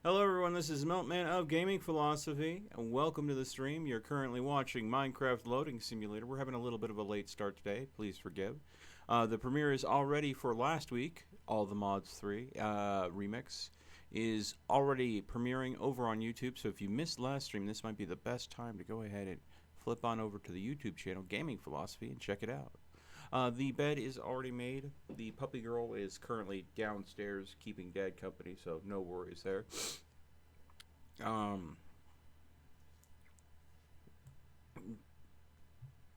Hello, everyone. This is Meltman of Gaming Philosophy, and welcome to the stream. You're currently watching Minecraft Loading Simulator. We're having a little bit of a late start today. Please forgive. The premiere is already for last week. All the Mods 3 remix is already premiering over on YouTube. So if you missed last stream, this might be the best time to go ahead and flip on over to the YouTube channel Gaming Philosophy and check it out. The bed is already made. The puppy girl is currently downstairs keeping Dad company, so no worries there. Um,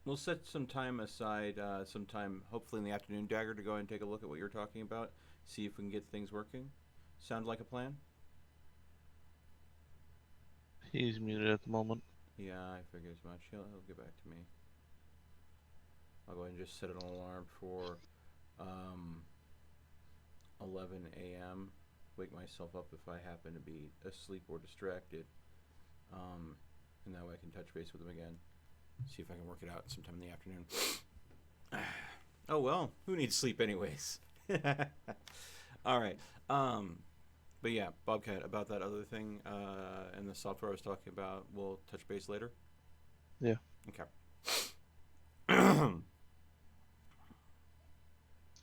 we'll set some time aside, sometime hopefully in the afternoon, Dagger, to go ahead and take a look at what you're talking about, see if we can get things working. Sound like a plan? He's muted at the moment. Yeah, I figured as much. He'll get back to me. I'll go ahead and just set an alarm for 11 a.m. Wake myself up if I happen to be asleep or distracted. And that way I can touch base with him again. See if I can work it out sometime in the afternoon. Oh, well, who needs sleep anyways? All right. But yeah, Bobcat, about that other thing and the software I was talking about, we'll touch base later? Yeah. Okay.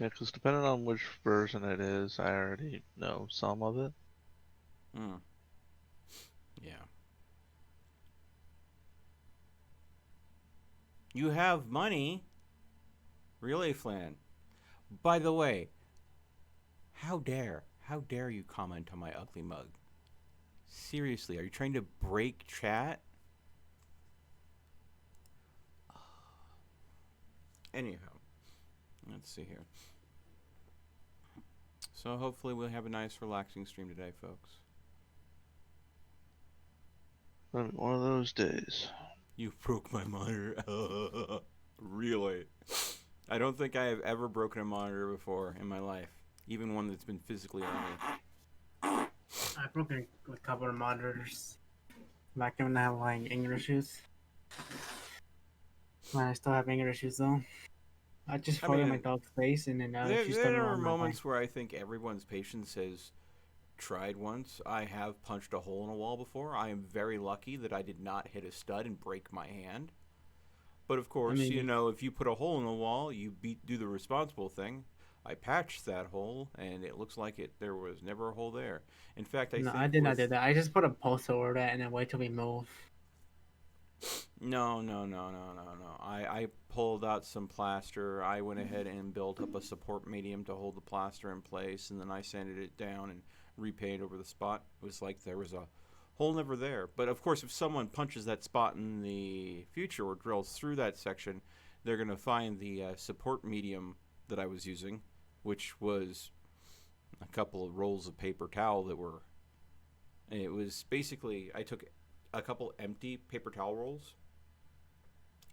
Yeah, because depending on which version it is, I already know some of it. Yeah. You have money? Really, Flan? By the way, how dare you comment on my ugly mug? Seriously, are you trying to break chat? Anyhow, let's see here. So hopefully we'll have a nice relaxing stream today, folks. Gonna be one of those days. You broke my monitor. Really? I don't think I have ever broken a monitor before in my life, even one that's been physically on me. I've broken a couple of monitors back when I have like anger issues. When I still have anger issues though. I just farted my dog's face and then she started There are on my line. moments where I think everyone's patience has tried once. I have punched a hole in a wall before. I am very lucky that I did not hit a stud and break my hand. But of course, if you put a hole in the wall, you do the responsible thing. I patched that hole, and it looks like there was never a hole there. In fact, I did not do that. I just put a post over that and then wait till we move. No. I pulled out some plaster. I went ahead and built up a support medium to hold the plaster in place, and then I sanded it down and repainted over the spot. It was like there was a hole never there. But of course, if someone punches that spot in the future or drills through that section, they're going to find the support medium that I was using, which was a couple of rolls of paper towel that were. It was basically, I took a couple empty paper towel rolls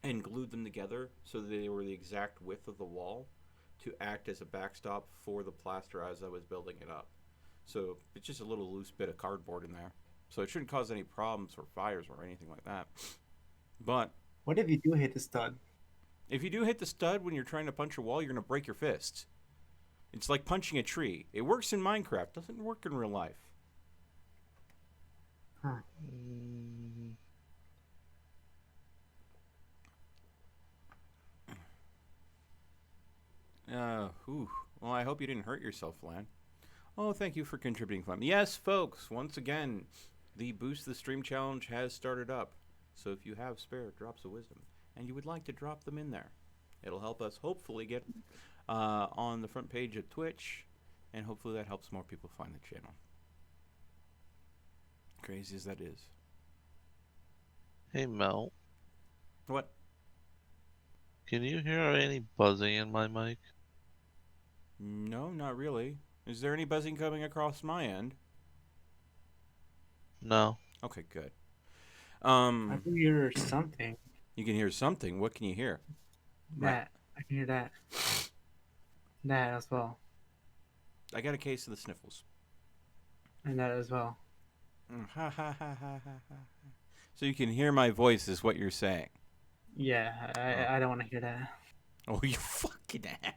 and glued them together so that they were the exact width of the wall to act as a backstop for the plaster as I was building it up. So it's just a little loose bit of cardboard in there. So it shouldn't cause any problems or fires or anything like that. But what if you do hit the stud? If you do hit the stud when you're trying to punch a wall, you're going to break your fists. It's like punching a tree. It works in Minecraft. Doesn't work in real life. Huh. Well, I hope you didn't hurt yourself, Lan. Oh, thank you for contributing, Flem. Yes, folks, once again, the Boost the Stream Challenge has started up. So if you have spare drops of wisdom and you would like to drop them in there, it'll help us hopefully get on the front page of Twitch, and hopefully that helps more people find the channel. Crazy as that is. Hey, Mel. What? Can you hear any buzzing in my mic? No, not really. Is there any buzzing coming across my end? No. Okay, good. I can hear something. You can hear something. What can you hear? That. I can hear that. That as well. I got a case of the sniffles. And that as well. Ha ha ha ha ha. So you can hear my voice is what you're saying. Yeah, I don't want to hear that. Oh, you fucking ass.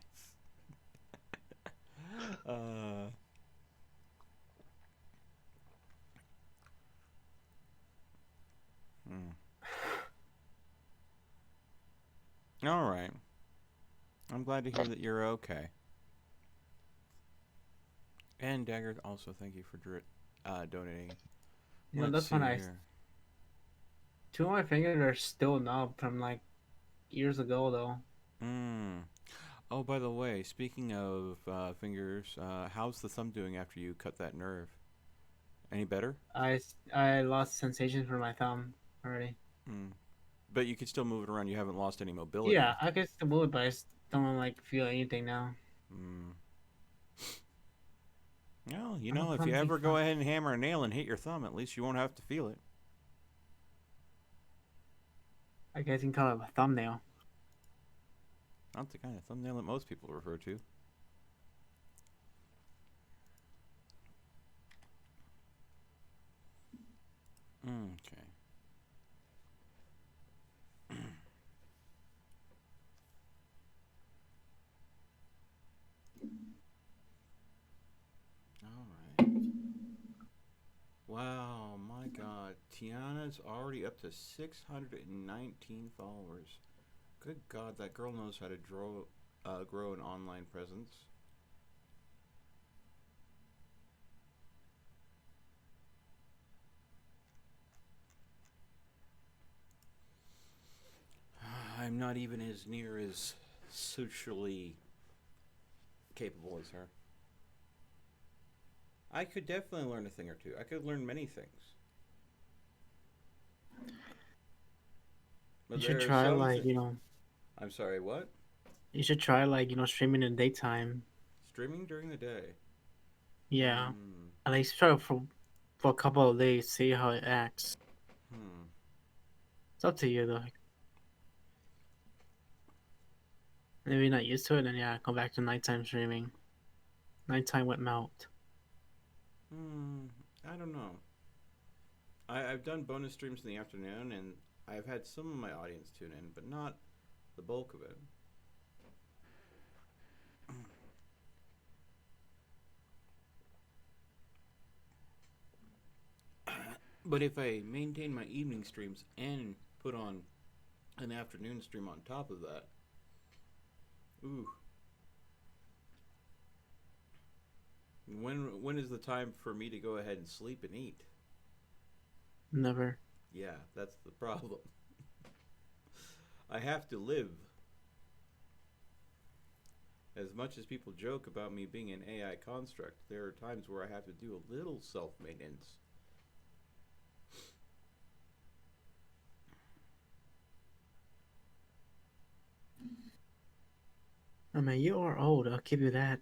All right. I'm glad to hear that you're okay. And Dagger, also thank you for donating. You know, Let's that's when see I here. two of my fingers are still numb from like years ago though. Mm. Oh, by the way, speaking of fingers, how's the thumb doing after you cut that nerve? Any better? I lost sensation from my thumb already. Mm. But you can still move it around. You haven't lost any Yeah, mobility. I can still move it, but I just don't like feel anything now. Mm. Well, I'm a if you clumsy ever go fuck. ahead and hammer a nail and hit your thumb, at least you won't have to feel it. I guess you can call it a thumbnail. Not the kind of thumbnail that most people refer to. Okay. All right. Wow, my God. Tiana's already up to 619 followers. Good God, that girl knows how to grow an online presence. I'm not even as near as socially capable as her. I could definitely learn a thing or two. I could learn many things. You But should there are try some. like, you know, I'm sorry, what? you should try like, you know, streaming in the daytime. Streaming during the day. Yeah. Hmm. At least try it for a couple of days, see how it acts. Hmm. It's up to you though. If you're not used to it, then yeah, go back to nighttime streaming. Nighttime with melt. Hmm. I don't know. I've done bonus streams in the afternoon, and I've had some of my audience tune in, but not the bulk of it. But if I maintain my evening streams and put on an afternoon stream on top of that, ooh, when is the time for me to go ahead and sleep and eat? Never. Yeah, that's the problem. I have to live. As much as people joke about me being an AI construct, there are times where I have to do a little self maintenance. I mean, you are old. I'll give you that.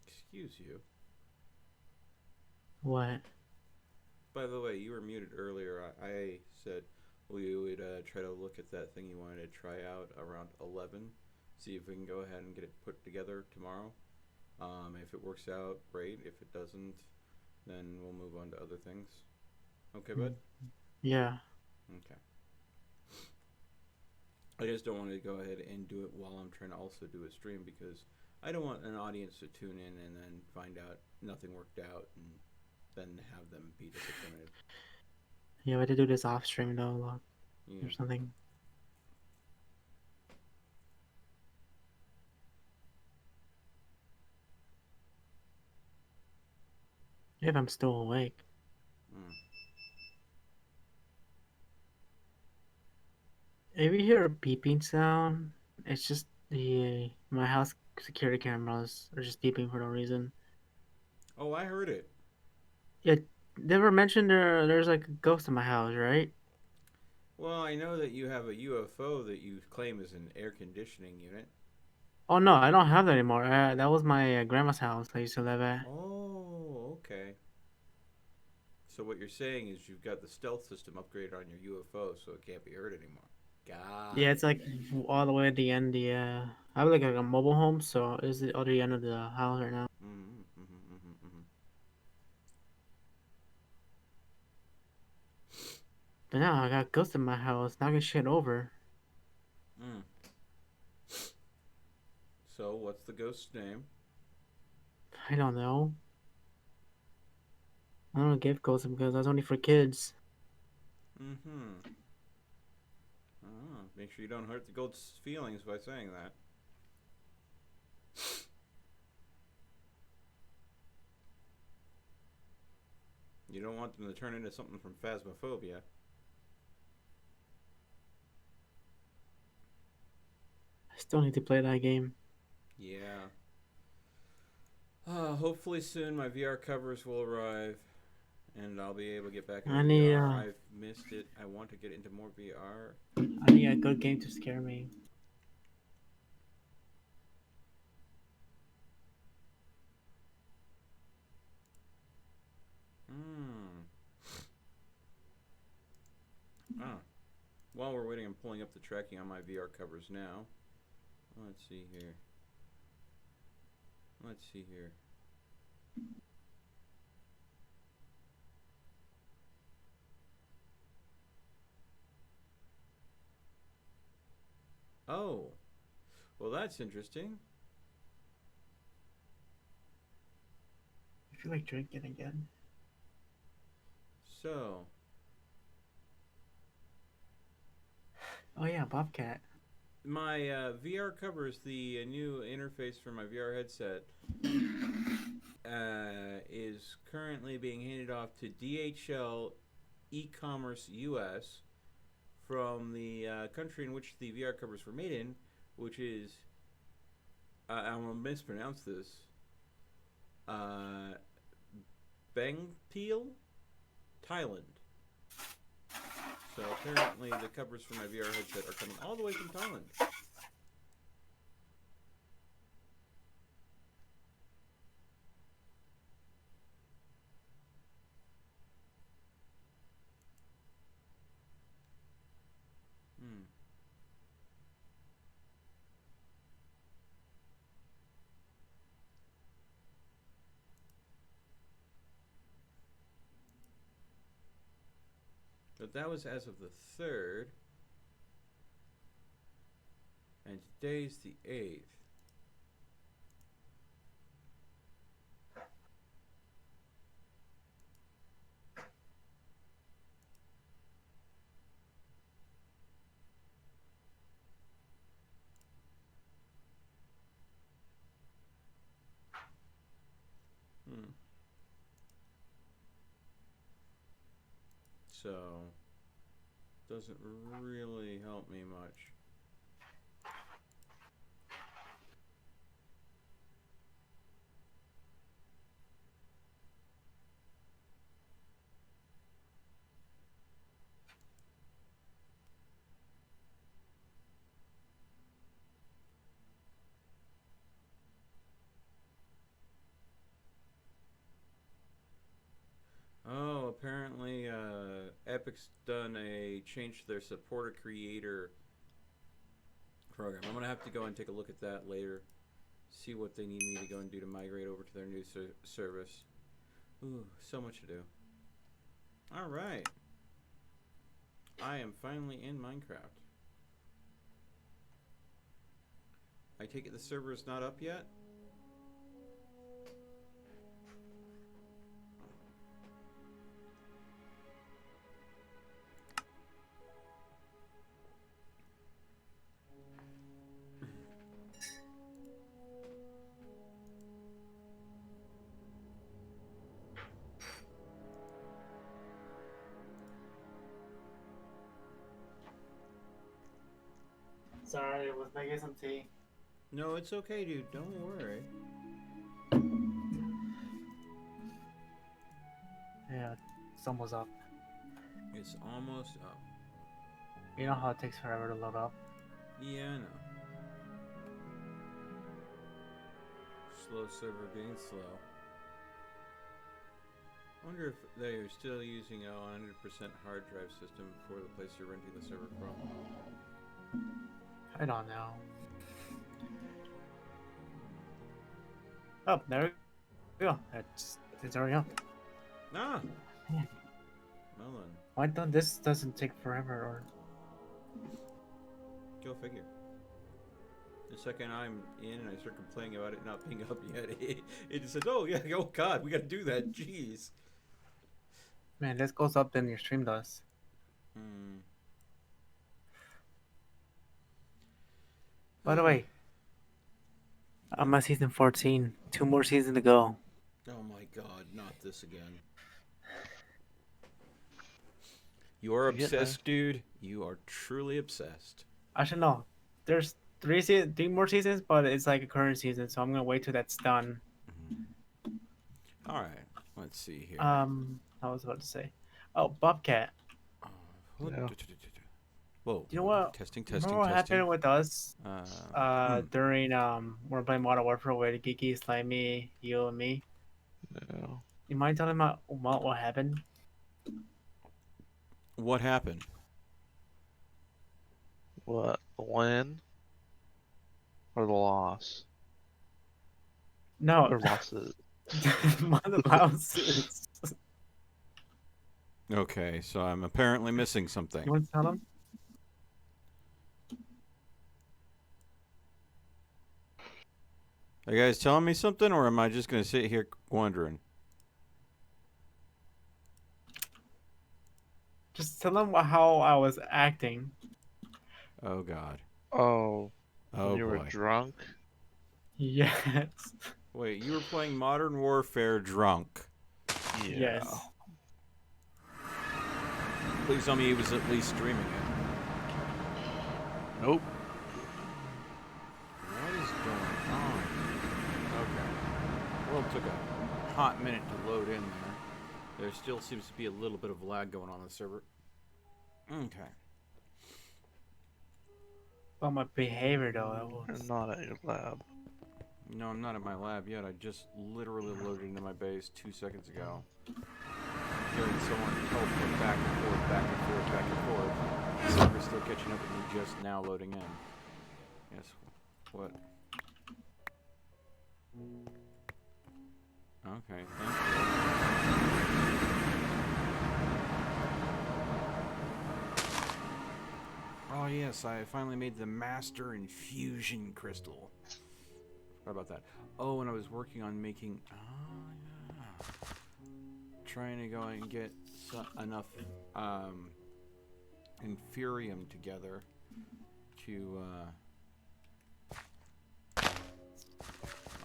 Excuse you. What? By the way, you were muted earlier. I said we would try to look at that thing you wanted to try out around 11. See if we can go ahead and get it put together tomorrow. If it works out, great. If it doesn't, then we'll move on to other things. Okay, bud? Yeah. Okay. I just don't want to go ahead and do it while I'm trying to also do a stream because I don't want an audience to tune in and then find out nothing worked out and then have them be disappointed. Yeah, we had to do this off stream though, look, Yeah. or something. If I'm still awake. Mm. If you hear a beeping sound, it's just the my house security cameras are just beeping for no reason. Oh, I heard it. Yeah, never mentioned there's like a ghost in my house, right? Well, I know that you have a UFO that you claim is an air conditioning unit. Oh no, I don't have that anymore. That was my grandma's house I used to live at. Oh, okay. So what you're saying is you've got the stealth system upgraded on your UFO so it can't be heard anymore. Got Yeah, it. it's like all the way at the end. I have like a mobile home, so it's the other end of the house right now. Mm-hmm, mm-hmm, mm-hmm, mm-hmm. But now I got ghosts in my house, knocking shit over. Mm. So what's the ghost's name? I don't know. I don't give ghosts because that's only for kids. Mm-hmm. Oh, make sure you don't hurt the goat's feelings by saying that. You don't want them to turn into something from Phasmophobia. I still need to play that game. Yeah. Hopefully soon my VR covers will arrive and I'll be able to get back into I need VR. I've missed it. I want to get into more VR. I need a good game to scare me. Hmm. Ah. While we're waiting, I'm pulling up the tracking on my VR covers now. Let's see here. Let's see here. Oh. Well, that's interesting. I feel like drinking again. So, Oh yeah, Bobcat. my VR covers, the new interface for my VR headset, is currently being handed off to DHL e-commerce US from the country in which the VR covers were made in, which is, I'm going to mispronounce this, Bangpeel, Thailand. So apparently the covers for my VR headset are coming all the way from Thailand. Hmm. But that was as of the 3rd. And today's the 8th. Hmm. So, doesn't really help me much. Oh, apparently Epic's done a change to their supporter creator program. I'm gonna have to go and take a look at that later. See what they need me to go and do to migrate over to their new service. Ooh, so much to do. Alright. I am finally in Minecraft. I take it the server is not up yet? Sorry, I was making some tea. No, it's okay, dude. Don't worry. Yeah, it's almost up. It's almost up. You know how it takes forever to load up? Yeah, I know. Slow server being slow. Wonder if they're still using a 100% hard drive system for the place you're renting the server from. I don't know. Oh, there we go. It's already up. Ah! Yeah. Well then, Why don't this doesn't take forever or go figure. The second I'm in and I start complaining about it not being up yet, it just says, oh yeah, oh god, we gotta do that, jeez. man, this goes up then your stream does. Hmm. By the way, I'm at season 14. 2 more seasons to go. Oh my God! Not this again. You are You get there. obsessed, dude. You are truly obsessed. Actually, no. There's 3 more seasons, but it's like a current season, so I'm gonna wait till that's done. All right. Let's see here. I was about to say, oh, Bobcat. Uh, Yeah. Whoa. Do you know what? Testing, Remember testing, what testing. happened with us? Hmm. During we're playing Modern Warfare with Geeky, Slimy, you, and me. Yeah. You mind telling me what happened? What happened? What? The win or the loss? No, Or losses? Mother Louses. Okay, so I'm apparently missing something. You want to tell him? Are you guys telling me something, or am I just gonna sit here wondering? Just tell him how I was acting. Oh God. Oh, when Oh you were boy. drunk? Yes. Wait, you were playing Modern Warfare drunk. Yeah. Yes. Please tell me he was at least streaming it. Nope. What is going on? Okay. World took a hot minute to load in there. There still seems to be a little bit of lag going on the server. Okay. About my behavior though, that You're was. not at your lab. No, I'm not at my lab yet. I just literally loaded into my base 2 seconds ago. Hearing someone teleport back and forth, back and forth, back and forth. The server's still catching up with me just now loading in. Yes. What? Okay, thank you. Oh yes, I finally made the Master Infusion Crystal. Forgot about that. Oh, and I was working on making... Oh, yeah. Trying to go and get enough Inferium together to... I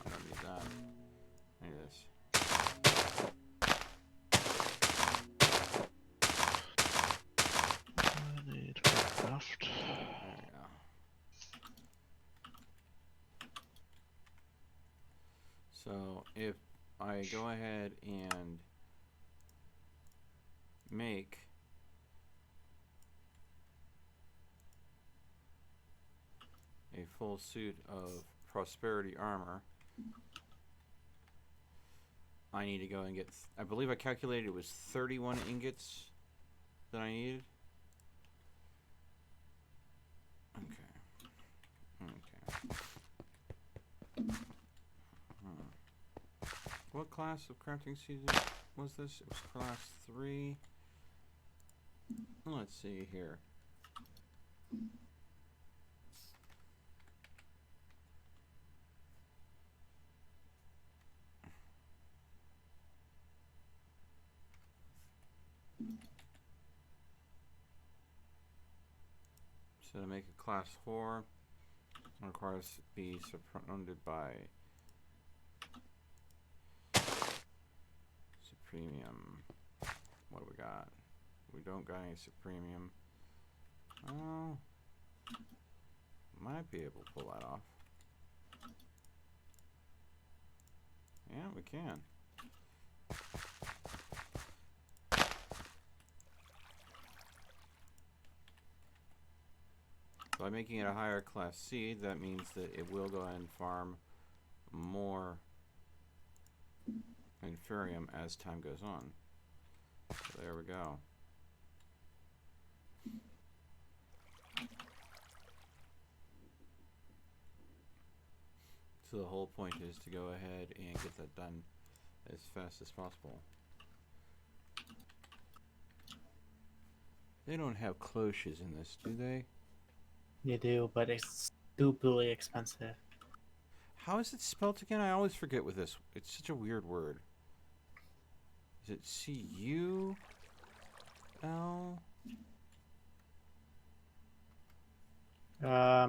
don't need that. I need this. I need craft. There we go. So if I go ahead and make a full suit of prosperity armor, I need to go and get, I believe I calculated it was 31 ingots that I needed. Okay. What class of crafting season was this? It was class 3. Let's see here. So to make a class 4, it requires to be surrounded by Supremium. What do we got? We don't got any Supremium. Oh, might be able to pull that off. Yeah, we can. By making it a higher class seed, that means that it will go ahead and farm more Inferium as time goes on. So there we go. So the whole point is to go ahead and get that done as fast as possible. They don't have cloches in this, do they? You do, but it's stupidly expensive. How is it spelled again? I always forget with this. It's such a weird word. Is it C-U-L? I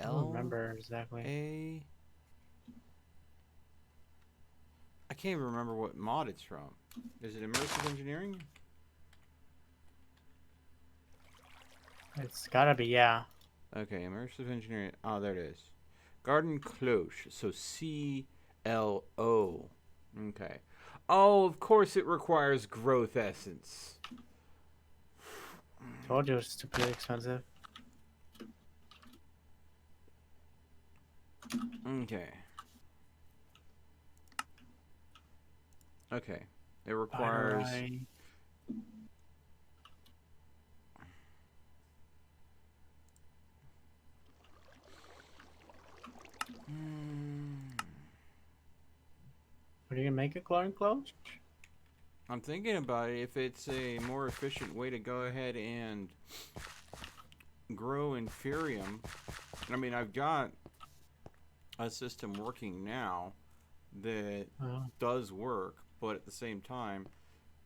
don't remember exactly. CLA. I can't even remember what mod it's from. Is it immersive engineering? It's gotta be, yeah. Okay, immersive engineering. Oh, there it is. Garden Cloche. So CLO. Okay. Oh, of course it requires growth essence. Told you it was stupidly expensive. Okay. Okay. It requires. Spider-Eye. What are you gonna make it glowing clothes? I'm thinking about it. If it's a more efficient way to go ahead and grow Inferium. I mean, I've got a system working now that Oh. does work, but at the same time,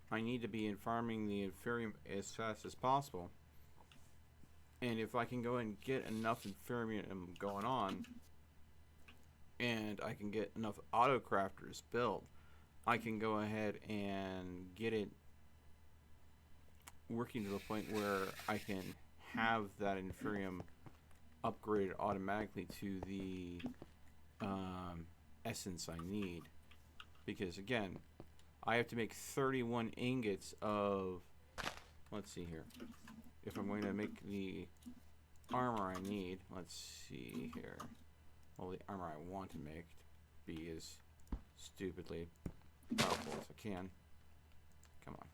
I need to be in farming the Inferium as fast as possible. And if I can go and get enough Inferium going on, and I can get enough auto crafters built, I can go ahead and get it working to the point where I can have that Inferium upgraded automatically to the essence I need. Because again, I have to make 31 ingots of, let's see here, if I'm going to make the armor I need, let's see here, well, the armor I want to make to be as stupidly powerful as I can. Come on.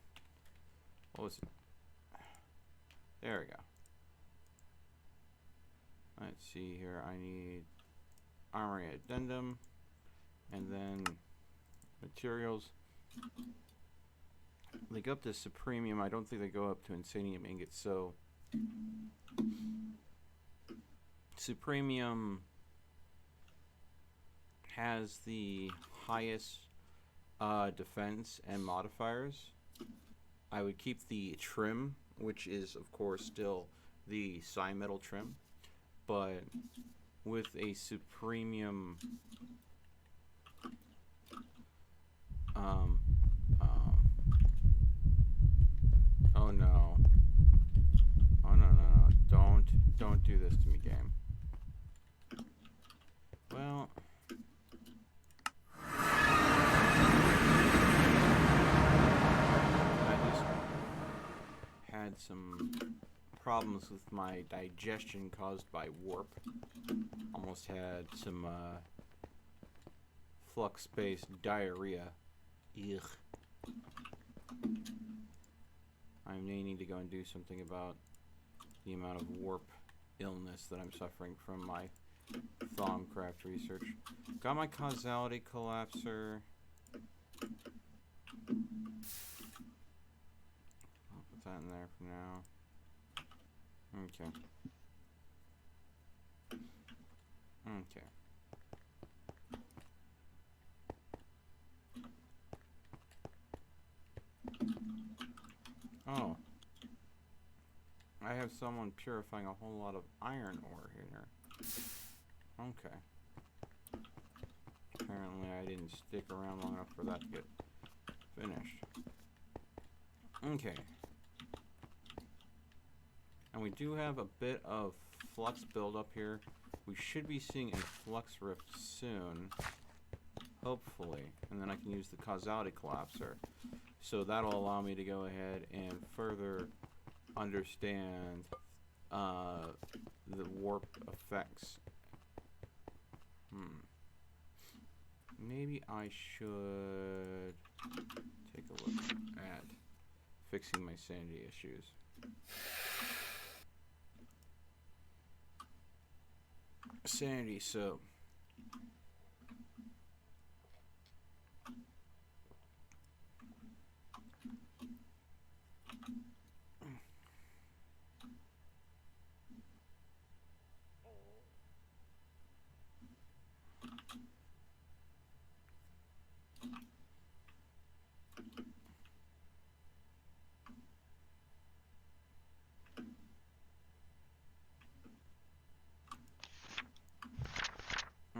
What was it? There we go. Let's see here, I need armory addendum, and then materials. They go up to supremium. I don't think they go up to insanium ingots. So supremium has the highest defense and modifiers. I would keep the trim, which is of course still the psi metal trim, but with a supremium oh no. Oh no. Don't do this to me, game. Well, I just had some problems with my digestion caused by warp. Almost had some flux-based diarrhea. Ugh. I may need to go and do something about the amount of warp illness that I'm suffering from my Thaumcraft research. Got my causality collapser. I'll put that in there for now. Okay. Okay. Oh. I have someone purifying a whole lot of iron ore here. Okay. Apparently I didn't stick around long enough for that to get finished. Okay. And we do have a bit of flux buildup here. We should be seeing a flux rift soon. Hopefully. And then I can use the causality collapser. So that'll allow me to go ahead and further understand the warp effects. Maybe I should take a look at fixing my sanity issues. Sanity, so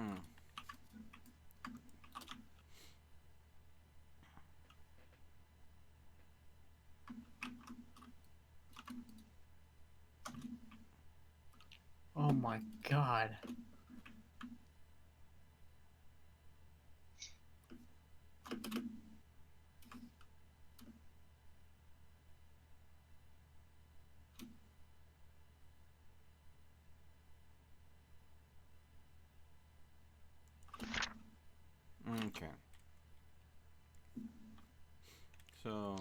Mm. Oh my god. Okay. So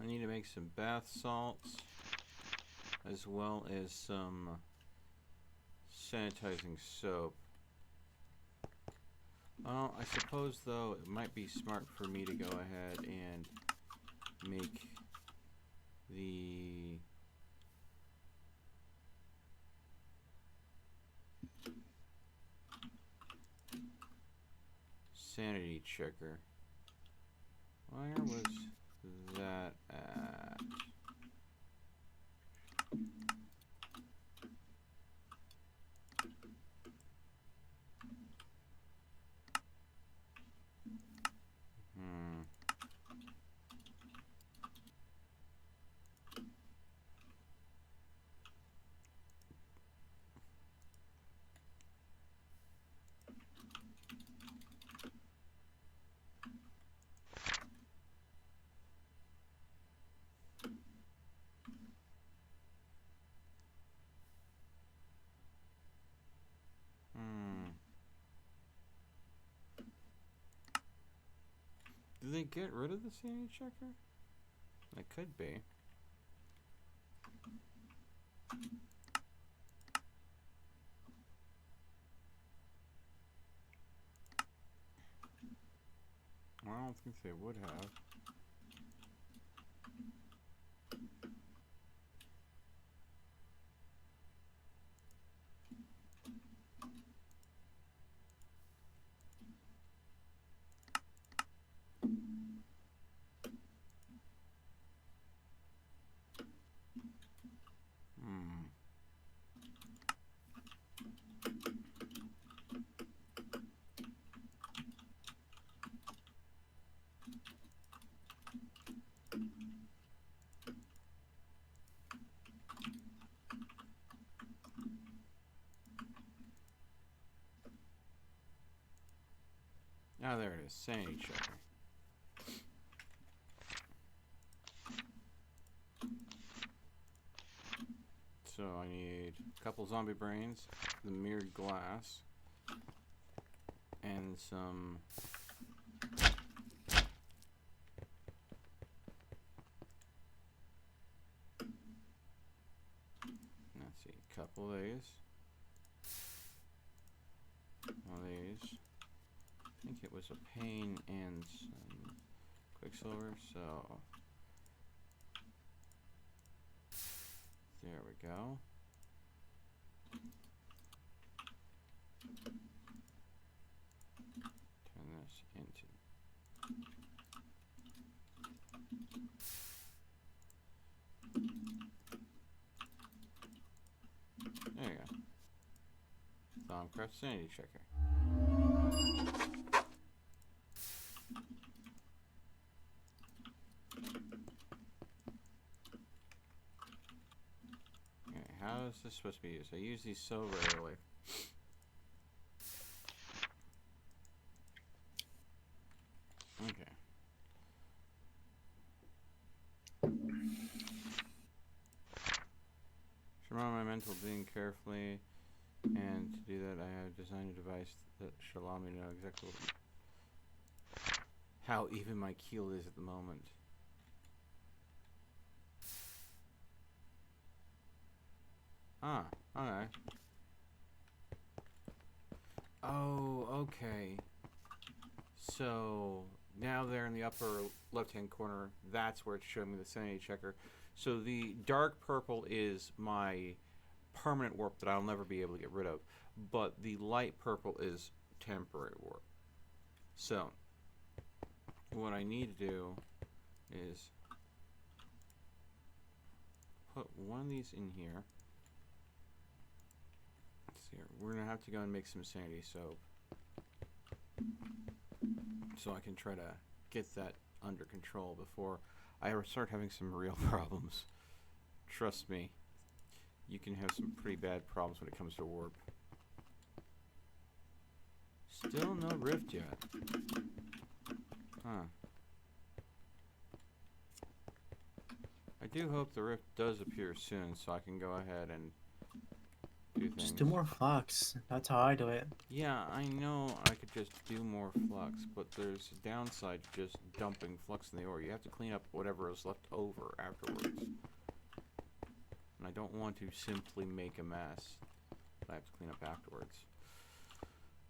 I need to make some bath salts as well as some sanitizing soap. Well, I suppose though it might be smart for me to go ahead and make the sanity checker. Where was that at? Hmm. Hmm. Did they get rid of the sanity checker? It could be. I don't think they would have. Hmm. Oh, there it is. Sanity checker. So I need a couple zombie brains, the mirrored glass, and some let's see, a couple of these. One of these. I think it was a pane and some quicksilver, so there we go. Turn this into there you go. Thaumcraft sanity checker. Okay, how is this supposed to be used? I use these so rarely. Okay. Surround my mental being carefully, and to do that I have designed a device that shall allow me to know exactly how even my keel is at the moment. Ah, alright. Oh, okay. So now there in the upper left-hand corner, that's where it's showing me the sanity checker. So the dark purple is my permanent warp that I'll never be able to get rid of, but the light purple is temporary warp. So what I need to do is put one of these in here. see here. We're gonna have to go and make some sandy soap, so I can try to get that under control before I start having some real problems. Trust me, you can have some pretty bad problems when it comes to warp. Still no rift yet. Huh. I do hope the rift does appear soon so I can go ahead and do things. Just do more flux. That's how I do it. Yeah, I know I could just do more flux, but there's a downside to just dumping flux in the ore. You have to clean up whatever is left over afterwards. And I don't want to simply make a mess that I have to clean up afterwards.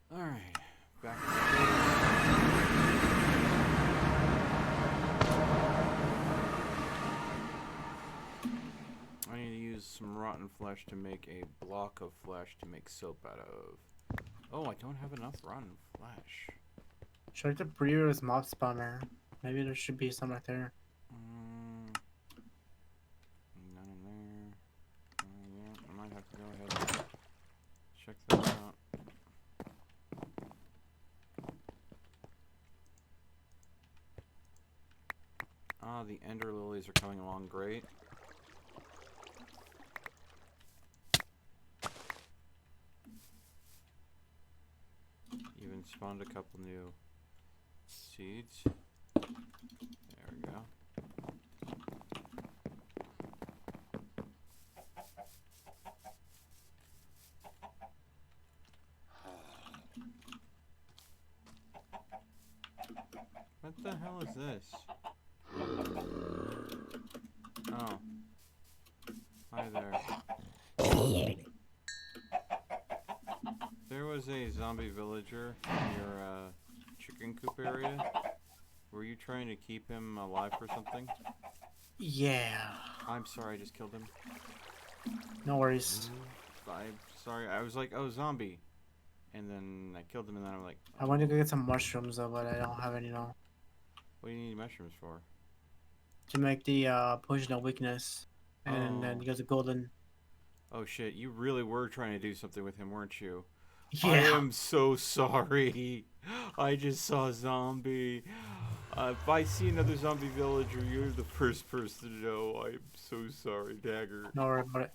Alright, back to the base. I need to use some rotten flesh to make a block of flesh to make soap out of. Oh, I don't have enough rotten flesh. Check the previous mob spawner. Maybe there should be some right there. None in there. Yeah, I might have to go ahead and check that out. Ah, the ender lilies are coming along great. Even spawned a couple new seeds. There we go. What the hell is this? Oh. Hi there. There was a zombie villager in your chicken coop area. Were you trying to keep him alive or something? Yeah. I'm sorry, I just killed him. No worries. I'm sorry, I was like, oh, zombie. And then I killed him, and then I'm like, I went to go get some mushrooms though, but I don't have any now. what do you need mushrooms for? To make the potion of weakness. And then Oh. you get the golden. Oh shit, you really were trying to do something with him, weren't you? Yeah. I am so sorry. I just saw a zombie. If I see another zombie villager, you're the first person to know. I'm so sorry, Dagger. No worry about it.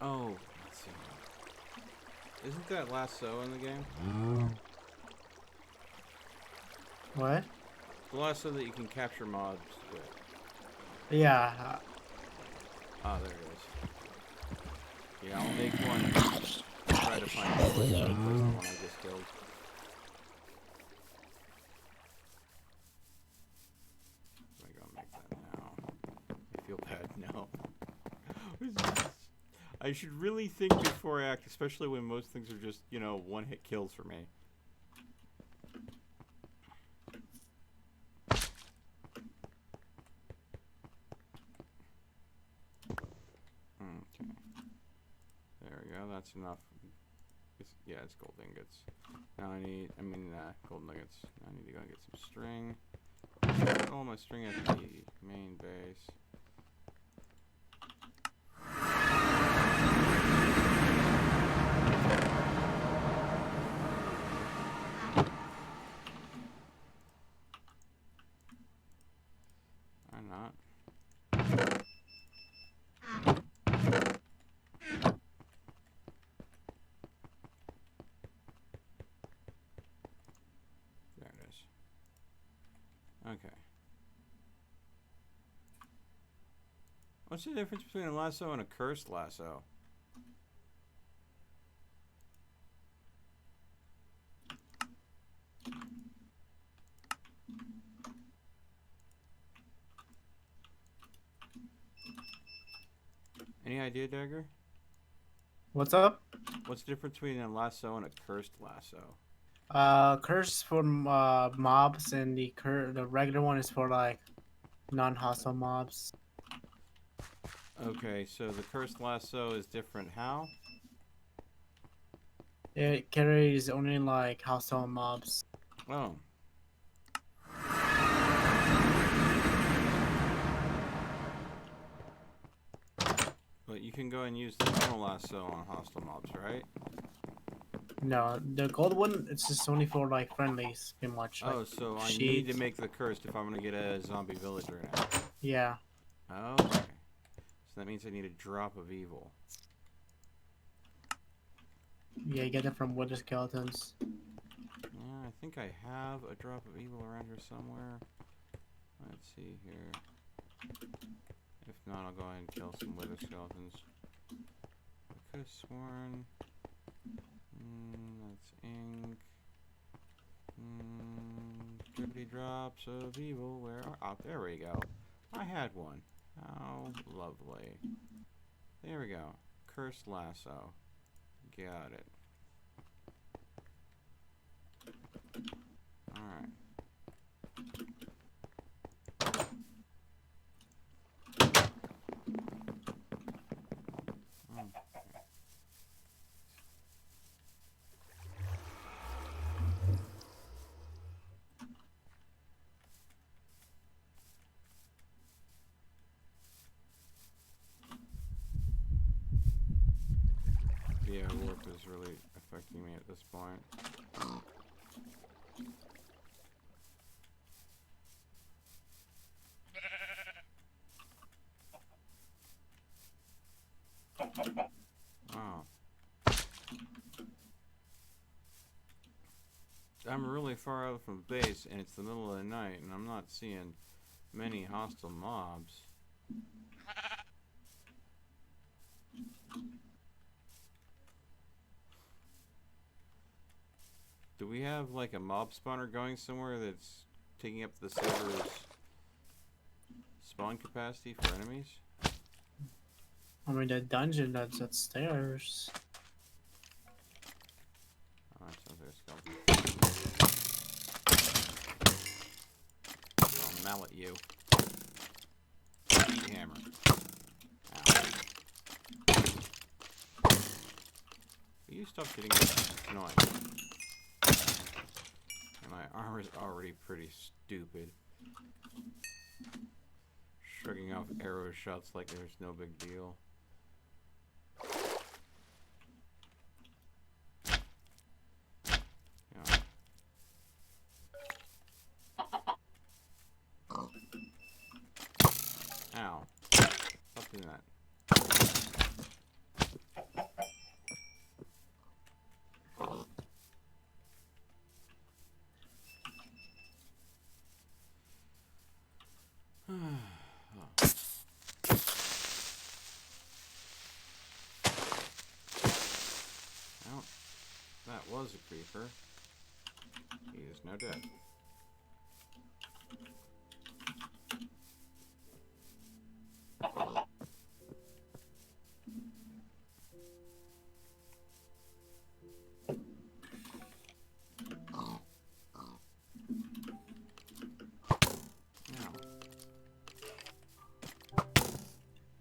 Oh, let's see. Isn't that lasso in the game? What? The lasso that you can capture mobs with. Yeah. Ah, there it is. Yeah, I'll make one. Try to find the one I just killed. I'm gonna go make that now. I feel bad now. I should really think before I act, especially when most things are just, you know, one-hit kills for me. Okay. There we go, that's enough. Yeah, it's gold ingots. Now gold nuggets. Now I need to go and get some string. All my string at the main base. I'm not. There it is. Okay. What's the difference between a lasso and a cursed lasso? Any idea, Dagger? What's up? What's the difference between a lasso and a cursed lasso? Curse for mobs, and the regular one is for like non-hostile mobs. Okay, so the cursed lasso is different. How? It carries only like hostile mobs. Oh. But you can go and use the normal lasso on hostile mobs, right? No, the gold one, it's just only for like friendlies, pretty much. Oh, Like so I need to sheets. make the cursed if I'm gonna get a zombie villager now. Yeah. Okay. So that means I need a drop of evil. Yeah, you get it from wither skeletons. Yeah, I think I have a drop of evil around here somewhere. Let's see here. If not, I'll go ahead and kill some wither skeletons. I could have sworn. That's ink. Drippity drops of evil. Where are? Oh, there we go. I had one. How lovely. There we go. Cursed lasso. Got it. Alright. Yeah, warp is really affecting me at this point. Wow. I'm really far out from base, and it's the middle of the night, and I'm not seeing many hostile mobs. Do we have like a mob spawner going somewhere that's taking up the server's spawn capacity for enemies? I mean, the dungeon that's upstairs. Oh, that sounds like a skeleton. I'll mallet you. Heat hammer. Ow. Will you stop getting annoying? My armor's already pretty stupid. Shrugging off arrow shots like there's no big deal. Yeah. Ow. Stop doing that. Well, that was a creeper. He is now dead.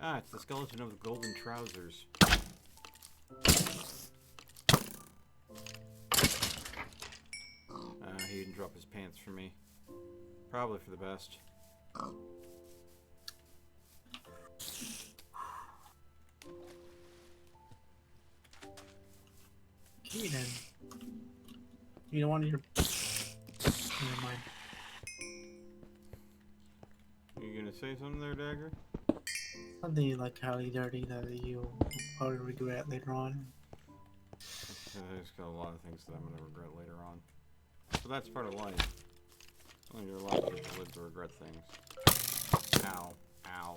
Ah, it's the skeleton of the golden trousers. He didn't drop his pants for me. Probably for the best. Okay then. You don't want your. Never mind. You gonna say something there, Dagger? Something like highly dirty that you probably regret later on. There's got a lot of things that I'm gonna regret later on. So that's part of life. Only there are a lot of people live to regret things. Ow. Ow.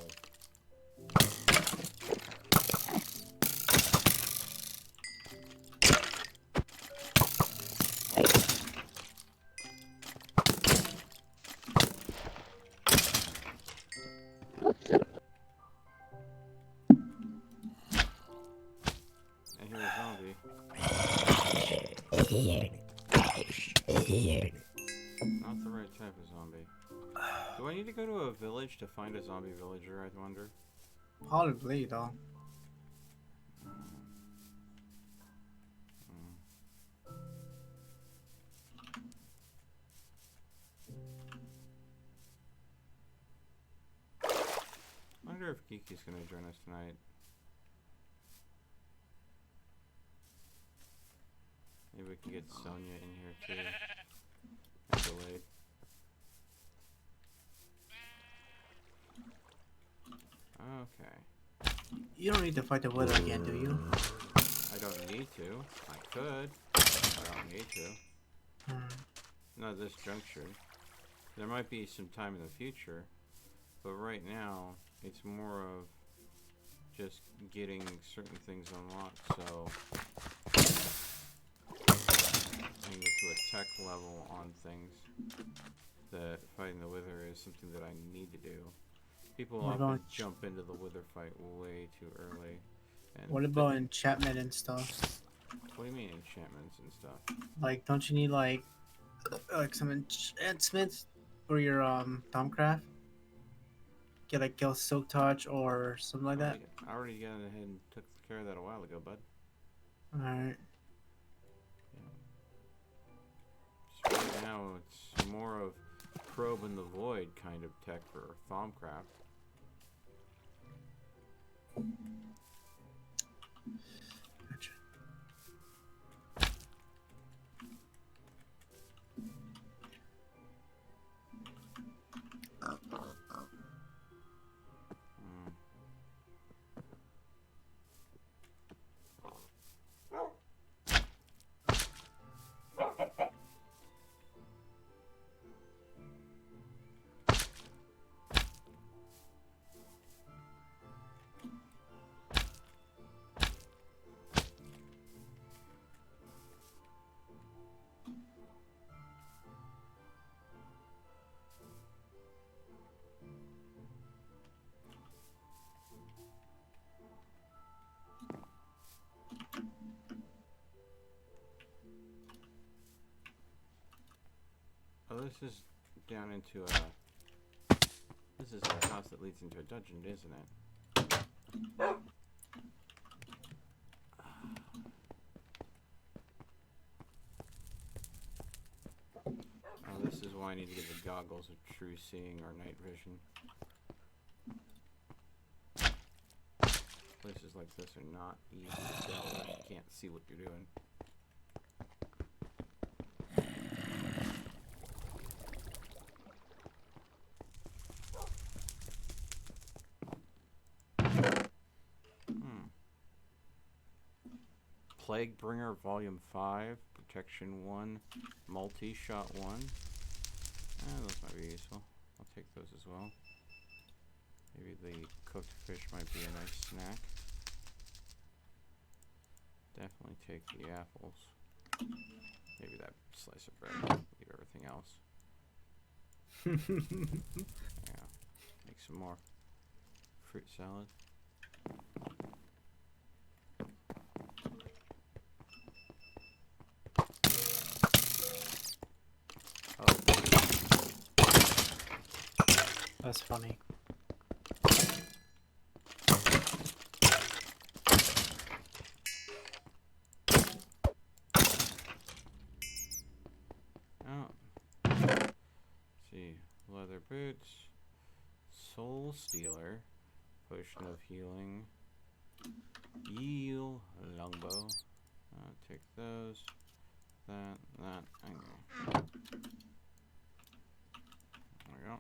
I hear a zombie. Not the right type of zombie. Do I need to go to a village to find a zombie villager, I wonder? Probably though. I wonder if Kiki's gonna join us tonight. Maybe we can get Sonya in here too. And delayed. Okay. You don't need to fight the weather again, do you? I don't need to. I could. I don't need to. Not at this juncture. There might be some time in the future, but right now it's more of just getting certain things unlocked. So I can get to a tech level on things that fighting the Wither is something that I need to do. People What often about jump into the Wither fight way too early. And what about enchantment and stuff? what do you mean enchantments and stuff? Like, don't you need like some enchantments for your Thaumcraft? Get like Gil Silk Touch or something like that. I already got ahead and took care of that a while ago, bud. Alright. So right now it's more of probe in the void kind of tech for Thaumcraft. Gotcha. Oh, this is down into a... This is a house that leads into a dungeon, isn't it? Oh, this is why I need to get the goggles of true seeing or night vision. Places like this are not easy to tell if you can't see what you're doing. Plague Bringer Volume 5, Protection 1, Multi-Shot 1. Those might be useful. I'll take those as well. Maybe the cooked fish might be a nice snack. Definitely take the apples. Maybe that slice of bread. Leave everything else. Yeah. Make some more fruit salad. That's funny. Oh. Let's see. Leather boots. Soul Stealer. Potion of healing. Eel longbow. Take those. That. Okay. There we go.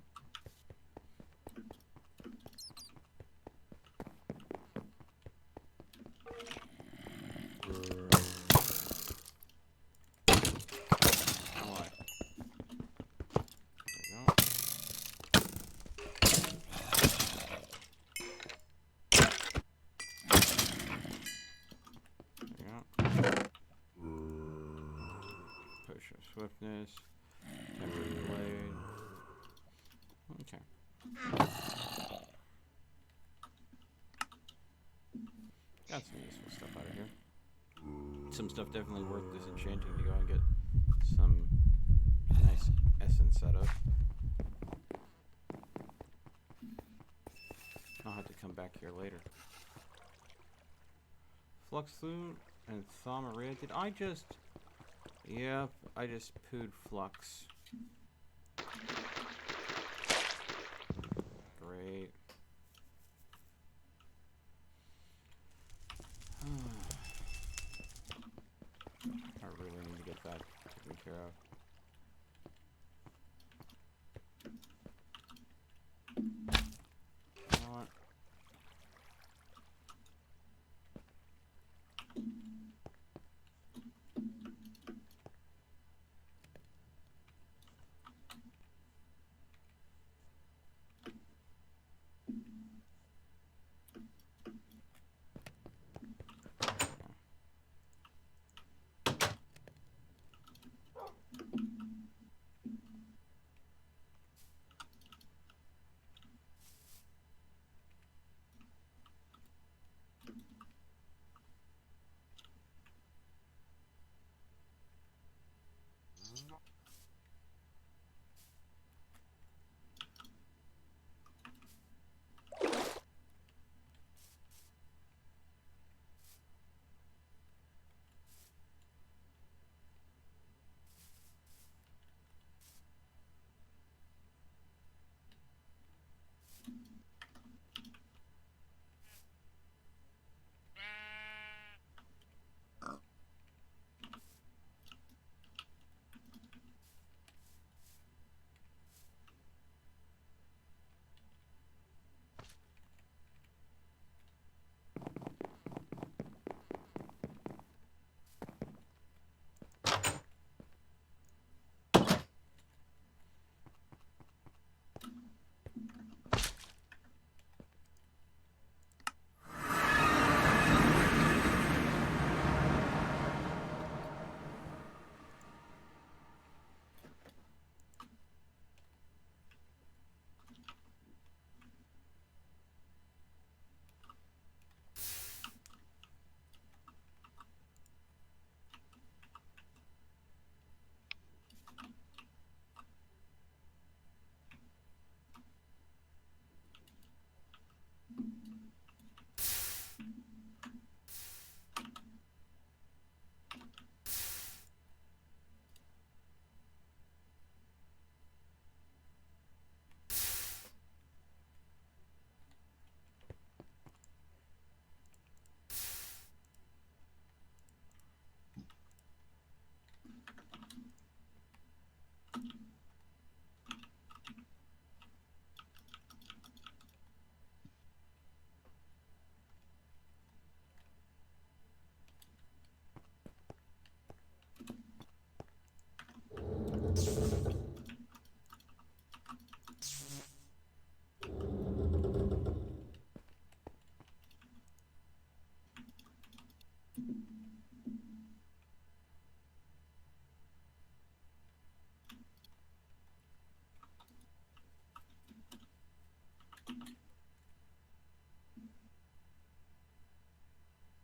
Potion of swiftness. Tempered blade. Okay. Got some useful stuff out of here. Some stuff definitely worth disenchanting to go and get some nice essence out of. I'll have to come back here later. Fluxloon and Thaumaria. Did I just... Yep, I just pooed Flux. Great. I really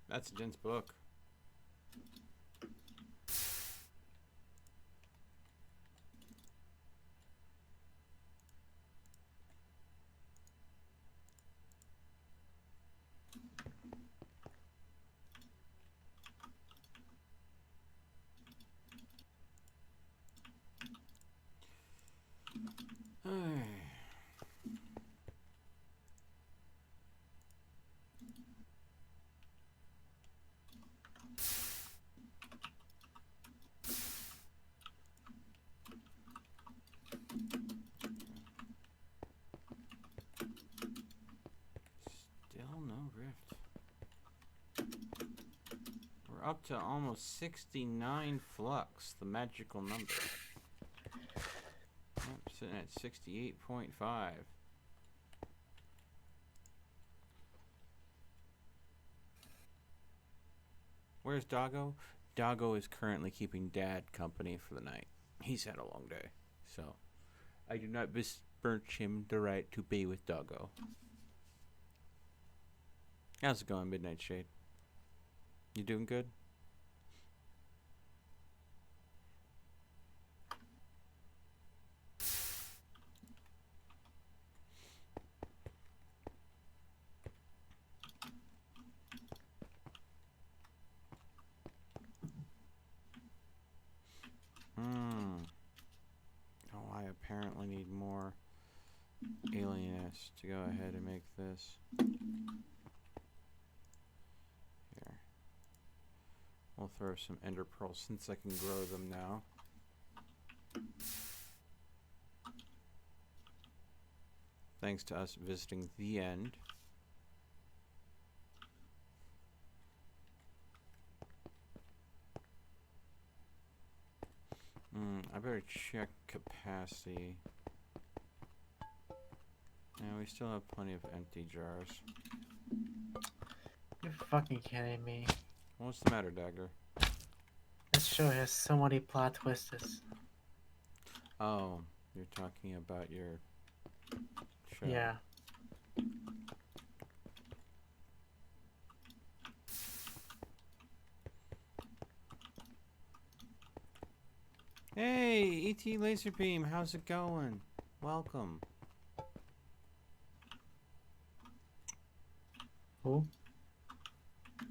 That's a dense book. Still no rift. We're up to almost 69 flux, the magical number. Yep, sitting at 68.5. Where's Doggo? Doggo is currently keeping Dad company for the night. He's had a long day, so I do not besmirch him the right to be with Doggo. How's it going, Midnight Shade? You doing good? Oh, I apparently need more alienness to go ahead and make this. Here. We'll throw some ender pearls since I can grow them now. Thanks to us visiting the end. I better check capacity. Yeah, we still have plenty of empty jars. You're fucking kidding me. What's the matter, Dagger? This show has so many plot twists. Oh, you're talking about your show. Yeah. Hey, ET Laser Beam, how's it going? Welcome. Who?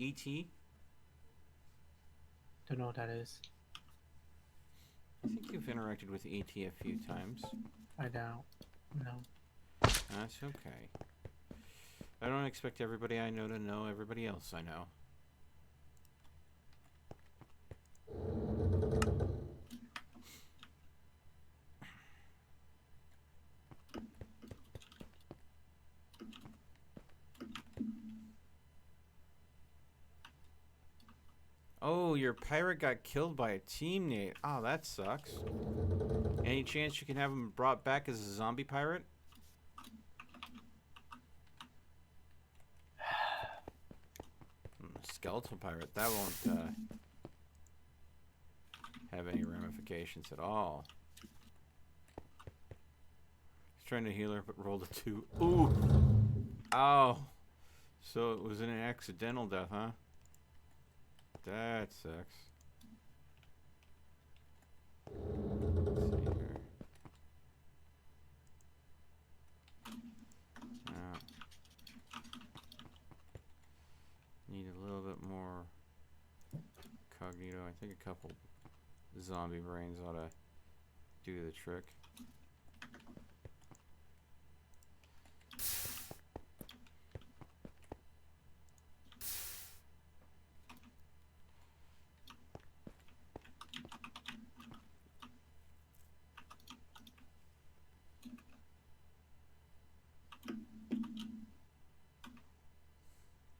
ET? Don't know what that is. I think you've interacted with ET a few times. I doubt. No. That's okay. I don't expect everybody I know to know everybody else I know. Oh, your pirate got killed by a teammate. Oh, that sucks. Any chance you can have him brought back as a zombie pirate? Skeletal pirate, that won't have any ramifications at all. He's trying to heal her, but rolled a 2. Ooh! Oh! So it was an accidental death, huh? That sucks. Let's see here. Need a little bit more cognito. I think a couple zombie brains ought to do the trick.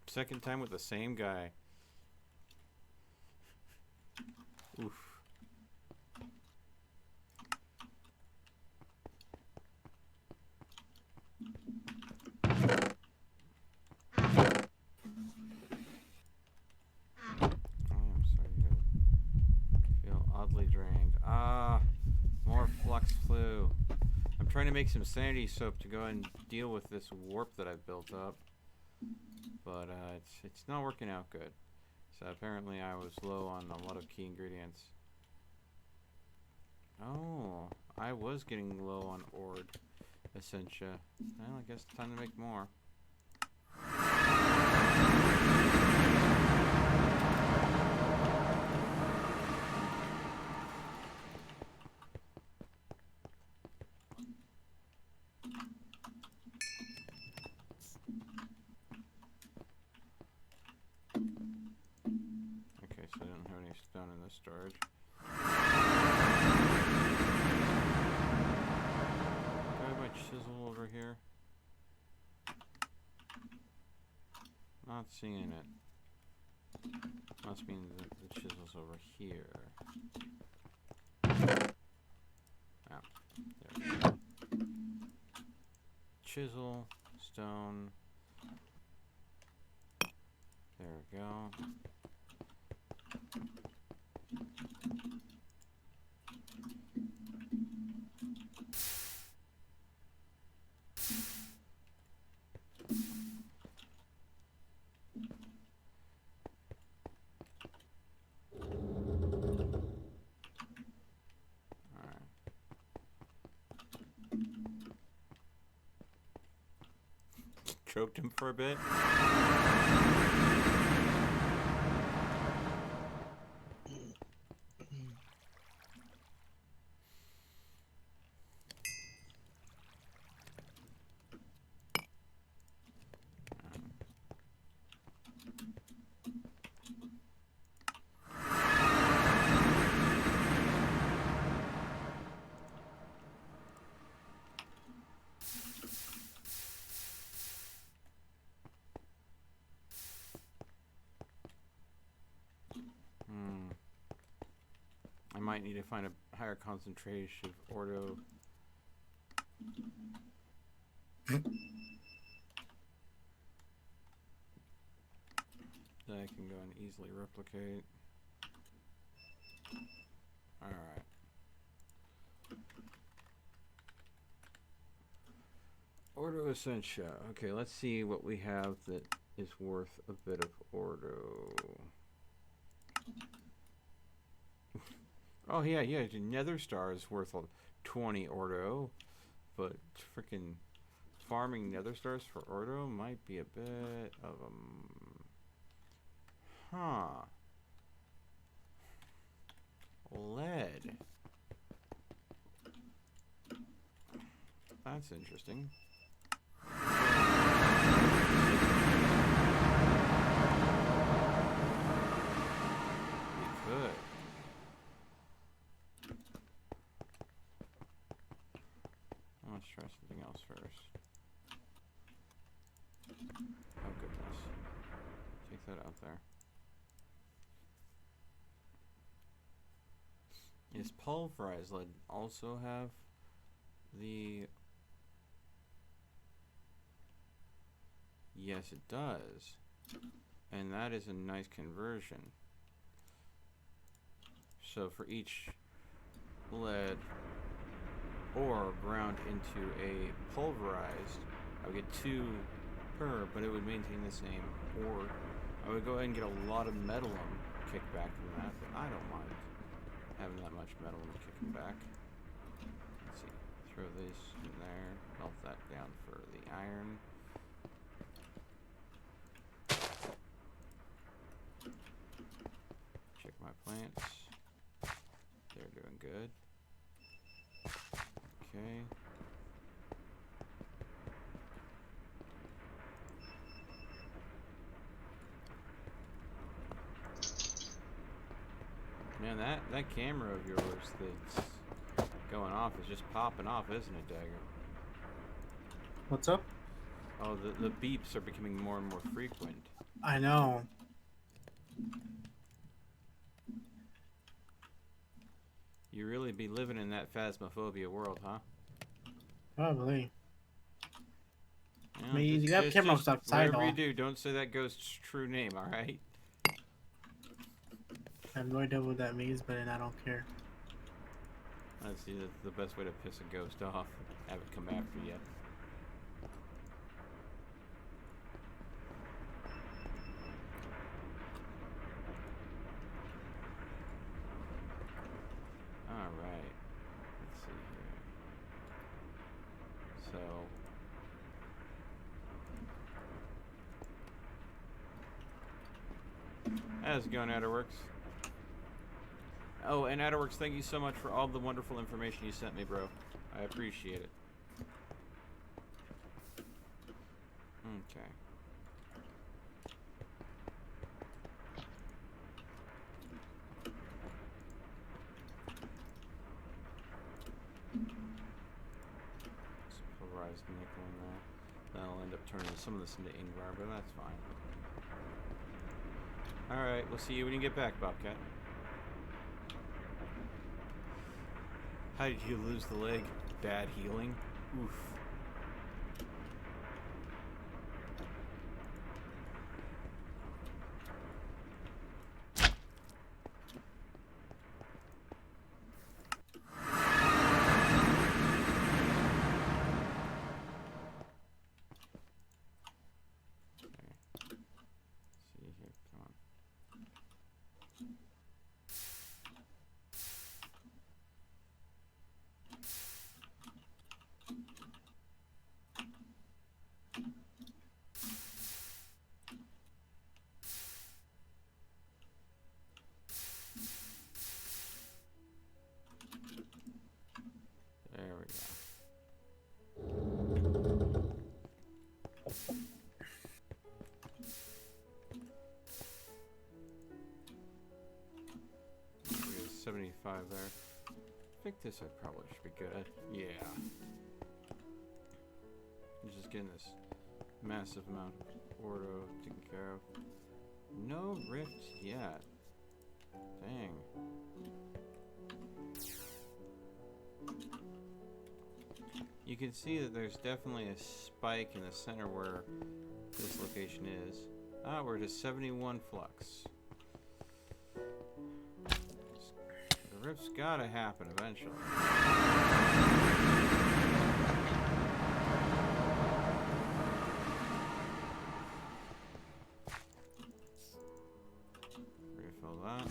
Second time with the same guy. Oof. trying to make some sanity soap to go and deal with this warp that I've built up, but it's not working out good. So apparently I was low on a lot of key ingredients. Oh, I was getting low on ord essentia. Well, I guess time to make more. Okay, so I don't have any stone in this storage. Do I have my chisel over here? Not seeing it. Must mean the chisel's over here. Ah, there we go. Chisel, stone. There we go. Choked him for a bit. I might need to find a higher concentration of ordo. That I can go and easily replicate. Alright. Ordo Essentia. Okay, let's see what we have that is worth a bit of ordo. Oh yeah, Nether Star is worth 20 ordo, but freaking farming Nether Stars for ordo might be a bit of a lead. That's interesting. We could. Let's try something else first. Oh goodness. Take that out there. Is pulverized lead also have the... Yes, it does. And that is a nice conversion. So for each lead ore ground into a pulverized, I would get 2 per, but it would maintain the same ore. I would go ahead and get a lot of metalum kickback from that, but I don't mind having that much metalum kicking back. Let's see, throw this in there, melt that down for the iron. Check my plants. They're doing good. Okay. Man, that camera of yours that's going off is just popping off, isn't it, Dagger? What's up? Oh, the beeps are becoming more and more frequent. I know. You really be living in that phasmophobia world, huh? Probably. Yeah, I mean, you have cameras outside. Whatever you do, don't say that ghost's true name, alright? I have no idea what that means, but I don't care. That's the best way to piss a ghost off. Have it come after you. Alright. Let's see here. So... how's it going, Adderworks? Oh, and Adderworks, thank you so much for all the wonderful information you sent me, bro. I appreciate it. Okay. Let's pulverize the nickel in there. That'll end up turning some of this into Ingvar, but that's fine. Alright, we'll see you when you get back, Bobcat. How did you lose the leg? Bad healing? Oof. There we go. 75 there. I think this probably should be good. Yeah. I'm just getting this massive amount of ordo taken care of. No rift yet. Dang. You can see that there's definitely a spike in the center where this location is. Ah, we're at 71 flux. The rift's gotta happen eventually. Refill that.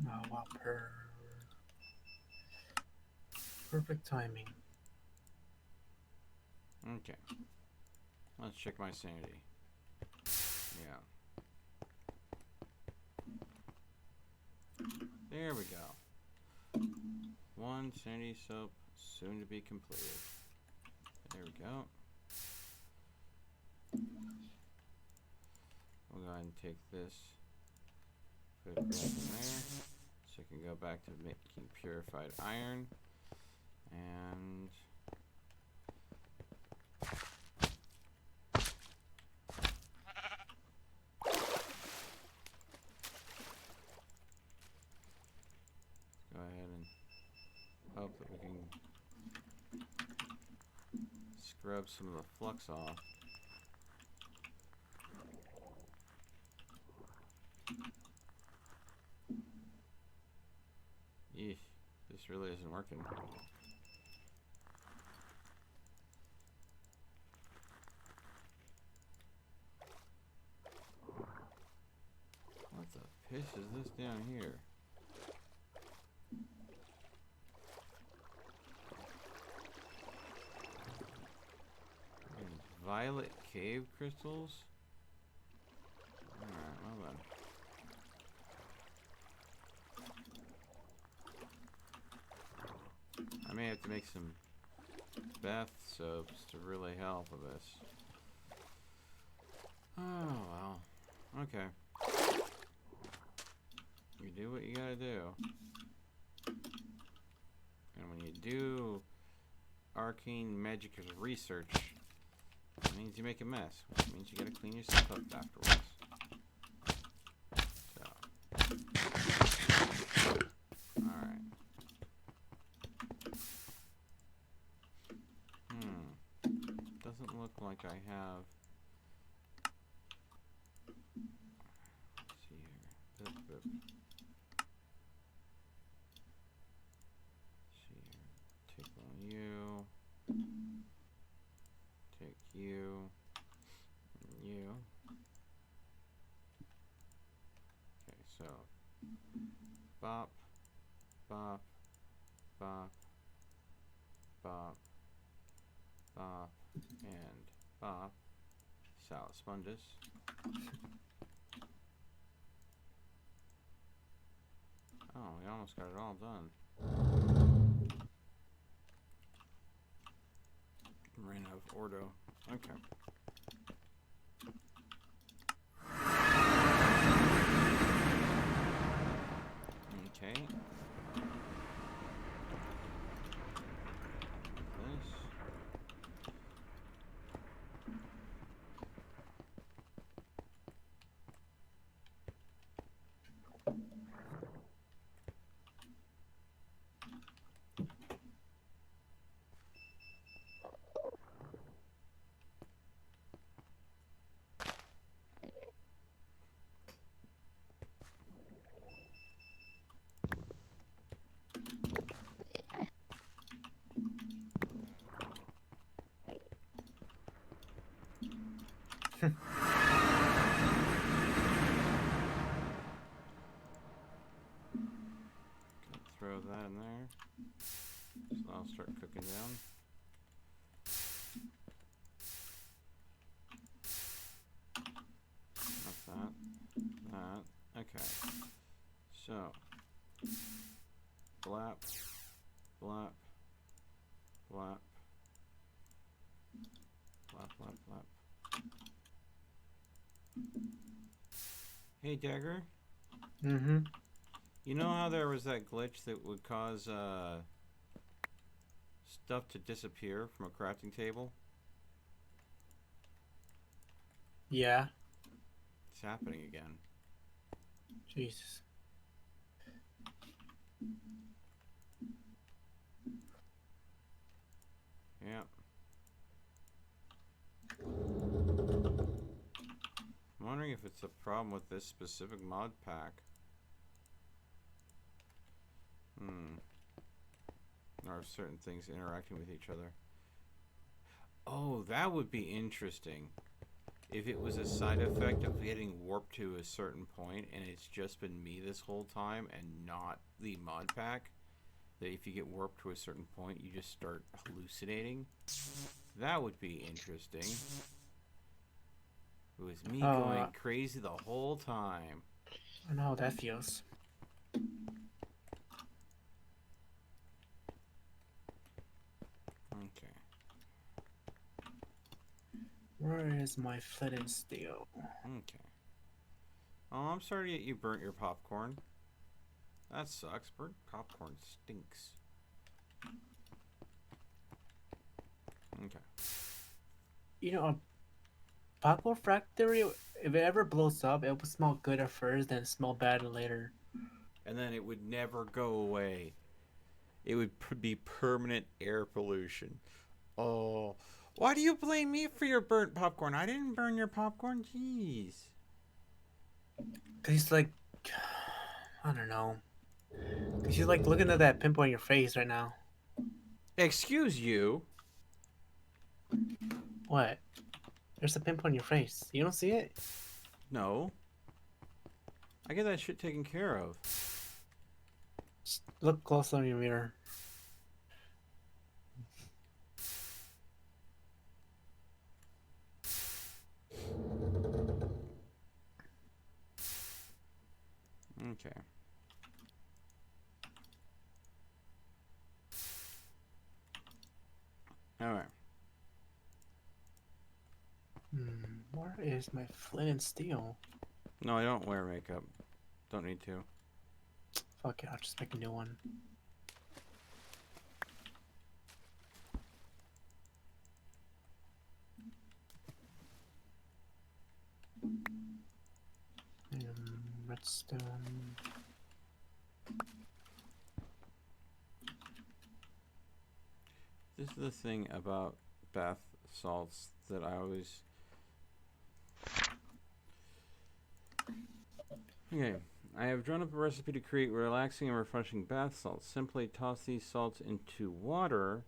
Oh, wow, perfect timing. Okay. Let's check my sanity. Yeah. There we go. 1 sanity soap, soon to be completed. There we go. We'll go ahead and take this, put it back in there, so I can go back to making purified iron, and go ahead and hope that we can scrub some of the flux off. Eesh, this really isn't working. What the piss is this down here? Violet cave crystals? Alright, well then. I may have to make some bath soaps to really help with this. Oh well. Okay. You do what you gotta do. And when you do arcane magic research, it means you make a mess, which means you gotta clean yourself up afterwards. So. Alright. Doesn't look like I have. Let's see here. Boop, boop. See here. Take on you. Take you. And you. Okay, so bop, bop, bop, bop, bop, and bop. Salad sponges. Oh, we almost got it all done. Ran out of Ordo. Okay. Okay. This. Throw that in there. So I'll start cooking down. That's that. That. Okay. So. Blap. Blap. Blap. Blap, blap, blap. Hey, Dagger. Mm-hmm. You know how there was that glitch that would cause stuff to disappear from a crafting table? Yeah. It's happening again. Jesus. Yeah. I'm wondering if it's a problem with this specific mod pack. Or certain things interacting with each other. Oh, that would be interesting. If it was a side effect of getting warped to a certain point and it's just been me this whole time and not the mod pack, that if you get warped to a certain point you just start hallucinating. That would be interesting. It was me going crazy the whole time. I know how that feels. Okay. Where is my flint and steel? Okay. Oh, I'm sorry that you burnt your popcorn. That sucks. Burnt popcorn stinks. Okay. You know, a popcorn factory, if it ever blows up, it will smell good at first, then smell bad later. And then it would never go away. It would be permanent air pollution. Oh, why do you blame me for your burnt popcorn? I didn't burn your popcorn. Jeez. Cause he's like, I don't know. Cause you're like looking at that pimple on your face right now. Excuse you. What? There's a pimple on your face. You don't see it? No. I get that shit taken care of. Just look close on your mirror. Okay. Alright. Where is my flint and steel? No, I don't wear makeup. Don't need to. Fuck it, I'll just make a new one. Redstone. This is the thing about bath salts that I always... Okay, I have drawn up a recipe to create relaxing and refreshing bath salts. Simply toss these salts into water.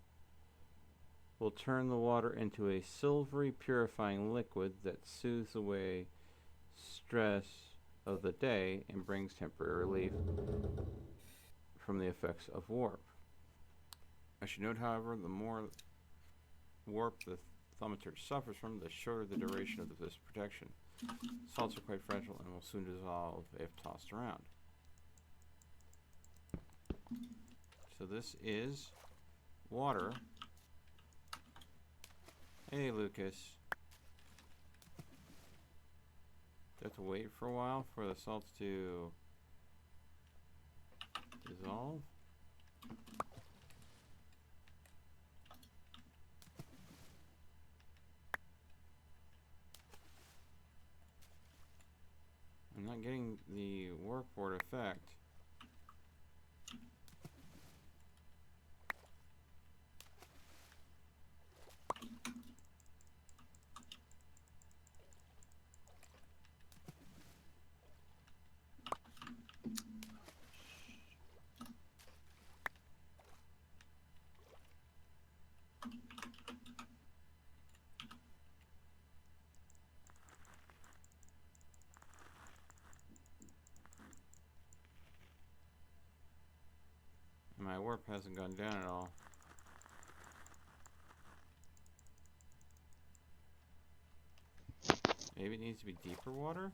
Will turn the water into a silvery purifying liquid that soothes away stress of the day and brings temporary relief from the effects of warp. I should note, however, the more warp the thaumaturge suffers from, the shorter the duration of this protection. Salts are quite fragile and will soon dissolve if tossed around. So this is water. Hey, Lucas. Do I have to wait for a while for the salts to dissolve? I'm not getting the warp board effect. My warp hasn't gone down at all. Maybe it needs to be deeper water?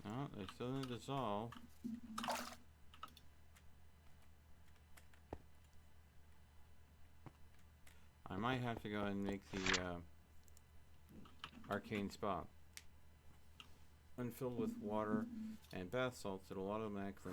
No, they still didn't dissolve. I might have to go and make the arcane spa. When filled with water and bath salts, it'll automatically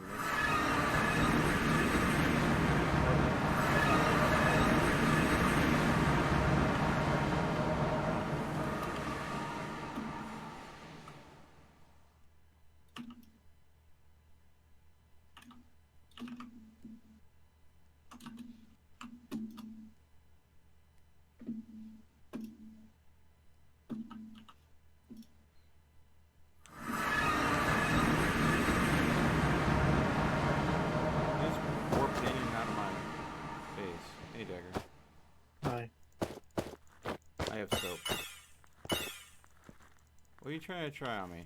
What are you trying to try on me?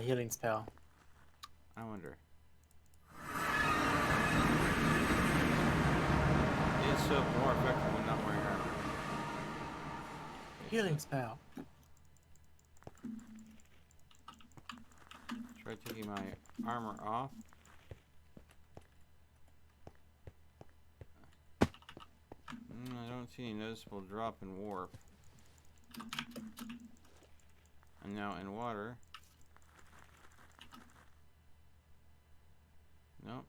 Healing spell. I wonder. Is soap more effective when not wearing armor? Healing spell. Try taking my armor off. I don't see any noticeable drop in warp. And now in water. Nope.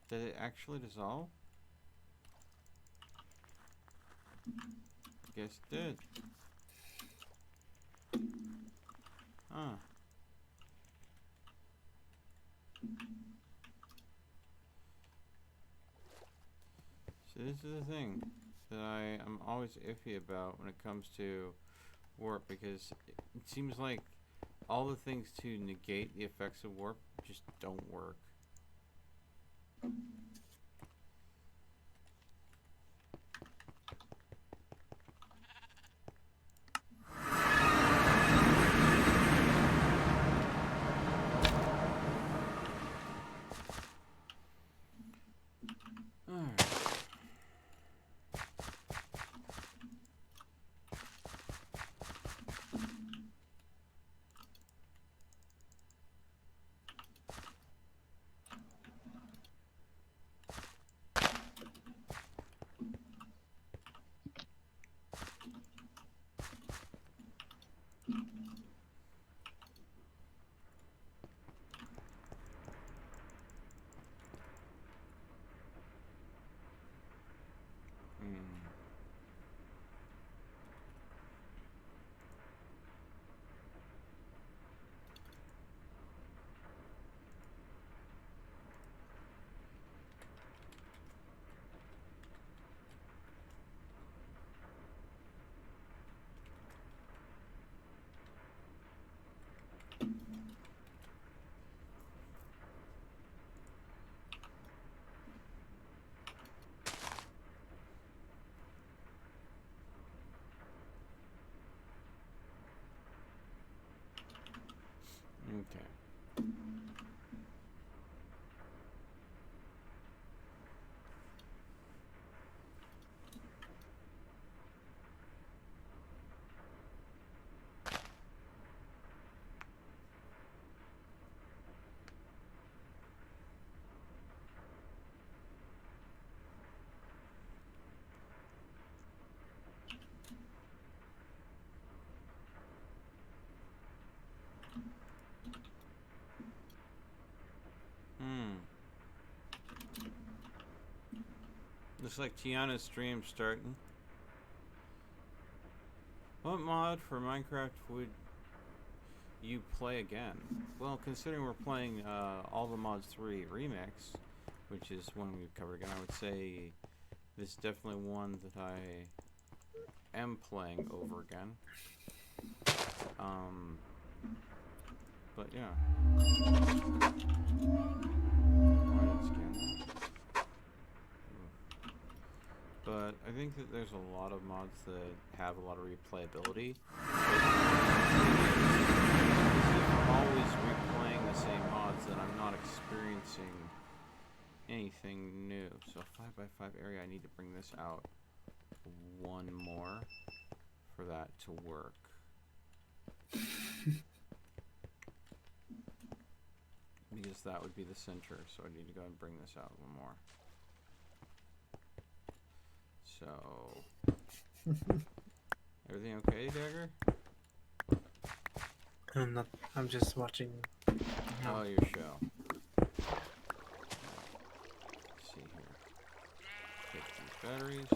Did it actually dissolve? Guess it did. Huh. So this is the thing that I am always iffy about when it comes to warp, because it seems like all the things to negate the effects of warp just don't work. Okay. Looks like Tiana's stream starting. What mod for Minecraft would you play again? Well, considering we're playing All the Mods 3 Remix, which is one we've covered again, I would say this is definitely one that I am playing over again. But yeah. Why did it scan that? But I think that there's a lot of mods that have a lot of replayability. If I'm always replaying the same mods, then I'm not experiencing anything new. So 5x5 area, I need to bring this out one more for that to work. Because that would be the center, so I need to go and bring this out one more. So, everything okay, Dagger? I'm just watching. Oh, your show. Let's see here. Take these batteries.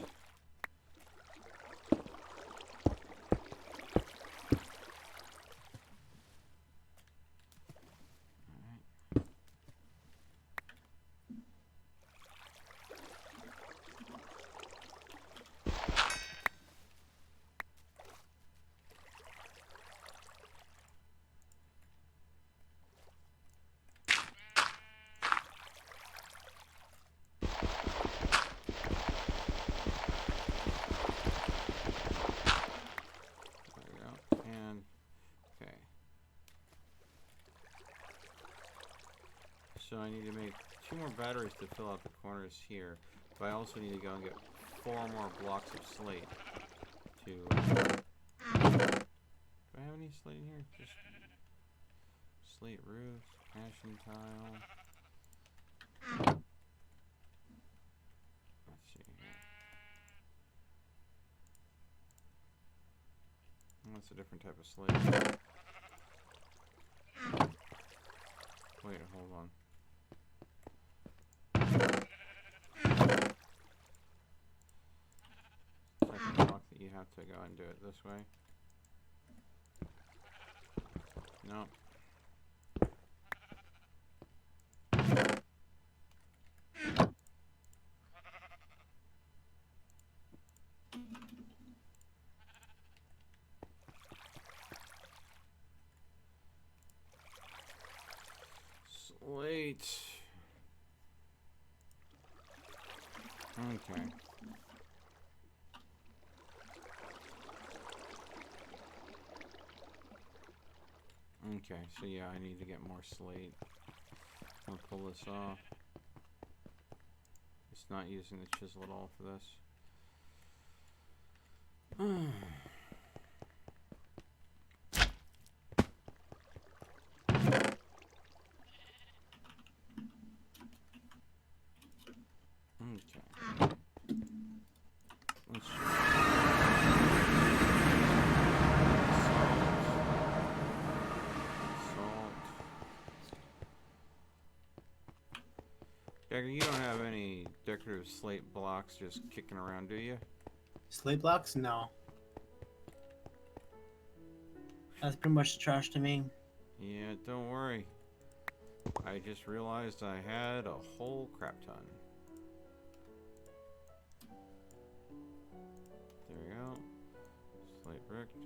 So I need to make 2 more batteries to fill out the corners here, but I also need to go and get 4 more blocks of slate to... Do I have any slate in here? Just slate roofs, passion tile. Let's see here. That's a different type of slate. Wait, hold on. Second block that you have to go and do it this way. No. Slate. Okay. Okay, so yeah, I need to get more slate. I'll pull this off. It's not using the chisel at all for this. Okay. Let's Dagger, you don't have any decorative slate blocks just kicking around, do you? Slate blocks? No. That's pretty much trash to me. Yeah, don't worry. I just realized I had a whole crap ton. There we go. Slate bricked.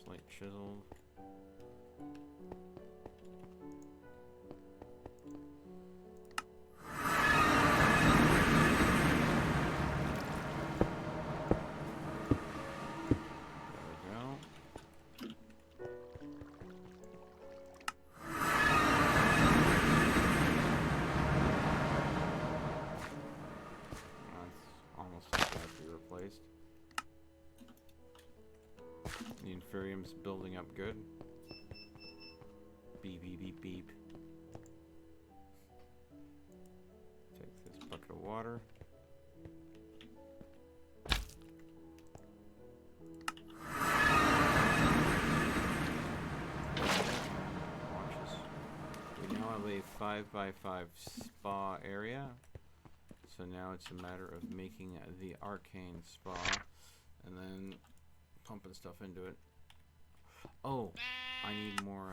Slate chiseled. The inferium's building up good. Beep, beep, beep, beep. Take this bucket of water. Watches. We now have a 5x5 spa area. So now it's a matter of making the arcane spa and then pumping stuff into it. Oh, I need more.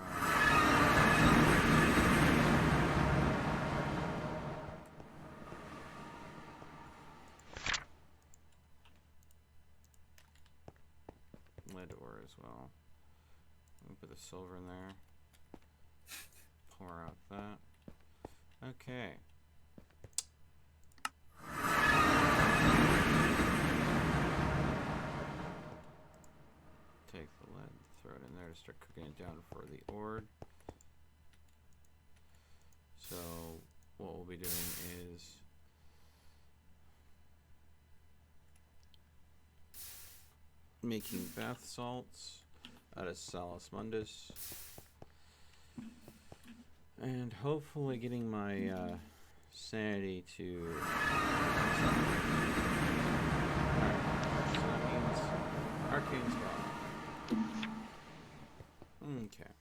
Lead ore as well. Let me put the silver in there. Pour out that. Okay. Take the lead, throw it in there to start cooking it down for the ore. So what we'll be doing is making bath salts out of Salus Mundus, and hopefully getting my sanity to. Alright, so that means arcane spell. Okay.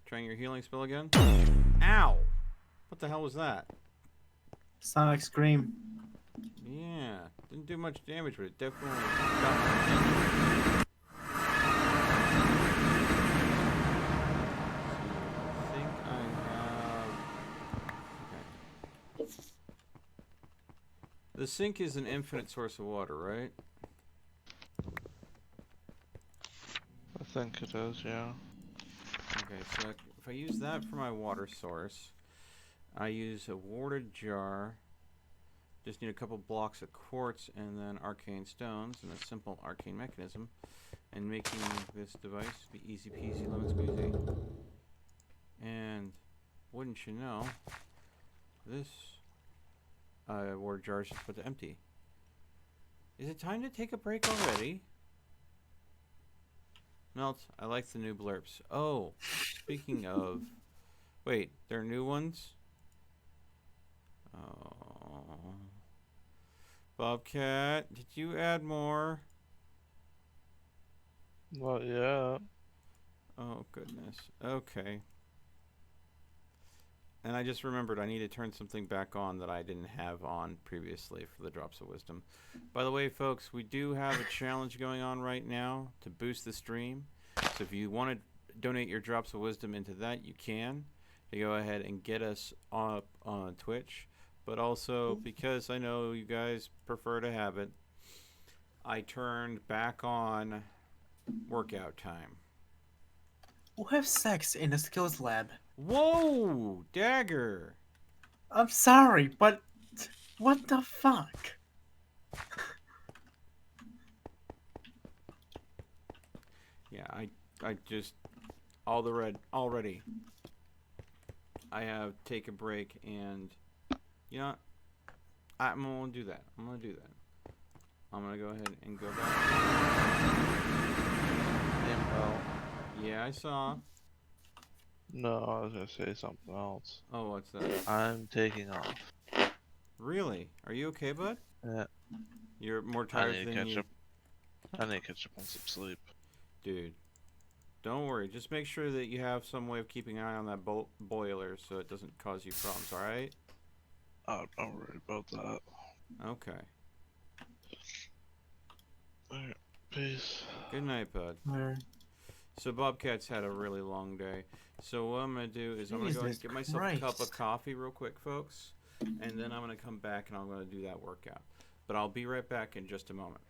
Trying your healing spell again? Ow! What the hell was that? Sonic Scream. Yeah, didn't do much damage, but it definitely got my attention. I think I have. Okay. The sink is an infinite source of water, right? I think it is, yeah. Okay, so if I use that for my water source, I use a watered jar. Just need a couple blocks of quartz and then arcane stones and a simple arcane mechanism, and making this device be easy peasy lemon squeezy. And wouldn't you know, this water jar is just about to empty. Is it time to take a break already? Melt, I like the new blurps. Oh, speaking of, wait, there are new ones? Oh. Bobcat, did you add more? Not yet. Oh, goodness. Okay. And I just remembered I need to turn something back on that I didn't have on previously for the Drops of Wisdom. By the way, folks, we do have a challenge going on right now to boost the stream. So if you want to donate your Drops of Wisdom into that, you can. To go ahead and get us up on Twitch. But also, because I know you guys prefer to have it, I turned back on workout time. We'll have sex in the skills lab. Whoa, Dagger. I'm sorry, but what the fuck? Yeah, I just already. I have take a break, and you know, I'm gonna do that. I'm gonna go ahead and go back. Yeah, I saw. No, I was gonna say something else. Oh, what's that? I'm taking off. Really? Are you okay, bud? Yeah. You're more I tired need to than catch you, up. I need to catch up on some sleep. dude. Don't worry. Just make sure that you have some way of keeping an eye on that boiler so it doesn't cause you problems, alright? Don't worry about that. Okay. Alright, peace. Good night, bud. Where? So Bobcat's had a really long day. So what I'm going to do is I'm going to go ahead and Jesus get myself a cup of Christ. coffee real quick, folks. And then I'm going to come back and I'm going to do that workout. But I'll be right back in just a moment.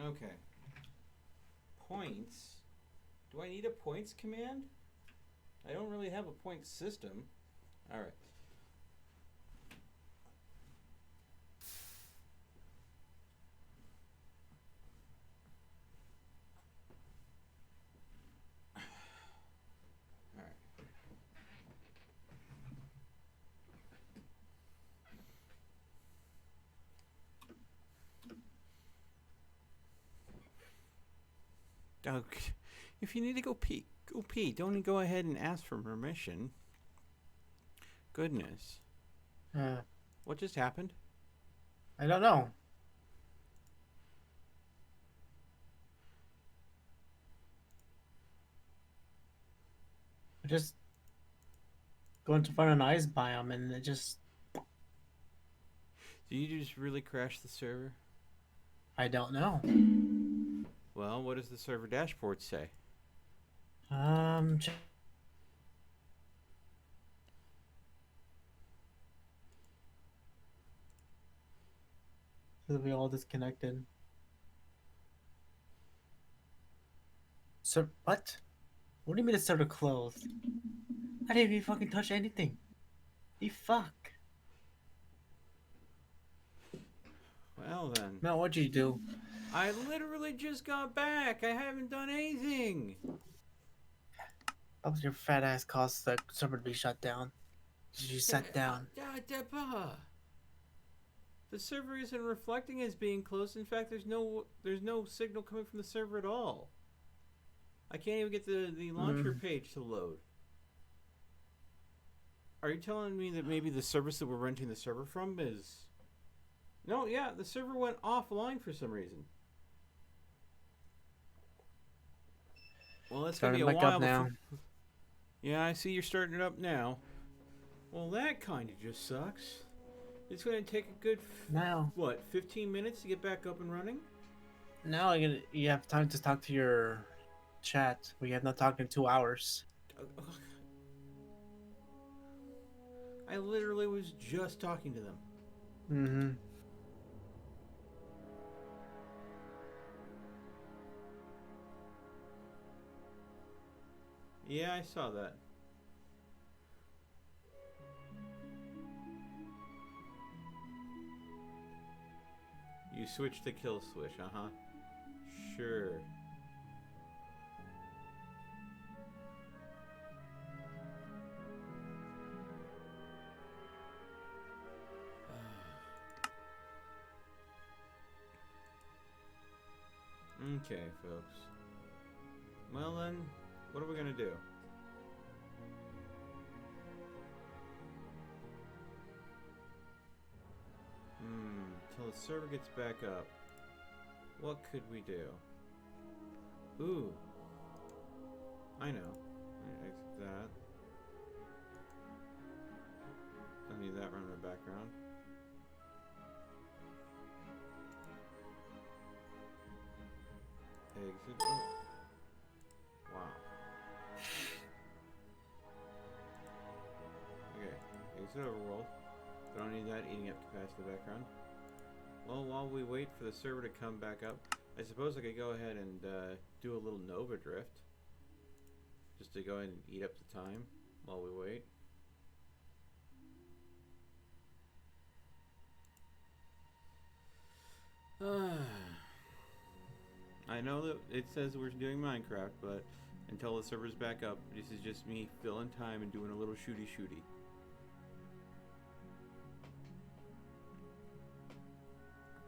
Okay. Points? Do I need a points command? I don't really have a point system. Alright. Okay. If you need to go pee, go pee. Don't go ahead and ask for permission. Goodness. What just happened? I don't know. I just going to find an ice biome and it just Did you just really crash the server? I don't know. Well, what does the server dashboard say? Ch- It'll be all disconnected. So what? What do you mean the server closed? I didn't even fucking touch anything. The fuck? Well then. Matt, what'd you do? I literally just got back. I haven't done anything. That was your fat ass caused the server to be shut down. You sat down. The server isn't reflecting as being closed. In fact, there's no signal coming from the server at all. I can't even get the launcher page to load. Are you telling me that maybe the service that we're renting the server from is... No, yeah, the server went offline for some reason. Well, that's going to Starting be a back while up now. Yeah, I see you're starting it up now. Well, that kind of just sucks. It's going to take a good, Now, 15 minutes to get back up and running? you have time to talk to your chat. We have not talked in 2 hours. I literally was just talking to them. Mm-hmm. Yeah, I saw that. You switched to kill switch, uh-huh. Sure. Okay, folks. Well then, what are we gonna do? Till the server gets back up. What could we do? Ooh. I know. Exit that. Don't need that running in the background. Exit. Oh. Wow. Okay. Exit overworld. Don't need that eating up capacity in the background. Well, while we wait for the server to come back up, I suppose I could go ahead and do a little Nova Drift. Just to go ahead and eat up the time while we wait. I know that it says we're doing Minecraft, but until the server's back up, this is just me filling time and doing a little shooty.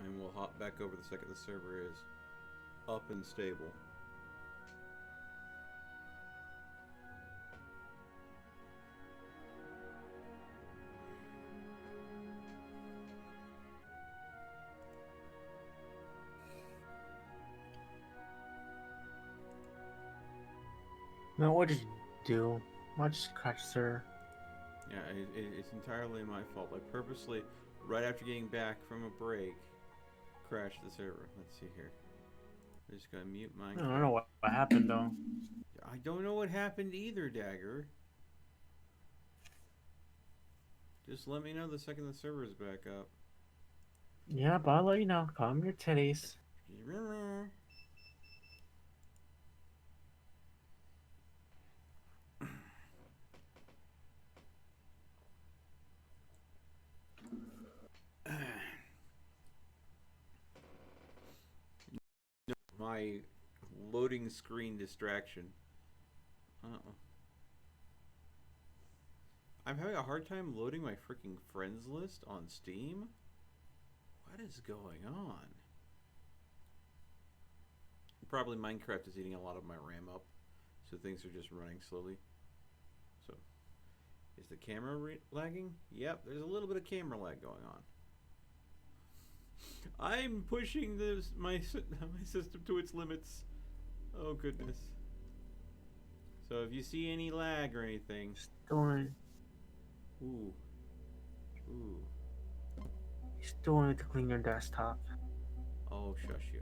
And we'll hop back over the second the server is up and stable. Now, what did you do? I just crashed, sir. Yeah, it's entirely my fault. I purposely, right after getting back from a break, crashed the server. Let's see here. I'm just gonna mute I Minecraft. don't know what happened, though. I don't know what happened either, Dagger. Just let me know the second the server is back up. Yeah, but I'll let you know. Calm your titties. My loading screen distraction. I'm having a hard time loading my freaking friends list on Steam. What is going on? Probably Minecraft is eating a lot of my RAM up, so things are just running slowly. So, is the camera lagging? Yep, there's a little bit of camera lag going on. I'm pushing my system to its limits. Oh goodness. So if you see any lag or anything, Doing. ooh. You still need to clean your desktop. Oh, shush you.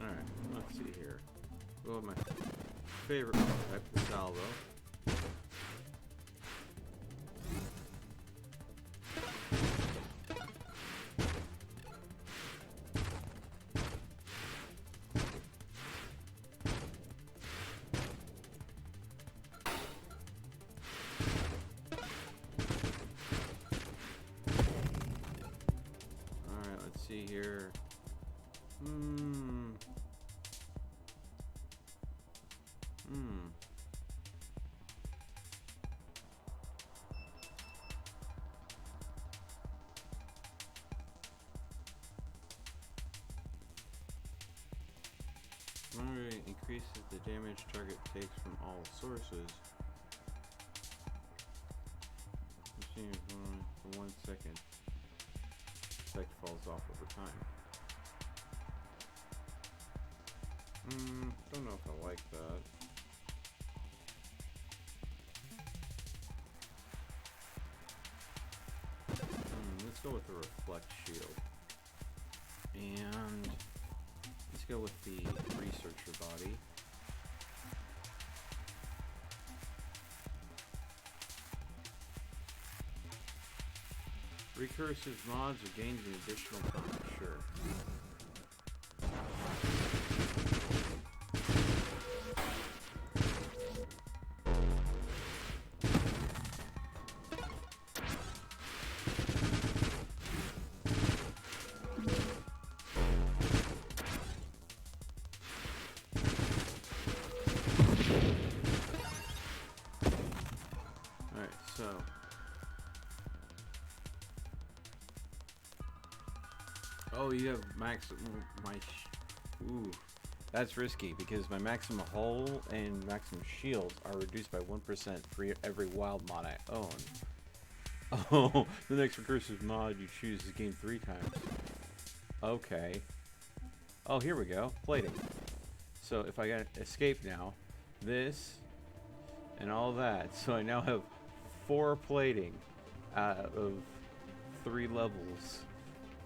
Alright, let's see here. Well, my favorite type of salvo. Alright, let's see here. Increases the damage target takes from all sources. Machine for 1 second. Effect falls off over time. Don't know if I like that. Let's go with the reflect shield. And let's go with the researcher body. Recursive mods are gained an additional time, sure. Alright, so oh, you have ooh, that's risky because my maximum hull and maximum shields are reduced by 1% for every wild mod I own. Oh, the next recursive mod you choose is gained 3 times. Okay. Oh, here we go. Plating. So if I got escape now, this and all that, so I now have 4 plating out of 3 levels,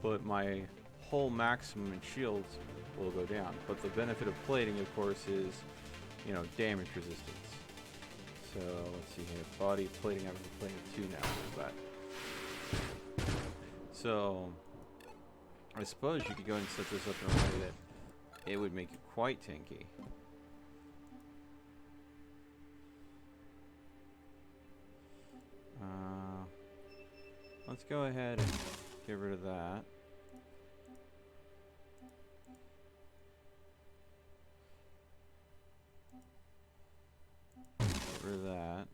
but my whole maximum and shields will go down. But the benefit of plating, of course, is, you know, damage resistance. So let's see here, body plating. I'm plating 2 now. But so I suppose you could go and set this up in a way that it would make it quite tanky. Let's go ahead and get rid of that. Get rid of that.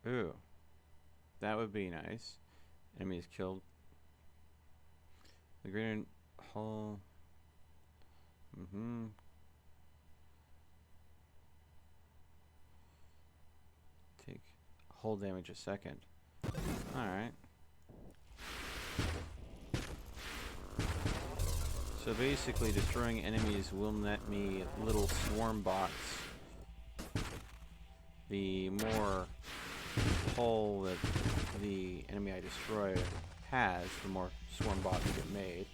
Ooh. That would be nice. Enemies killed. The green hull. Take hull damage a second. Alright. So basically destroying enemies will net me little swarm bots. The more hull that the enemy I destroy has, the more swarm bots get made.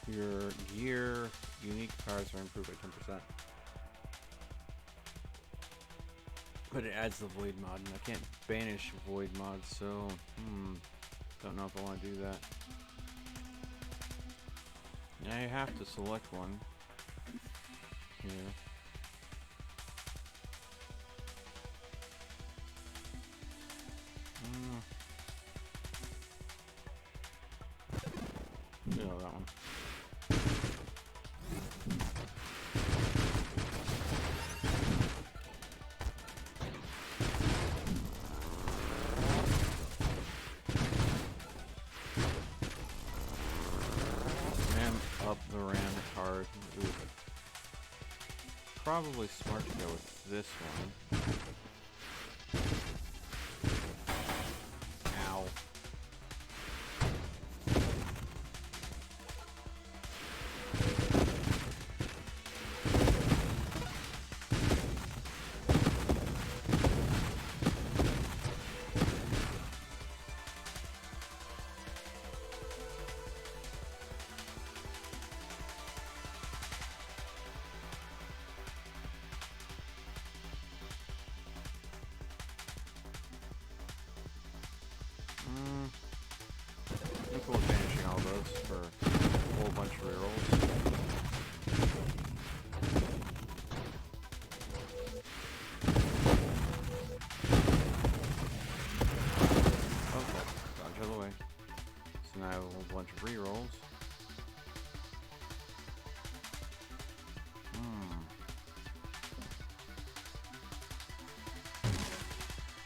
Your gear unique powers are improved by 10%. But it adds the void mod, and I can't banish void mods, so don't know if I want to do that. Yeah, I have to select one here. Yeah, that one. Up the ram hard. Ooh. Probably smart to go with this one. Ow. this for a whole bunch of rerolls. Okay, dodge out of the way. So now I have a whole bunch of rerolls.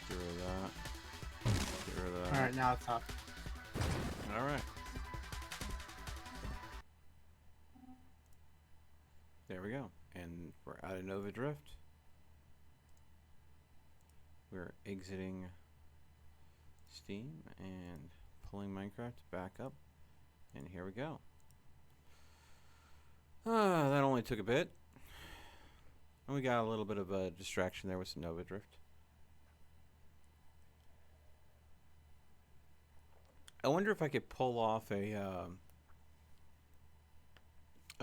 Get rid of that. Get rid of that. Alright, now it's up. Alright. There we go. And we're out of Nova Drift. We're exiting Steam and pulling Minecraft back up. And here we go. That only took a bit. And we got a little bit of a distraction there with some Nova Drift. I wonder if I could pull off a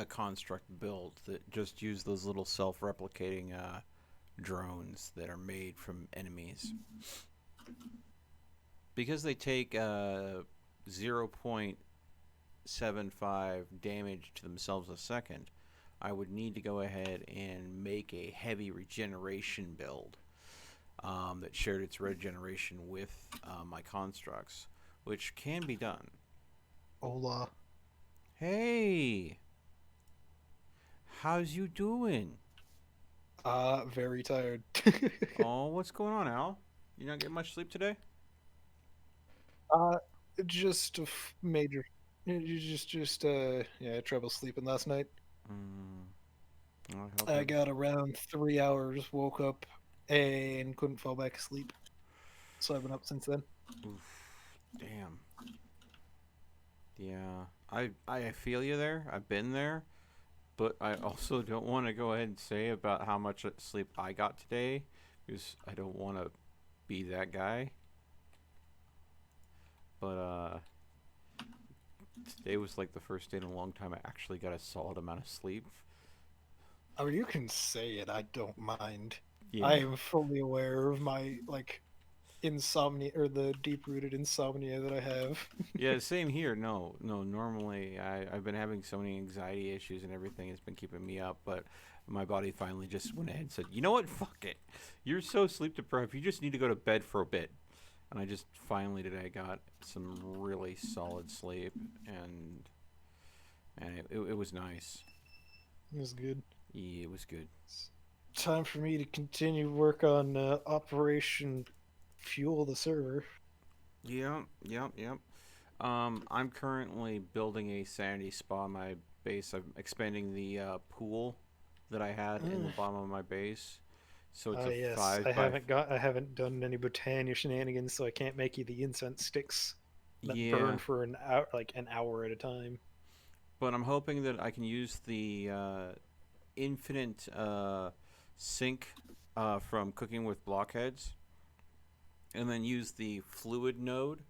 construct build that just use those little self-replicating drones that are made from enemies. Because they take 0.75 damage to themselves a second, I would need to go ahead and make a heavy regeneration build that shared its regeneration with my constructs, which can be done. Hola. Hey! How's you doing? Very tired. Oh, what's going on, Al? You not getting much sleep today? Just major. Yeah, trouble sleeping last night. I got around 3 hours, woke up, and couldn't fall back asleep. So I've been up since then. Oof, damn. Yeah, I feel you there. I've been there, but I also don't want to go ahead and say about how much sleep I got today, because I don't want to be that guy. But today was like the first day in a long time I actually got a solid amount of sleep. I mean, you can say it. I don't mind. Yeah. I am fully aware of my insomnia, or the deep-rooted insomnia that I have. Yeah, same here. No, normally I've been having so many anxiety issues and everything has been keeping me up, but my body finally just went ahead and said, you know what, fuck it. You're so sleep deprived, you just need to go to bed for a bit. And I just finally today got some really solid sleep, and it was nice. It was good. Yeah, it was good. It's time for me to continue work on Operation Fuel the server. Yep. I'm currently building a sanity spa on my base. I'm expanding the pool that I had in the bottom of my base. So it's a yes. 5 I by haven't done any botania shenanigans, so I can't make you the incense sticks that Yeah. burn for an hour at a time. But I'm hoping that I can use the infinite sink from cooking with blockheads, and then use the fluid node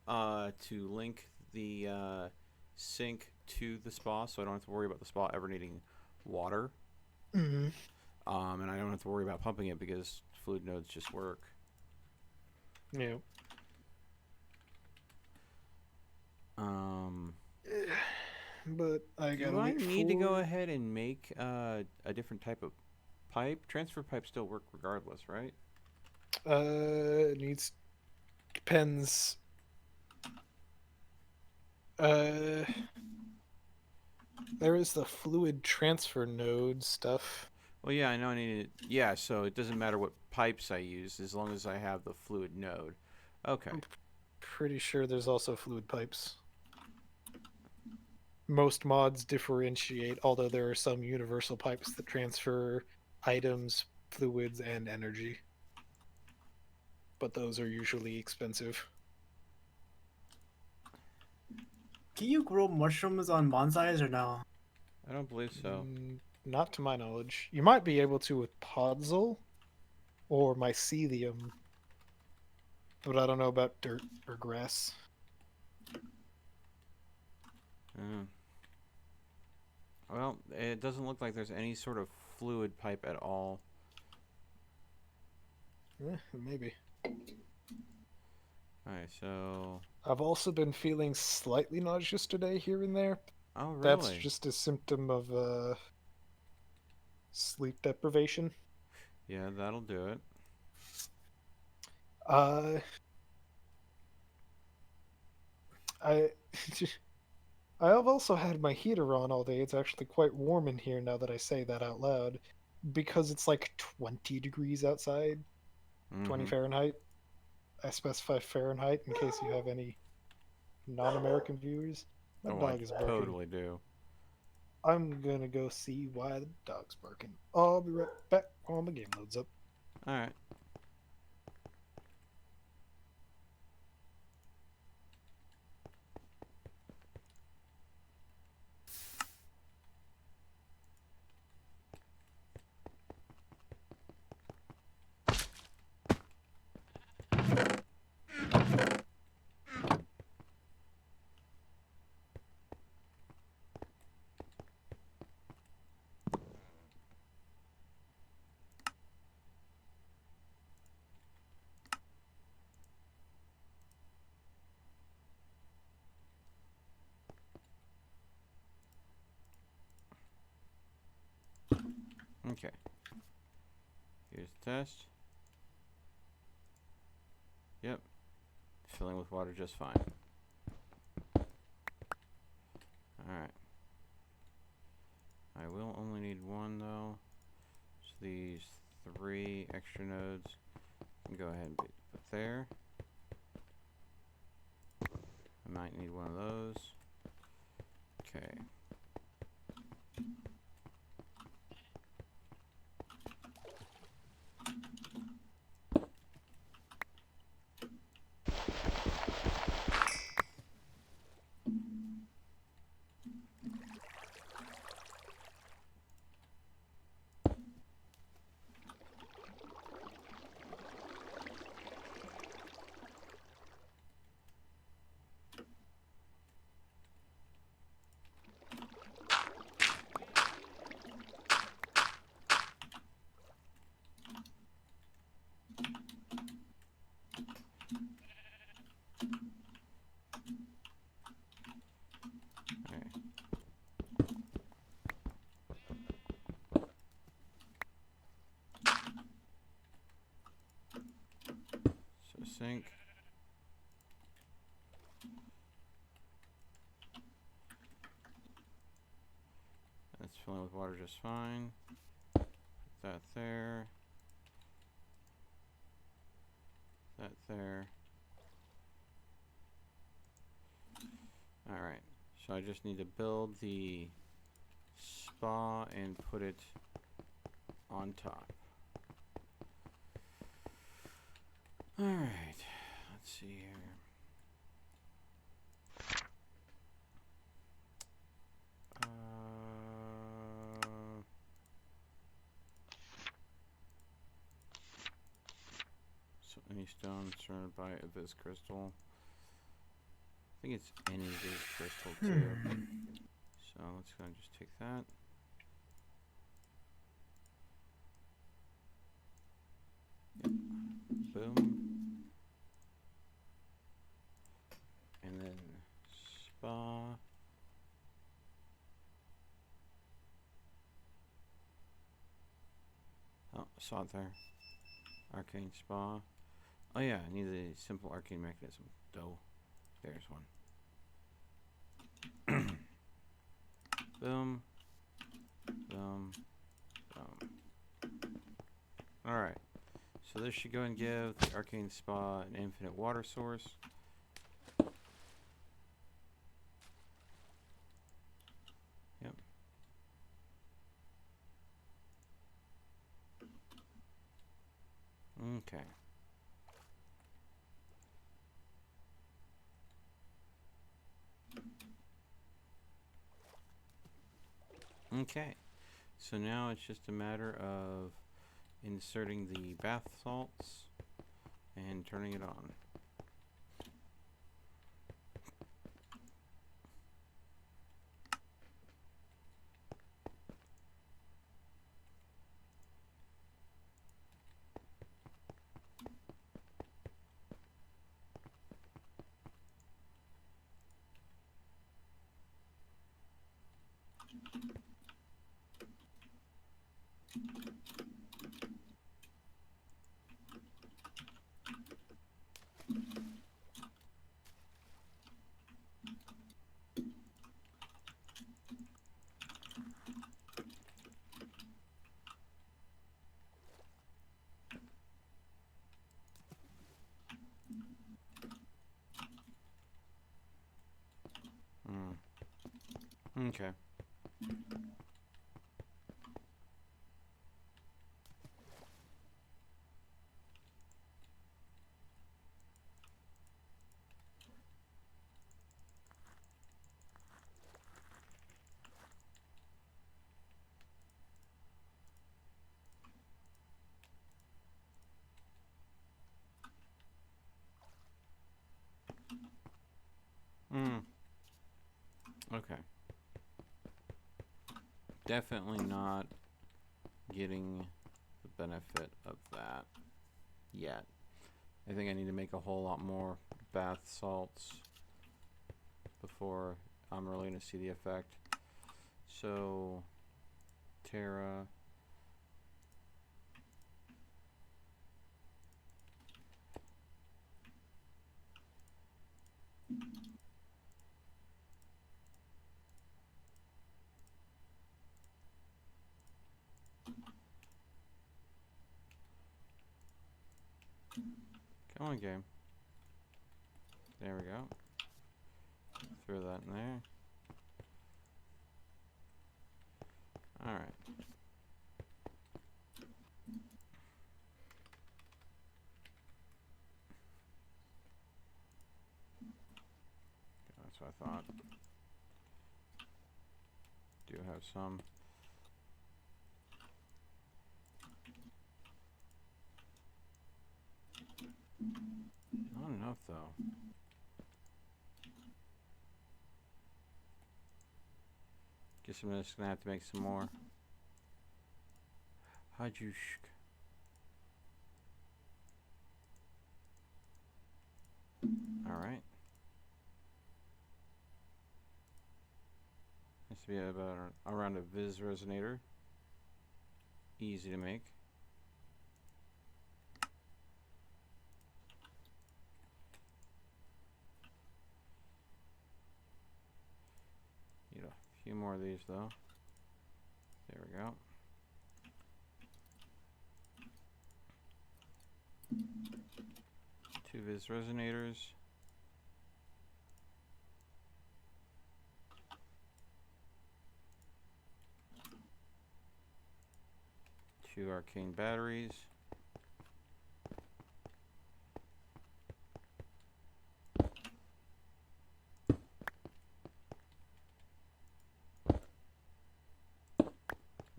to link the sink to the spa, so I don't have to worry about the spa ever needing water. Mm-hmm. And I don't have to worry about pumping it because fluid nodes just work. Yeah. But I gotta Do I wait need to for... go ahead and make a different type of pipe? Transfer pipes still work regardless, right? It needs... Depends. There is the fluid transfer node stuff. Well, yeah, I know I need it. Yeah, so it doesn't matter what pipes I use as long as I have the fluid node. Okay. I'm pretty sure there's also fluid pipes. Most mods differentiate, although there are some universal pipes that transfer items, fluids, and energy. But those are usually expensive. Can you grow mushrooms on bonsais or no? I don't believe so. Not to my knowledge. You might be able to with podzol or mycelium, but I don't know about dirt or grass. Well, it doesn't look like there's any sort of fluid pipe at all. Maybe. Alright, so... I've also been feeling slightly nauseous today here and there. Oh, That's really? just a symptom of sleep deprivation. Yeah, that'll do it. I I have also had my heater on all day. It's actually quite warm in here now that I say that out loud, because it's like 20 degrees outside, 20 Mm-hmm. Fahrenheit. I specify Fahrenheit in case you have any non-American viewers. My Oh, I dog is barking. totally do. I'm gonna go see why the dog's barking. I'll be right back while my game loads up. Alright. Okay. Here's the test. Yep. Filling with water just fine. Alright. I will only need one though. So these 3 extra nodes can go ahead and be put there. I might need one of those. Okay. So sink. That's filling with water just fine. Put that there. That there. Alright. So I just need to build the spa and put it on top. Alright. Let's see here. So any stone surrounded by abyss crystal. I think it's any abyss crystal too. So let's go and just take that. Yep. Boom. And then spa. Oh, I saw it there. Arcane spa. Oh yeah, I need a simple arcane mechanism. Dough. There's one. Boom. Boom. Boom. Alright. So this should go and give the arcane spa an infinite water source. Yep. Okay. Okay. So now it's just a matter of inserting the bath salts and turning it on. Okay. Okay. Definitely not getting the benefit of that yet. I think I need to make a whole lot more bath salts before I'm really going to see the effect. So, Terra. Come on, game. There we go. Throw that in there. Alright. That's what I thought. Do have some. Not enough though. Guess I'm just gonna have to make some more. Hajushk. Alright. This will be about around a Viz resonator. Easy to make. Need a few more of these though. There we go. Two Viz resonators. Two arcane batteries.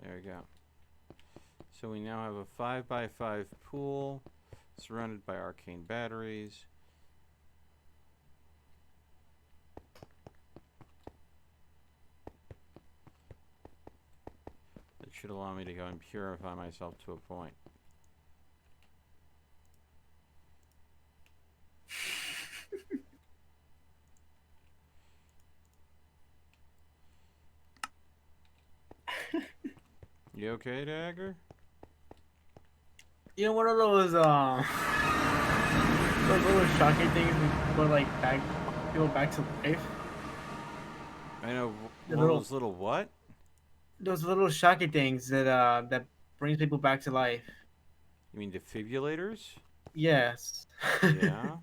There we go. So we now have a 5x5 pool surrounded by arcane batteries. That should allow me to go and purify myself to a point. You okay, Dagger? You know, one of those little shocking things that go like back, people back to life. I know. The One of little- those little what? Those little shocking things that that brings people back to life. You mean defibrillators? Yes. Yeah.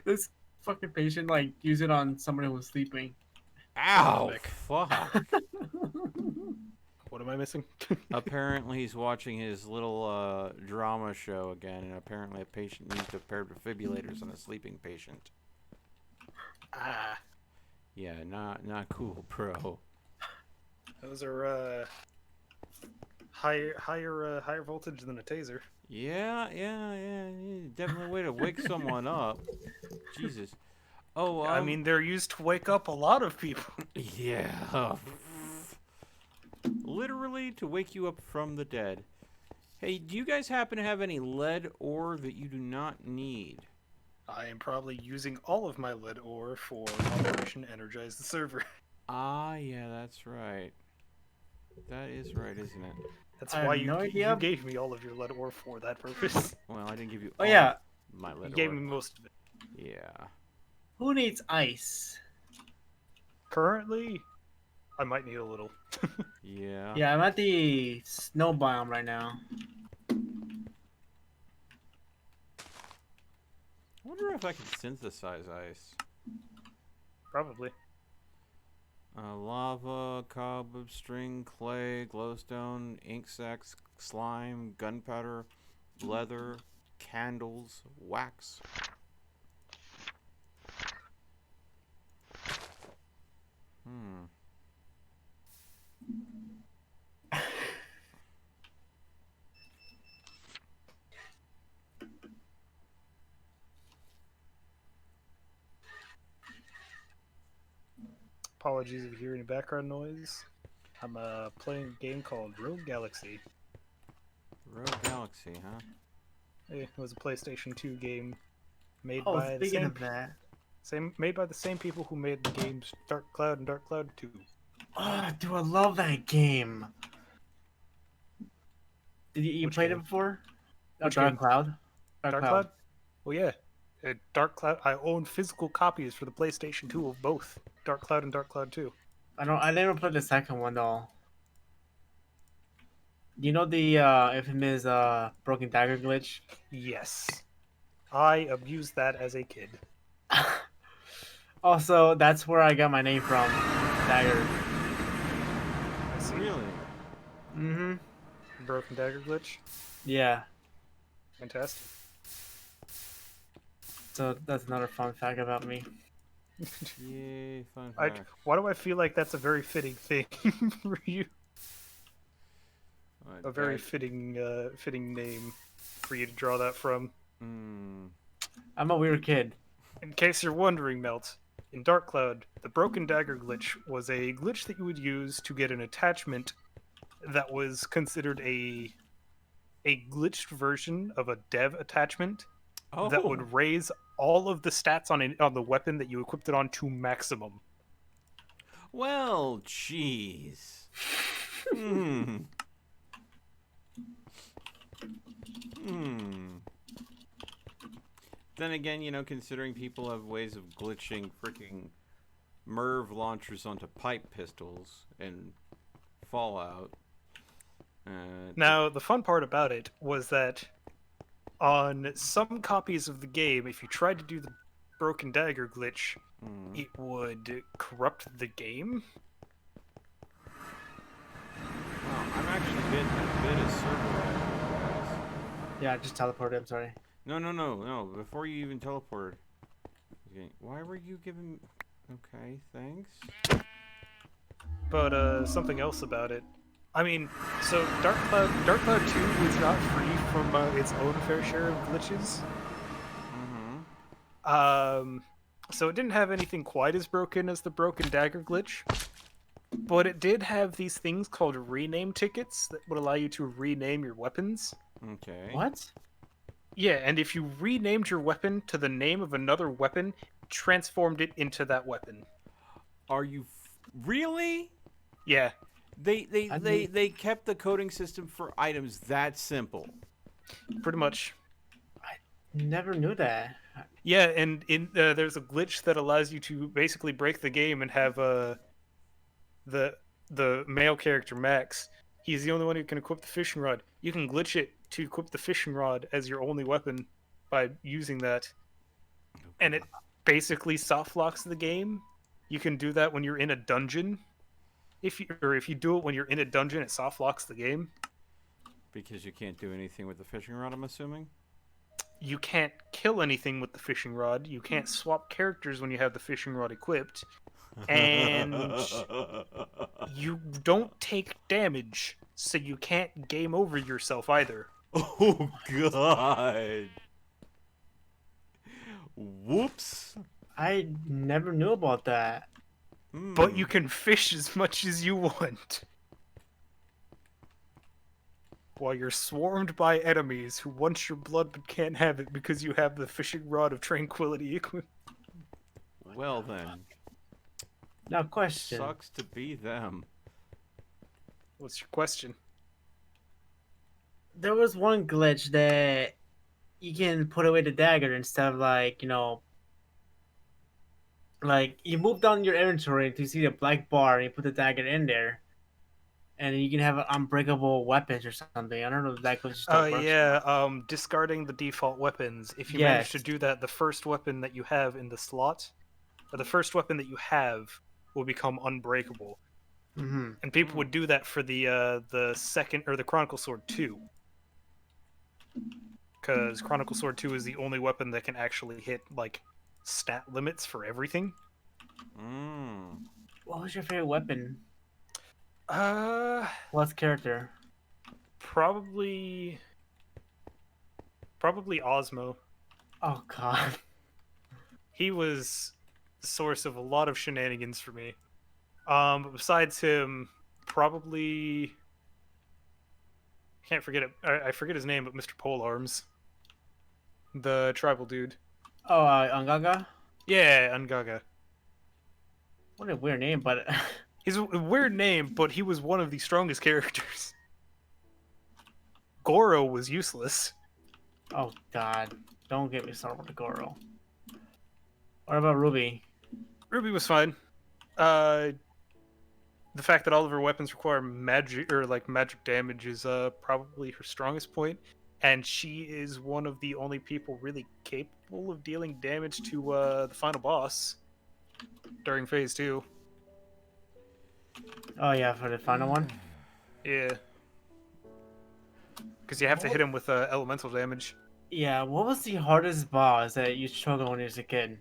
This fucking patient like used it on somebody who was sleeping. Ow! Mick. Fuck. What am I missing? Apparently he's watching his little drama show again, and apparently a patient needs a pair of defibrillators on a sleeping patient. Ah, Yeah, not cool, bro. those are higher voltage than a taser. Yeah. Definitely a way to wake someone up. Jesus. Oh, I mean, they're used to wake up a lot of people. yeah. Literally to wake you up from the dead. Hey, do you guys happen to have any lead ore that you do not need? I am probably using all of my lead ore for Operation Energize the Server. Ah, yeah, that's right. That is right, isn't it? That's I why have you no you idea. gave me all of your lead ore for that purpose. Well, I didn't give you Oh all yeah, my You lead gave ore. me most of it. Yeah. who needs ice? Currently, I might need a little. Yeah. Yeah, I'm at the snow biome right now. I wonder if I can synthesize ice. Probably. Lava, cobweb, string, clay, glowstone, ink sacs, slime, gunpowder, leather, candles, wax. Hmm. Apologies if you hear any background noise. I'm playing a game called Rogue Galaxy. Rogue Galaxy, huh? It was a PlayStation 2 game made Oh, by the speaking same of that, people who made the games Dark Cloud and Dark Cloud 2. oh, dude, I love that game. Did you Which played game? it before? Oh, Which Dark game? Cloud. Dark Cloud? Oh yeah. Dark Cloud. I own physical copies for the PlayStation 2 of both Dark Cloud and Dark Cloud 2. I never played the second one though. You know the infamous broken dagger glitch? Yes. I abused that as a kid. Also, that's where I got my name from. Dagger. I see. Really? Mm-hmm. Broken Dagger glitch. Yeah. Fantastic. So that's another fun fact about me. Yay, fun fact. Why do I feel like that's a very fitting thing for you? A very fitting name for you to draw that from. Hmm. I'm a weird kid. In case you're wondering, Melt, in Dark Cloud, the Broken Dagger glitch was a glitch that you would use to get an attachment that was considered a glitched version of a dev attachment Oh. that would raise all of the stats on the weapon that you equipped it on to maximum. Well, jeez. Hmm. Hmm. Then again, you know, considering people have ways of glitching freaking Merv launchers onto pipe pistols in Fallout. Now, the fun part about it was that on some copies of the game, if you tried to do the Broken Dagger glitch, it would corrupt the game. Well, I'm actually getting a bit of server lag, guys. Yeah, I just teleported. I'm sorry. No. Before you even teleported. Okay, why were you giving... Okay, thanks. But something else about it. I mean, so Dark Cloud 2 was not free from its own fair share of glitches. So it didn't have anything quite as broken as the Broken Dagger glitch, but it did have these things called rename tickets that would allow you to rename your weapons. Okay. What? Yeah, and if you renamed your weapon to the name of another weapon, it transformed it into that weapon. Are you... Really? Yeah. They kept the coding system for items that simple. Pretty much. Never knew that. Yeah, and there's a glitch that allows you to basically break the game and have the male character Max. He's the only one who can equip the fishing rod. You can glitch it to equip the fishing rod as your only weapon by using that, and it basically soft locks the game. You can do that when you're in a dungeon. If you do it when you're in a dungeon, it soft locks the game. Because you can't do anything with the fishing rod, I'm assuming? You can't kill anything with the fishing rod. You can't swap characters when you have the fishing rod equipped. And you don't take damage, so you can't game over yourself either. Oh, God. Whoops. I never knew about that. But you can fish as much as you want. While you're swarmed by enemies who want your blood but can't have it because you have the fishing rod of tranquility equipped. Well, then. Now, question. Sucks to be them. What's your question? There was one glitch that you can put away the dagger instead of like you move down your inventory to see the black bar and you put the dagger in there, and you can have unbreakable weapons or something. I don't know if that glitch still works. Or Yeah, not. discarding the default weapons. If you manage to Yes. do that, the first weapon that you have in the slot, or the first weapon that you have, will become unbreakable. Mm-hmm. And people would do that for the second or the Chronicle Sword 2, because Chronicle Sword 2 is the only weapon that can actually hit like stat limits for everything. Mm. What was your favorite weapon? Uh, What character? probably Osmo. Oh God. He was the source of a lot of shenanigans for me. But besides him, probably can't forget it. I forget his name, but Mr. Polearms, the tribal dude. Oh, Angaga. Yeah, Ungaga. What a weird name, but He's a weird name, but he was one of the strongest characters. Goro was useless. oh God, don't get me started with the Goro. What about Ruby? Ruby was fine. The fact that all of her weapons require magic or like magic damage is probably her strongest point, and she is one of the only people really capable of dealing damage to the final boss during phase 2. Oh yeah, for the final one. Yeah, because you have to hit him with elemental damage. Yeah, what was the hardest boss that you struggled when you was a kid,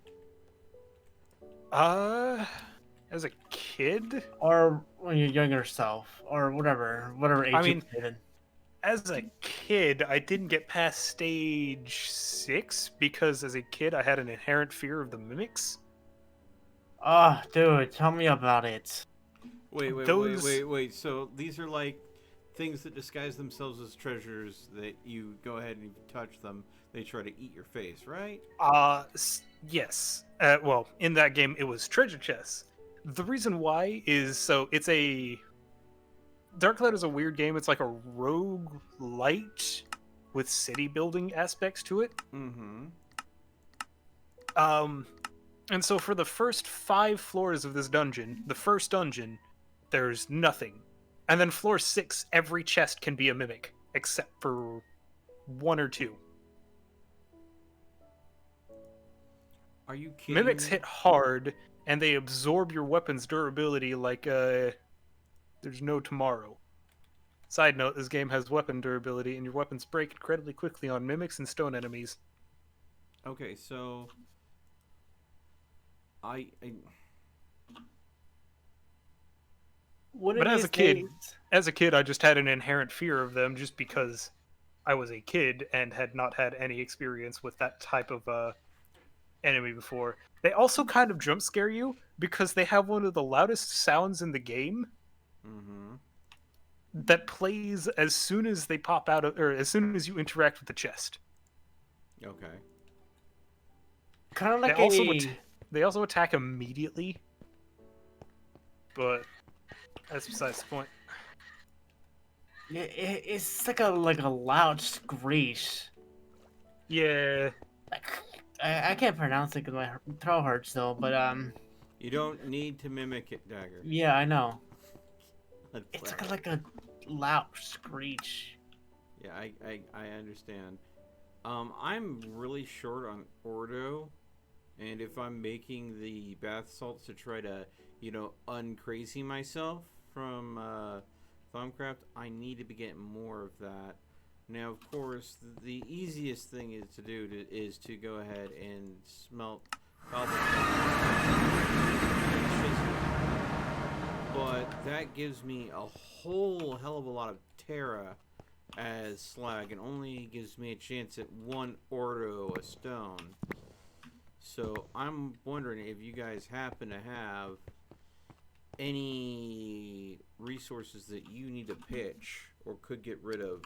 As a kid, or when you're younger self, or whatever age I you mean, played in? as a kid, I didn't get past stage 6 because as a kid I had an inherent fear of the mimics. Oh, dude, tell me about it. Those Wait. So these are like things that disguise themselves as treasures that you go ahead and you touch them, they try to eat your face, right? Yes. Well, in that game, it was treasure chests. The reason why is so it's a Darklight is a weird game. It's like a rogue light with city building aspects to it. Mm-hmm. And so for the first 5 floors of this dungeon, the first dungeon, there's nothing, and then floor 6, every chest can be a mimic except for 1 or 2. Are you kidding Mimics me? hit hard, and they absorb your weapon's durability like there's no tomorrow. Side note, this game has weapon durability, and your weapons break incredibly quickly on mimics and stone enemies. Okay, so I One of But these days, as a kid, I just had an inherent fear of them just because I was a kid and had not had any experience with that type of enemy before. They also kind of jump scare you because they have one of the loudest sounds in the game mm-hmm. that plays as soon as they pop out of, or as soon as you interact with the chest. Okay. kind of They like also a they also attack immediately, but that's besides the point. it's like a loud screech. Yeah, Like, I can't pronounce it because my throat hurts though. But You don't need to mimic it, Dagger. yeah, I know. That's It's loud. like a loud screech. Yeah, I understand. I'm really short on Ordo, and if I'm making the bath salts to try to, uncrazy myself from Thumbcraft, I need to be getting more of that. Now, of course, the easiest thing is to go ahead and smelt but that gives me a whole hell of a lot of Terra as slag and only gives me a chance at 1 Ordo a stone. So I'm wondering if you guys happen to have any resources that you need to pitch or could get rid of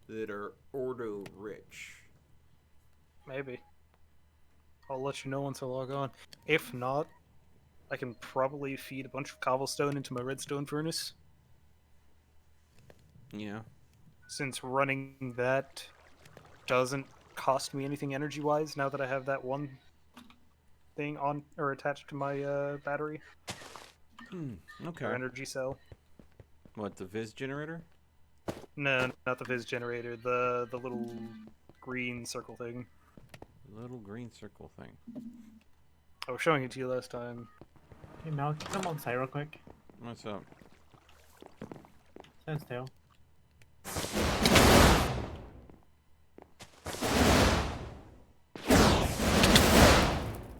that are Ordo rich. maybe. I'll let you know once I log on. If not, I can probably feed a bunch of cobblestone into my redstone furnace. Yeah. since running that doesn't cost me anything energy-wise now that I have that one thing on or attached to my battery or Okay. energy cell. What, the Viz generator? No, not the Viz generator. The little green circle thing. Little green circle thing. I was showing it to you last time. Hey Mel, can you come outside real quick? What's up? Stand still.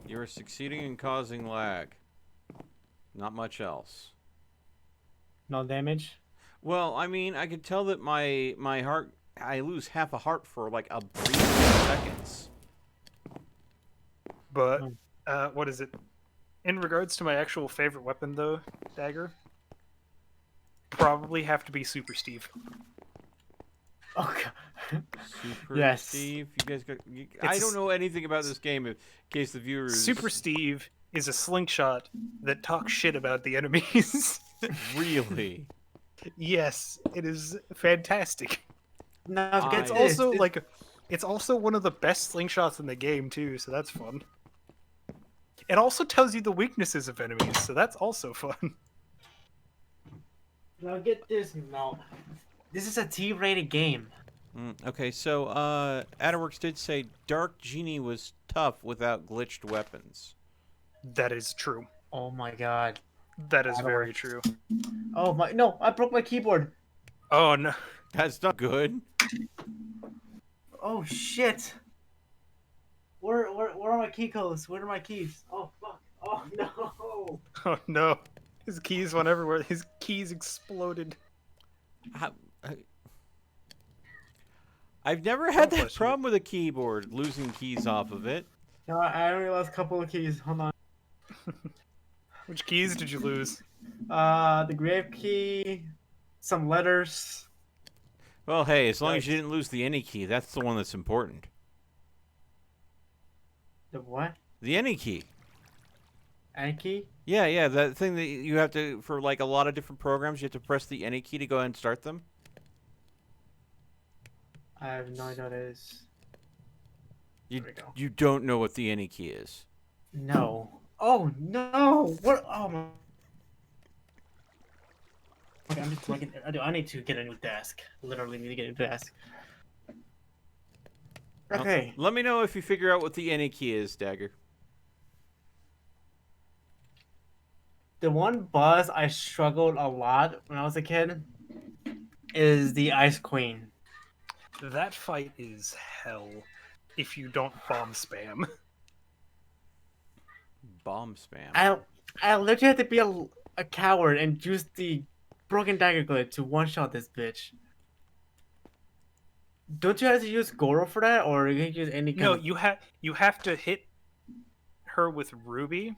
You're succeeding in causing lag. Not much else. No damage. Well, I mean, I could tell that my heart, I lose half a heart for like a brief seconds. But what is it? In regards to my actual favorite weapon, though, dagger, probably have to be Super Steve. Oh god. Super Yes. Steve, you guys got. I don't know anything about this game. In case the viewers. Super Steve is a slingshot that talks shit about the enemies. Really. Yes, it is fantastic. No, I- It's also like, it's also one of the best slingshots in the game too, so that's fun. It also tells you the weaknesses of enemies, so that's also fun. Now get this, Mel. This is a T-rated game. Okay, so Adderworks did say Dark Genie was tough without glitched weapons. That is true. Oh my god. That is That'll very work. true. Oh my, no, I broke my keyboard. Oh no. That's not good. Oh shit. Where are my key codes? Where are my keys? Oh fuck. Oh no. Oh no. His keys went everywhere. His keys exploded. I've never had Don't that question problem with a keyboard, losing keys off of it. No, I only lost a couple of keys. Hold on. Which keys did you lose? The grave key, some letters. Well, hey, as long as you Yikes. didn't lose the any key, that's the one that's important. The what? The any key. Any key? Yeah, that thing that you have to, for like a lot of different programs, you have to press the any key to go ahead and start them. I have no idea what it is. You, There we go. you don't know what the any key is. No. Oh no! What? Oh my. Okay, I'm just looking. I need to get a new desk. Literally need to get a new desk. Okay. Let me know if you figure out what the any key is, Dagger. The one boss I struggled a lot when I was a kid is the Ice Queen. That fight is hell if you don't bomb spam. Bomb spam. I literally had to be a coward and use the broken dagger glitch to one-shot this bitch. Don't you have to use Goro for that, or you can use any kind No, of... you have to hit her with Ruby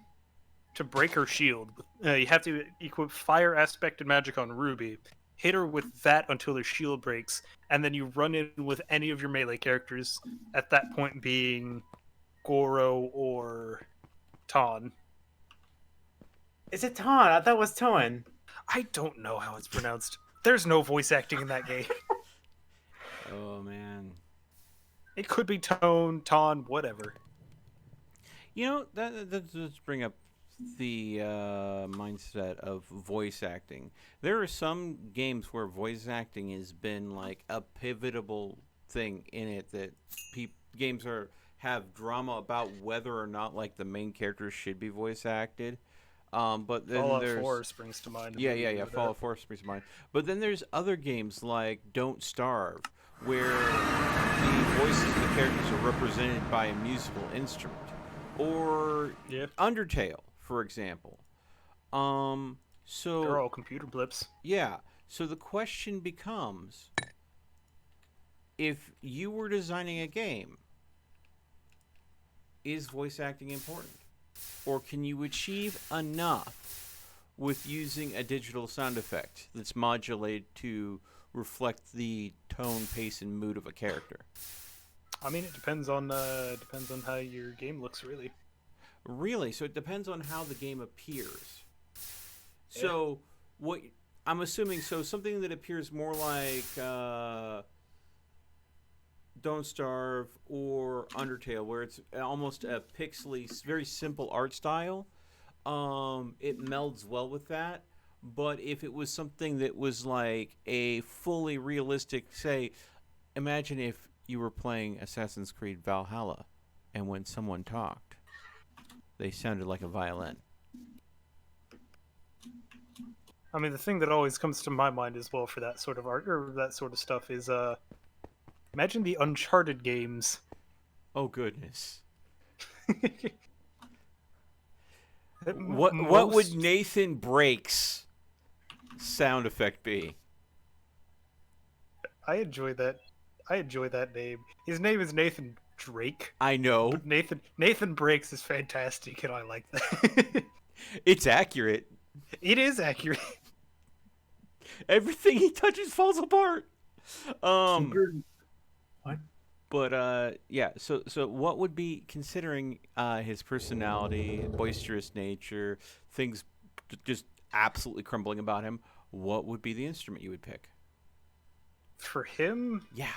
to break her shield. You have to equip Fire Aspect and Magic on Ruby. Hit her with that until her shield breaks, and then you run in with any of your melee characters. At that point, being Goro or Ton. Is it Ton? I thought it was Ton. I don't know how it's pronounced. There's no voice acting in that game. Oh man. It could be Ton, whatever. You know, that does bring up the mindset of voice acting. There are some games where voice acting has been like a pivotal thing in it, that games have drama about whether or not like the main characters should be voice acted. But then Fallout there's 4 springs to mind. yeah. Fallout 4 springs to mind. But then there's other games like Don't Starve, where the voices of the characters are represented by a musical instrument, or Yeah. Undertale, for example. So They're all computer blips. yeah. So the question becomes, if you were designing a game, is voice acting important? Or can you achieve enough with using a digital sound effect that's modulated to reflect the tone, pace, and mood of a character? I mean, it depends on how your game looks, really. Really? So it depends on how the game appears. So what I'm assuming so. Something that appears more like Don't Starve or Undertale, where it's almost a pixely, very simple art style. It melds well with that. But if it was something that was like a fully realistic, say, imagine if you were playing Assassin's Creed Valhalla, and when someone talked, they sounded like a violin. I mean, the thing that always comes to my mind as well for that sort of art or that sort of stuff is imagine the Uncharted games. Oh goodness. M- What would most Nathan Breaks sound effect be? I enjoy that. I enjoy that name. His name is Nathan Drake, I know. but Nathan Breaks is fantastic, and I like that. It's accurate. It is accurate. Everything he touches falls apart. Super. What? But yeah, so what would be, considering his personality, boisterous nature, things just absolutely crumbling about him, what would be the instrument you would pick? For him, Yeah,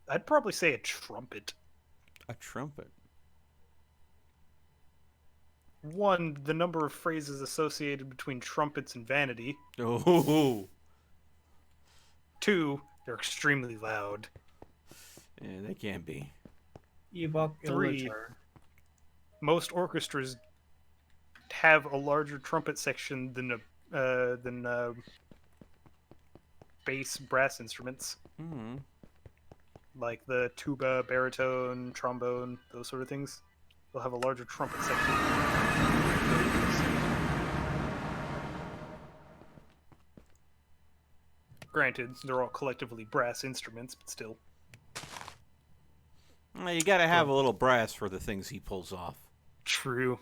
I'd probably say a trumpet. a trumpet. One, the number of phrases associated between trumpets and vanity. Oh, Two, they're extremely loud. yeah, they can be. Ewok 3. Illager. Most orchestras have a larger trumpet section than bass brass instruments, Hmm. like the tuba, baritone, trombone, those sort of things. They'll have a larger trumpet section. Granted, they're all collectively brass instruments, but still. Well, you got to have a little brass for the things he pulls off. True.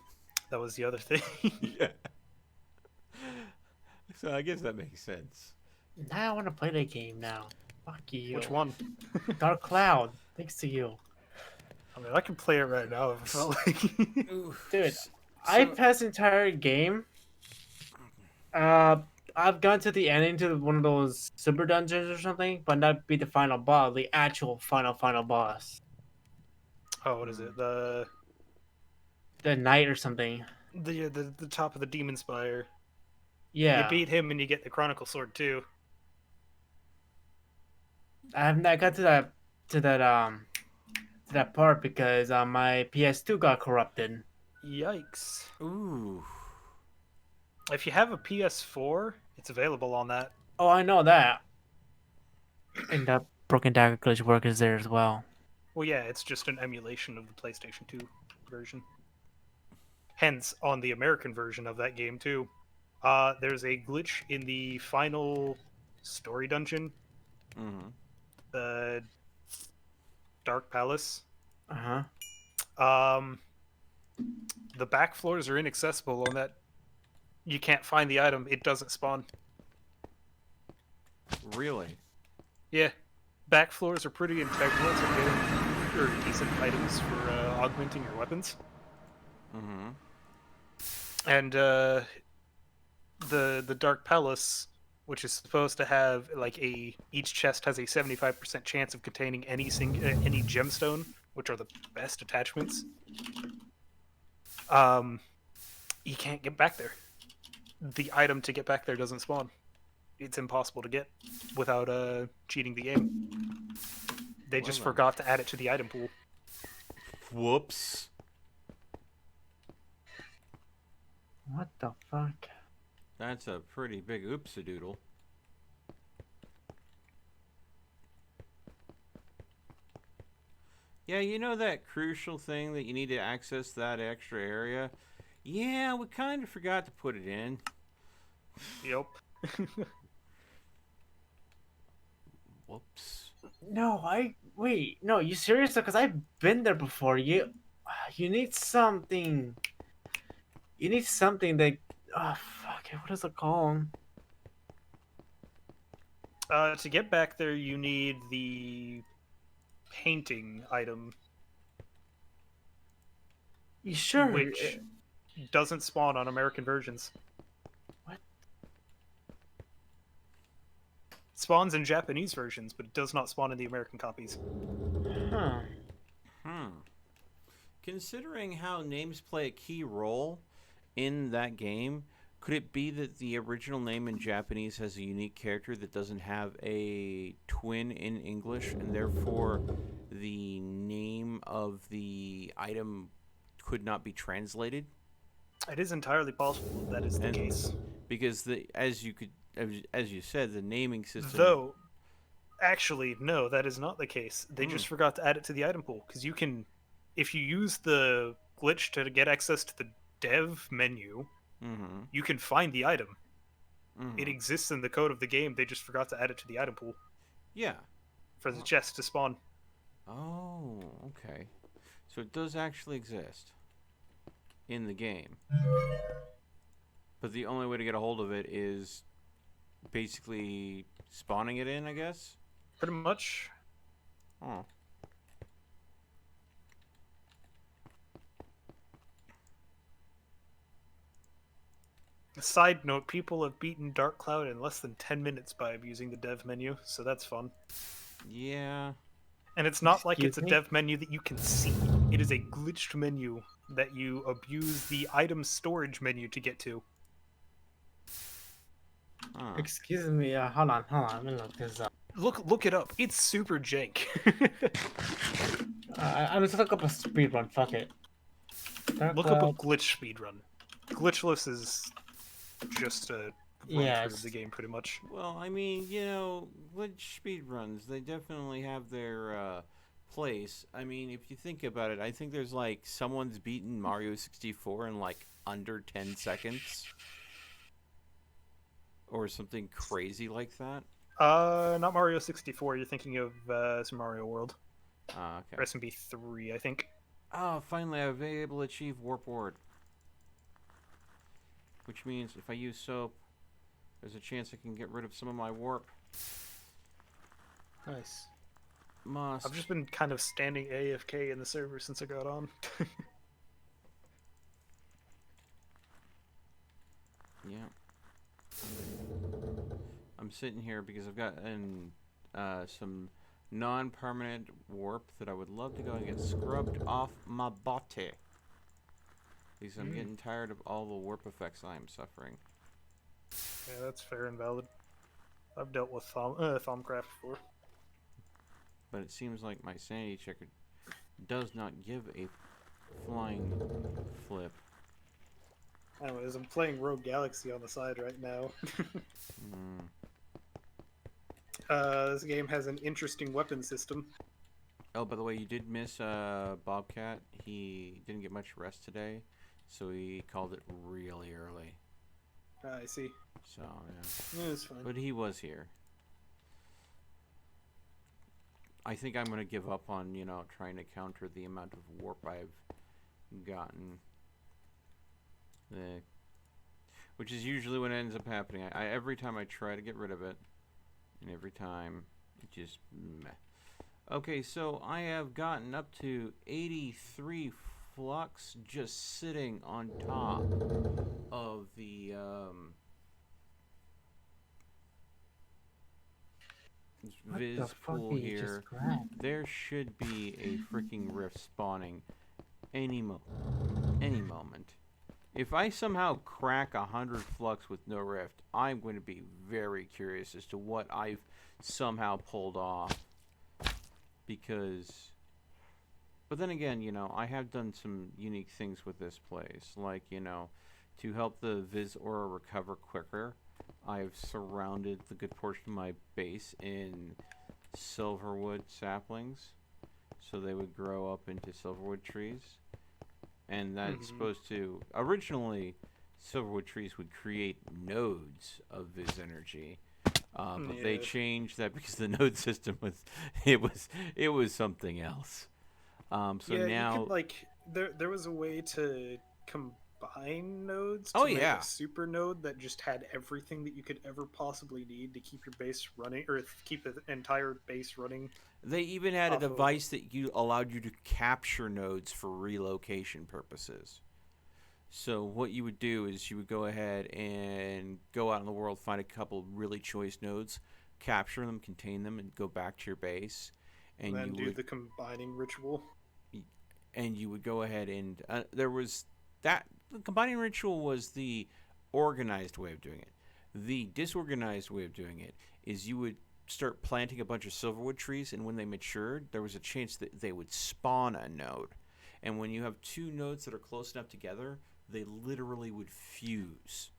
That was the other thing. Yeah. So I guess that makes sense. Now I want to play the game now. Fuck you. Which one? Dark Cloud. Thanks to you. I mean, I can play it right now if I felt like. Dude, I passed the entire game. I've gone to the ending to one of those super dungeons or something, but not beat the final boss, the actual final boss. Oh, what is it? The knight or something. The top of the demon spire. Yeah. You beat him and you get the chronicle sword too. I have not got to that part because my PS2 got corrupted. Yikes! Ooh. If you have a PS4, it's available on that. Oh, I know that. And that Broken Dagger glitch work is there as well. Well, yeah, it's just an emulation of the PlayStation 2 version. Hence, on the American version of that game too, there's a glitch in the final story dungeon, Mm-hmm. the Dark Palace. Uh-huh. The back floors are inaccessible on that. You can't find the item. It doesn't spawn. Really? Yeah. Back floors are pretty integral to getting decent items for augmenting your weapons. Mm-hmm. And the Dark Palace, which is supposed to have like each chest has a 75% chance of containing any gemstone, which are the best attachments. You can't get back there. The item to get back there doesn't spawn. It's impossible to get without cheating the game. They just Well then. forgot to add it to the item pool. Whoops. What the fuck? That's a pretty big oops-a-doodle. Yeah, you know that crucial thing that you need to access that extra area? Yeah, we kind of forgot to put it in. Yep. Whoops. No, wait. No, you serious? Because I've been there before. You need something. You need something that. Oh fuck! What is it called? To get back there, you need the painting item, You sure? which doesn't spawn on American versions. What? spawns in Japanese versions, but it does not spawn in the American copies. Huh. Considering how names play a key role in that game, could it be that the original name in Japanese has a unique character that doesn't have a twin in English, and therefore the name of the item could not be translated? It is entirely possible that is the And- case. Because as you said, the naming system. Though, actually, no, that is not the case. They just forgot to add it to the item pool, because you can, if you use the glitch to get access to the dev menu, Mhm. you can find the item. Mhm. It exists in the code of the game. They just forgot to add it to the item pool Yeah. for the chest to spawn. Oh, okay. So it does actually exist in the game. But the only way to get a hold of it is basically spawning it in, I guess? Pretty much. Oh. A side note, people have beaten Dark Cloud in less than 10 minutes by abusing the dev menu, so that's fun. Yeah. And it's not like it's a Excuse me? dev menu that you can see. It is a glitched menu that you abuse the item storage menu to get to. Huh. Excuse me. Hold on. Let me look this up. Look it up. It's super jank. I'm just look up a speedrun. Fuck it. Dark Look up a Cloud. glitch speedrun. Glitchless is just a run Yeah, through of the game, pretty much. Well, I mean, glitch speedruns, they definitely have their place. I mean, if you think about it, I think there's like someone's beaten Mario 64 in like under 10 seconds. Or something crazy like that. Not Mario 64. You're thinking of Super Mario World. Okay. Or SMB 3, I think. Oh, finally I was able to achieve Warp Ward. Which means if I use soap, there's a chance I can get rid of some of my warp. Nice. Must. I've just been kind of standing AFK in the server since I got on. Yeah. I'm sitting here because I've got some non-permanent warp that I would love to go and get scrubbed off my body. Because I'm getting tired of all the warp effects I am suffering. Yeah, that's fair and valid. I've dealt with Thaumcraft before. But it seems like my sanity checker does not give a flying flip. Anyways, I'm playing Rogue Galaxy on the side right now. This game has an interesting weapon system. Oh, by the way, you did miss Bobcat. He didn't get much rest today, so he called it really early. I see. So, yeah. Yeah, it's fine. But he was here. I think I'm going to give up on, trying to counter the amount of warp I've gotten. Which is usually what ends up happening. Every time I try to get rid of it, and every time it just meh. Okay, so I have gotten up to 83 flux just sitting on top of the What Viz the fuck pool did you here. just grab? There should be a freaking rift spawning any moment. If I somehow crack 100 flux with no rift, I'm going to be very curious as to what I've somehow pulled off. Because, but then again, I have done some unique things with this place. Like, to help the Viz aura recover quicker, I've surrounded the good portion of my base in silverwood saplings, so they would grow up into silverwood trees. And that's supposed to... Originally, silverwood trees would create nodes of Viz energy. But they changed that because the node system was... It was something else. So yeah, now... you could, there was a way to combine nodes to Oh, make yeah. a super node that just had everything that you could ever possibly need to keep your base running, or keep the entire base running. They even had a off of- device that allowed you to capture nodes for relocation purposes. So what you would do is you would go ahead and go out in the world, find a couple really choice nodes, capture them, contain them, and go back to your base. And then you do would, the combining ritual. and you would go ahead and there was that the combining ritual was the organized way of doing it. The disorganized way of doing it is you would start planting a bunch of silverwood trees, and when they matured, there was a chance that they would spawn a node. And when you have two nodes that are close enough together, they literally would fuse.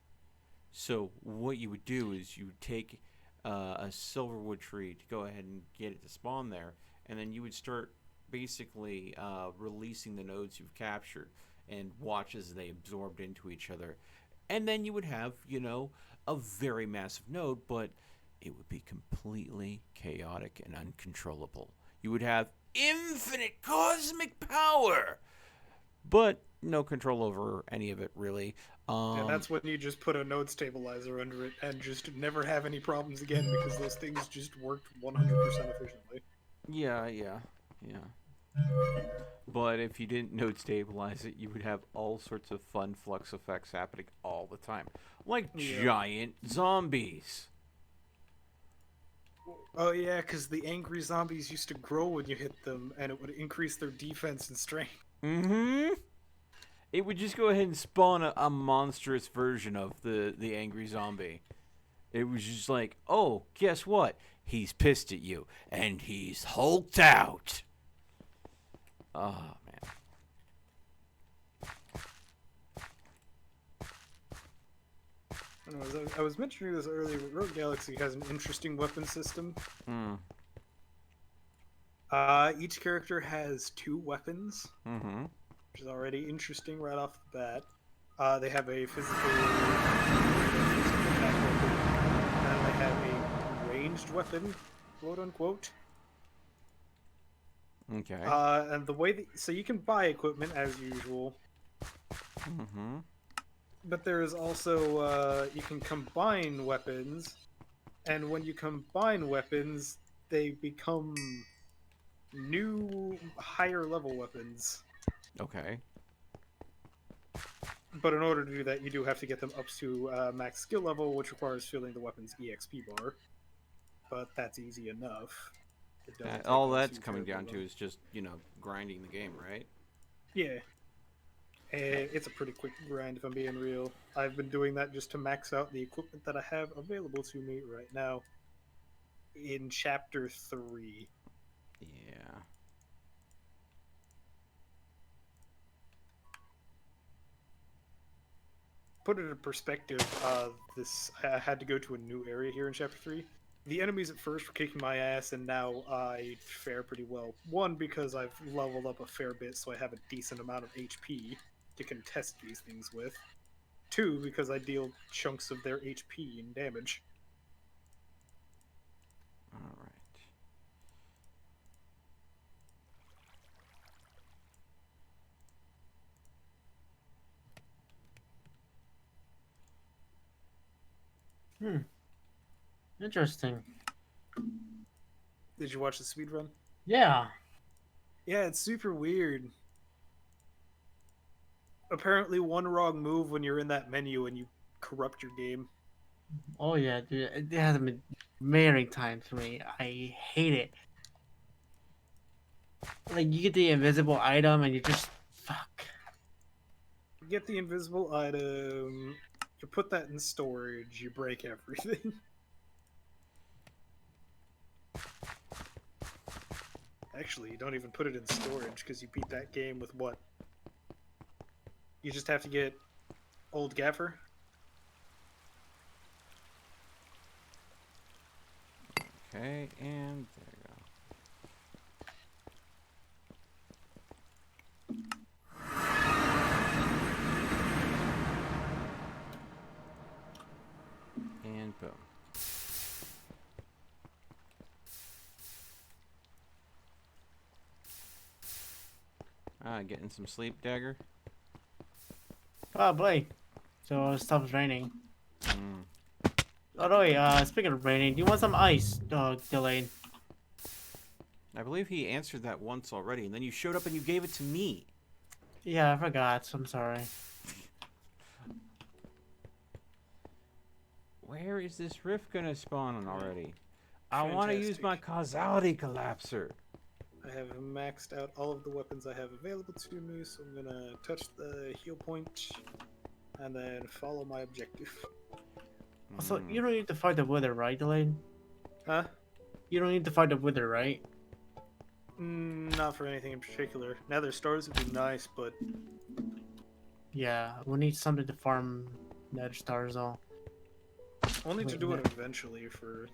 So what you would do is you would take a silverwood tree to go ahead and get it to spawn there, and then you would start basically releasing the nodes you've captured and watch as they absorbed into each other. And then you would have, a very massive node, but it would be completely chaotic and uncontrollable. You would have infinite cosmic power, but no control over any of it, really. And that's when you just put a node stabilizer under it and just never have any problems again because those things just worked 100% efficiently. Yeah. But if you didn't node stabilize it, you would have all sorts of fun flux effects happening all the time. Like giant zombies. Oh yeah, because the angry zombies used to grow when you hit them, and it would increase their defense and strength. Mm-hmm. It would just go ahead and spawn a monstrous version of the angry zombie. It was just like, oh, guess what? He's pissed at you, and he's hulked out. Oh, man. I was mentioning this earlier, but Rogue Galaxy has an interesting weapon system. Each character has 2 weapons, which is already interesting right off the bat. They have a physical attack weapon, and they have a ranged weapon, quote unquote. Okay. And the way so you can buy equipment as usual. But there is also you can combine weapons, and when you combine weapons, they become new higher level weapons. Okay. But in order to do that, you do have to get them up to max skill level, which requires filling the weapon's EXP bar. But that's easy enough. All that's coming down to is just, grinding the game, right? Yeah. It's a pretty quick grind, if I'm being real. I've been doing that just to max out the equipment that I have available to me right now in Chapter 3. Yeah. Put it in perspective, I had to go to a new area here in Chapter 3. The enemies at first were kicking my ass, and now I fare pretty well. 1, because I've leveled up a fair bit, so I have a decent amount of HP to contest these things with. 2, because I deal chunks of their HP and damage. Alright. Interesting. Did you watch the speedrun? Yeah. Yeah, it's super weird. Apparently one wrong move when you're in that menu and you corrupt your game. Oh yeah, dude. It hasn't been many times for me. I hate it. Like you get the invisible item and you just fuck. You get the invisible item, you put that in storage, you break everything. Actually, you don't even put it in storage because you beat that game with what? You just have to get Old Gaffer. Okay, and there you go. And boom. Getting some sleep, Dagger? Probably. So it stops raining. Oh no, wait, speaking of raining, do you want some ice, Delayed? I believe he answered that once already, and then you showed up and you gave it to me. Yeah, I forgot. I'm sorry. Where is this rift gonna spawn on already? I want to use Fantastic. my causality collapser. I have maxed out all of the weapons I have available to me, so I'm gonna touch the heal point and then follow my objective. Also, Mm. you don't need to fight the Wither, right, Delayed? Huh? You don't need to fight the Wither, right? Not for anything in particular. Nether stars would be nice, but Yeah, we need something to farm Nether stars all. we'll need to Wait, do no. it eventually for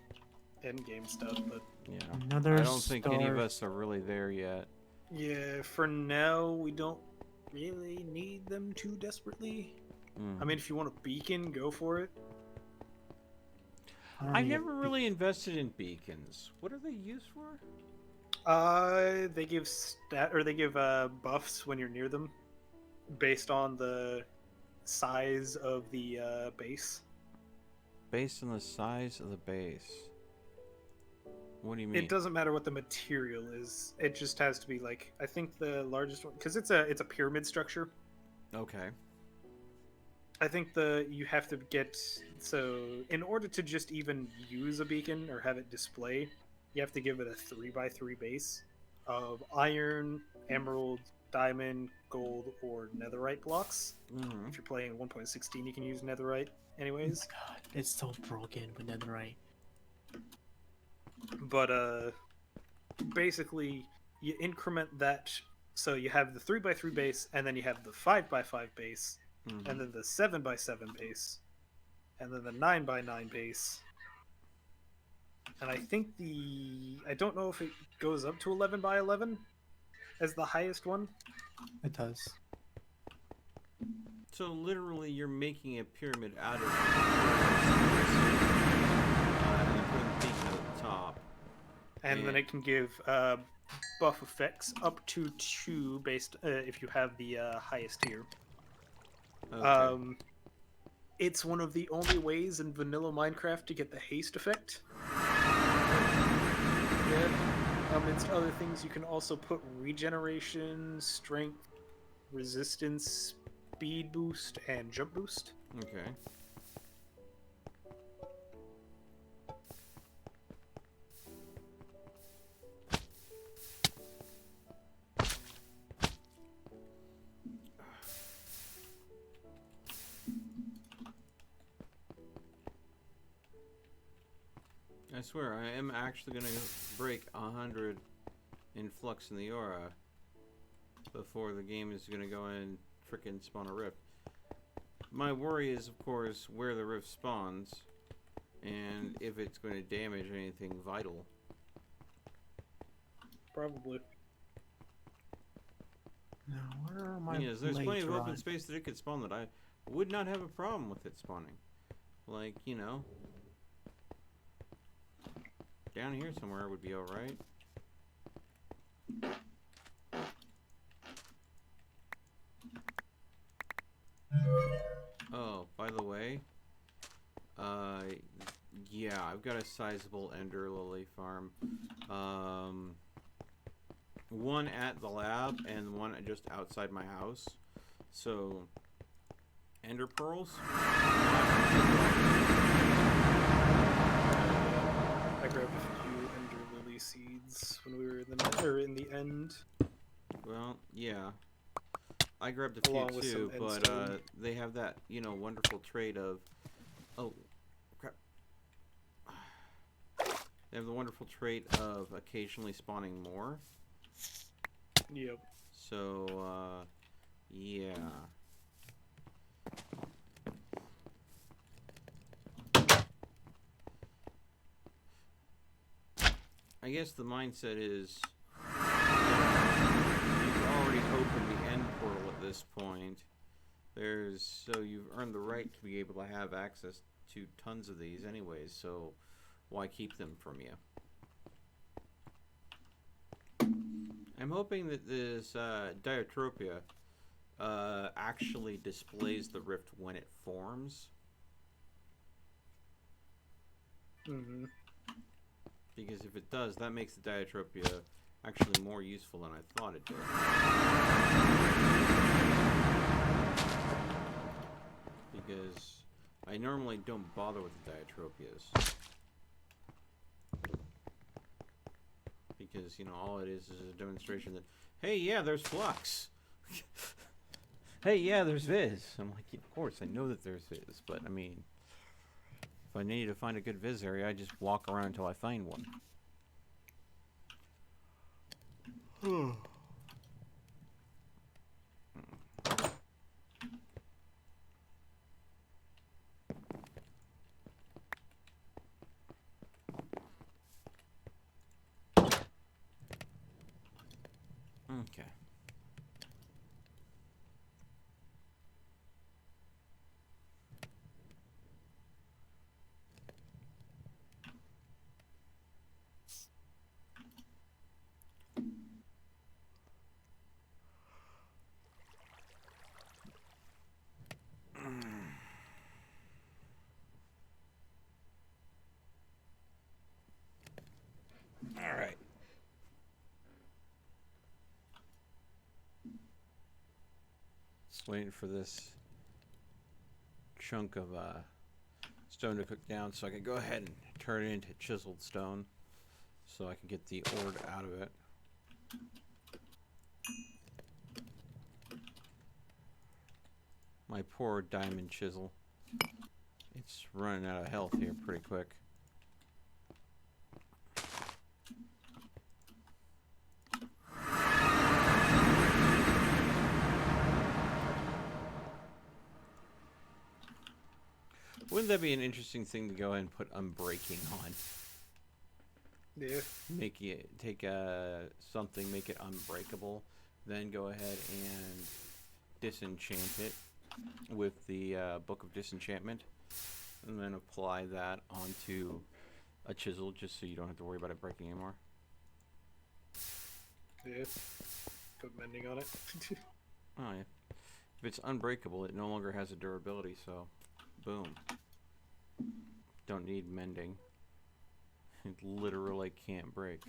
endgame stuff. But Yeah. Another I don't think any of star. us are really there yet. yeah, for now we don't really need them too desperately. Mm. I mean, if you want a beacon, go for it. I don't I need a never really invested in beacons. What are they used for? They give buffs when you're near them, based on the size of the base. Based on the size of the base. What do you mean? It doesn't matter what the material is. It just has to be like, I think the largest one, because it's a pyramid structure. Okay. I think you have to get, so in order to just even use a beacon or have it display, you have to give it a 3x3 base of iron, emerald, diamond, gold, or netherite blocks. Mm-hmm. If you're playing 1.16, you can use netherite Oh anyways. my god, it's so broken with Netherite. But basically you increment that, so you have the 3x3 base, and then you have the 5x5 base, Mm-hmm. and then the 7x7 base, and then the 9x9 base. And I think I don't know if it goes up to 11x11 as the highest one. It does. So literally, you're making a pyramid out of. And you put a beacon at the top. And then Yeah. it can give buff effects up to 2 based if you have the highest tier. Okay. It's one of the only ways in vanilla Minecraft to get the haste effect. Yeah. Amongst other things, you can also put regeneration, strength, resistance, speed boost, and jump boost. Okay. I swear, I am actually gonna break 100 in flux in the aura before the game is gonna go and frickin' spawn a rift. My worry is, of course, where the rift spawns and if it's going to damage anything vital. Probably. Now, where are my Yes, there's plenty blades of open rod? space that it could spawn that I would not have a problem with it spawning. Like, you know, down here somewhere would be alright. Oh, by the way, yeah, I've got a sizable ender lily farm. One at the lab and one just outside my house. So, ender pearls? I grabbed a few ender lily seeds when we were in the end. Well, yeah. I grabbed a few Along with too, some but endstone. they have that, you know, wonderful trait of, oh, crap. They have the wonderful trait of occasionally spawning more. Yep. So, yeah. I guess the mindset is, you've already opened the end portal at this point. So you've earned the right to be able to have access to tons of these anyways, so why keep them from you? I'm hoping that this Diatropia actually displays the rift when it forms, Mm-hmm. because if it does, that makes the Diatropia actually more useful than I thought it did. Because I normally don't bother with the Diatropias. because all it is a demonstration that, hey, yeah, there's flux. Hey, yeah, there's Viz. I'm like, of course, I know that there's Viz, but I mean, if I need to find a good Viz area, I just walk around until I find one. Okay. All right. Waiting for this chunk of stone to cook down so I can go ahead and turn it into chiseled stone so I can get the ore out of it. My poor diamond chisel. It's running out of health here pretty quick. Wouldn't that be an interesting thing to go ahead and put unbreaking on? Yeah. Make it take something, make it unbreakable, then go ahead and disenchant it with the Book of Disenchantment, and then apply that onto a chisel just so you don't have to worry about it breaking anymore. Yeah. Put mending on it. Oh yeah. If it's unbreakable, it no longer has a durability, so boom. Don't need mending. It literally can't break.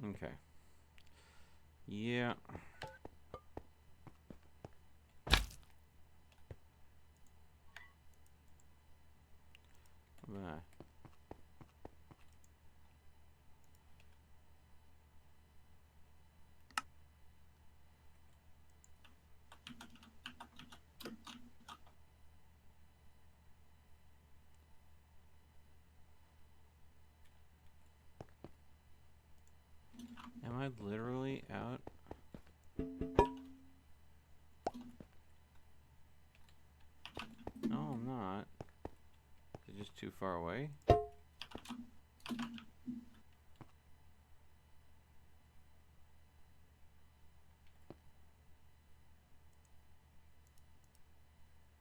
Okay. Yeah. Ah. Am I literally out? No, I'm not. Is it just too far away?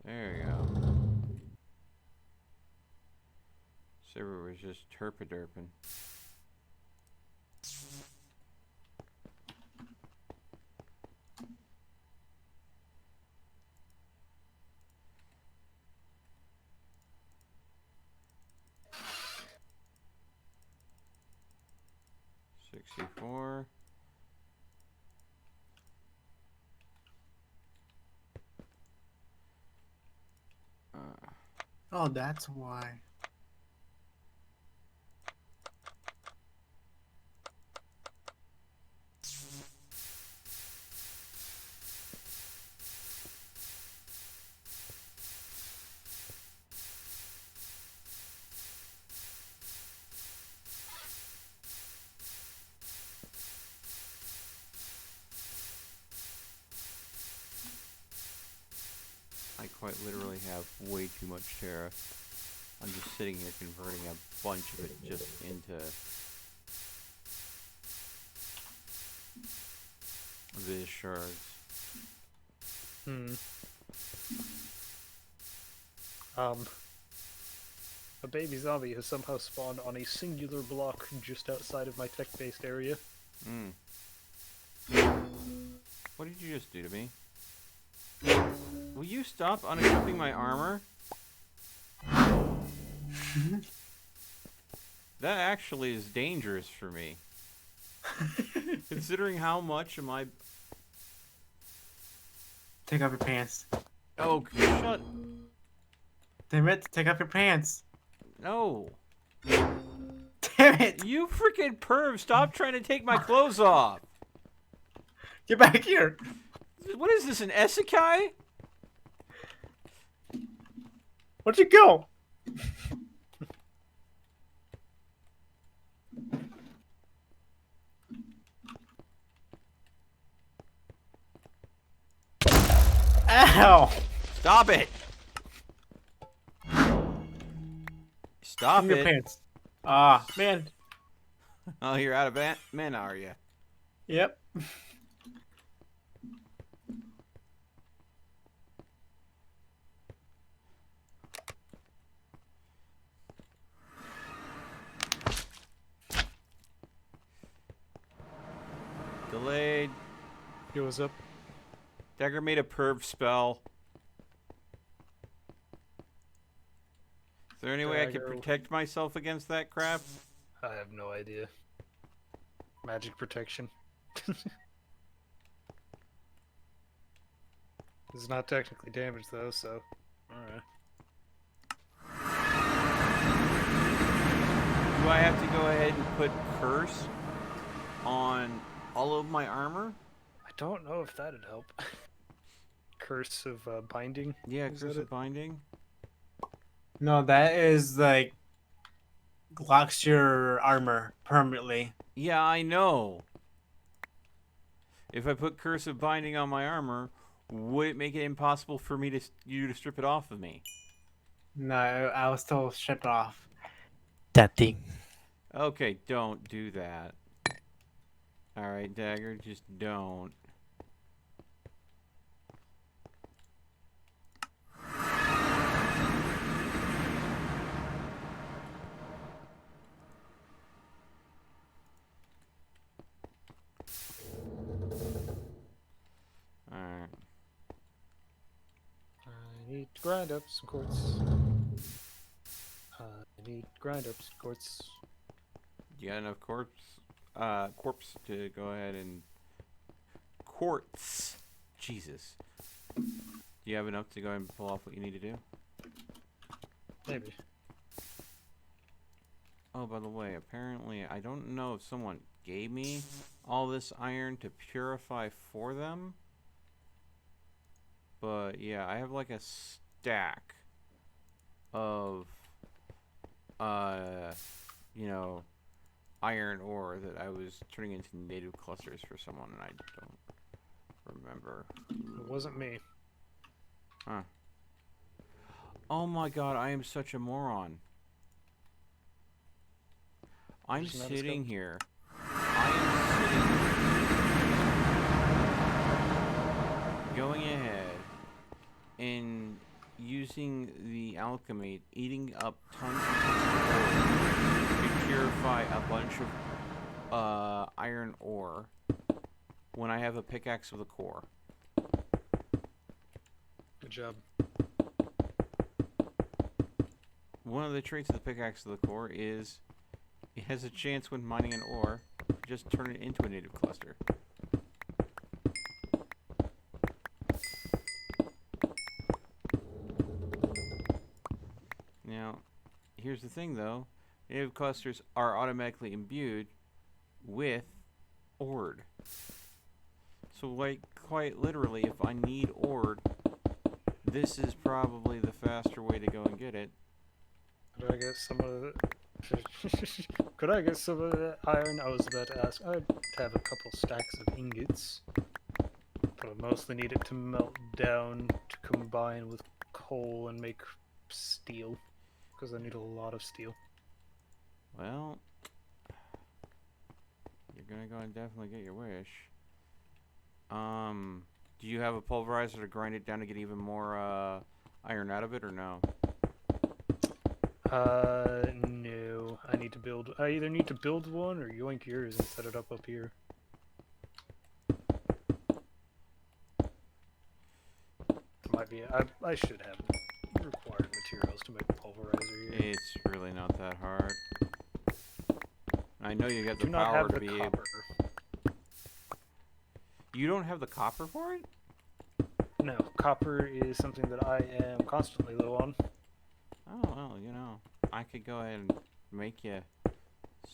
There you go. Server was just terpiderping. $64. Oh, that's why. I quite literally have way too much Terra. I'm just sitting here converting a bunch of it just into Viz shards. A baby zombie has somehow spawned on a singular block just outside of my tech-based area. What did you just do to me? Will you stop unequipping my armor? That actually is dangerous for me. Considering how much am I... Take off your pants. Oh, shut... Damn it! Take off your pants. No. Damn it! You freaking perv! Stop trying to take my clothes off. Get back here. What is this, an isekai? Where'd you go? Ow! Stop it! Stop Give me your it! pants. Ah, man. Oh, you're out of men, are you? Yep. Delayed. Yo, what's up? Dagger made a perv spell. Is there any way I could Dagger. protect myself against that crap? I have no idea. Magic protection. It's not technically damaged though, so alright. Do I have to go ahead and put curse on all of my armor? I don't know if that'd help. Curse of binding. Yeah, Is curse that of binding. No, that is like locks your armor permanently. Yeah, I know. If I put curse of binding on my armor, would it make it impossible for me to strip it off of me? No, I was still stripped off. That thing. Okay, don't do that. Alright, Dagger, just don't. Alright. I need to grind up some quartz. I need to grind up some quartz. You got enough corpse to go ahead and quartz. Jesus. Do you have enough to go ahead and pull off what you need to do? Maybe. Oh, by the way, apparently, I don't know if someone gave me all this iron to purify for them. But, yeah, I have like a stack of, you know, iron ore that I was turning into native clusters for someone, and I don't remember. It wasn't me. Huh. Oh my god, I am such a moron. I'm There's another sitting scope. here. I am sitting going ahead and using the alchemy, eating up tons and tons of ore to purify a bunch of iron ore when I have a pickaxe with a core. Good job. One of the traits of the pickaxe of the core is it has a chance when mining an ore to just turn it into a native cluster. Now, here's the thing though, native clusters are automatically imbued with ord. So like quite literally, if I need ord, this is probably the faster way to go and get it. Could I get some of it? Could I get some of that iron? I was about to ask. I'd have a couple stacks of ingots. But I mostly need it to melt down to combine with coal and make steel. Because I need a lot of steel. Well, you're gonna go and definitely get your wish. Do you have a pulverizer to grind it down to get even more iron out of it, or no? No. I need to build. I either need to build one or yoink yours and set it up here. Might be. I should have required materials to make a pulverizer here. It's really not that hard. I know you got the Do not power have to the be copper. able. You don't have the copper for it? No, copper is something that I am constantly low on. Oh, well, you know, I could go ahead and make you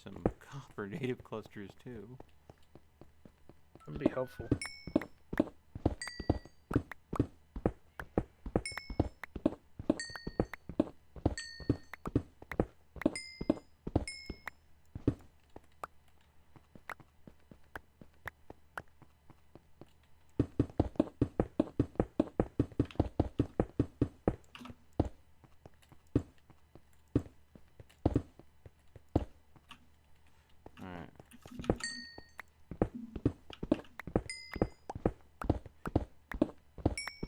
some copper native clusters too. That'd be helpful. Alright.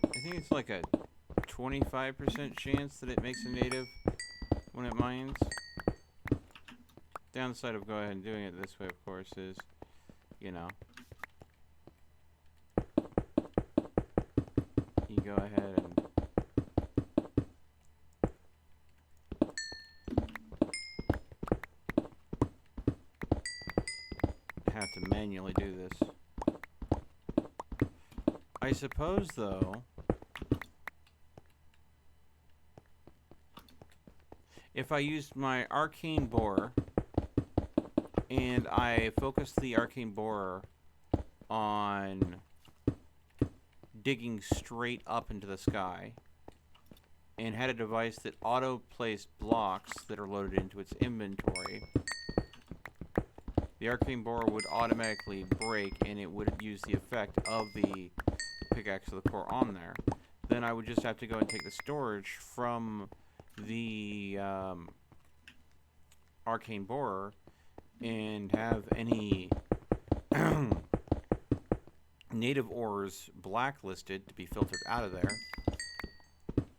I think it's like a 25% chance that it makes a native when it mines. Downside of go ahead and doing it this way, of course, is, you know, you go ahead and have to manually do this. I suppose, though, if I used my arcane borer and I focused the arcane borer on digging straight up into the sky and had a device that auto-placed blocks that are loaded into its inventory, the arcane borer would automatically break and it would use the effect of the pickaxe of the core on there. Then I would just have to go and take the storage from the arcane borer and have any native ores blacklisted to be filtered out of there.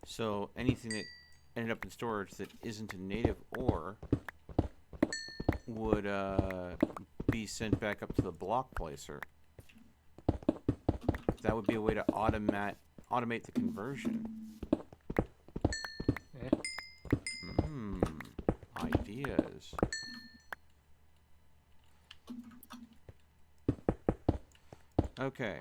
So anything that ended up in storage that isn't a native ore would be sent back up to the block placer. That would be a way to automate the conversion. Yeah. Ideas. Okay.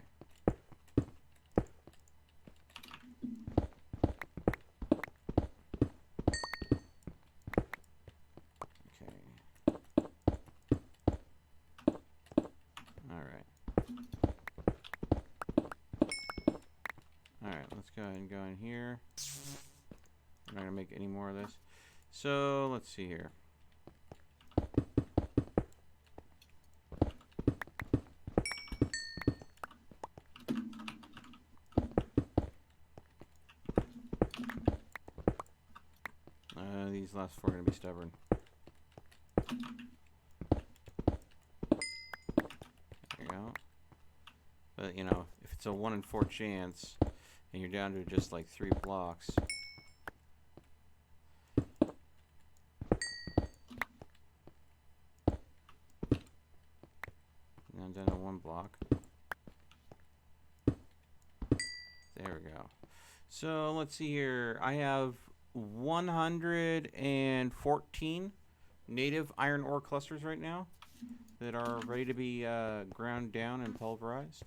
Alright, let's go ahead and go in here. I'm not going to make any more of this. So, let's see here. These last four are going to be stubborn. There you go. But, you know, if it's a 1 in 4 chance, and you're down to just like 3 blocks. Now I'm down to 1 block. There we go. So let's see here. I have 114 native iron ore clusters right now that are ready to be ground down and pulverized.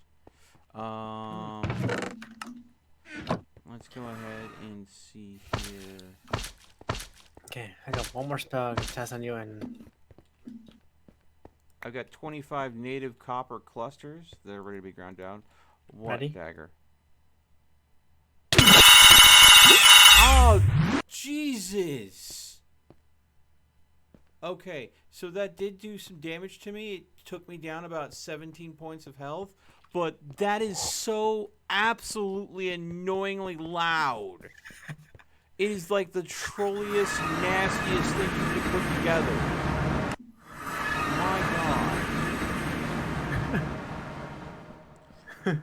Let's go ahead and see here. Okay, I got one more spell I can test on you, and I've got 25 native copper clusters that are ready to be ground down. What Ready? dagger? Oh, Jesus! Okay, so that did do some damage to me. It took me down about 17 points of health. But that is so absolutely annoyingly loud. It is like the trolliest, nastiest thing you could put together. My God.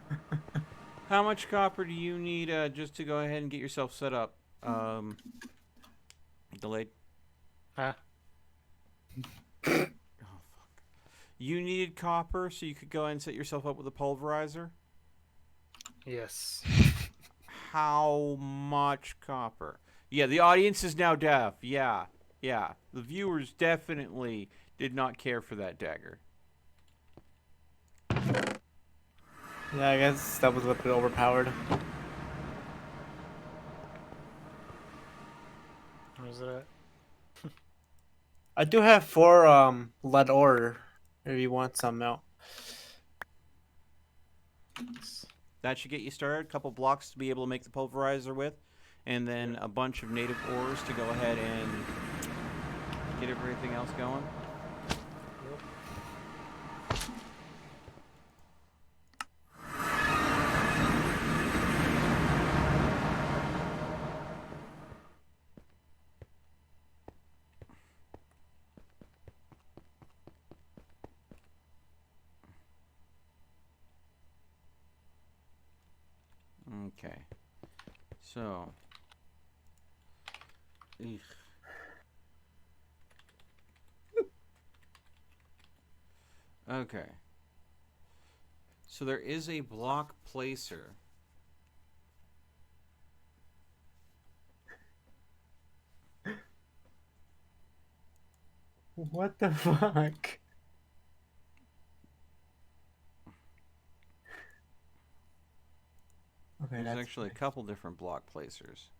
How much copper do you need just to go ahead and get yourself set up? Delayed? Huh? You needed copper so you could go ahead and set yourself up with a pulverizer? Yes. How much copper? Yeah, the audience is now deaf. Yeah. The viewers definitely did not care for that dagger. yeah, I guess that was a little bit overpowered. is it at? I do have 4 lead ore. If you want some now. That should get you started. A couple blocks to be able to make the pulverizer with, and then a bunch of native ores to go ahead and get everything else going. Okay, so, eesh. Okay, so there is a block placer. What the fuck? Okay, There's that's actually a nice. couple different block placers.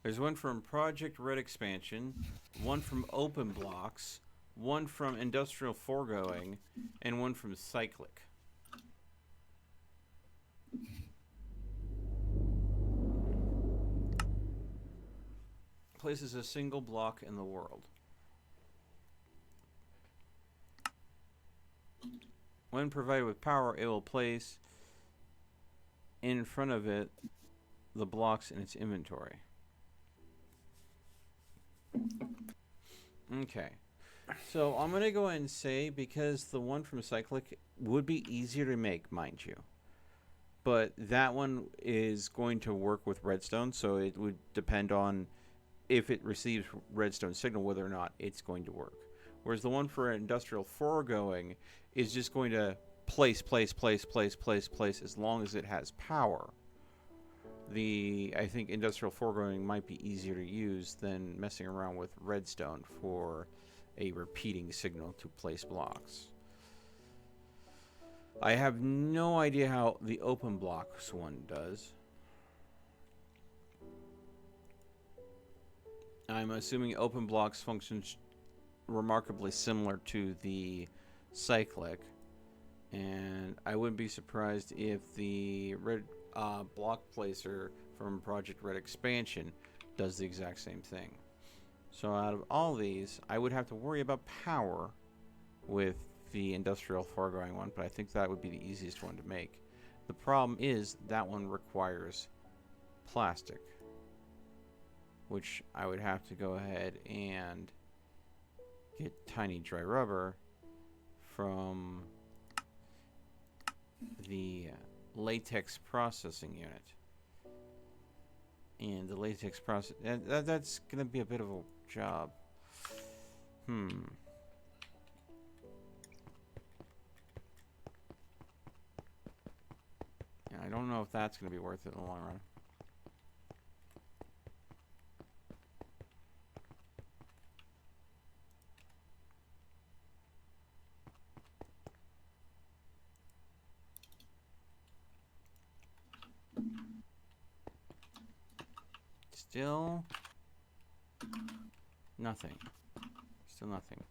There's one from Project Red Expansion, one from Open Blocks, one from Industrial Foregoing, and one from Cyclic. Places a single block in the world. When provided with power, it will place in front of it the blocks in its inventory. Okay. So I'm going to go ahead and say, because the one from Cyclic would be easier to make, mind you. But that one is going to work with redstone, so it would depend on if it receives redstone signal, whether or not it's going to work. Whereas the one for industrial foregoing is just going to place as long as it has power. I think industrial foregoing might be easier to use than messing around with redstone for a repeating signal to place blocks. I have no idea how the open blocks one does. I'm assuming open blocks functions remarkably similar to the cyclic, and I wouldn't be surprised if the red block placer from Project Red Expansion does the exact same thing. So out of all these, I would have to worry about power with the industrial foregoing one, but I think that would be the easiest one to make. The problem is that one requires plastic, which I would have to go ahead and get tiny dry rubber from the latex processing unit. And the latex process, that's going to be a bit of a job. Yeah, I don't know if that's going to be worth it in the long run. Still nothing. Still nothing.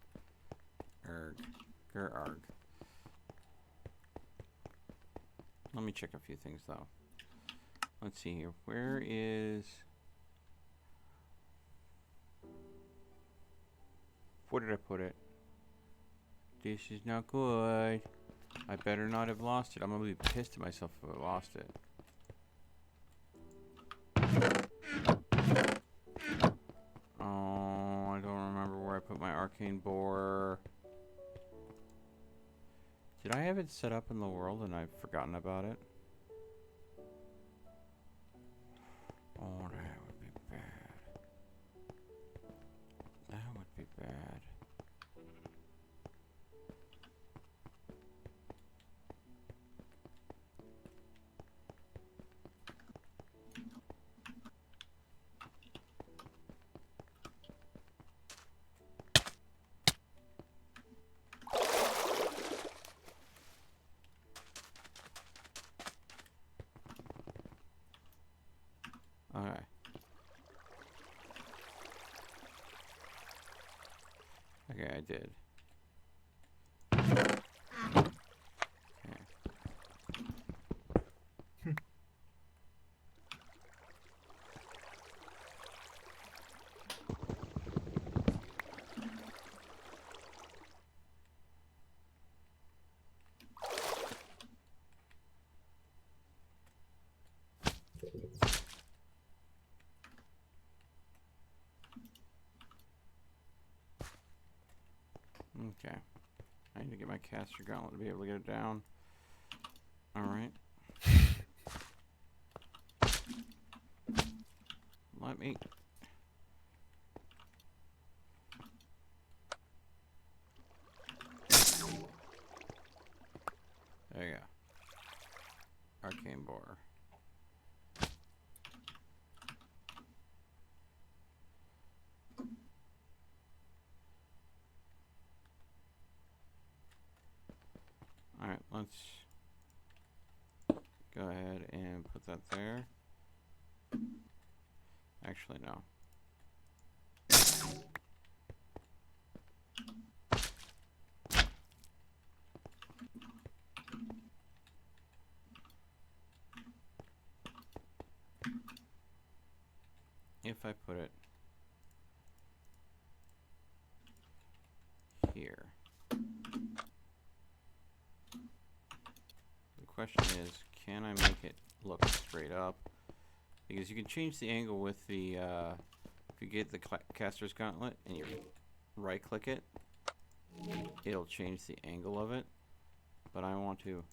Erg. Gerarg. Let me check a few things though. Let's see here. Where is... Where did I put it? This is not good. I better not have lost it. I'm gonna be pissed at myself if I lost it. Oh, I don't remember where I put my arcane bore. Did I have it set up in the world and I've forgotten about it? Oh, that would be bad. That would be bad. Okay. Okay, I did. Okay. Okay. I need to get my caster gauntlet to be able to get it down. Alright. Let me... There you go. Arcane borer. Alright, let's go ahead and put that there. Actually, no. If I put it here. The question is, can I make it look straight up? Because you can change the angle with the, if you get the caster's gauntlet and you right click it, it'll change the angle of it. But I want to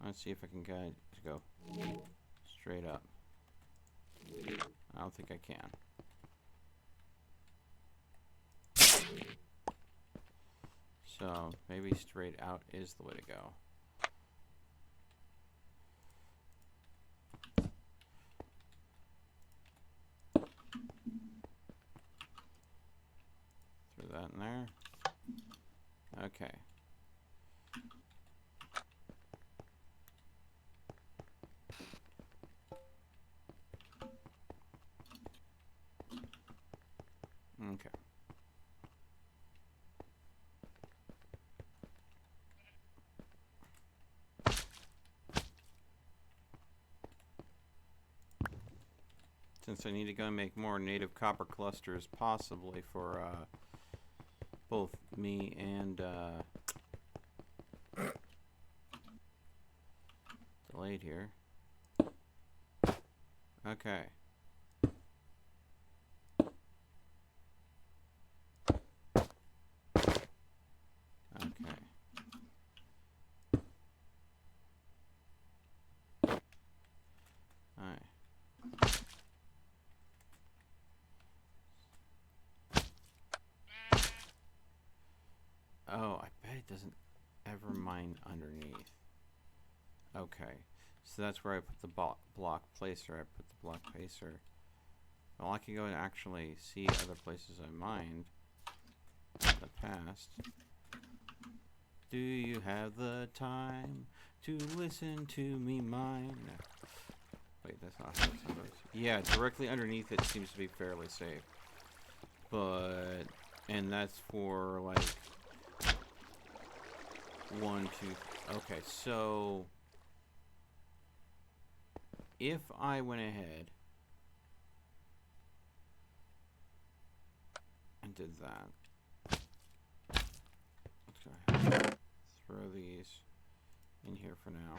let's see if I can get it to go straight up. I don't think I can. So maybe straight out is the way to go. Throw that in there. Okay. Okay. Since I need to go and make more native copper clusters, possibly for both me and delayed here. Okay. Okay. Alright. Oh, I bet it doesn't ever mine underneath. Okay. So that's where I put the block placer. I put the block placer. Well, I can go and actually see other places I mined in the past. Do you have the time to listen to me mine? No. Wait, that's not how it sounds. Yeah, directly underneath it seems to be fairly safe. But, and that's for like 1, 2. Okay, so if I went ahead and did that, let's go ahead. Throw these in here for now.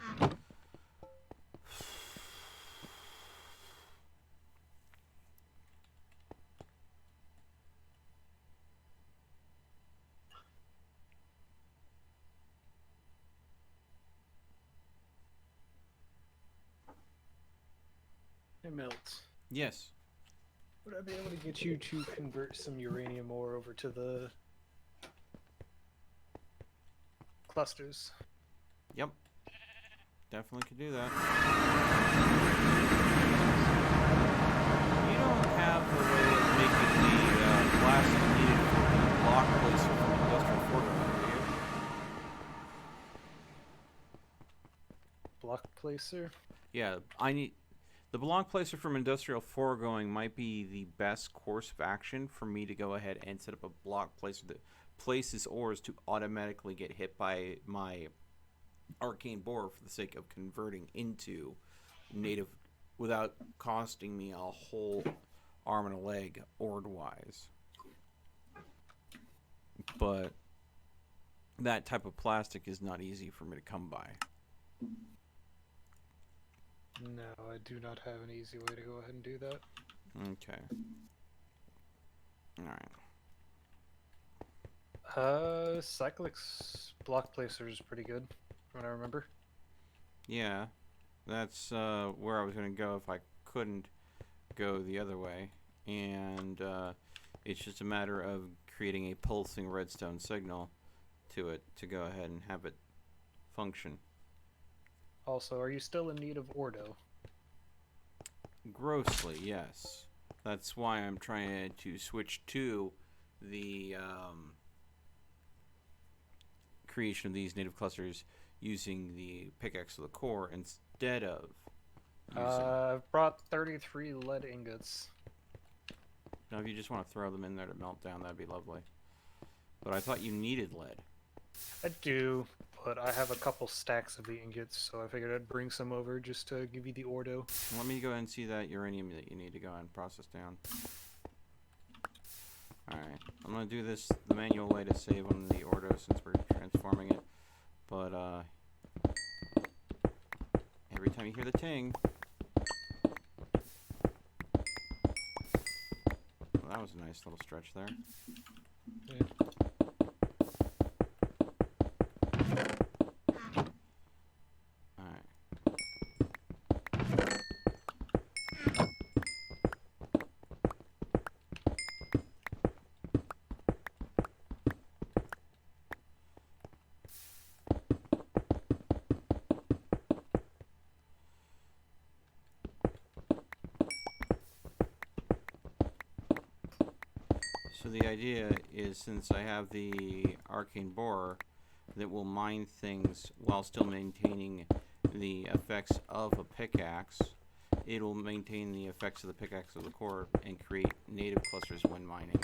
It melts. Yes. Would I be able to get you to convert some uranium ore over to the clusters? Yep. Definitely could do that. You don't have a way of making the plastic needed for the block placer from the industrial forklift, do you? Block placer? Yeah, I need The block placer from industrial foregoing might be the best course of action for me to go ahead and set up a block placer that places ores to automatically get hit by my arcane borer for the sake of converting into native without costing me a whole arm and a leg ord wise. But that type of plastic is not easy for me to come by. No, I do not have an easy way to go ahead and do that. Okay. Alright. Cyclic's block placer is pretty good, from what I remember. Yeah. That's where I was going to go if I couldn't go the other way. And it's just a matter of creating a pulsing redstone signal to it to go ahead and have it function. Also, are you still in need of Ordo? Grossly, yes. That's why I'm trying to switch to the creation of these native clusters using the pickaxe of the core instead of using... I've brought 33 lead ingots. Now, if you just want to throw them in there to melt down, that'd be lovely. But I thought you needed lead. I do, but I have a couple stacks of the ingots, so I figured I'd bring some over just to give you the Ordo. Let me go ahead and see that uranium that you need to go ahead and process down. Alright, I'm going to do this the manual way to save on the Ordo since we're transforming it. But, every time you hear the ting... Well, that was a nice little stretch there. Yeah. So the idea is, since I have the arcane borer that will mine things while still maintaining the effects of a pickaxe, it will maintain the effects of the pickaxe of the core and create native clusters when mining.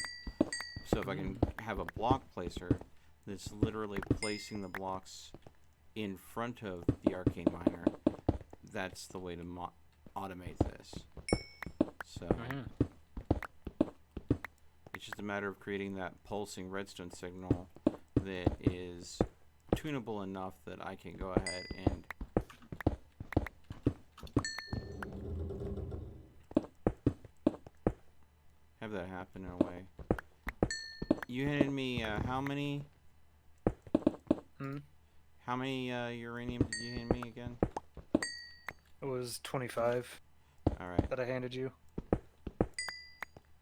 So if I can have a block placer that's literally placing the blocks in front of the arcane miner, that's the way to automate this. So it's just a matter of creating that pulsing redstone signal that is tunable enough that I can go ahead and have that happen in a way. You handed me how many? How many uranium did you hand me again? It was 25 Alright. that I handed you.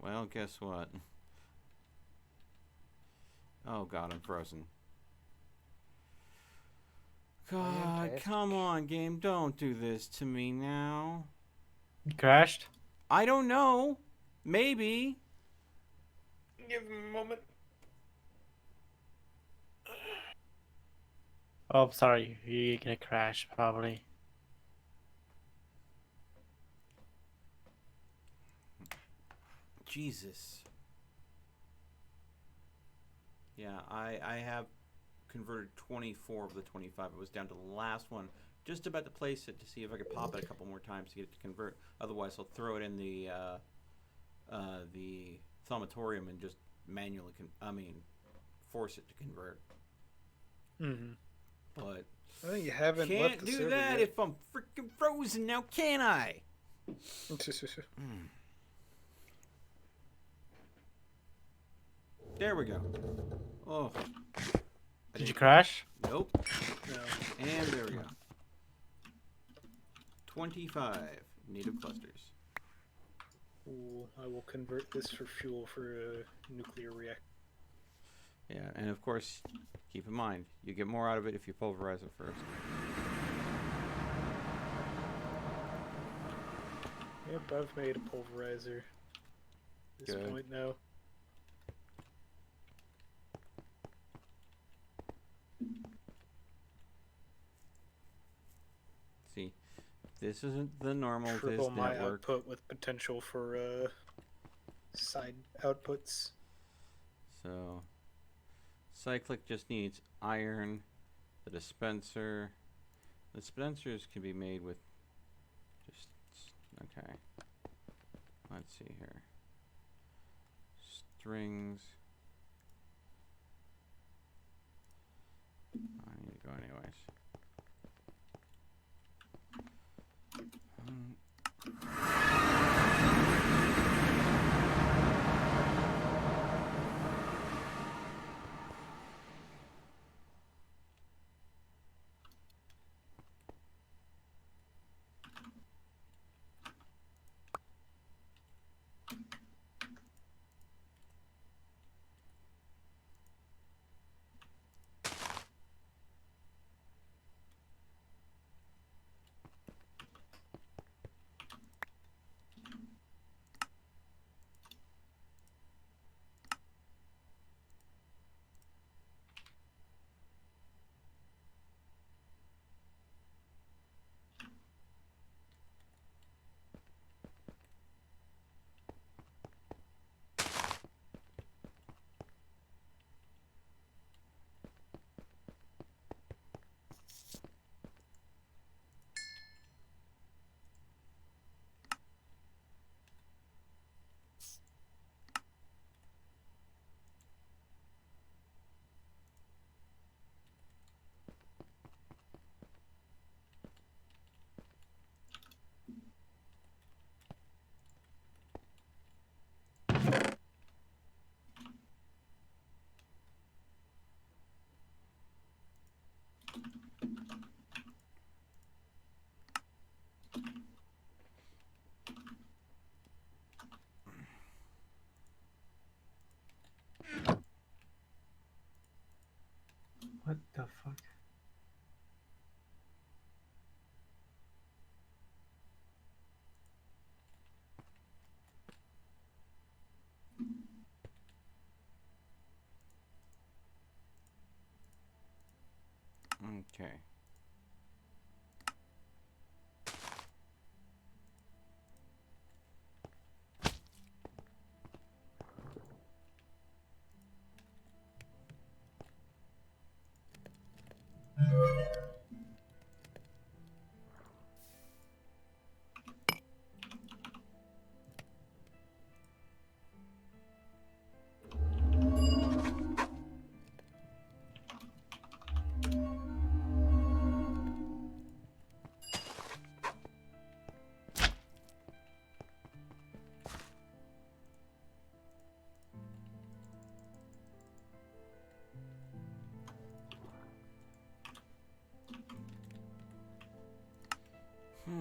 Well, guess what? Oh god, I'm frozen. God, Fantastic. come on, game. Don't do this to me now. You crashed? I don't know. Maybe. Give him a moment. Oh, sorry. You're gonna crash, probably. Jesus. Yeah, I have converted 24 of the 25. I was down to the last one. Just about to place it to see if I could pop it a couple more times to get it to convert. Otherwise, I'll throw it in the thaumatorium and just manually, force it to convert. But I think you haven't can't left the do server that yet. if I'm freaking frozen now, can I? There we go. Oh. Did you crash? Nope. No. And there we go. 25 native clusters. Ooh, I will convert this for fuel for a nuclear reactor. Yeah, and of course, keep in mind, you get more out of it if you pulverize it first. Yep, I've made a pulverizer. At this Good. point now. See, This isn't the normal Triple Viz my network. output with potential for side outputs. So, cyclic just needs iron. The dispenser. The dispensers can be made with just okay. Let's see here. Strings. I need to go anyways. What the fuck? Okay.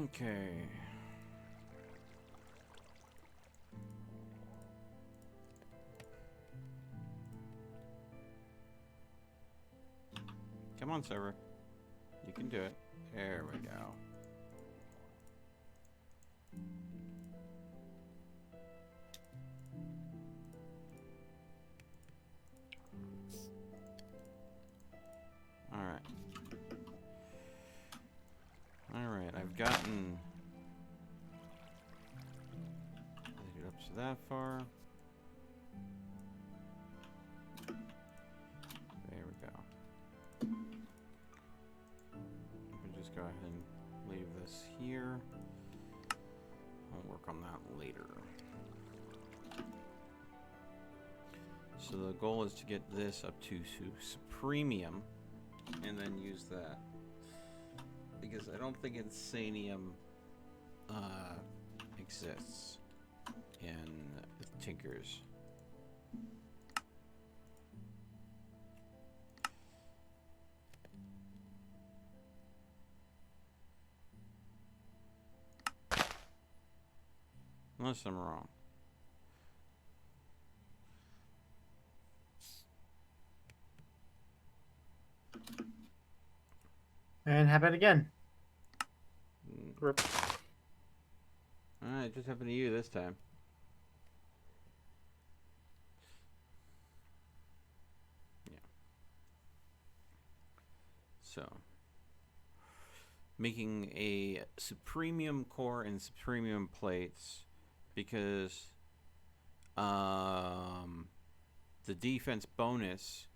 Okay. Come on, server. You can do it. There we go. Alright. Alright, I've gotten it up to that far. There we go. We can just go ahead and leave this here. I'll work on that later. So the goal is to get this up to Supremium and then use that. Because I don't think Insanium exists in Tinkers. Unless I'm wrong. And happened again. Rip. Alright, it just happened to you this time. Yeah. So. making a supremium core and supremium plates because the defense bonus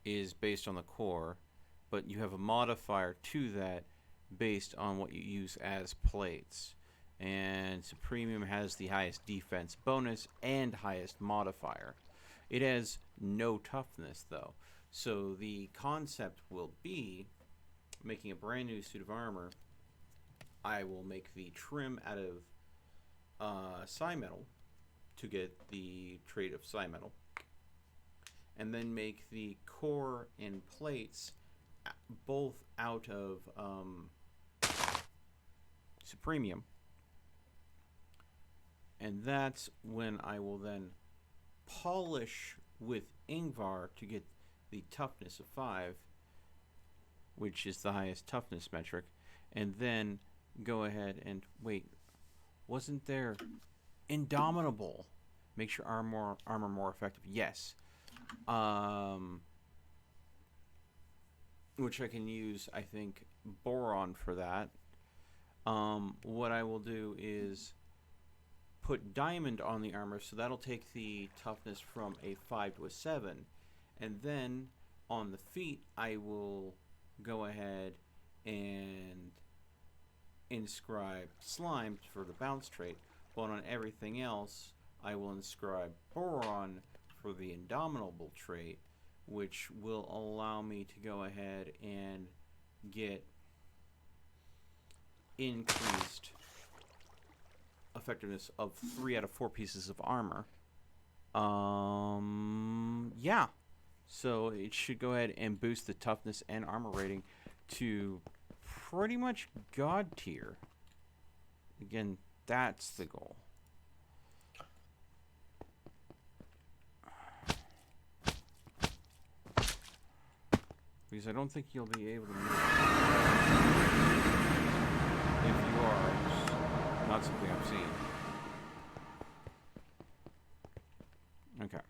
is based on the core, but you have a modifier to that based on what you use as plates. And Supremium has the highest defense bonus and highest modifier. It has no toughness though. So the concept will be making a brand new suit of armor. I will make the trim out of Psi-Metal to get the trait of Psi-Metal. And then make the core and plates both out of Supremium. And that's when I will then polish with Ingvar to get the toughness of 5, which is the highest toughness metric. And then go ahead and wait. Wasn't there Indomitable? Makes your armor more effective. Yes. Which I can use, I think, Boron for that. What I will do is put Diamond on the armor, so that'll take the toughness from a 5 to a 7. And then on the feet, I will go ahead and inscribe Slime for the bounce trait. But on everything else, I will inscribe Boron for the Indomitable trait, which will allow me to go ahead and get increased effectiveness of 3 out of 4 pieces of armor. Yeah. So it should go ahead and boost the toughness and armor rating to pretty much God tier. Again, that's the goal. Because I don't think you'll be able to move. If you are, it's not something I've seen. Okay.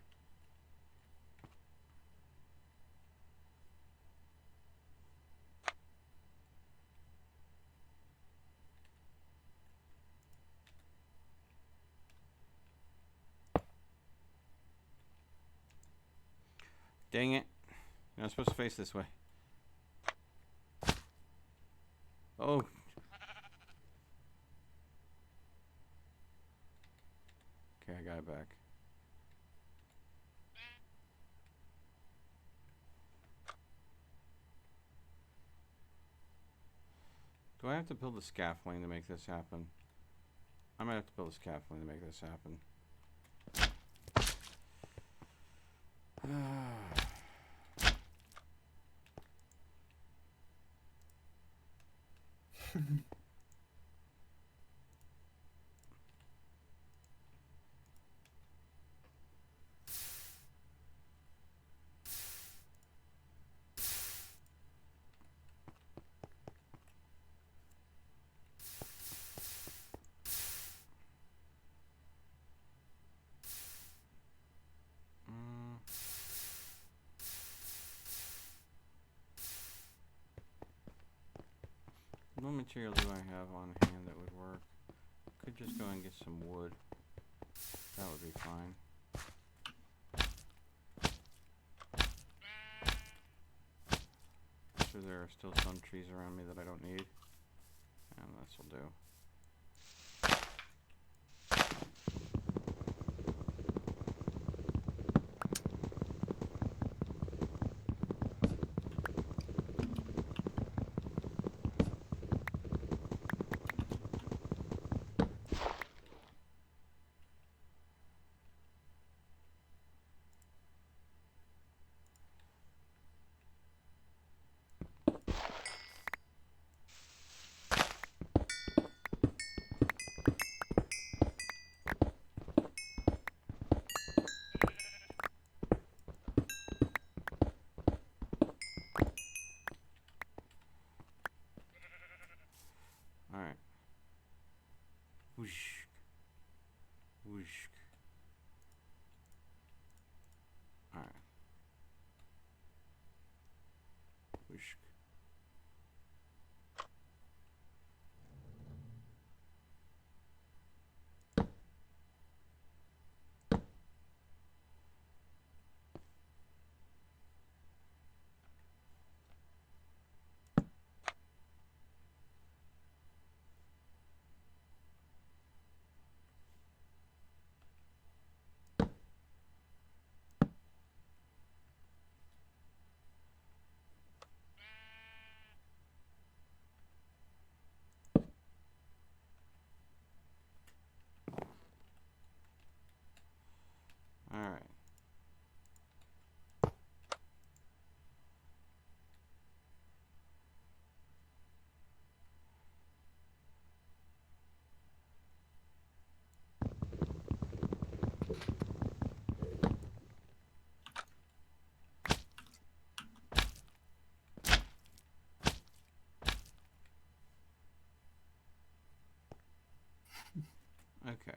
Dang it. You're not supposed to face this way. Oh. Okay, I got it back. Do I have to build a scaffolding to make this happen? I might have to build a scaffolding to make this happen. What material do I have on hand that would work? Could just go and get some wood. That would be fine. Sure, there are still some trees around me that I don't need. And this will do. Okay.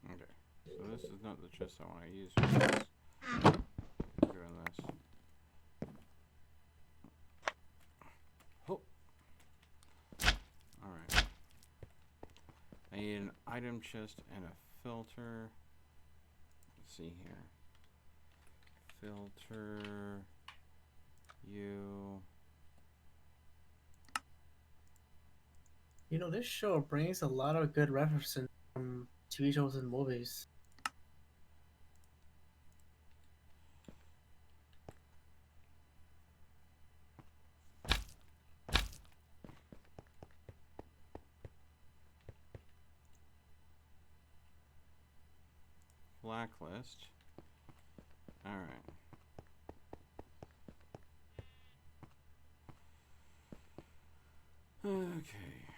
Okay. So this is not the chest I want to use for this. I'm doing this. Oh. Alright. I need an item chest and a filter. Let's see here. Filter. You. You know, this show brings a lot of good references from TV shows and movies. Blacklist. Alright. Okay.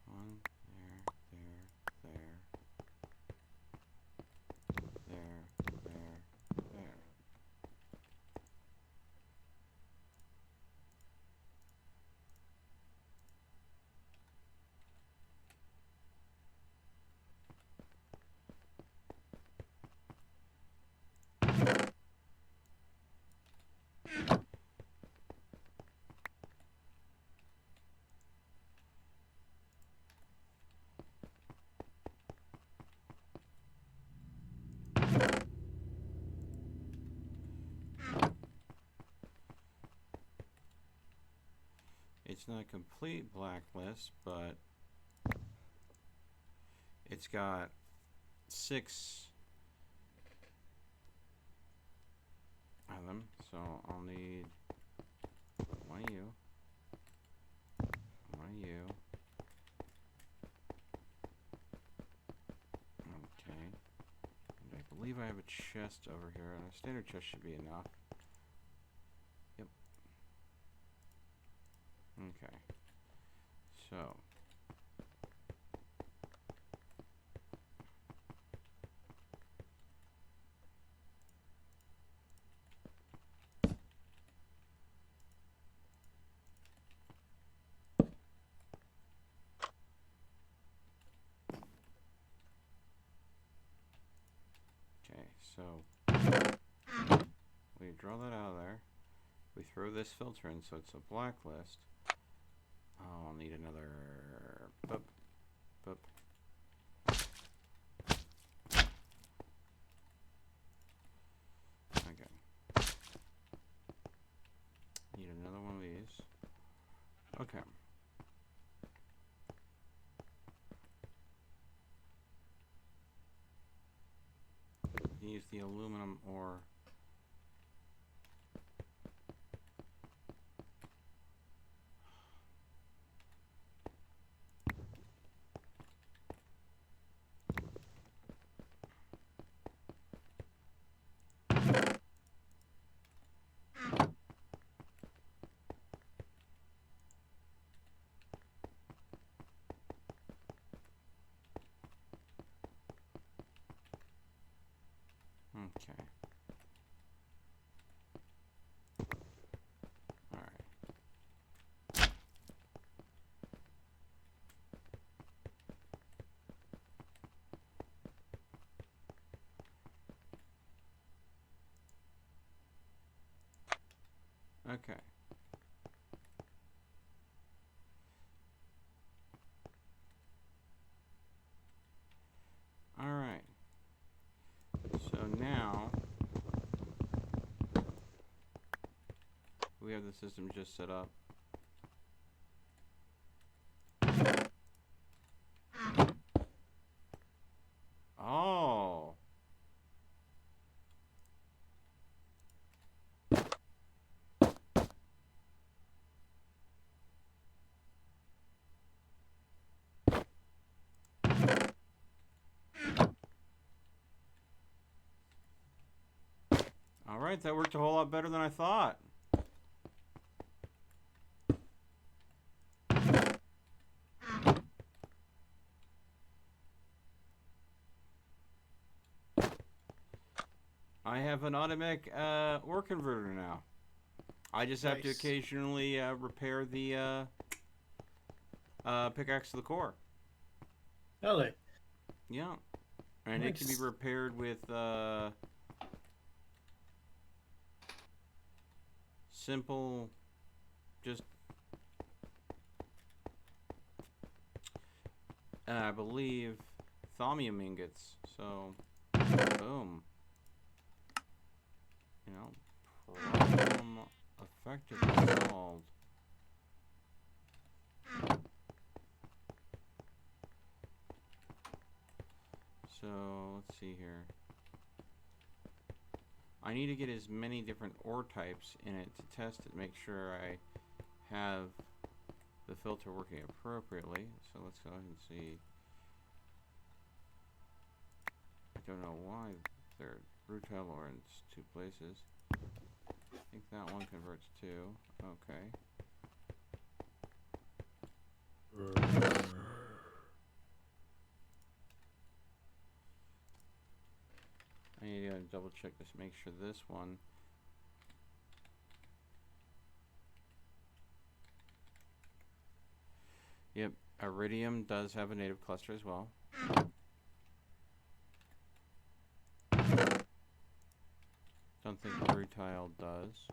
One, there. It's not a complete blacklist, but it's got 6 of them, so I'll need one of you, one of you. Okay. And I believe I have a chest over here, and a standard chest should be enough. Yep. Okay. So. Okay, so we draw that out of there. We throw this filter in, so it's a blacklist. Oh, I'll need another. Boop, boop. Okay. Need another one of these. Okay. Use the aluminum ore. Okay. Alright. Okay. Alright. So now we have the system just set up. Oh. Alright, that worked a whole lot better than I thought. I have an automatic ore converter now. I just have to Nice. occasionally repair the pickaxe to the core. Really? Yeah. And it can be Nice. repaired with simple, just I believe thaumium ingots. So, boom. You know, problem effectively solved. So, let's see here. I need to get as many different ore types in it to test it, make sure I have the filter working appropriately. So let's go ahead and see. I don't know why they're rutile ore in two places. I think that one converts too. Okay. I need to double check this, make sure this one. Yep, iridium does have a native cluster as well. Don't think rutile does.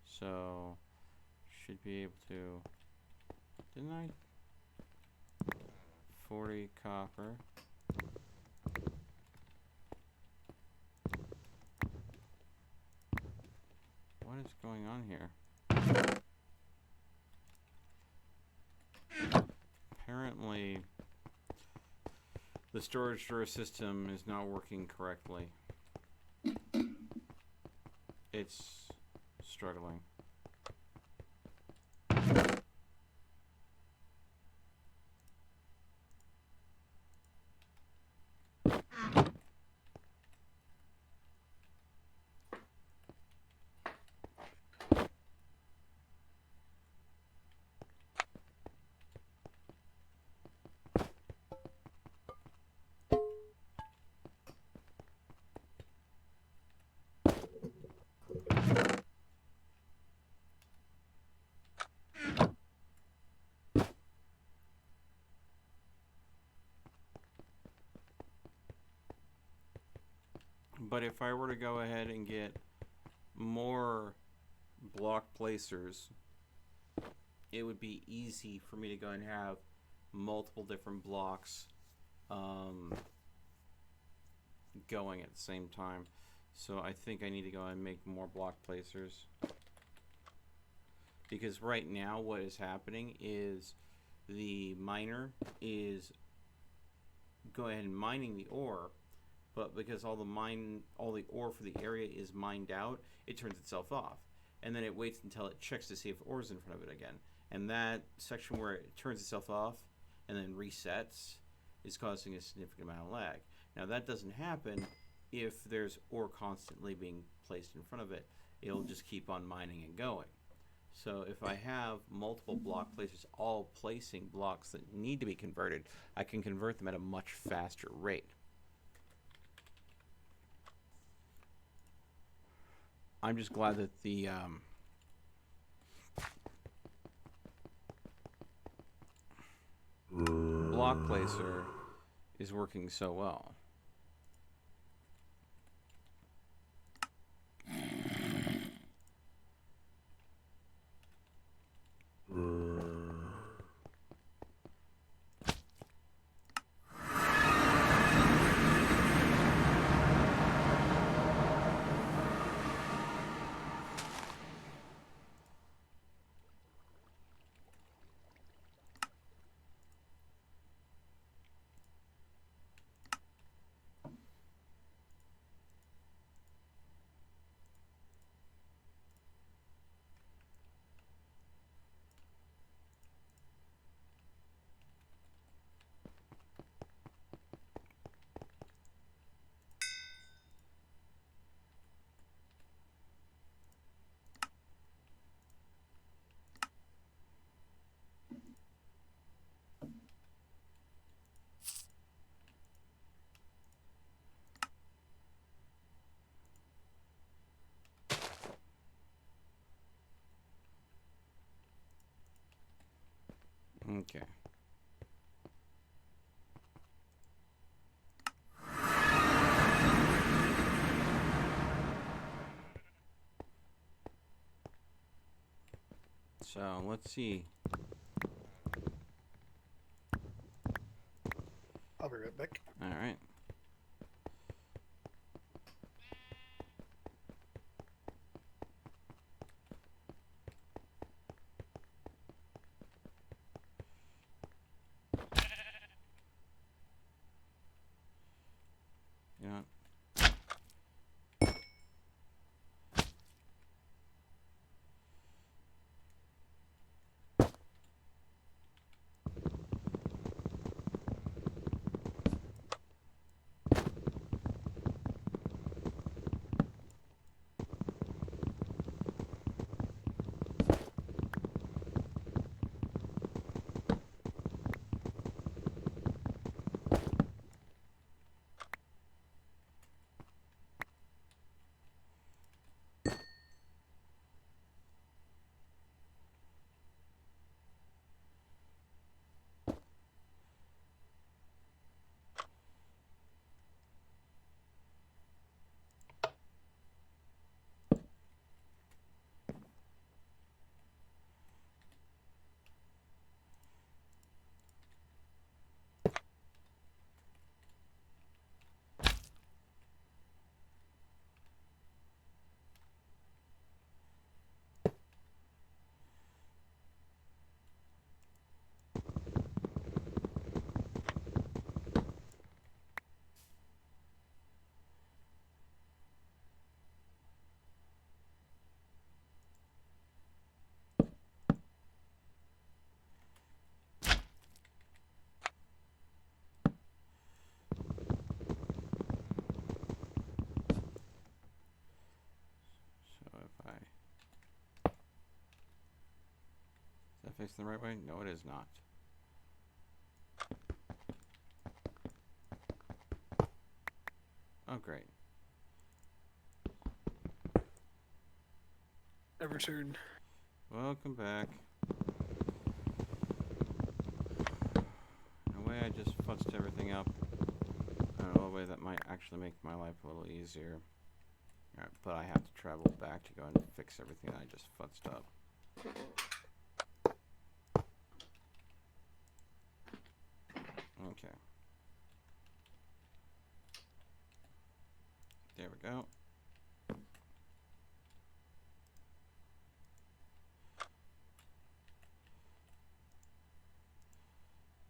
So, should be able to. Didn't I? 40 copper. What is going on here? Apparently, the storage drawer system is not working correctly. It's struggling. But if I were to go ahead and get more block placers, it would be easy for me to go and have multiple different blocks going at the same time. So I think I need to go and make more block placers. Because right now what is happening is the miner is going ahead and mining the ore, but because all the ore for the area is mined out, it turns itself off. And then it waits until it checks to see if ore is in front of it again. And that section where it turns itself off and then resets is causing a significant amount of lag. Now that doesn't happen if there's ore constantly being placed in front of it. It'll just keep on mining and going. So if I have multiple block placers all placing blocks that need to be converted, I can convert them at a much faster rate. I'm just glad that the block placer is working so well. Okay. So let's see. I'll be right back. All right. Yeah. So if I... Is that facing the right way? No, it is not. Oh, great. I returned. Welcome back. In a way, I just futzed everything up. In a way that might actually make my life a little easier. Alright, but I have to travel back to go and fix everything I just futzed up. Okay. There we go.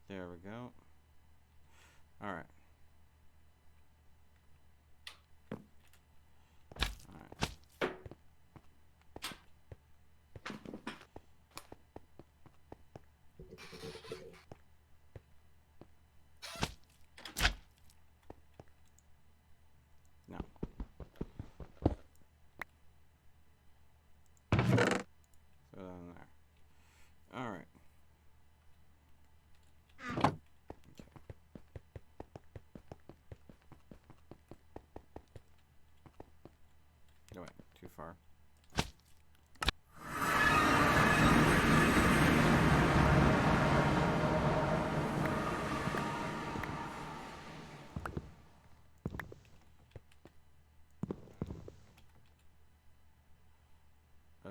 There we go. All right. All right. No. Throw that in there. All right. No, wait, too far. Oh.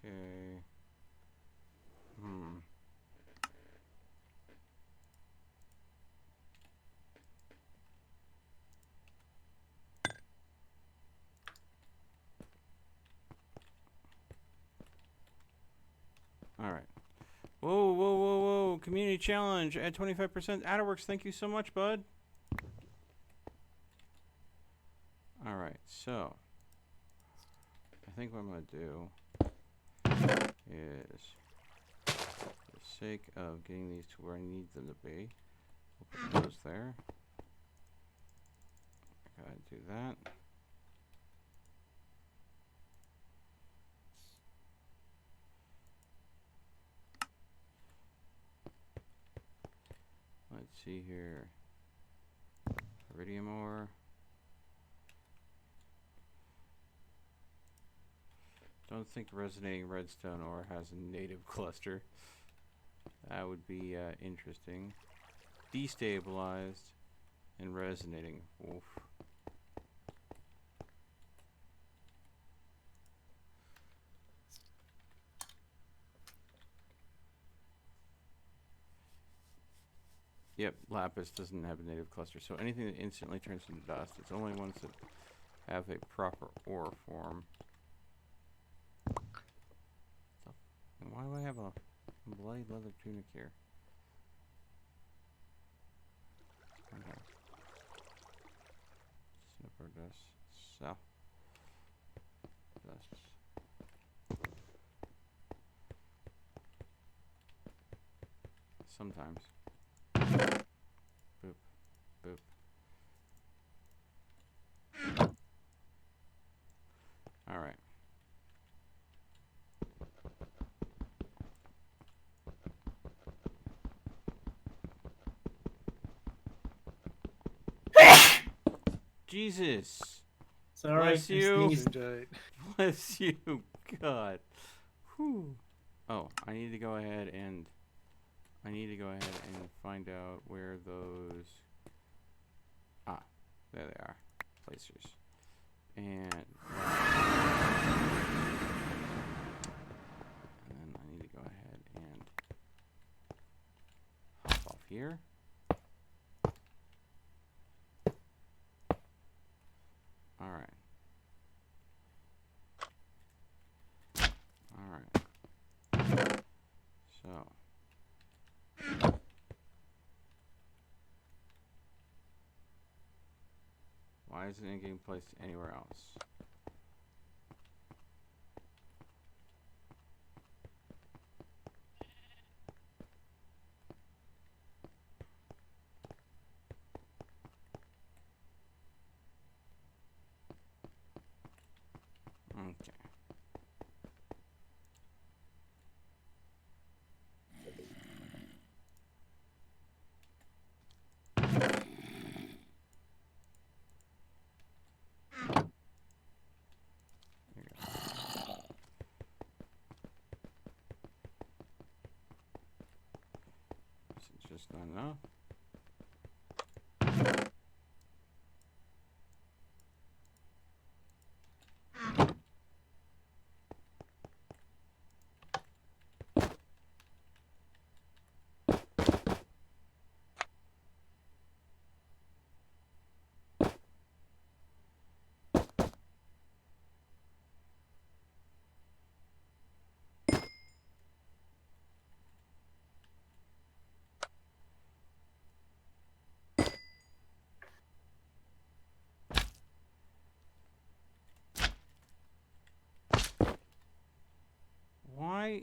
Okay. Hmm. All right. Whoa, whoa, whoa, whoa. Community challenge at 25% AdWorks. Thank you so much, bud. All right. So, I think what I'm going to do is, for the sake of getting these to where I need them to be, we'll put those there. I gotta do that. see here. Iridium ore. Don't think resonating redstone ore has a native cluster. That would be interesting. Destabilized and resonating. Oof. Yep, lapis doesn't have a native cluster, so anything that instantly turns into dust, it's only ones that have a proper ore form. And why do I have a bloody leather tunic here? Okay. Snipper dust. South. Dust. Sometimes. Boop. Boop. Alright. Jesus. Sorry, Bless I you. sneezed. Bless you. God. Whew. Oh, I need to go ahead and find out where those there they are. Placers. And then I need to go ahead and hop off here. Alright. Alright. So. Why isn't it getting placed anywhere else? Okay. There you go. This is just not enough. Why?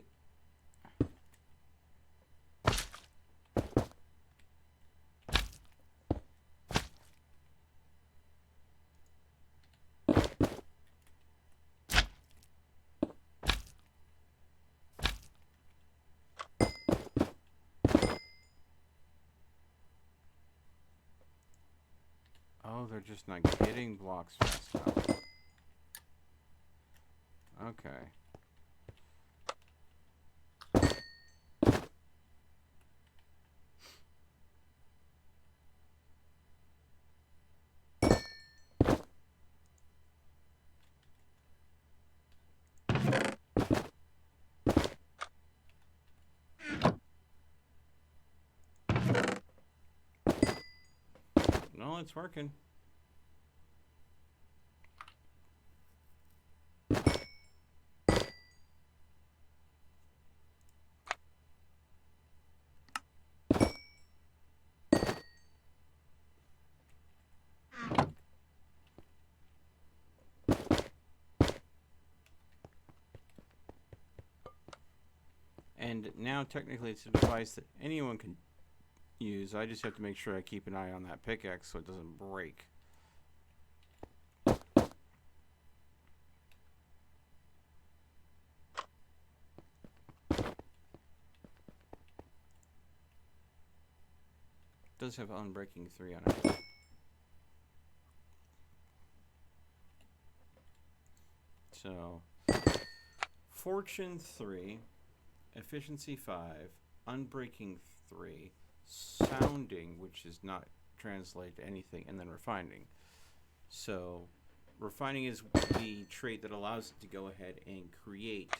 Oh, they're just not getting blocks fast enough. Okay. No, it's working. And now technically it's a device that anyone can use. I just have to make sure I keep an eye on that pickaxe so it doesn't break. does have Unbreaking 3 on it. So, Fortune 3, Efficiency 5, Unbreaking 3, Sounding, which is not translate to anything, and then Refining. So, Refining is the trait that allows it to go ahead and create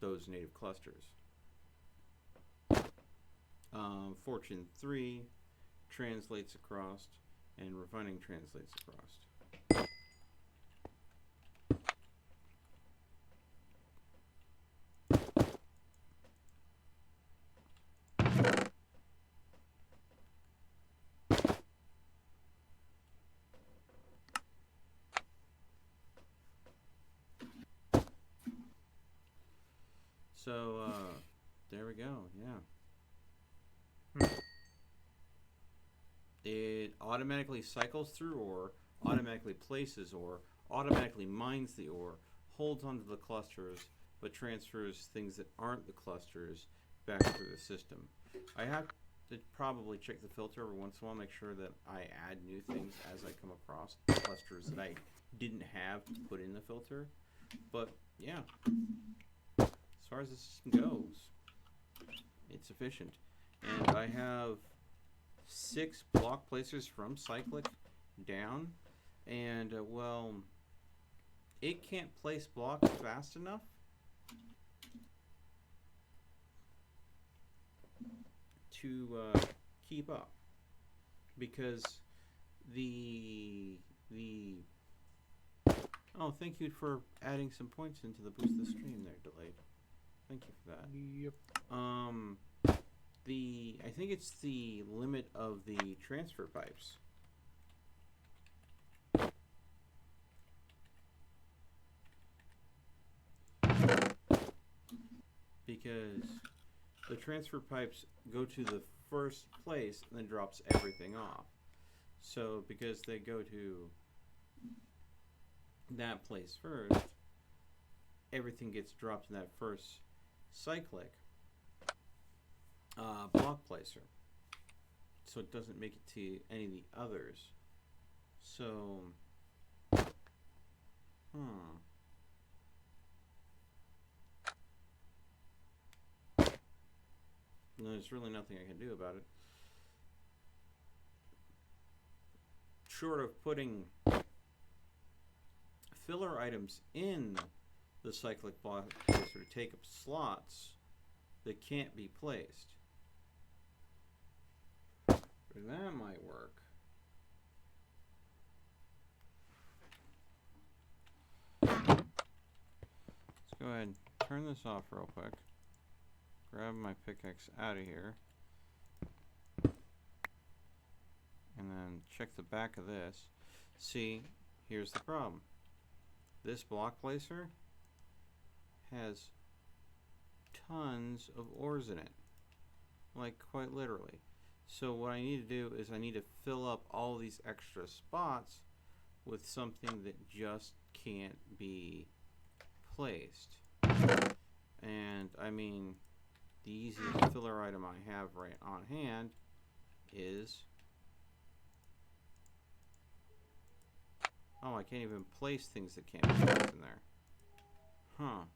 those native clusters. Fortune 3 translates across, and Refining translates across. So, there we go, yeah. It automatically cycles through ore, automatically places ore, automatically mines the ore, holds onto the clusters, but transfers things that aren't the clusters back through the system. I have to probably check the filter every once in a while, make sure that I add new things as I come across clusters that I didn't have to put in the filter. But, yeah. As far as the system goes, it's efficient. And I have 6 block placers from Cyclic down, and well, it can't place blocks fast enough to keep up, because the oh, thank you for adding some points into the boost of the stream there, Delayed. Thank you for that. Yep. I think it's the limit of the transfer pipes. Because the transfer pipes go to the first place and then drops everything off. So because they go to that place first, everything gets dropped in that first cyclic block placer, so it doesn't make it to any of the others. So, there's really nothing I can do about it, short of putting filler items in the cyclic block placer to take up slots that can't be placed. That might work. Let's go ahead and turn this off real quick. Grab my pickaxe out of here. And then check the back of this. See, here's the problem. This block placer has tons of ores in it. Like, quite literally. So what I need to do is I need to fill up all these extra spots with something that just can't be placed. And I mean, the easiest filler item I have right on hand is, oh, I can't even place things that can't be placed in there. Huh.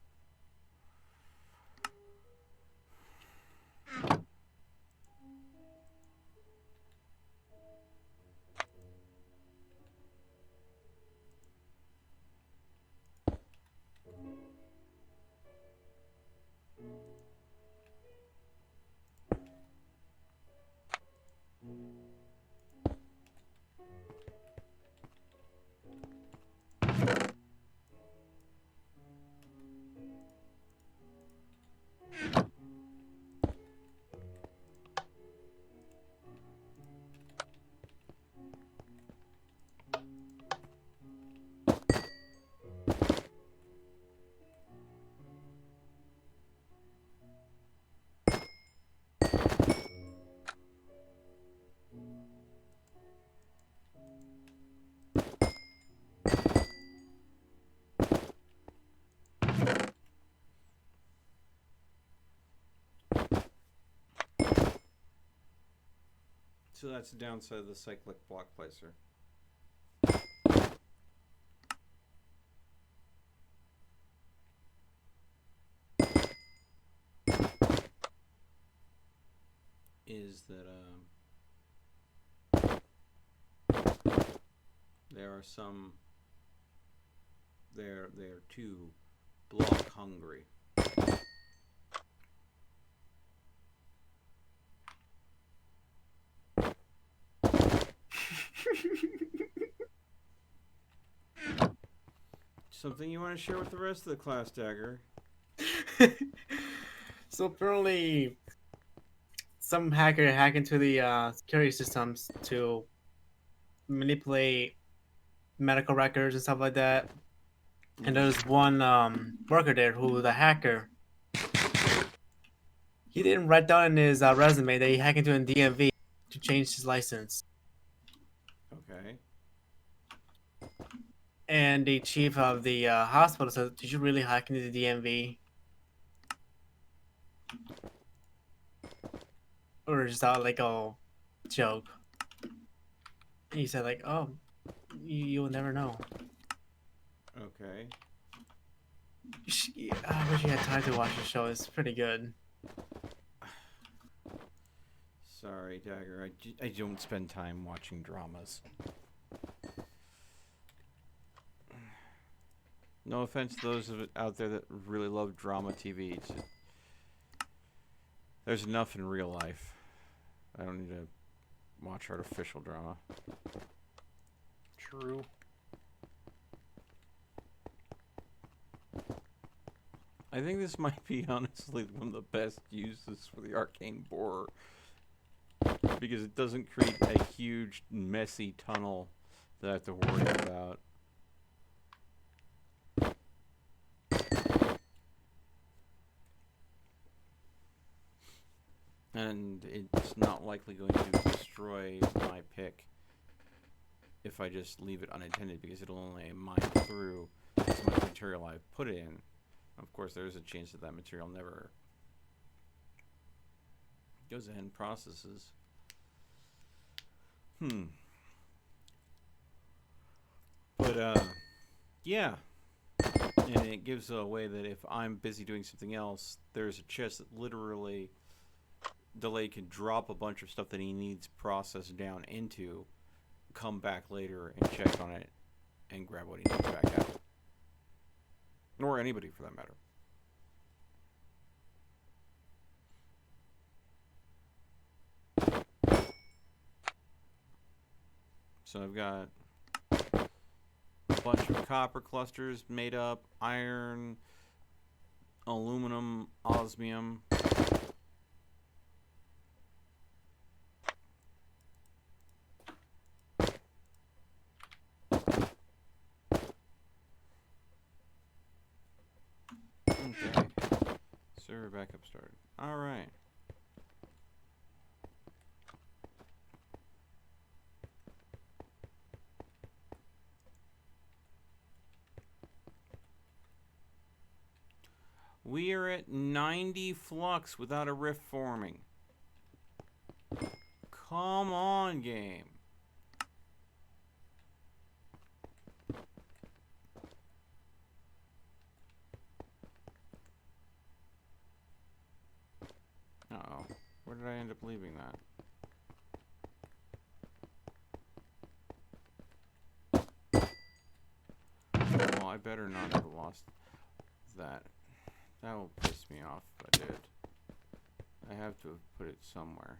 So that's the downside of the cyclic block placer. Is that there are some they're too block hungry. Something you want to share with the rest of the class, Dagger? So apparently, some hacker hacked into the security systems to manipulate medical records and stuff like that. And there's one worker there who was a hacker. He didn't write down in his resume that he hacked into a DMV to change his license. Okay. And the chief of the hospital said, "Did you really hack into the DMV? Or is that like a joke?" And he said, "Like, oh, you'll never know." Okay. I wish you had time to watch the show. It's pretty good. Sorry, Dagger. I don't spend time watching dramas. No offense to those out there that really love drama TV. There's enough in real life. I don't need to watch artificial drama. True. I think this might be honestly one of the best uses for the arcane borer. Because it doesn't create a huge, messy tunnel that I have to worry about. And it's not likely going to destroy my pick if I just leave it unattended, because it'll only mine through as much material I've put it in. Of course, there is a chance that that material never goes ahead and processes. But, yeah. And it gives a way that if I'm busy doing something else, there's a chest that literally Delay can drop a bunch of stuff that he needs processed down into, come back later and check on it, and grab what he needs back out. Nor anybody, for that matter. So I've got a bunch of copper clusters made up, iron, aluminum, osmium. Okay. Server backup started. Alright. We are at 90 flux without a rift forming. Come on, game. Uh-oh. Where did I end up leaving that? Well, I better not have lost that. That will piss me off if I did. I have to have put it somewhere.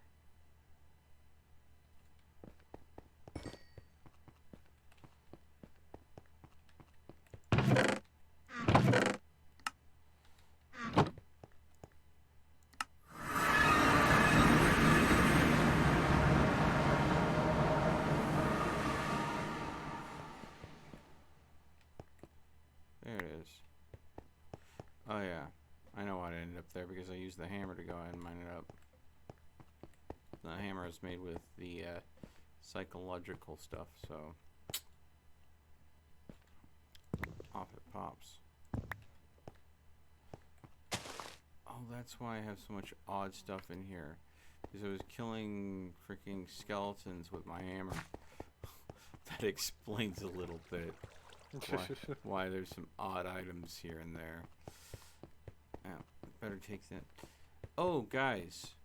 There it is. Oh yeah, I know why it ended up there, because I used the hammer to go ahead and mine it up. The hammer is made with the psychological stuff, so off it pops. Oh, that's why I have so much odd stuff in here, Because I was killing freaking skeletons with my hammer. That explains a little bit why there's some odd items here and there. Better take that. Oh, guys.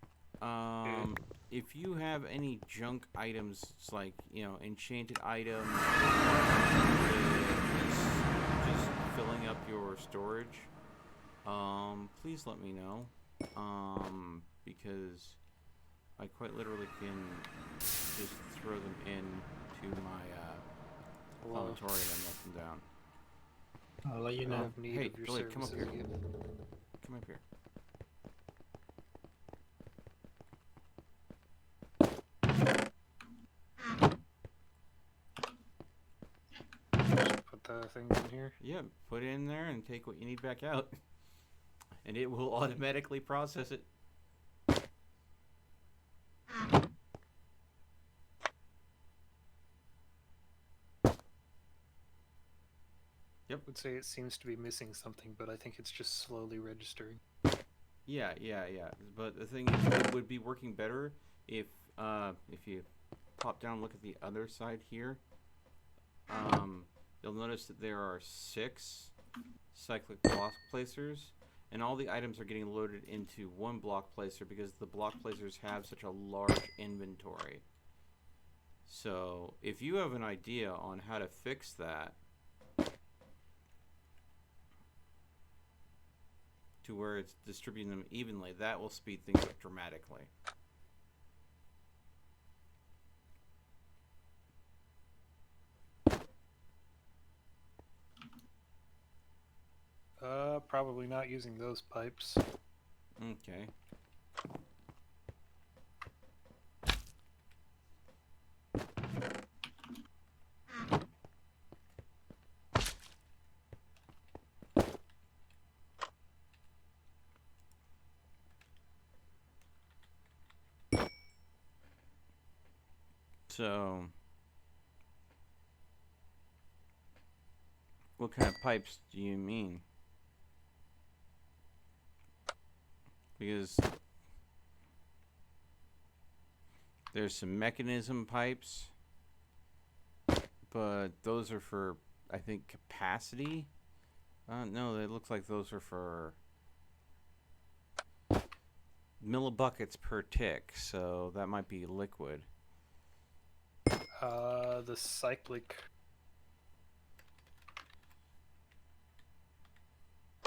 If you have any junk items, it's like, you know, enchanted items, just filling up your storage, please let me know. Because I quite literally can just throw them into my lavatory and let them down. I'll let you I know. have need Hey, of your Billy, come up services here. again. Come up here. Put the things in here. Yeah, put it in there and take what you need back out. And it will automatically process it. I would say it seems to be missing something, but I think it's just slowly registering. Yeah. But the thing is, it would be working better if you pop down and look at the other side here. You'll notice that there are 6 cyclic block placers, and all the items are getting loaded into one block placer because the block placers have such a large inventory. So if you have an idea on how to fix that to where it's distributing them evenly, that will speed things up dramatically. Probably not using those pipes. Okay. So, what kind of pipes do you mean? Because there's some mechanism pipes, but those are for, I think, capacity. No, it looks like those are for millibuckets per tick, so that might be liquid. The cyclic.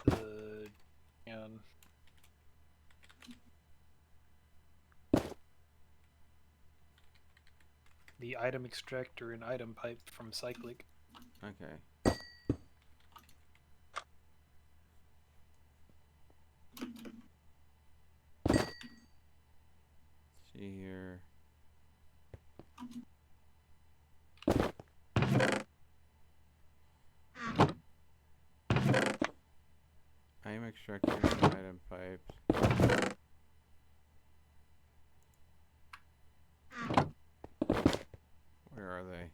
And the item extractor and item pipe from cyclic. Okay. See here. I am extracting item pipes. Where are they?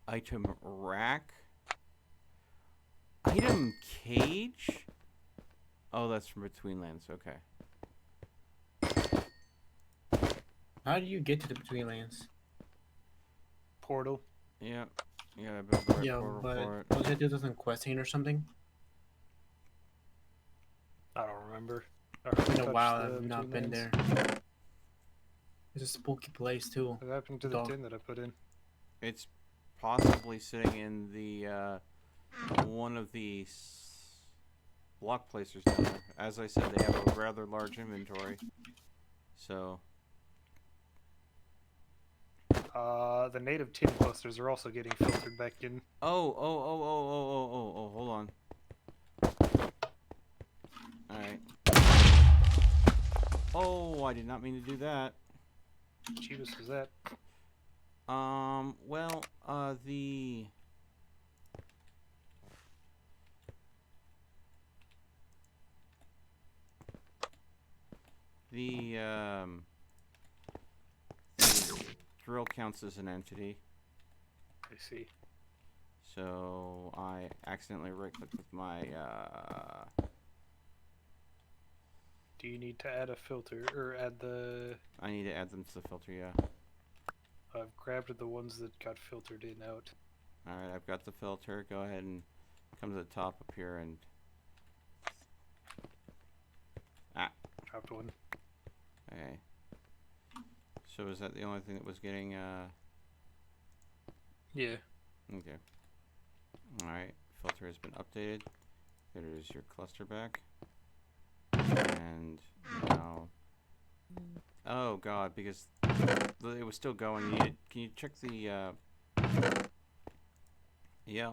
Item rack? Item cage? Oh, that's from Between Lands, okay. How do you get to the Between Lands? Portal. Yeah. Yeah, I built the right Yeah, portal but for it. don't you do this in questing or something? I don't remember. It's been a while I've not been there. It's a spooky place too. What happened to the Dog. tin that I put in? It's possibly sitting in the one of the block placers down there. As I said, they have a rather large inventory. So The native tin clusters are also getting filtered back in. oh, hold on. Alright. Oh, I did not mean to do that. Jeebus was that? Well, the drill counts as an entity. I see. So I accidentally right-clicked with my Do you need to add a filter or add the? I need to add them to the filter, yeah. I've grabbed the ones that got filtered in out. Alright, I've got the filter. Go ahead and come to the top up here and... Dropped one. Okay. So is that the only thing that was getting, Yeah. Okay. Alright, filter has been updated. There's your cluster back. And now... Oh god, because it was still going. Can you check the, Yeah.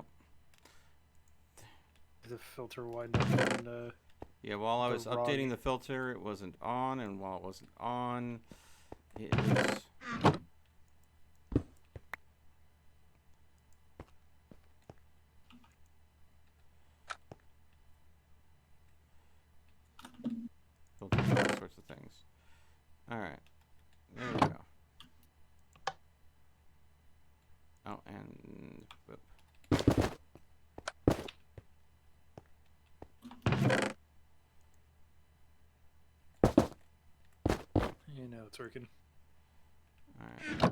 The filter wind up in, Yeah, while I the was wrong- updating the filter, it wasn't on, and while it wasn't on, it was... filtering all sorts of things. Alright. There we go. Oh, and... Whoop. You know it's working. Alright.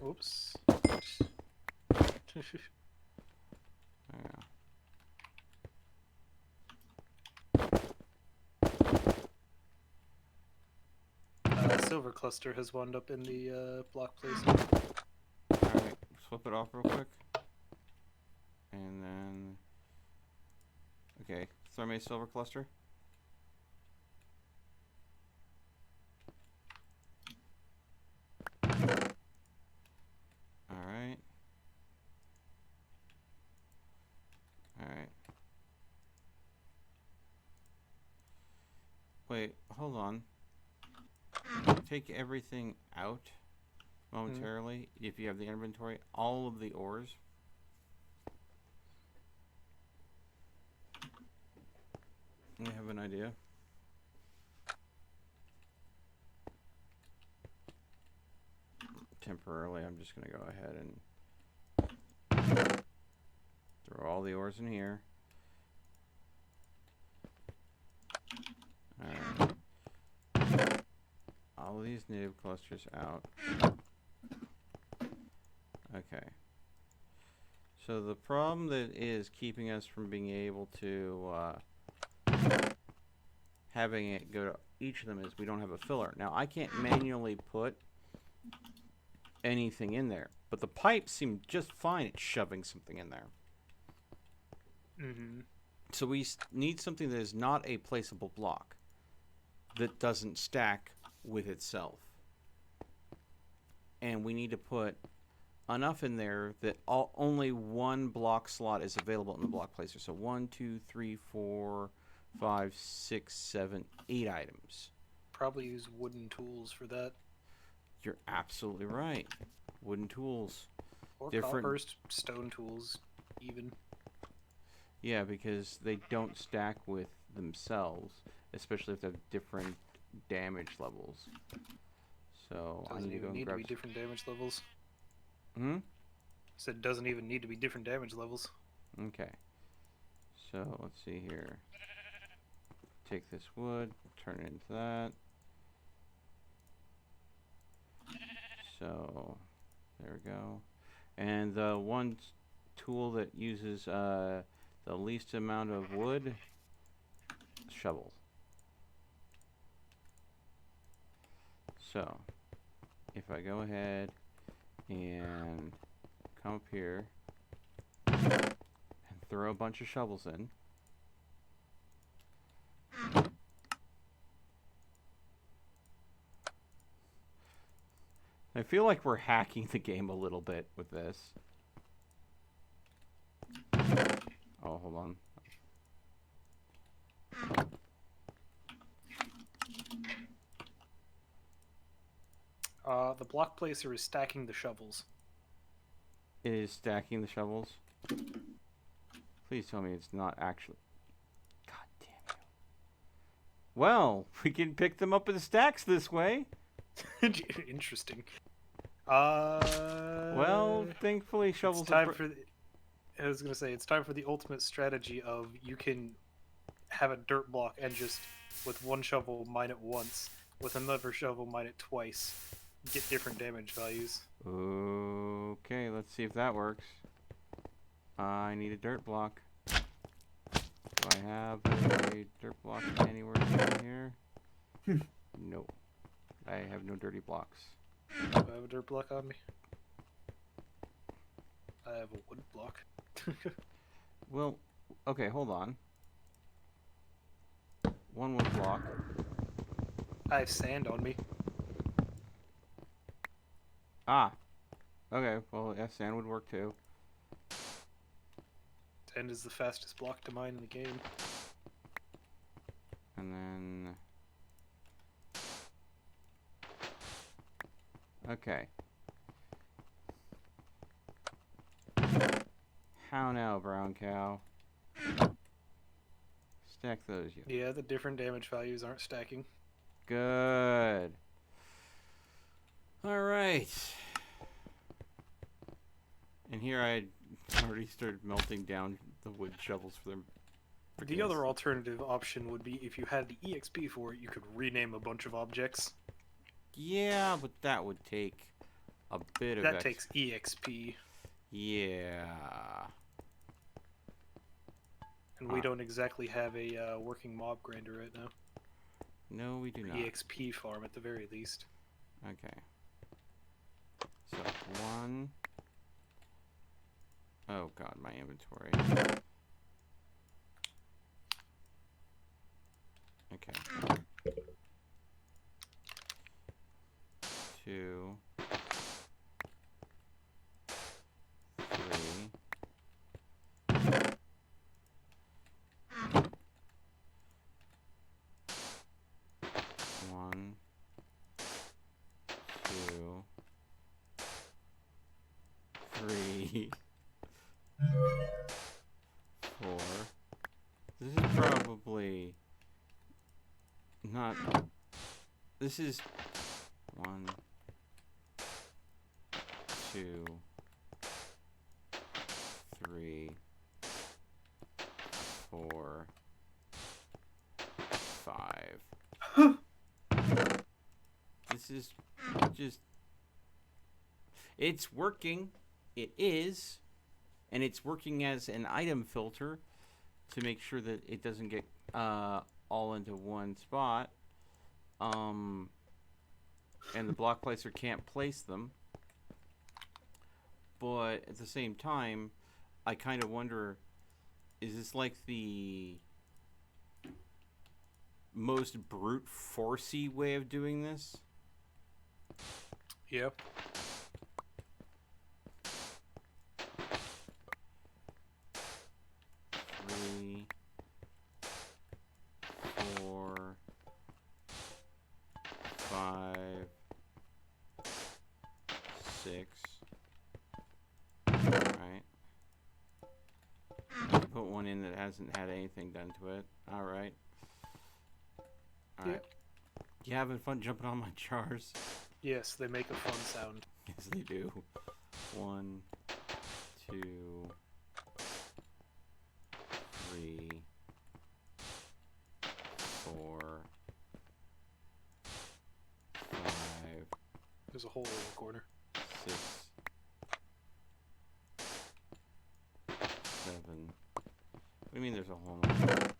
Oops. There we go. Silver cluster has wound up in the block place. Alright, flip it off real quick. And then... Okay, throw me a silver cluster. Alright. Alright. Wait, hold on. Take everything out momentarily if you have the inventory. All of the ores. You have an idea? Temporarily, I'm just going to go ahead and throw all the ores in here. Alright. All of these native clusters out. Okay. So the problem that is keeping us from being able to having it go to each of them is we don't have a filler. Now I can't manually put anything in there, but the pipes seem just fine at shoving something in there. Mm-hmm. So we need something that is not a placeable block, that doesn't stack with itself. And we need to put enough in there that only one block slot is available in the block placer. So 1, 2, 3, 4, 5, 6, 7, 8 items. Probably use wooden tools for that. You're absolutely right. Wooden tools. Or Different- copper stone tools, even. Yeah, because they don't stack with themselves, especially if they have different damage levels. So I Doesn't need to go even and need to grab be different damage levels. Hmm? Said doesn't even need to be different damage levels. Okay. So let's see here. Take this wood, turn it into that. So there we go. And the one tool that uses the least amount of wood, shovel. So if I go ahead and come up here and throw a bunch of shovels in. I feel like we're hacking the game a little bit with this. Oh, hold on. The block placer is stacking the shovels. It is stacking the shovels. Please tell me it's not actually. God damn you. Well, we can pick them up in stacks this way. Interesting. Well, thankfully shovels it's time are for. I was gonna say it's time for the ultimate strategy of you can have a dirt block and just with one shovel mine it once, with another shovel mine it twice, get different damage values. Okay, let's see if that works. I need a dirt block. Do I have a dirt block anywhere down here? Nope. I have no dirty blocks. Do I have a dirt block on me? I have a wood block. Well, okay, hold on. One wood block. I have sand on me. Ah. Okay, well, yeah, sand would work too. Sand is the fastest block to mine in the game. And then... Okay. How now, brown cow? Stack those, you. Yeah, the different damage values aren't stacking. Good. Alright. And here I already started melting down the wood shovels for them. The other alternative option would be if you had the EXP for it, you could rename a bunch of objects. Yeah, but that would take a bit of That takes EXP, Yeah. and we don't exactly have a working mob grinder right now. No, we do not. EXP farm at the very least. Okay. So, one. Oh god, my inventory. Okay. Two. Three. One. Two. Three. Four. This is probably not. This is 1, 2, 3, 4, 5. This is just. It's working. It is. And it's working as an item filter to make sure that it doesn't get all into one spot. And the block placer can't place them. But at the same time, I kind of wonder, is this like the most brute forcey way of doing this? Yep. Three, 4, 5, 6. Alright. Put one in that hasn't had anything done to it. Alright. Alright. Yep. You having fun jumping on my jars? Yes, they make a fun sound. Yes, they do. 1, 2, 3, 4, 5, There's a hole in the corner. 6, 7. What do you mean there's a hole in the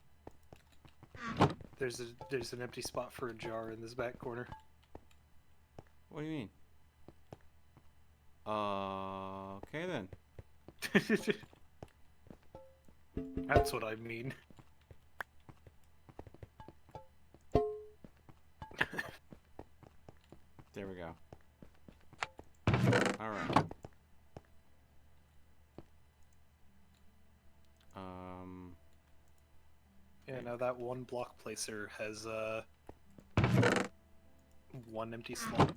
There's an empty spot for a jar in this back corner. What do you mean? Okay then. That's what I mean. There we go. Alright. now that one block placer has one empty slot.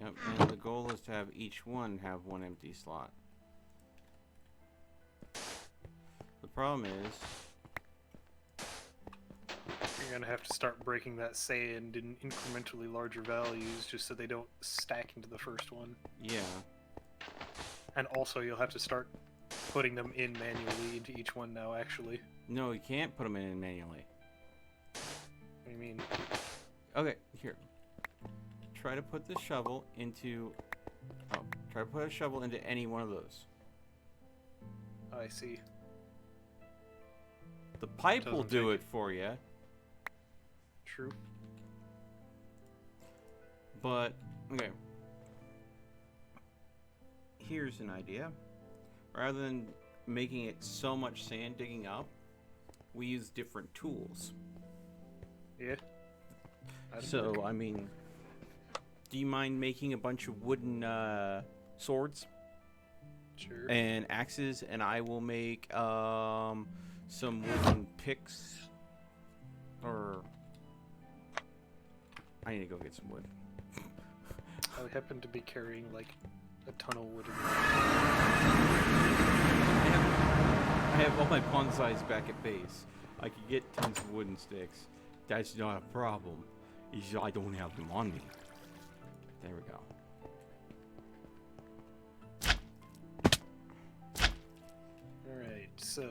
Yep, and the goal is to have each one have one empty slot. The problem is, You're gonna have to start breaking that sand in incrementally larger values just so they don't stack into the first one. yeah, And also you'll have to start putting them in manually into each one now, actually. no, you can't put them in manually. What do you mean? Okay, here. Try to put the shovel into. Oh, try to put a shovel into any one of those. I see. The pipe will Doesn't do take it for you, True. but okay. Here's an idea. Rather than making it so much sand digging up, we use different tools. Yeah. That'd So, work. I mean, do you mind making a bunch of wooden swords Sure. and axes, and I will make some wooden picks, or I need to go get some wood. I happen to be carrying like a ton of wood. I have all my bonsais back at base. I could get tons of wooden sticks. That's not a problem. It's just I don't have them on me. There we go. Alright, so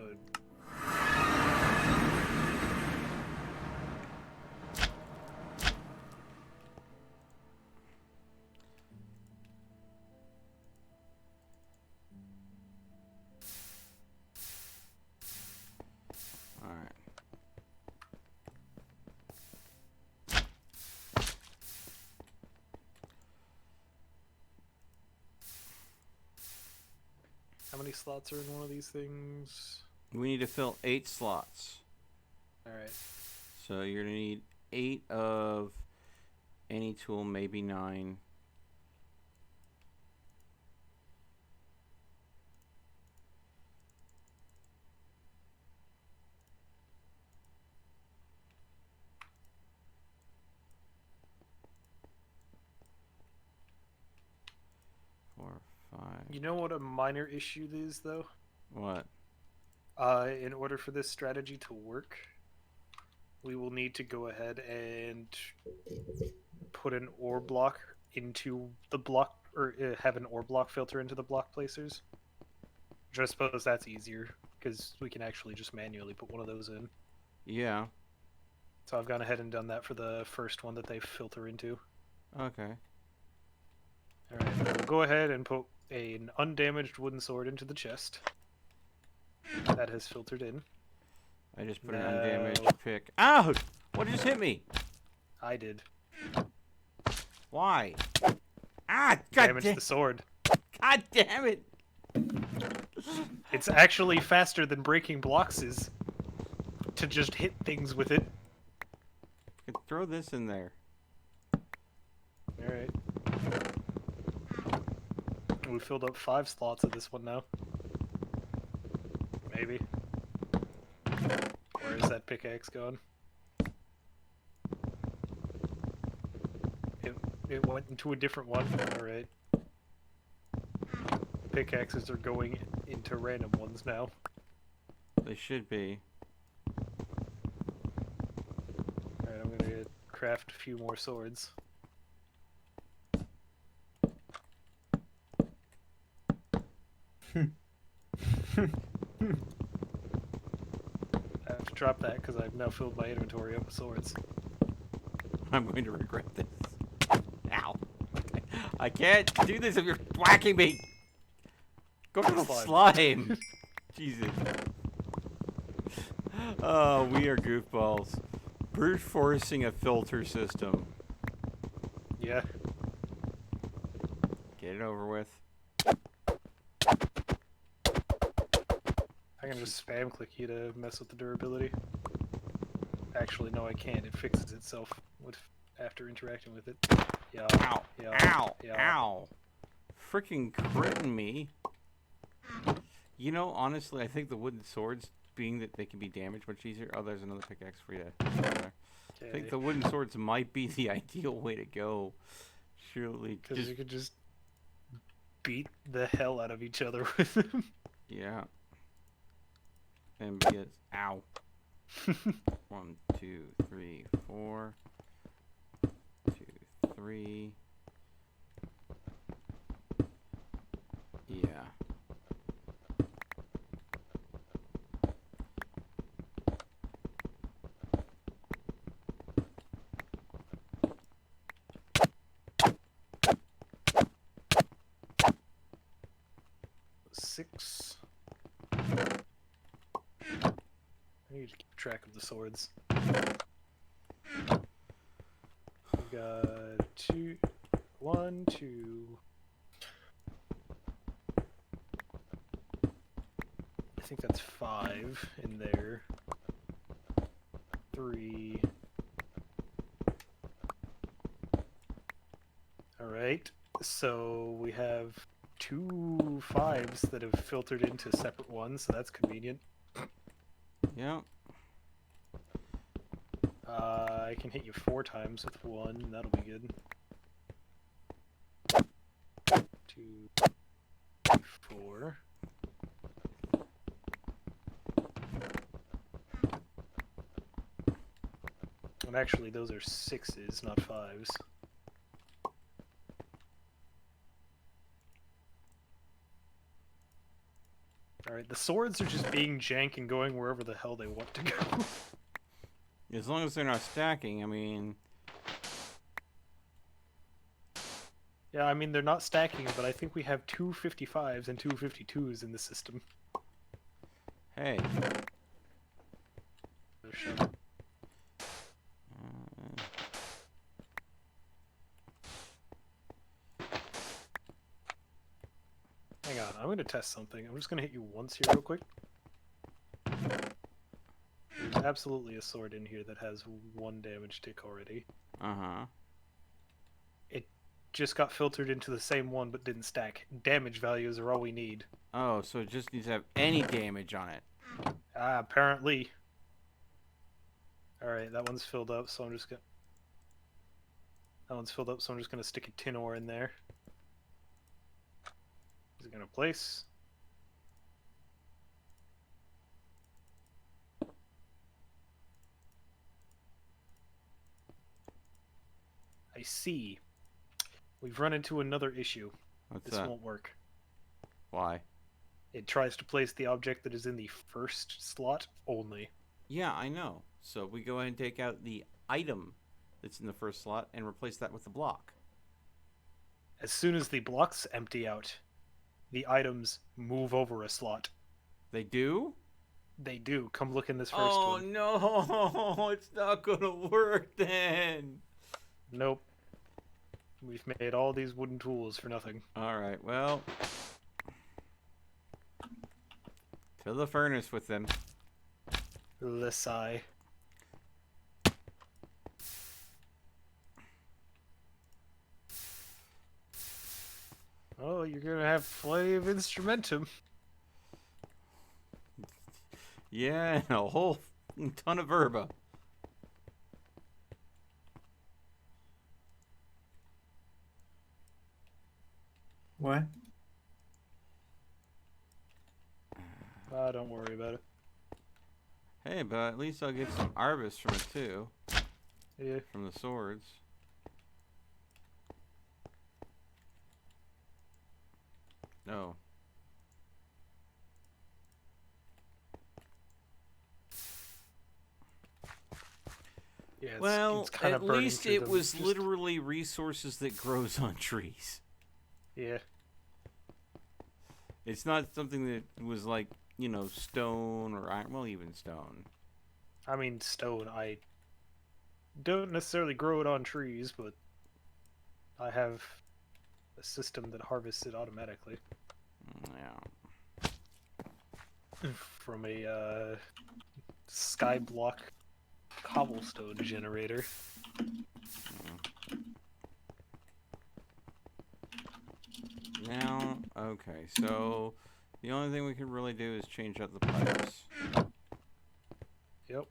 All right. how many slots are in one of these things? We need to fill 8 slots. Alright. So you're gonna need 8 of any tool, maybe 9. Four, 5. You know what a minor issue is, though? What? In order for this strategy to work, we will need to go ahead and put an ore block into the block, or have an ore block filter into the block placers. Which I suppose that's easier, because we can actually just manually put one of those in. Yeah. So I've gone ahead and done that for the first one that they filter into. Okay. Alright, we'll go ahead and put an undamaged wooden sword into the chest. That has filtered in. I just put an No. undamaged pick. Ow! What just hit me? I did. Why? Ah! God Damaged damn! the sword. God damn it! It's actually faster than breaking blocks is to just hit things with it. Throw this in there. Alright. We filled up 5 slots of this one now. Maybe. Where is that pickaxe going? It went into a different one. Alright. Pickaxes are going into random ones now. They should be. Alright, I'm gonna craft a few more swords. I have to drop that because I've now filled my inventory up with swords. I'm going to regret this. Ow! I can't do this if you're whacking me! Go to the slime! Jesus. Oh, we are goofballs. Brute forcing a filter system. Yeah. Get it over with. I can just spam click you to mess with the durability. Actually, no, I can't. It fixes itself with after interacting with it. Yeah. Ow! Yeah. Ow! Yeah. Ow! Freaking critting me. You know, honestly, I think the wooden swords being that they can be damaged much easier. Oh, there's another pickaxe for you. I think Okay. the wooden swords might be the ideal way to go. Surely, Because just you could just beat the hell out of each other with them. yeah. And be it. Ow. 1, 2, 3, 4. 2, 3. Yeah. Six. I need to keep track of the swords. We got 2, 1, 2. I think that's 5 in there. 3. Alright, so we have 2 5s that have filtered into separate ones, so that's convenient. Yeah. I can hit you 4 times with 1, and that'll be good. 2, 3, 4. And actually, those are 6s, not 5s. Alright, the swords are just being jank and going wherever the hell they want to go. As long as they're not stacking, I mean. Yeah, I mean, they're not stacking, but I think we have 2 55s and 2 52s in the system. Hey. Oh, shut up. Hang on, I'm going to test something. I'm just going to hit you once here real quick. There's absolutely a sword in here that has 1 damage tick already. Uh-huh. Just got filtered into the same one but didn't stack. Damage values are all we need. Oh, so it just needs to have any damage on it. Apparently. Alright, that one's filled up, so I'm just gonna... That one's filled up, so I'm just gonna stick a tin ore in there. Is it gonna place? I see. We've run into another issue. What's This that? won't work. Why? It tries to place the object that is in the first slot only. Yeah, I know. So we go ahead and take out the item that's in the first slot and replace that with the block. As soon as the blocks empty out, the items move over a slot. They do? They do. Come look in this first Oh one. no, it's not gonna work then. Nope. We've made all these wooden tools for nothing. Alright, well. To the furnace with them. Lisai. Oh, you're gonna have plenty of instrumentum. Yeah, and a whole ton of verba. What? Don't worry about it. Hey, but at least I'll get some Arvis from it too. Yeah. From the swords. No. Yeah. Well, it's kind at of burning least through it them. was Just- literally resources that grows on trees. Yeah. It's not something that was like, you know, stone or iron. Well, even stone. I mean, stone. I don't necessarily grow it on trees, but I have a system that harvests it automatically Yeah. from a skyblock cobblestone generator. Now, okay, so the only thing we can really do is change out the pipes. Yep.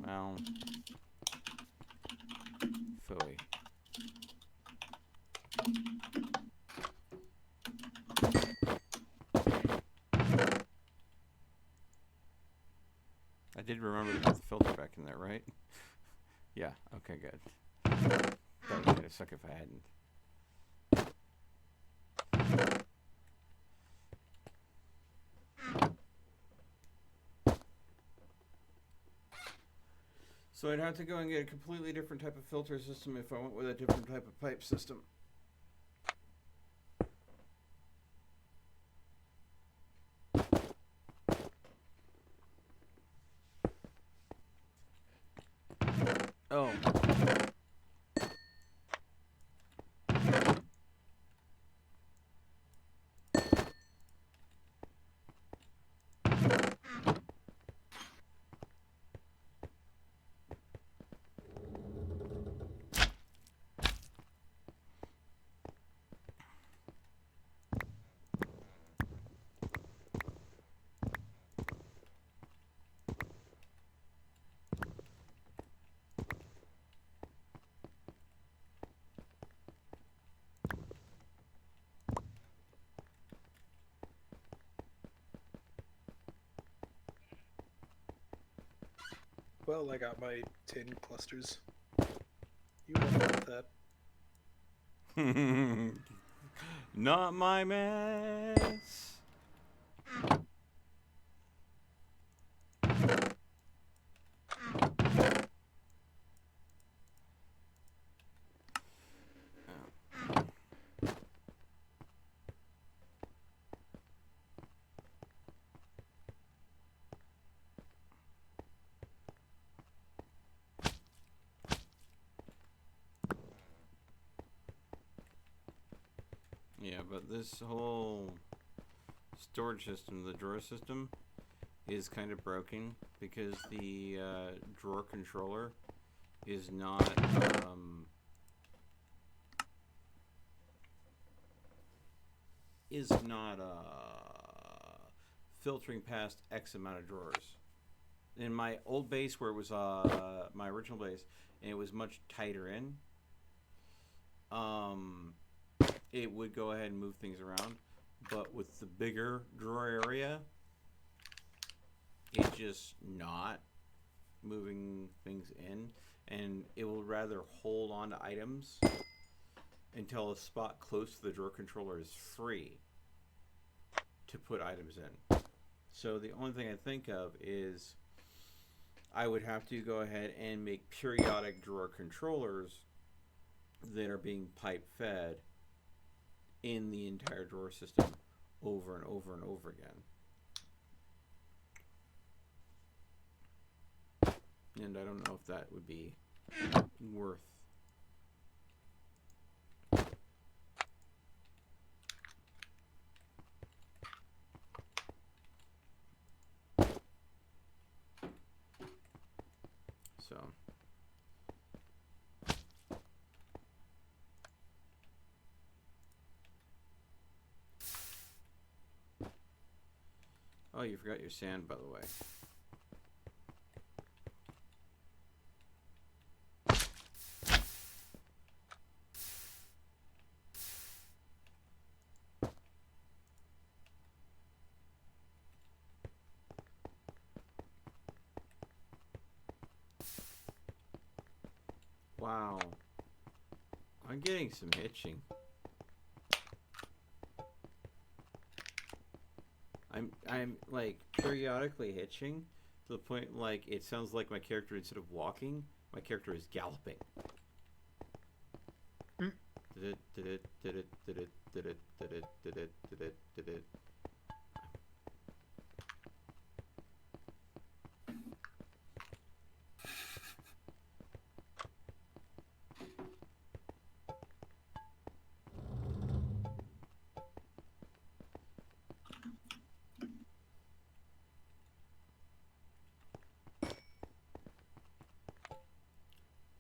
Well, phooey. I did remember to put the filter back in there, right? Yeah, okay, good. That would kind of suck if I hadn't. So I'd have to go and get a completely different type of filter system if I went with a different type of pipe system. Oh. Well, I got my 10 clusters. You have fun with that. Not my mess. Yeah, but this whole storage system, the drawer system, is kind of broken because the drawer controller is not filtering past X amount of drawers. In my old base, where it was my original base, and it was much tighter in, it would go ahead and move things around. But with the bigger drawer area, it's just not moving things in, and it will rather hold on to items until a spot close to the drawer controller is free to put items in. So the only thing I think of is I would have to go ahead and make periodic drawer controllers that are being pipe fed in the entire drawer system over and over and over again. And I don't know if that would be worth. So. Oh, you forgot your sand, by the way. Wow. I'm getting some hitching. I'm like periodically hitching to the point like it sounds like my character, instead of walking, my character is galloping.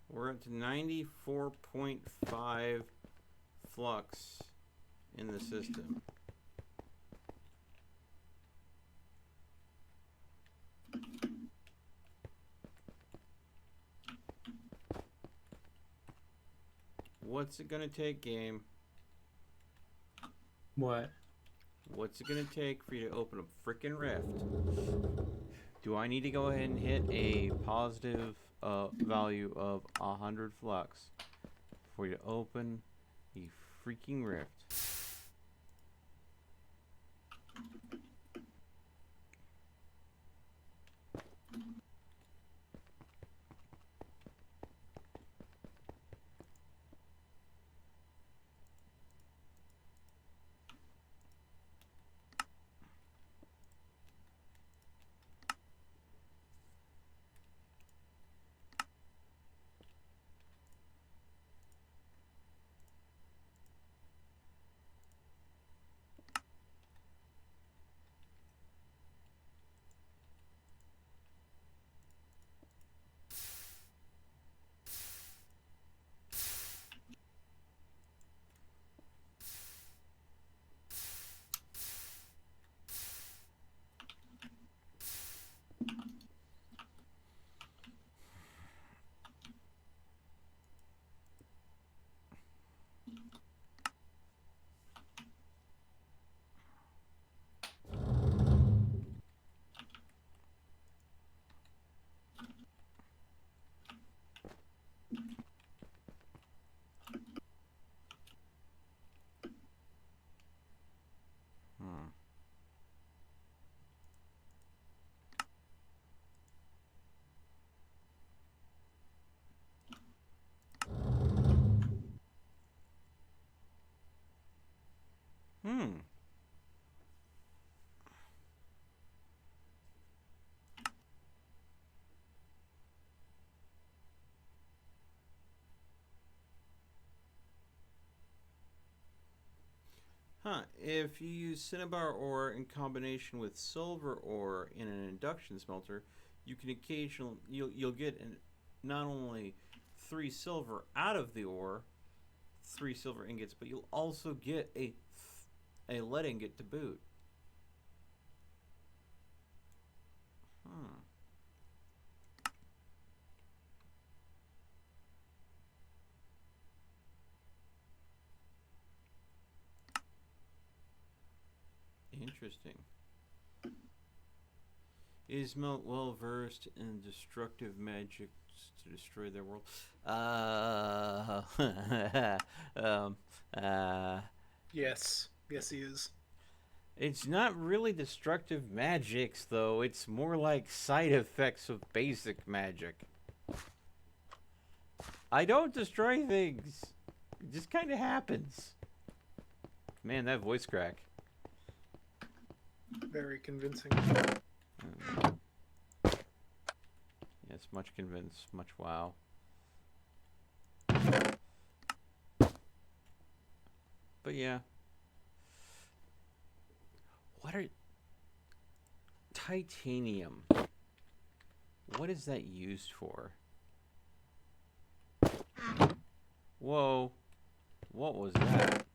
We're at 94.5 flux in the system. What's it gonna take, game? What? What's it gonna take for you to open a freaking rift? Do I need to go ahead and hit a positive value of 100 flux for you to open a freaking rift? Hmm. Huh. If you use cinnabar ore in combination with silver ore in an induction smelter, you can occasionally you'll get not only 3 silver out of the ore, 3 silver ingots, but you'll also get a lead ingot to boot. Hmm. Interesting. Is Melt well versed in destructive magic to destroy their world? Yes. Yes, he is. It's not really destructive magics, though. It's more like side effects of basic magic. I don't destroy things. It just kind of happens. Man, that voice crack. Very convincing. Yes, much convinced, much wow. But yeah. What are... Titanium. What is that used for? Whoa. What was that?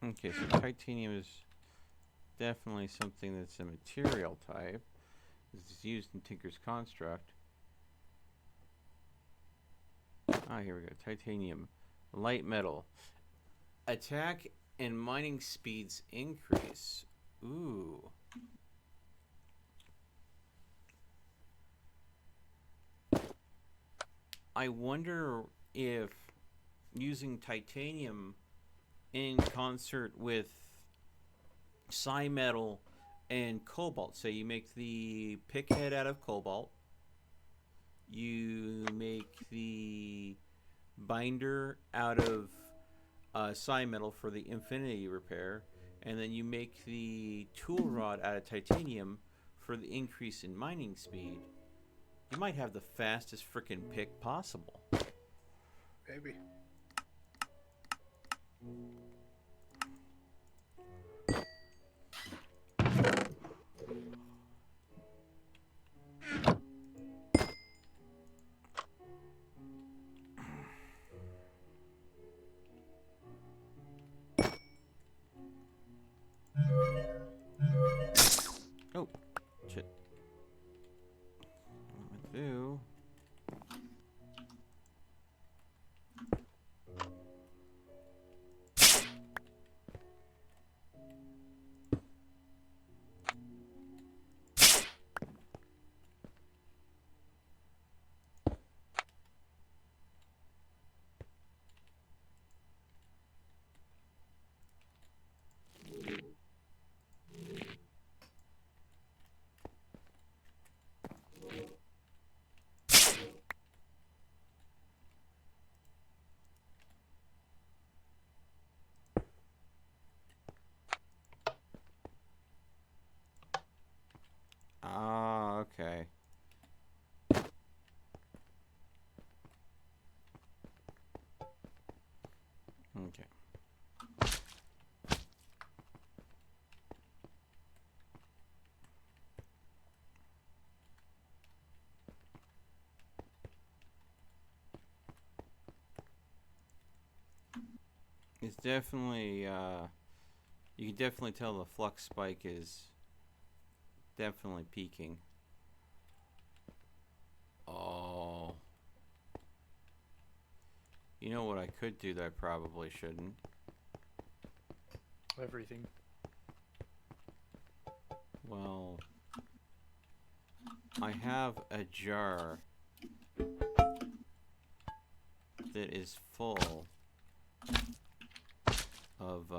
Okay, so titanium is definitely something that's a material type. It's used in Tinker's Construct. Ah, here we go. Titanium. Light metal. Attack and mining speeds increase. Ooh. I wonder if using titanium in concert with psi metal and cobalt. Say you make the pick head out of cobalt. You make the binder out of psi metal for the infinity repair, and then you make the tool rod out of titanium for the increase in mining speed, you might have the fastest frickin' pick possible. Maybe. Oh, shit. What am I do? Ah, okay. Okay. It's definitely, you can definitely tell the flux spike is definitely peaking. Oh. You know what I could do that I probably shouldn't? Everything. Well, I have a jar that is full of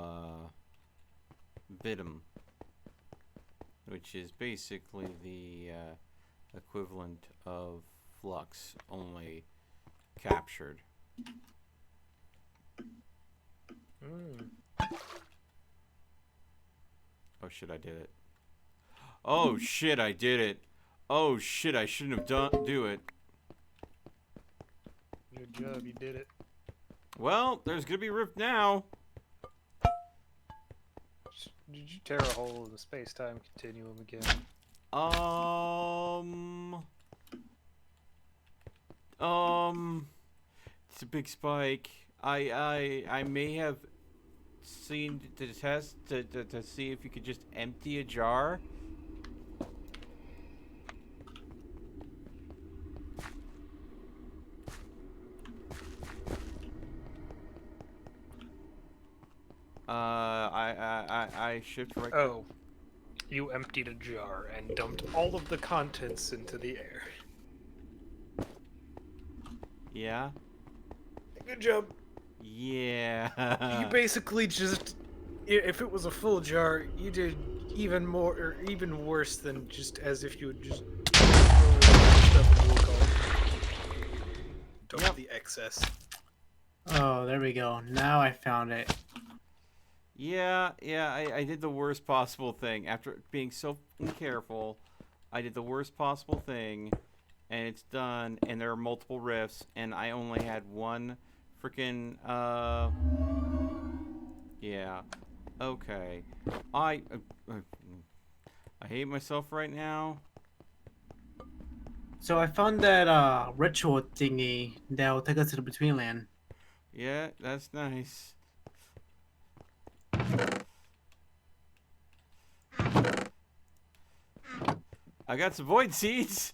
bitum, which is basically the equivalent of flux, only captured. Oh shit, I did it. Oh shit, I did it. Oh shit, I shouldn't have do it. Good job, you did it. Well, there's gonna be a rift now. Did you tear a hole in the space-time continuum again? It's a big spike. I may have seen the test to see if you could just empty a jar. I shift right. Oh, you emptied a jar and dumped all of the contents into the air. Yeah. Good job. Yeah. You basically just, if it was a full jar, you did even more, or even worse than just as if you would just throw stuff into a car. Dump Yep. the excess. Oh, there we go. Now I found it. Yeah, I did the worst possible thing. After being so careful, I did the worst possible thing, and it's done, and there are multiple rifts, and I only had one freaking, yeah. Okay. I hate myself right now. So I found that ritual thingy that will take us to the Between Land. Yeah, that's nice. I got some void seeds.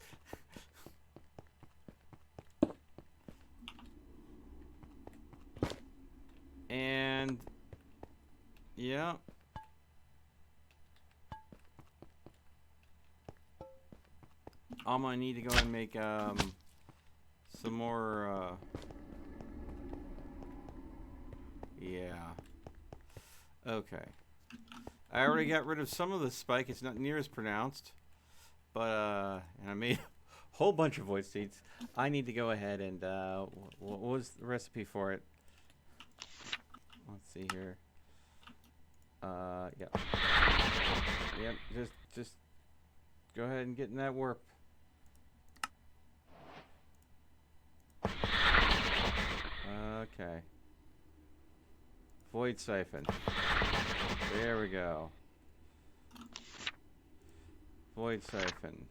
And yeah. I'm gonna need to go and make some more yeah. Okay. I already got rid of some of the spike. It's not near as pronounced. But and I made a whole bunch of void seeds. I need to go ahead and what was the recipe for it? Let's see here. Yep. Yep. Just go ahead and get in that warp. Okay. Void siphon. There we go. Void siphon.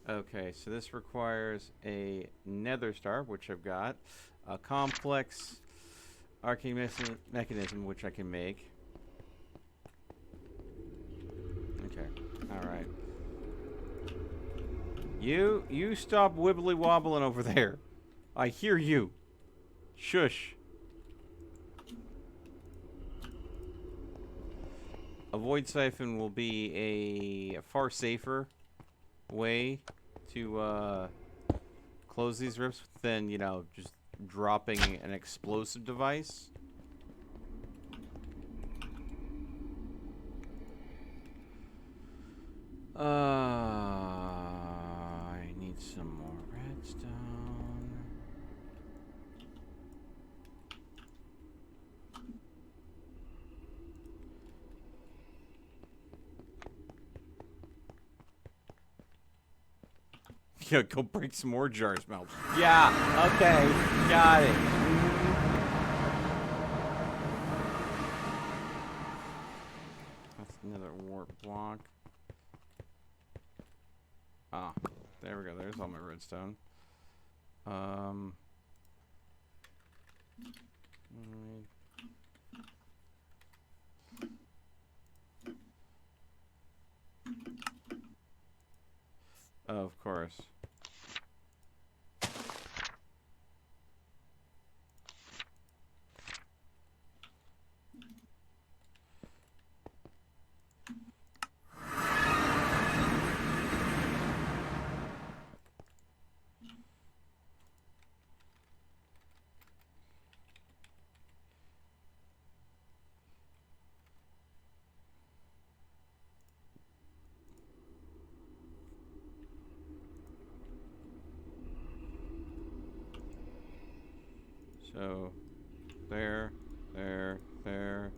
Okay, so this requires a nether star, which I've got. A complex arcane mechanism, which I can make. Okay, alright. You stop wibbly wobbling over there. I hear you. Shush. A void siphon will be a far safer way to close these rifts than, you know, just dropping an explosive device. I need some more redstone. Yeah, go break some more jars, Mel. Yeah, okay, got it. That's another warp block. Ah, there we go. There's all my redstone. Oh, of course. So, there, there, there,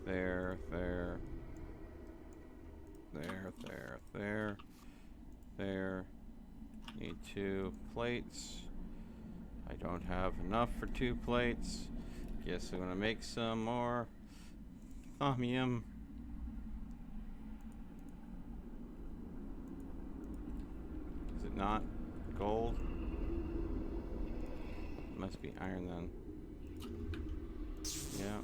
there, there, there, there, there, there. Need 2 plates. I don't have enough for 2 plates. Guess I'm gonna make some more. Hmmm. Is it not gold? Must be iron then. Yeah.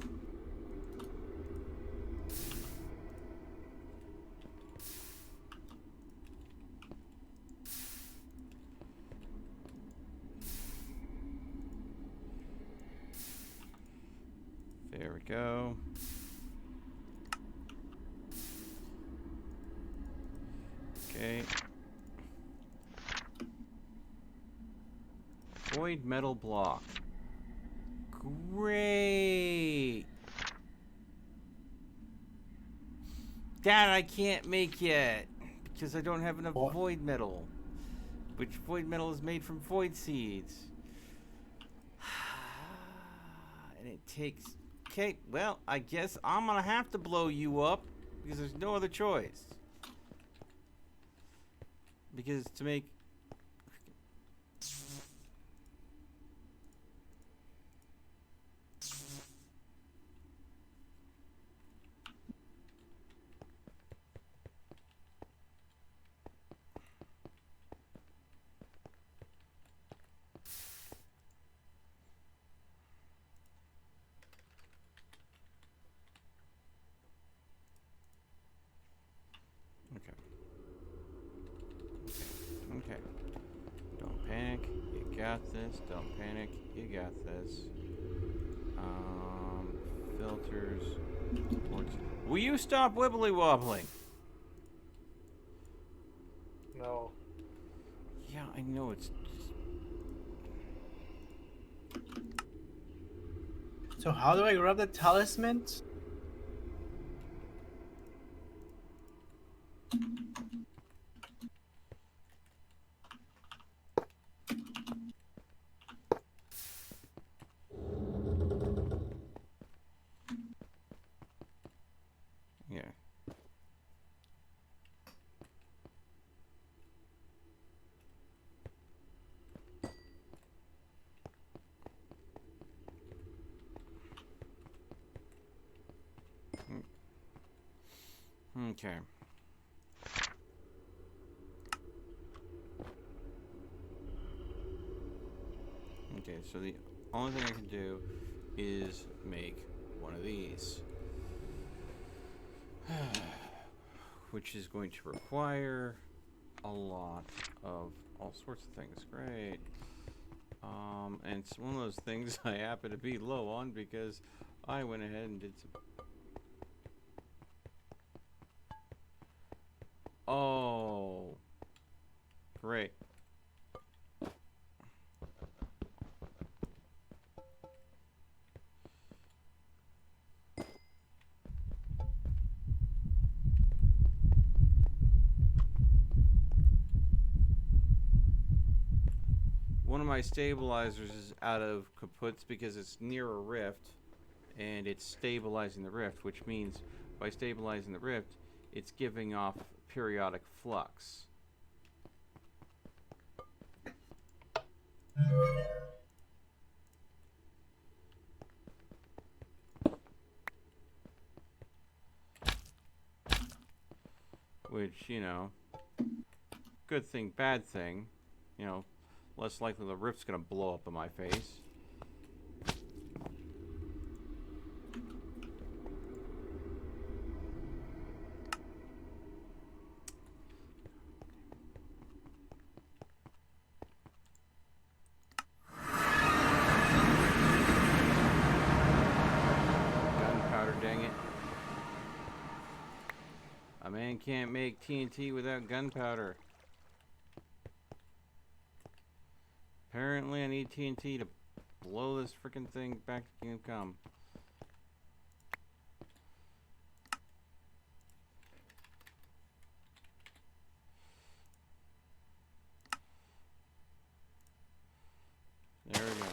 There we go. Okay. Void metal block. Great! That I can't make yet because I don't have enough What? void metal. Which void metal is made from void seeds. And it takes... Okay, well, I guess I'm gonna have to blow you up because there's no other choice. Because to make... Okay. Don't panic. You got this. Don't panic. You got this. Filters. Ports. Will you stop wibbly wobbling? No. Yeah, I know it's just... So how do I grab the talisman? Yeah. Okay. Okay, so the only thing I can do is make one of these. Which is going to require a lot of all sorts of things. Great. And it's one of those things I happen to be low on because I went ahead and did some... Oh. Great. One of my stabilizers is out of kaputs because it's near a rift and it's stabilizing the rift, which means by stabilizing the rift, it's giving off periodic flux. Which, you know, good thing, bad thing, you know, less likely the rift's gonna blow up in my face. Gunpowder, dang it. A man can't make TNT without gunpowder. Apparently I need TNT to blow this freaking thing back to Kingdom Come. There we go.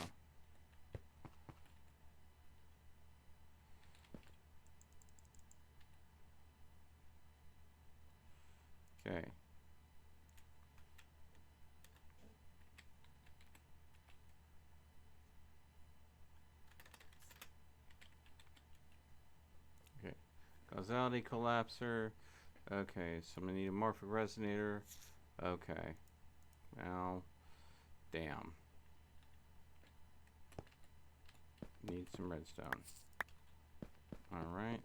Okay. Okay. Causality collapser. Okay, so I'm gonna need a morphic resonator. Okay. Now, damn. Need some redstone. Alright.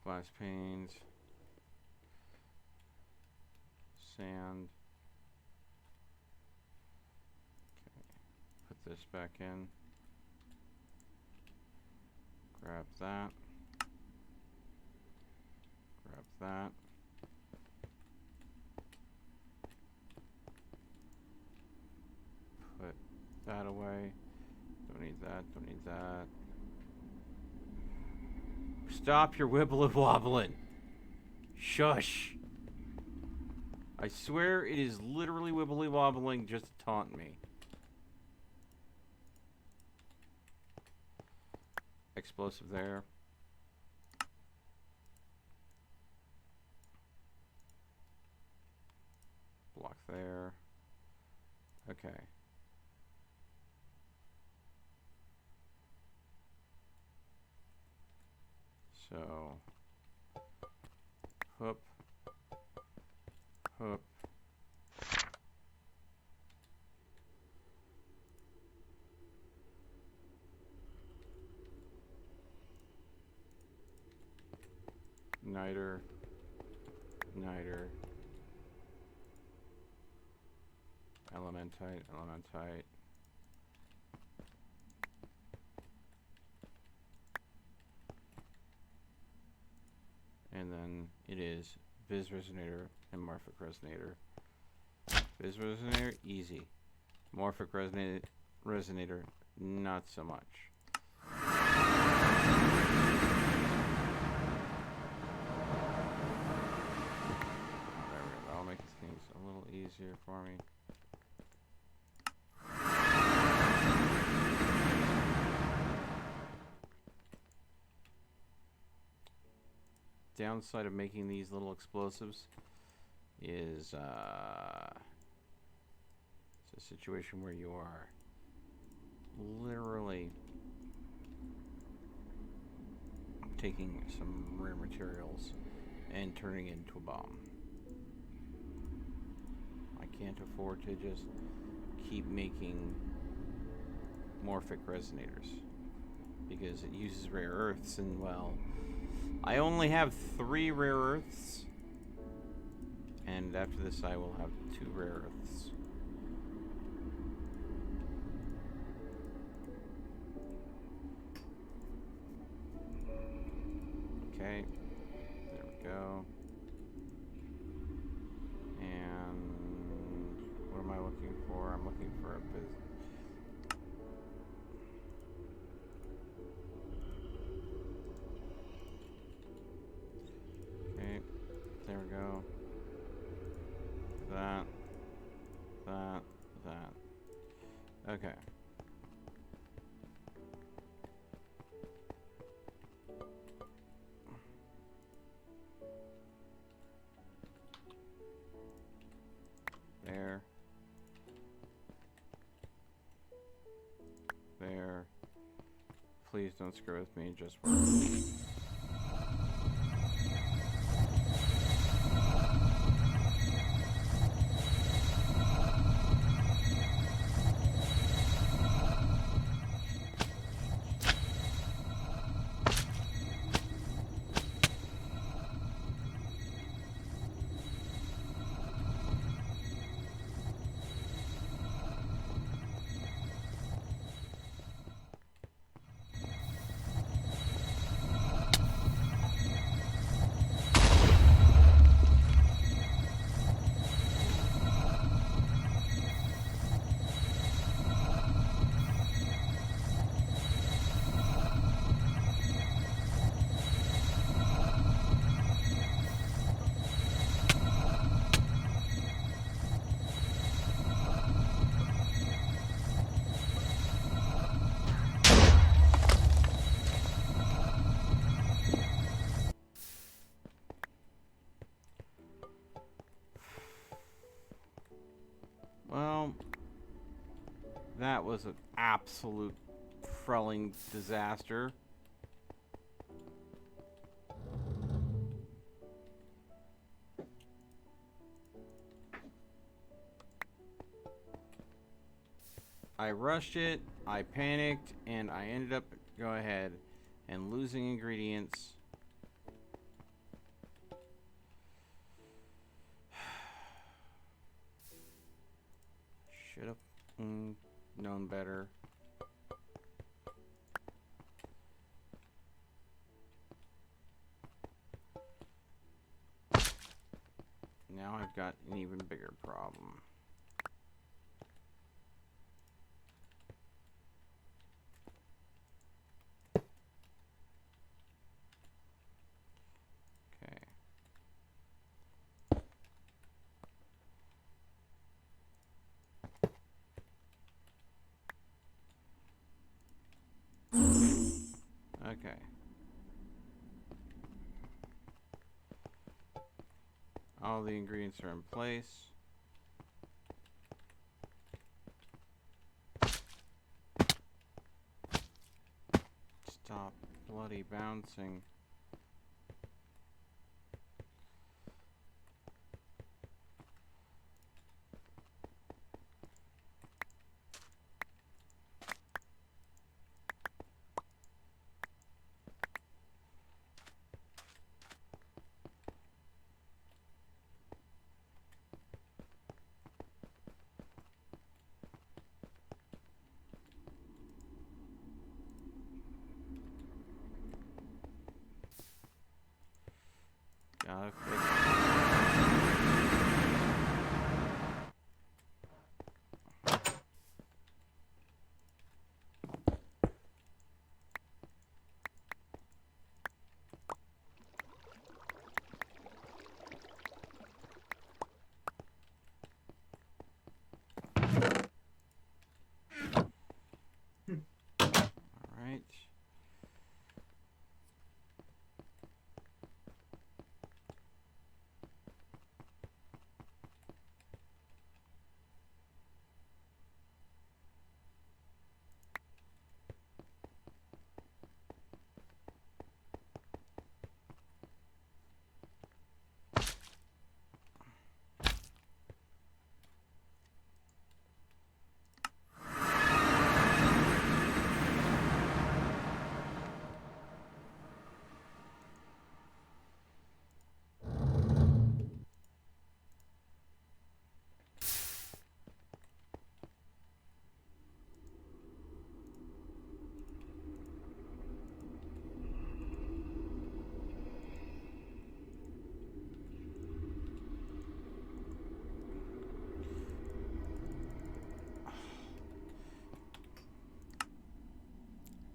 Glass panes. Sand. Okay. Put this back in. Grab that. Grab that. Put that away. Don't need that, don't need that. Stop your wibbling wobbling. Shush. I swear it is literally wibbly wobbling just to taunt me. Explosive there. Block there. Okay. So, hoop, hoop. Niter, niter. Elementite, elementite. And then it is Viz Resonator and Morphic Resonator. Viz Resonator, easy. Morphic Resonator, not so much. There we go. That'll make things a little easier for me. downside of making these little explosives is it's a situation where you are literally taking some rare materials and turning it into a bomb. I can't afford to just keep making morphic resonators because it uses rare earths, and well, I only have 3 rare earths, and after this I will have 2 rare earths. Okay, there we go. And what am I looking for? I'm looking for a business. Okay, there we go. That. Okay. There. There. Please don't screw with me, just work. Well, that was an absolute frelling disaster. I rushed it, I panicked, and I ended up go ahead and losing ingredients. Should have known better. Now I've got an even bigger problem. Okay. Okay. All the ingredients are in place. Stop bloody bouncing.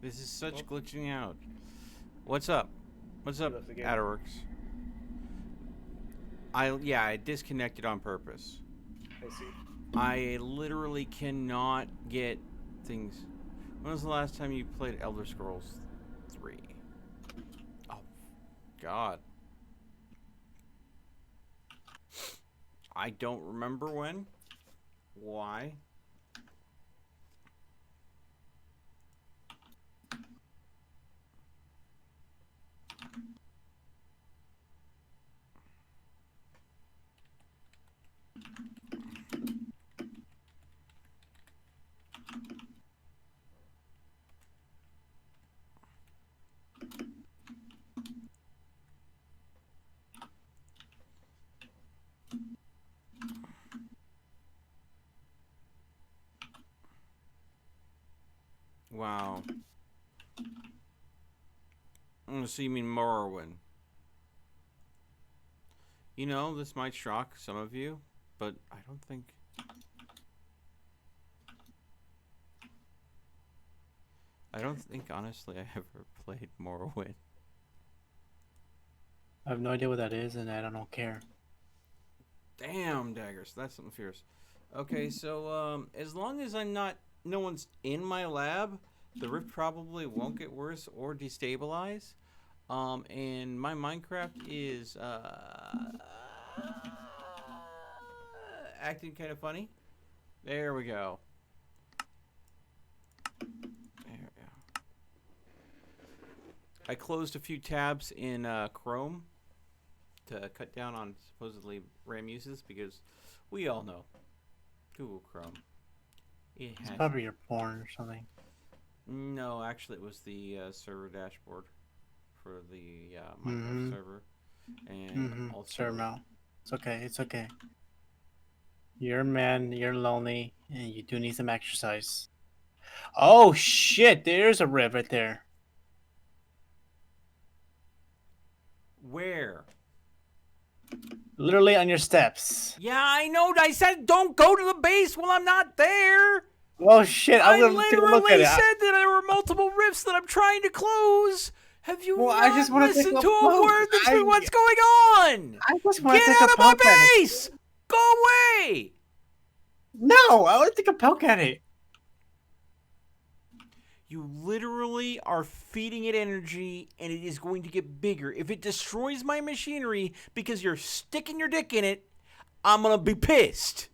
This is such Well- glitching out. What's up? What's up, left the game. Adderworks? I disconnected on purpose. I see. I literally cannot get things. When was the last time you played Elder Scrolls 3? Oh, God. I don't remember when. Why? Wow. So you mean Morrowind? You know, this might shock some of you, but I don't think... honestly, I ever played Morrowind. I have no idea what that is, and I don't care. Damn, daggers. That's something fierce. Okay, so, as long as no one's in my lab, the rift probably won't get worse or destabilize. And my Minecraft is, acting kind of funny. There we go. There we go. I closed a few tabs in Chrome to cut down on supposedly RAM uses because we all know Google Chrome. It It's has probably your porn or something. no, actually, it was the server dashboard for the Minecraft server, and also Sure, Mel. It's okay. It's okay. You're a man. You're lonely, and you do need some exercise. Oh shit! There's a rib right there. where? Literally on your steps. Yeah, I know. I said don't go to the base while I'm not there. Oh shit! I I'm gonna take a look at literally it. said that there were multiple rifts that I'm trying to close. Have you Well, not I just wanna take listened a to a look. word that's I- what's going on? I just want to Get take out a of my poke at it. base! Go away! No, I want to take a poke at it. You literally are feeding it energy, and it is going to get bigger. If it destroys my machinery because you're sticking your dick in it, I'm gonna be pissed.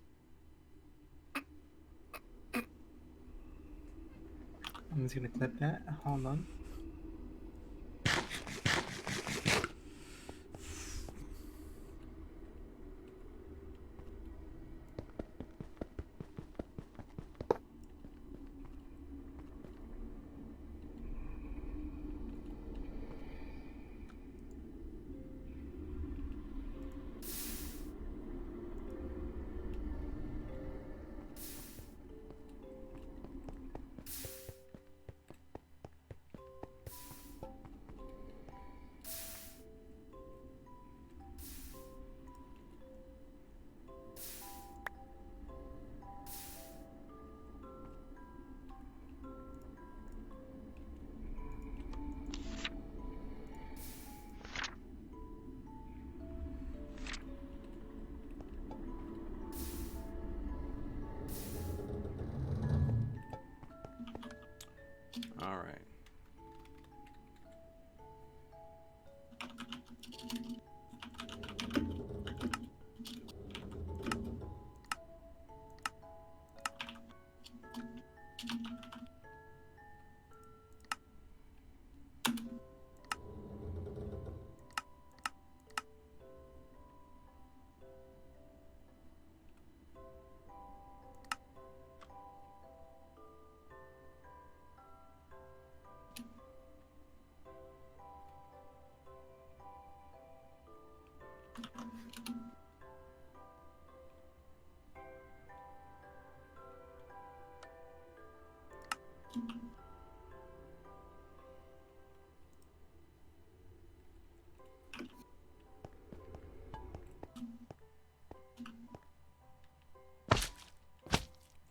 I'm just gonna clip that. Hold on. All right.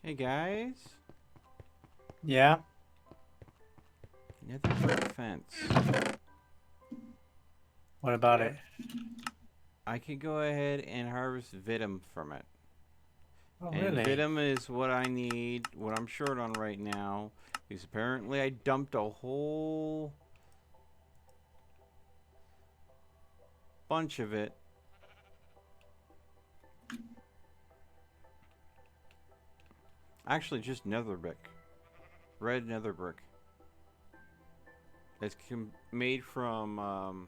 Hey guys. Yeah. Nether brick fence. What about it? I could go ahead and harvest Vitum from it. Oh, And really? Vitum is what I need, what I'm short on right now. Because apparently I dumped a whole bunch of it. Actually, just nether brick. Red nether brick. It's made from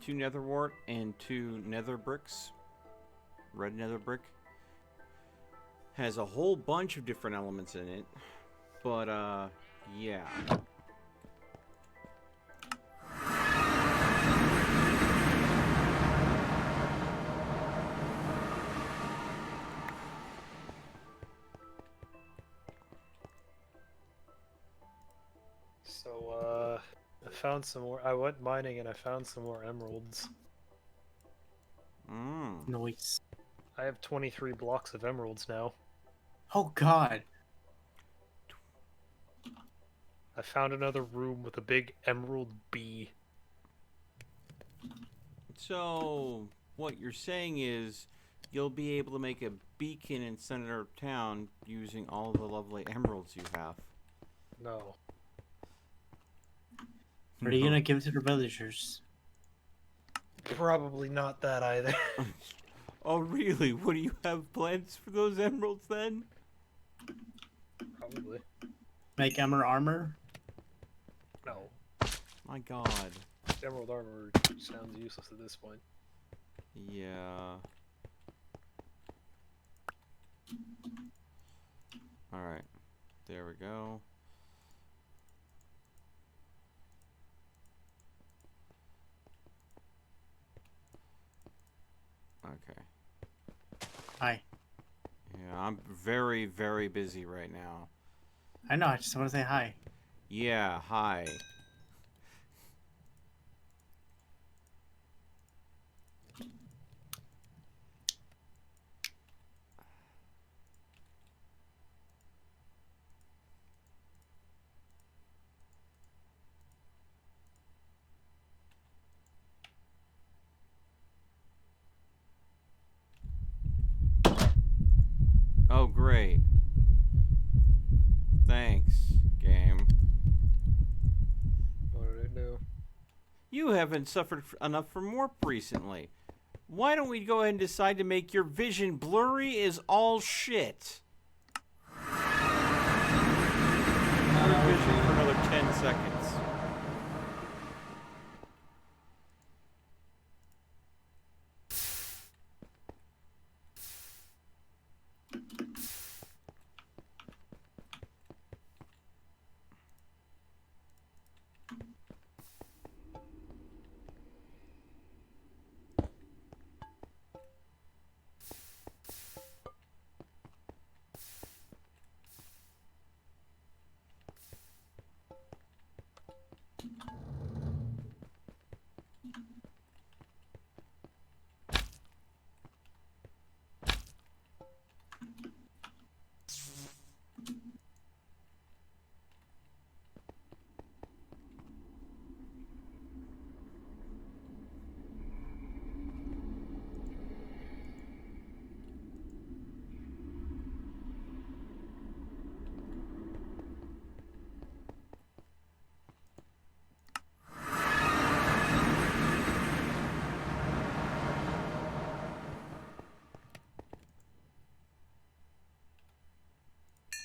2 nether wart and 2 nether bricks. Red nether brick. Has a whole bunch of different elements in it. But, yeah. So, I found some more. I went mining and I found some more emeralds. Mmm. Noise. I have 23 blocks of emeralds now. Oh God. I found another room with a big emerald bee. So, what you're saying is you'll be able to make a beacon in center of town using all the lovely emeralds you have. No. What are you gonna give to the villagers? Probably not that either. Oh, really? What do you have plans for those emeralds then? Probably. Make emerald armor? No. My God. Emerald armor sounds useless at this point. Yeah. Alright. There we go. Okay. Hi. Yeah, I'm very, very busy right now. I know. I just want to say hi. Yeah, hi. Oh, great. Thanks, game. What did it do? You haven't suffered enough from warp recently. Why don't we go ahead and decide to make your vision blurry as all shit? Blur vision for another 10 seconds.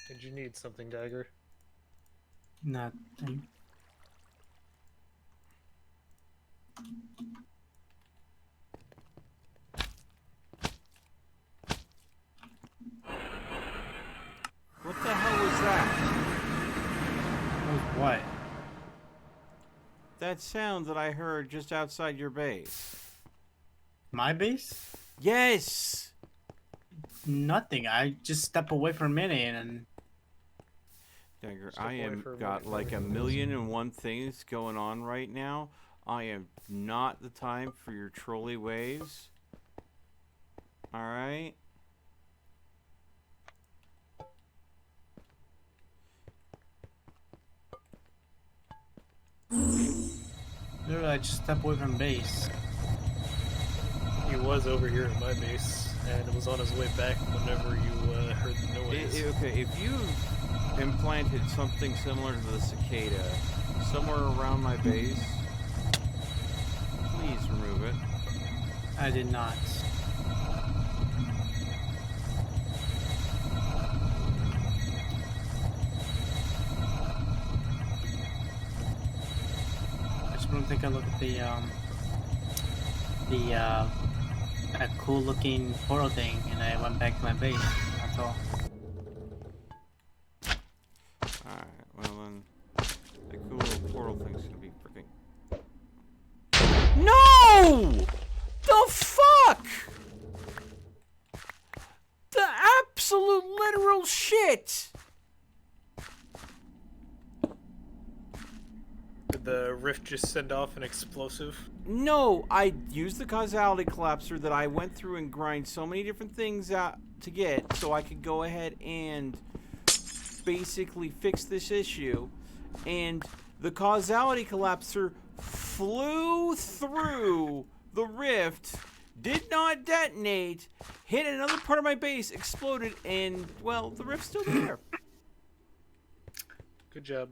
Did you need something, Dagger? Nothing. What the hell was that? What? That sound that I heard just outside your base. My base? Yes! Nothing. I just step away for a minute and Dagger, Step I away am for a got minute, like a everything million and one things going on right now. I am not the time for your trolley ways. Alright? Literally, I just stepped away from base. He was over here at my base, and was on his way back whenever you heard the noise. Okay, if you've implanted something similar to the cicada somewhere around my base, please remove it. I did not. I just want to take a look at that cool looking portal thing, and I went back to my base. That's all. Alright, well then, the cool little portal thing's gonna be freaking... No! The fuck? The absolute literal shit! Did the rift just send off an explosive? No, I used the causality collapser that I went through and grind so many different things out to get so I could go ahead and basically fix this issue. And the causality collapser flew through the rift, did not detonate, hit another part of my base, exploded, and, well, the rift's still there. Good job.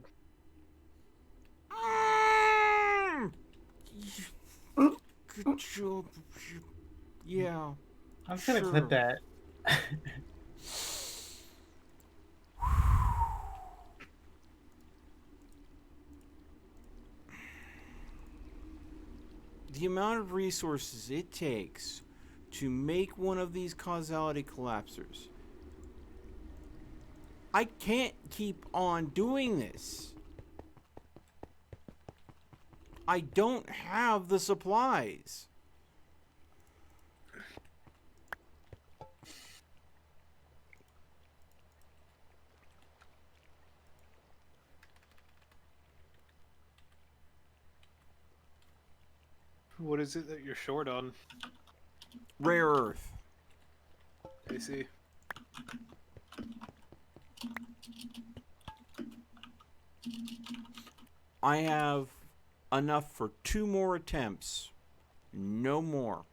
Good job. Yeah. I'm just gonna Sure. clip that. The amount of resources it takes to make one of these causality collapsers. I can't keep on doing this. I don't have the supplies. What is it that you're short on? Rare earth. I see. I have enough for 2 more attempts. No more.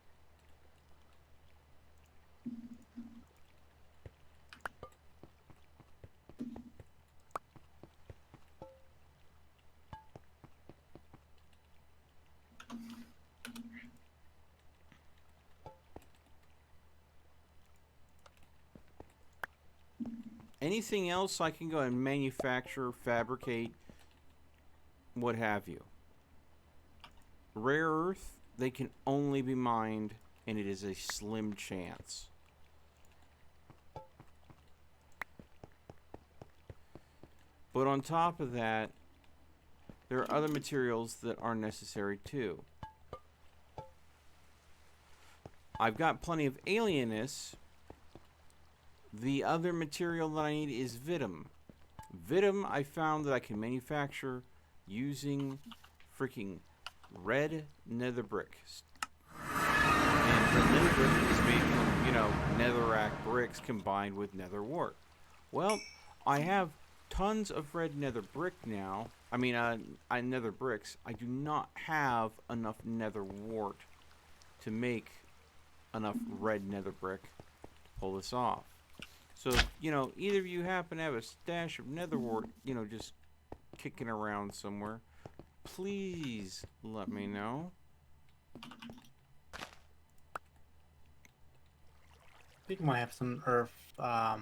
Anything else I can go and manufacture, fabricate, what have you. Rare earth, they can only be mined, and it is a slim chance. But on top of that, there are other materials that are necessary too. I've got plenty of alienness. The other material that I need is Vitum. Vitum I found that I can manufacture using freaking red nether bricks. And red nether brick is made from, you know, netherrack bricks combined with nether wart. Well, I have tons of red nether brick now. I mean, nether bricks. I do not have enough nether wart to make enough red nether brick to pull this off. So, you know, either of you happen to have a stash of nether wart, you know, just kicking around somewhere, please let me know. I think I might have some earth, red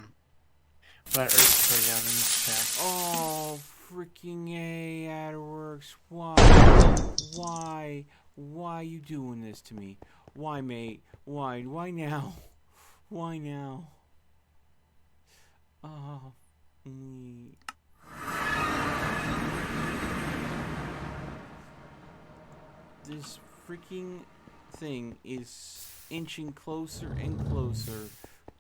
earth for you. Let me check. Oh, freaking A, AdWorks. Why you doing this to me? Why, mate? Why now? Why now? Oh, me. This freaking thing is inching closer and closer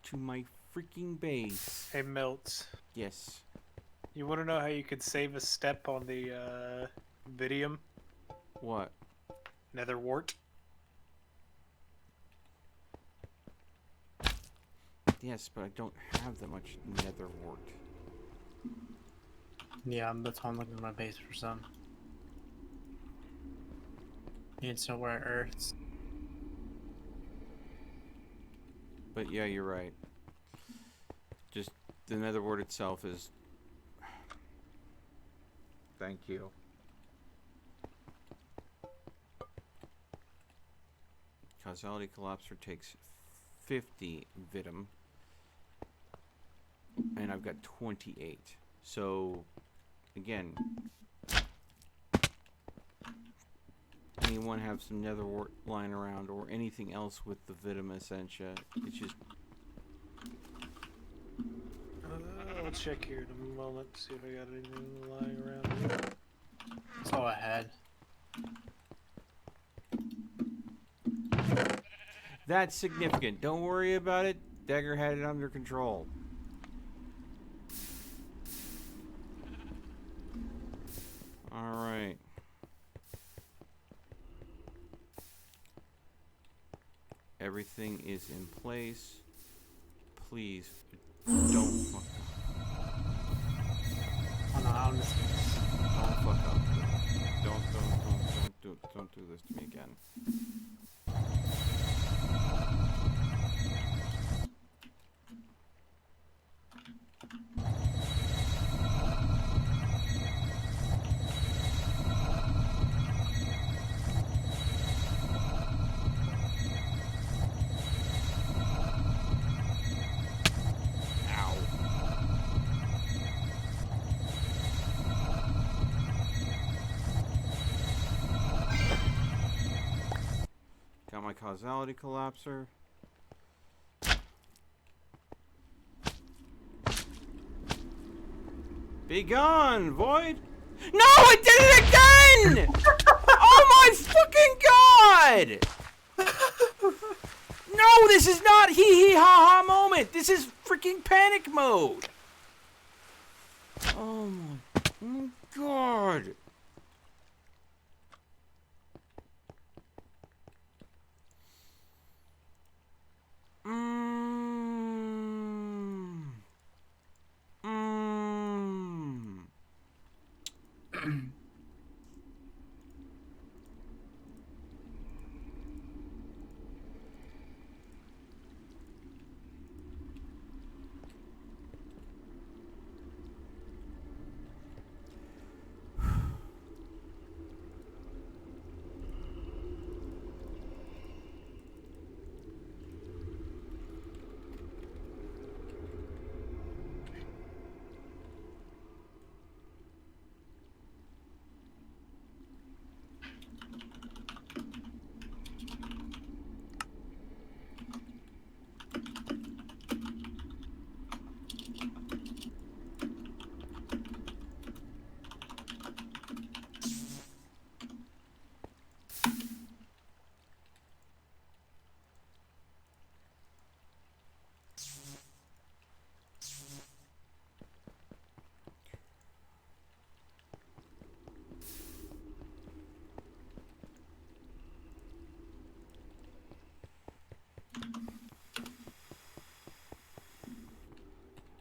to my freaking base. Hey, Melts. Yes. You want to know how you could save a step on the Vidium What? nether wart? Yes, but I don't have that much nether wart. Yeah, that's why I'm looking at my base for some. Needs to where it hurts. But yeah, you're right. Just the netherwort itself is. Thank you. Causality Collapser takes 50 Vitum. And I've got 28. So, again, anyone have some netherwort lying around or anything else with the Vitum Essentia? It's just. I'll check here in a moment, see if I got anything lying around. That's all I had. That's significant. Don't worry about it. Dagger had it under control. Alright. Everything is in place. Please don't fuck up. Oh no, I'm just. Don't fuck up. Don't do this to me again. Got my causality collapser. Be gone, Void! No, I did it again! Oh my fucking god! No, this is not hee hee ha ha moment. This is freaking panic mode. Oh my god.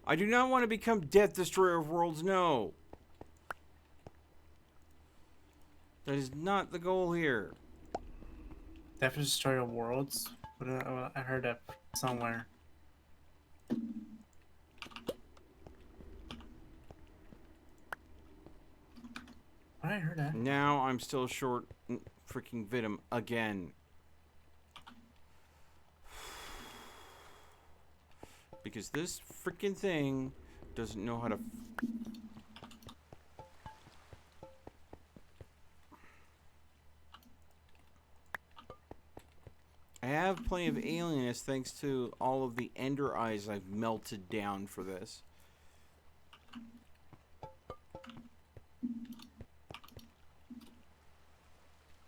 I do not want to become Death Destroyer of Worlds, no. That is not the goal here. Death Destroyer Worlds? I heard that somewhere. I heard that. Now I'm still short freaking Vitum again. Because this freaking thing doesn't know how to... I have plenty of alienness thanks to all of the ender eyes I've melted down for this.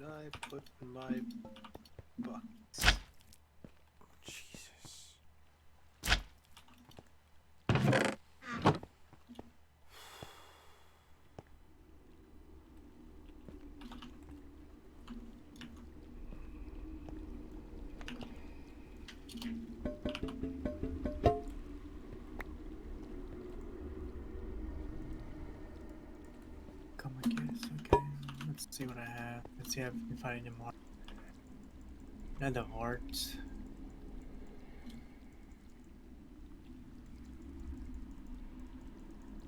I put in my box. Jesus. Come on, kids. Okay. Let's see what I have. Let's see if I can find any more. And the heart.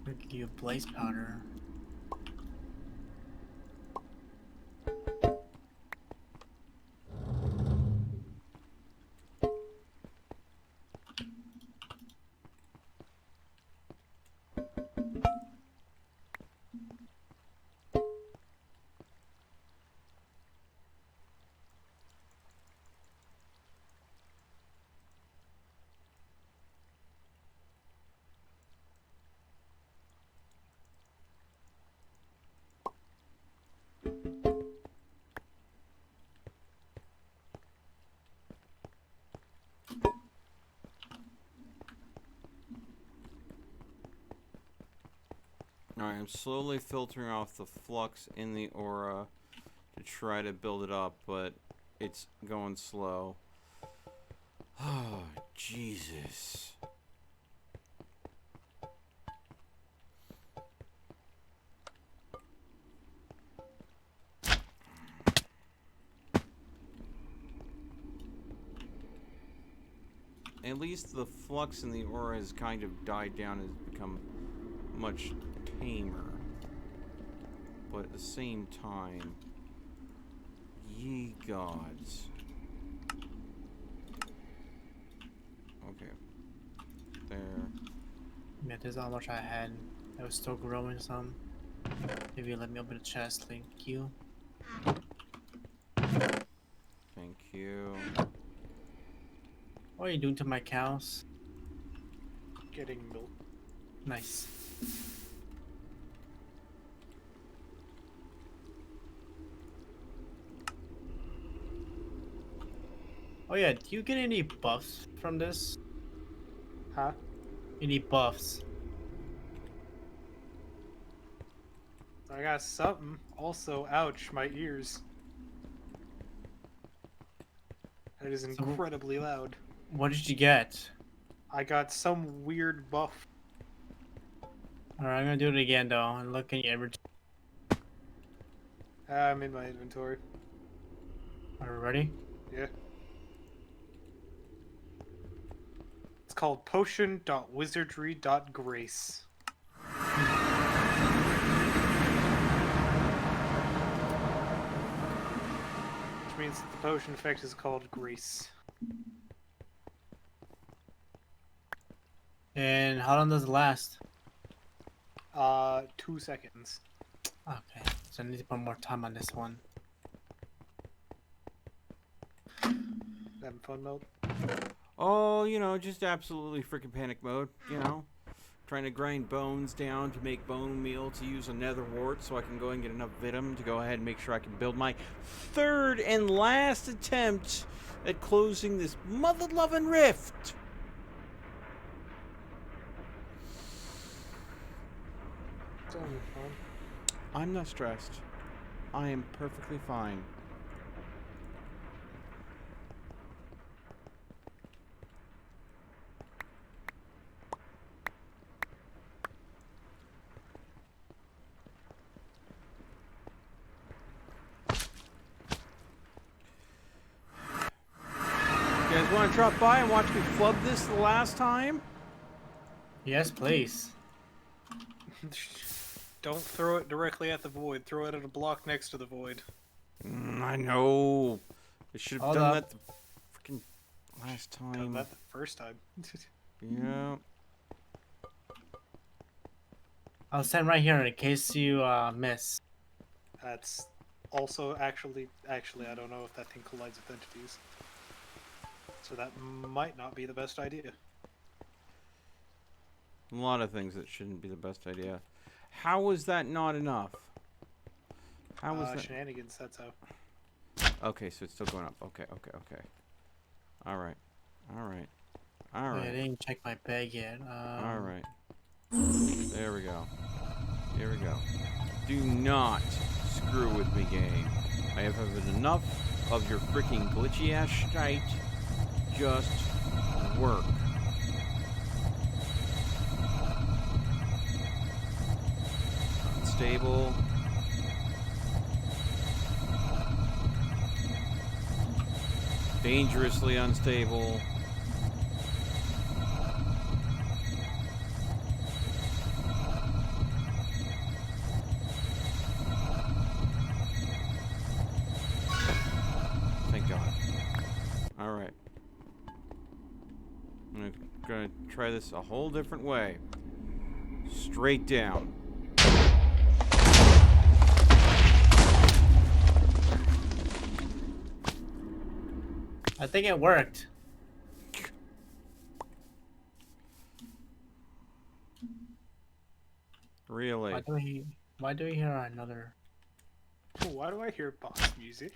We could give blaze powder. Alright, I'm slowly filtering off the flux in the aura to try to build it up, but it's going slow. Oh, Jesus. At least the flux in the aura has kind of died down and has become much tamer. But at the same time, ye gods. Okay. There. Yeah, this is how much I had. I was still growing some. Maybe you let me open the chest, thank you. Thank you. What are you doing to my cows? Getting milk. Nice. Oh yeah, do you get any buffs from this? Huh? Any buffs? I got something. Also, ouch, my ears. That is incredibly loud. What did you get? I got some weird buff. Alright, I'm gonna do it again though, and look at every. I'm in my inventory. Are you ready? Yeah. It's called potion.wizardry.grace. Which means that the potion effect is called grace. And how long does it last? 2 seconds. Okay, so I need to put more time on this one. Having fun mode? Oh, you know, just absolutely freaking panic mode, you know? Trying to grind bones down to make bone meal to use a nether wart so I can go and get enough vitamin to go ahead and make sure I can build my third and last attempt at closing this mother-loving rift. It's only fun. I'm not stressed. I am perfectly fine. You guys want to drop by and watch me flub this the last time? Yes, please. Don't throw it directly at the void. Throw it at a block next to the void. I know. I should have Hold done up. that the freaking last Done time. that the first time. Yeah. I'll stand right here in case you miss. That's also actually I don't know if that thing collides with entities. So that might not be the best idea. A lot of things that shouldn't be the best idea. How was that not enough? How was that? Shenanigans, that's how. Okay, so it's still going up. Okay. Alright. Wait, I didn't check my bag yet. Alright. There we go. Here we go. Do not screw with me, game. I have had enough of your freaking glitchy ass shite. Just work. Unstable. Dangerously unstable. Thank God. Alright. I'm gonna try this a whole different way. Straight down. I think it worked. Really? Why do we hear another? Why do I hear boss music?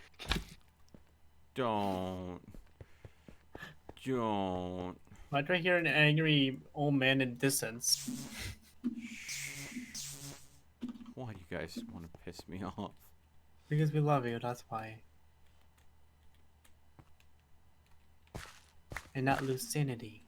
Don't. Why do I hear an angry old man in distance? Why do you guys want to piss me off? Because we love you, that's why. And not lose sanity.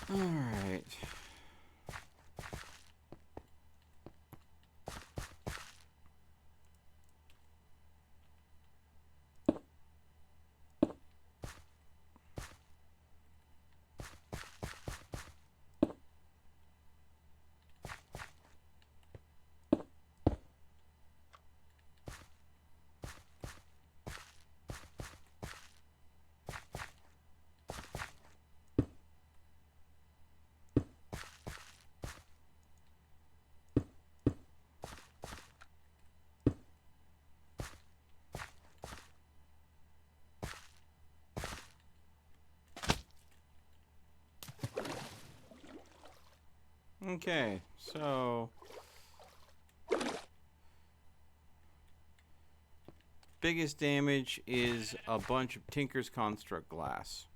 Alright. Okay, so biggest damage is a bunch of Tinker's Construct glass.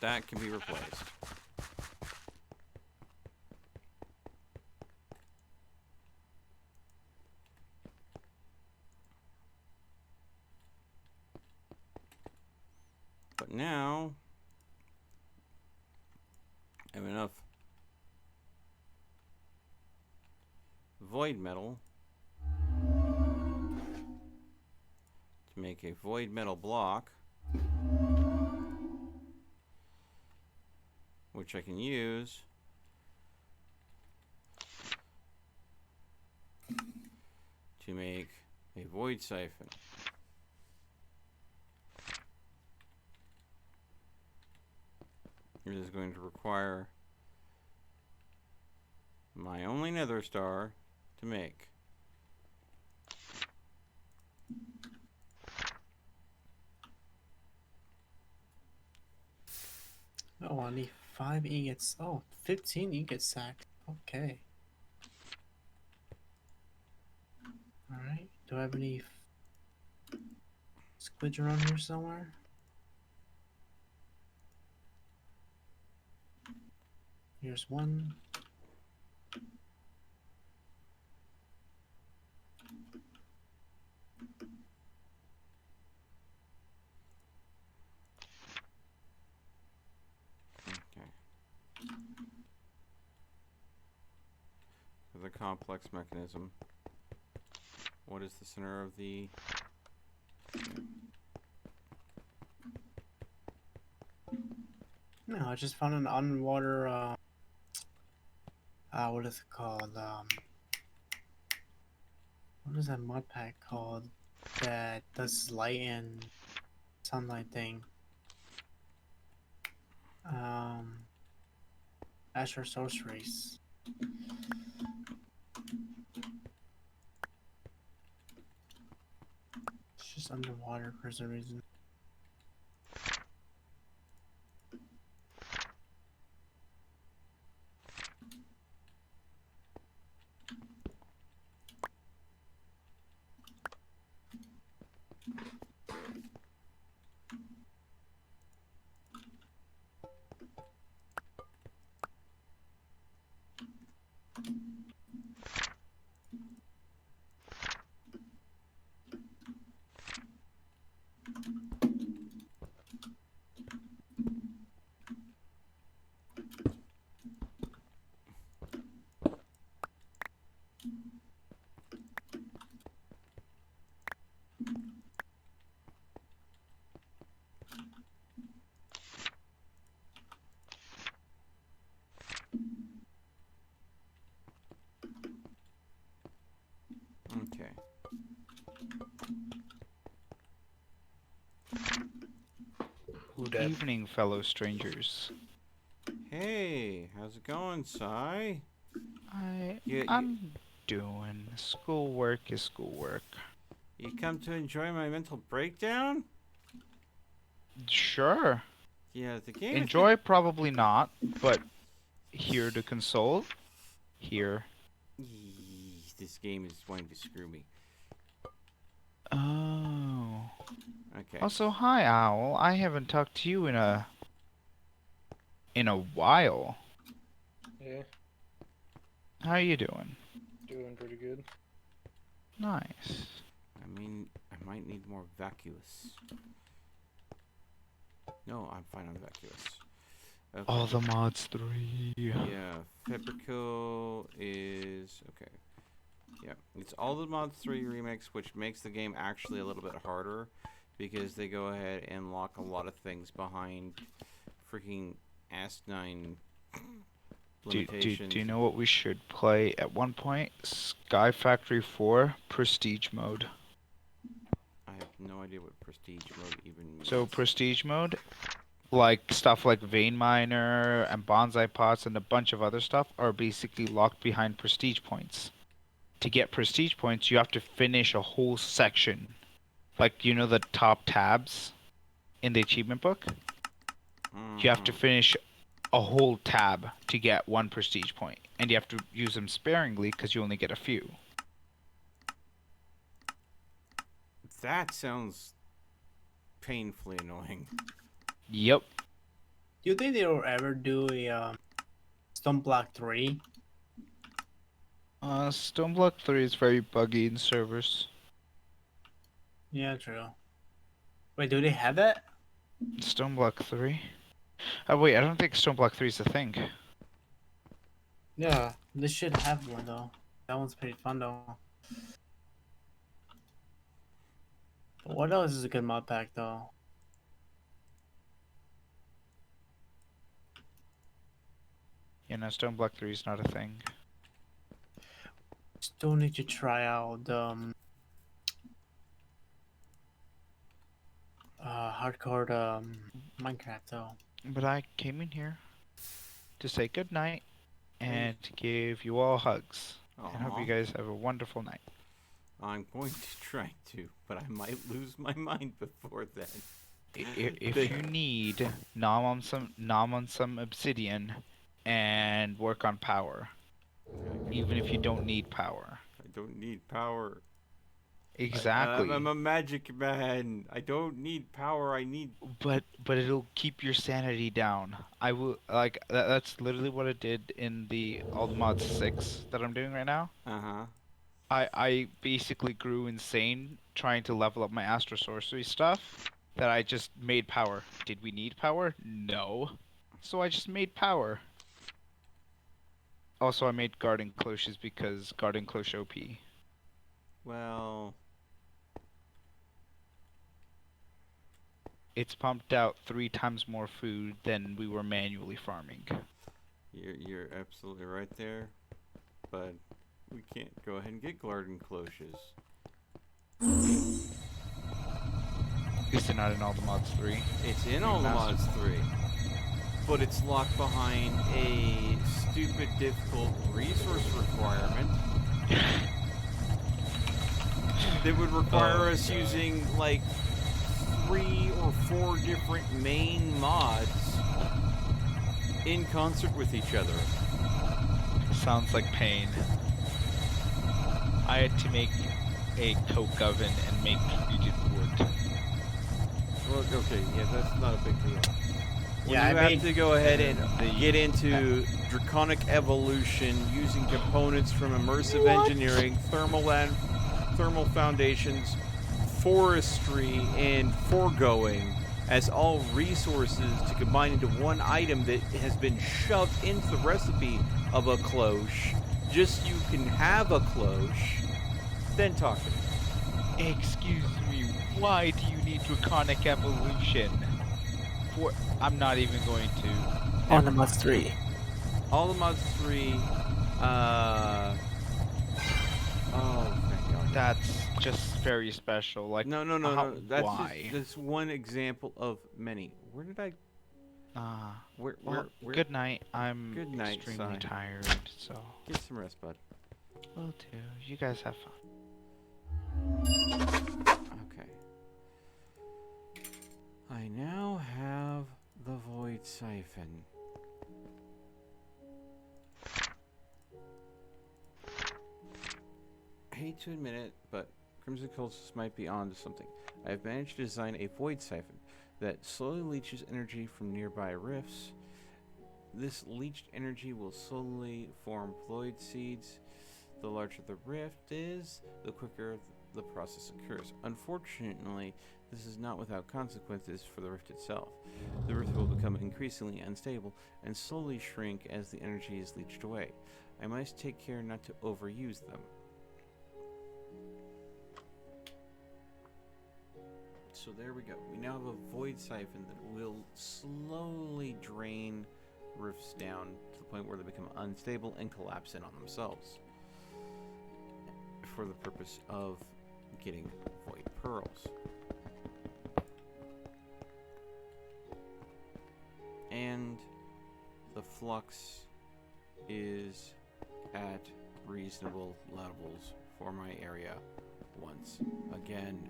That can be replaced. But now I have enough void metal to make a void metal block, which I can use to make a void siphon. It is going to require my only nether star to make. Oh, I need 5 ingots. Oh, 15 ingots sacked. Okay. Alright. Do I have any squids around here somewhere? Here's one. Okay. For the complex mechanism, what is the center of the... No, I just found an underwater, what is it called? What is that mod pack called that does light and sunlight thing? Astro Sorceries. It's just underwater for some reason. Okay. Who dat? Evening, fellow strangers. Hey, how's it going, Sai? I'm doing. Schoolwork is schoolwork. You come to enjoy my mental breakdown? Sure. Yeah, the game. Enjoy, probably not, but here to console. Here. This game is wanting to screw me. Oh. Okay. Also, hi, Owl. I haven't talked to you in a while. Yeah, How you doing? doing pretty good. Nice. I mean, I might need more vacuous. No, I'm fine on vacuous. Okay. All the mods 3. Yeah, Pepperkill is okay. Yeah, it's all the mods 3 remix, which makes the game actually a little bit harder because they go ahead and lock a lot of things behind freaking asinine limitations. Do you know what we should play at one point? Sky Factory 4 Prestige mode. I have no idea what prestige mode even means. So Prestige mode, like stuff like Vein Miner and Bonsai Pots and a bunch of other stuff are basically locked behind prestige points. To get prestige points, you have to finish a whole section. Like, you know the top tabs in the achievement book? You have to finish a whole tab to get 1 prestige point. And you have to use them sparingly because you only get a few. That sounds painfully annoying. Yep. Do you think they will ever do a Stone Block 3? Stoneblock 3 is very buggy in servers. Yeah, true. Wait, do they have that? Stoneblock 3? Oh wait, I don't think Stoneblock 3 is a thing. Yeah, they should have one though. That one's pretty fun though. But what else is a good mod pack though? You know, Stoneblock 3 is not a thing. Still need to try out hardcore Minecraft though. But I came in here to say good night and to give you all hugs. And hope you Aw. guys have a wonderful night. I'm going to try to, but I might lose my mind before then. If you need, nom on some obsidian and work on power. Even if you don't need power. I don't need power. Exactly. I'm a magic man. I don't need power. I need. But it'll keep your sanity down. I will like that's literally what it did in the all the mods 6 that I'm doing right now. Uh-huh. I basically grew insane trying to level up my astro sorcery stuff that I just made power. Did we need power? No. So I just made power. Also I made guarding cloches because guarding cloche OP. Well, It's pumped out 3 times more food than we were manually farming. you're absolutely right there, but we can't go ahead and get garden cloches. At least they're not in all the mods 3. It's in all the mods 3, but it's locked behind a stupid, difficult resource requirement that would require us using like 3 or 4 different main mods in concert with each other. Sounds like pain. I had to make a coke oven and make treated wood. Well, okay, yeah, that's not a big deal. When Yeah, you I have made- to go ahead and The- get into draconic evolution using components from immersive engineering, thermal foundations, forestry, and foregoing as all resources to combine into one item that has been shoved into the recipe of a cloche, just so you can have a cloche, then talk to me. Excuse me, why do you need draconic evolution? I'm not even going to. On the Never Mods mind. 3. All the mods 3, oh, thank God. That's just very special. Like, No. That's why? that's one example of many. Where did I? Where? Well, Where? good night. I'm Good night, extremely Sai. tired, so Get some rest, bud. will do. You guys have fun. Okay. I now have the void siphon. I hate to admit it, but Crimson Cultists might be onto something. I have managed to design a void siphon that slowly leaches energy from nearby rifts. This leached energy will slowly form void seeds. The larger the rift is, the quicker the process occurs. Unfortunately, this is not without consequences for the rift itself. The rift will become increasingly unstable and slowly shrink as the energy is leached away. I must take care not to overuse them. So there we go. We now have a void siphon that will slowly drain rifts down to the point where they become unstable and collapse in on themselves, for the purpose of getting void pearls. And the flux is at reasonable levels for my area once again.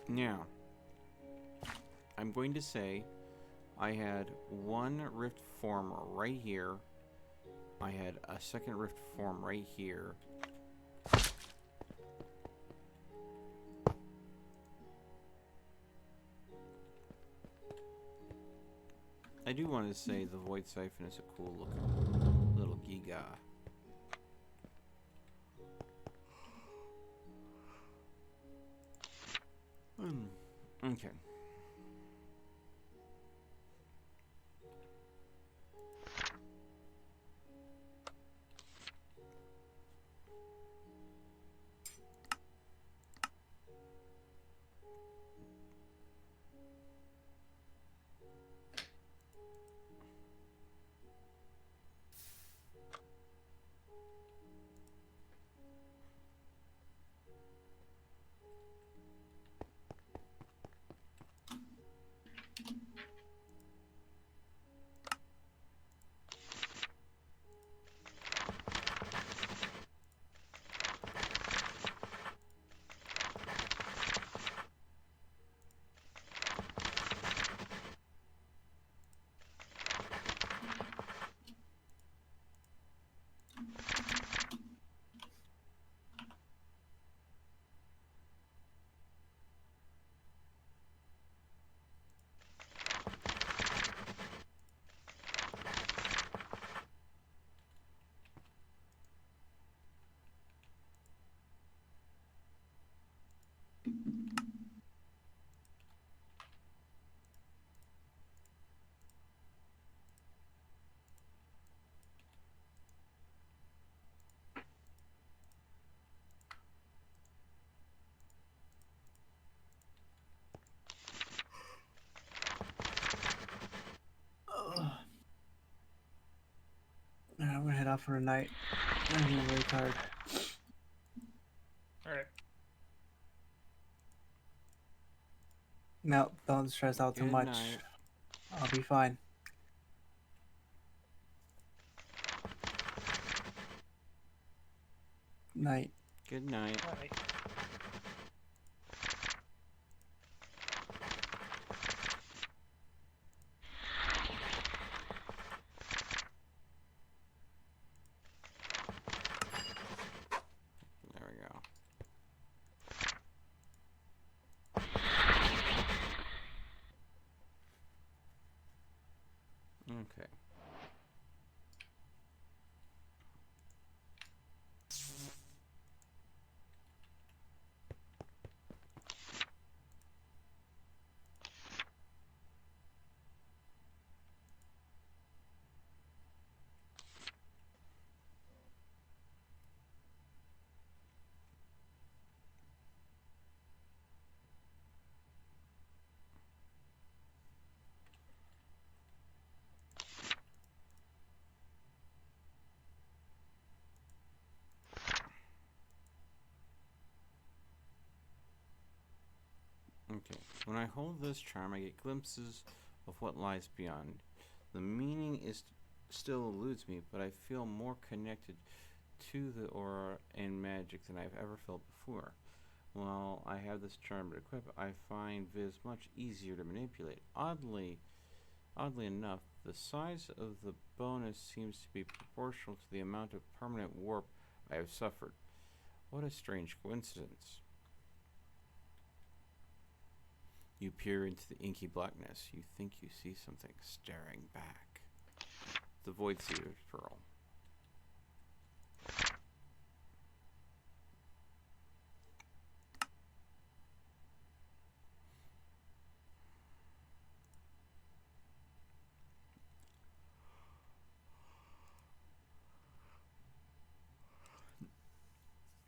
Now, I'm going to say I had one rift form right here. I had a second rift form right here. I do want to say the void siphon is a cool looking little giga. Okay. Alright, I'm gonna head out for the night. I'm really tired. Alright. No, don't stress out too Good much. night. I'll be fine. Night. Good night. Alright. Okay. Okay. When I hold this charm, I get glimpses of what lies beyond. The meaning still eludes me, but I feel more connected to the aura and magic than I've ever felt before. While I have this charm to equip, I find Viz much easier to manipulate. Oddly enough, the size of the bonus seems to be proportional to the amount of permanent warp I have suffered. What a strange coincidence. You peer into the inky blackness. You think you see something staring back. The Void Seer's Pearl.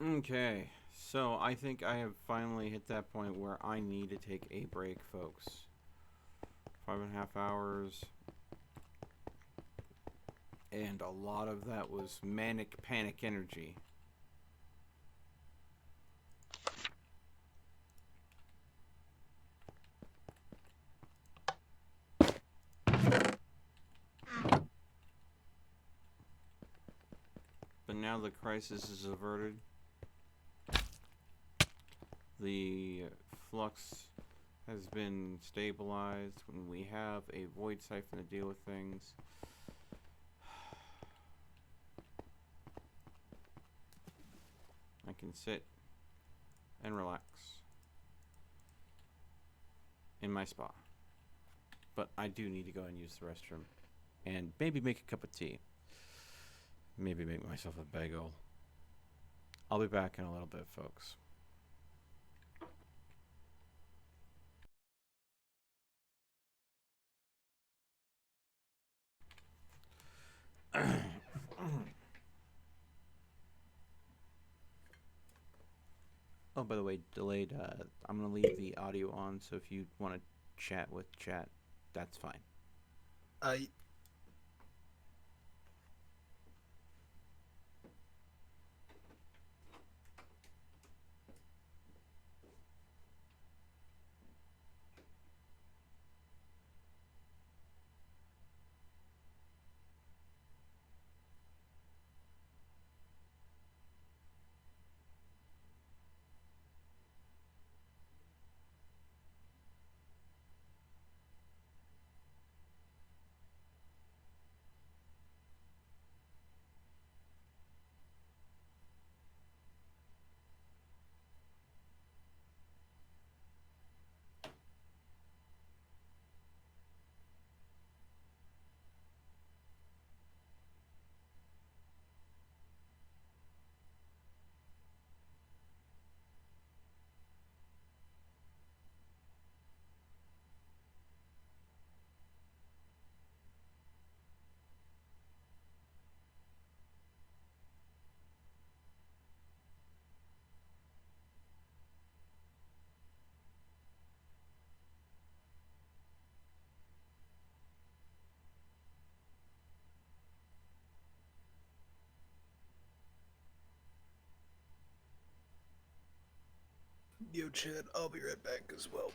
Okay, so I think I have finally hit that point where I need to take a break, folks. 5.5 hours. And a lot of that was manic panic energy. But now the crisis is averted. The flux has been stabilized. When we have a void siphon to deal with things, I can sit and relax in my spa. But I do need to go and use the restroom and maybe make a cup of tea. Maybe make myself a bagel. I'll be back in a little bit, folks. Oh, by the way, delayed. I'm gonna leave the audio on, so if you want to chat with chat, that's fine. Yo, Chad, I'll be right back as well.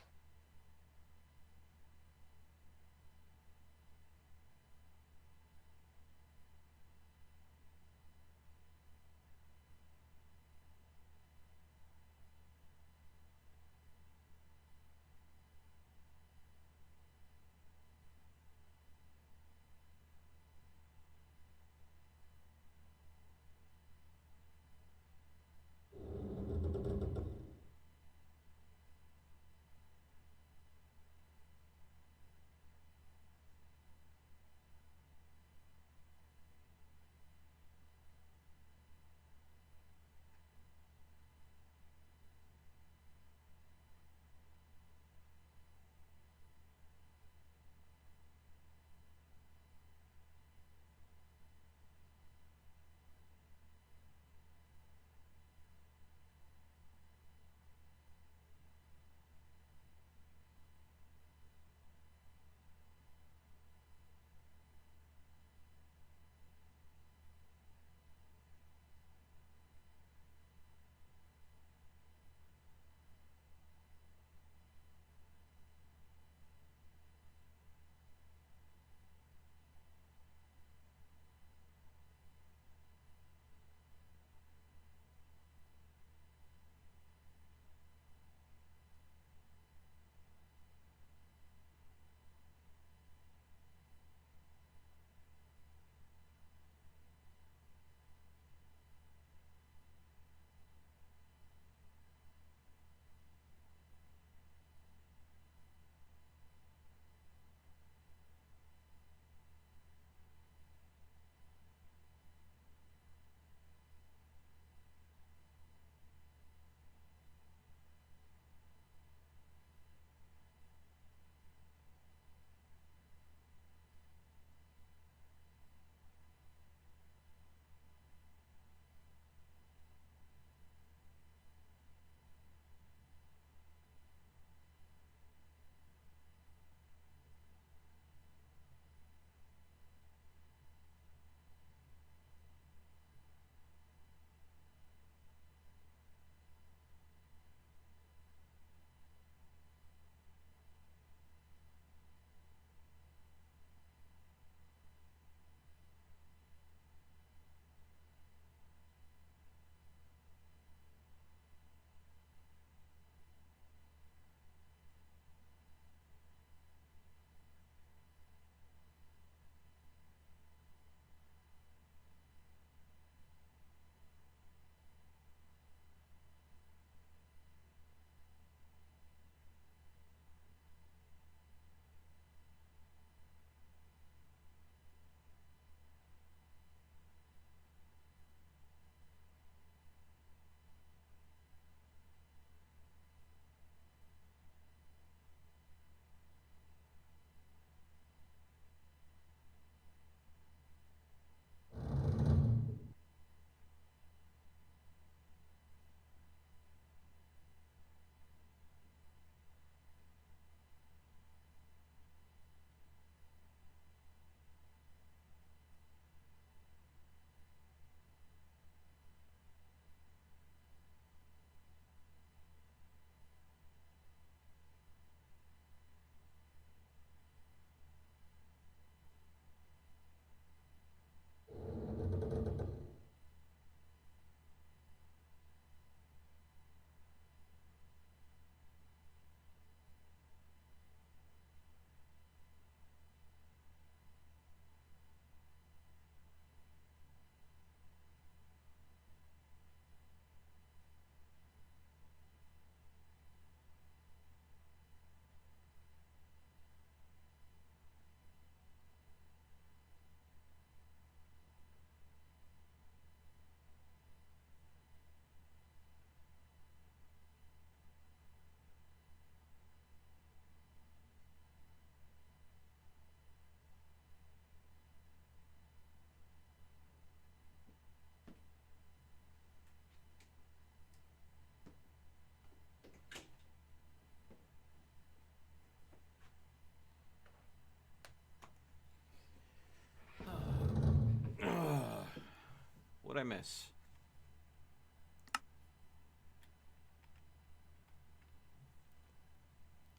I miss?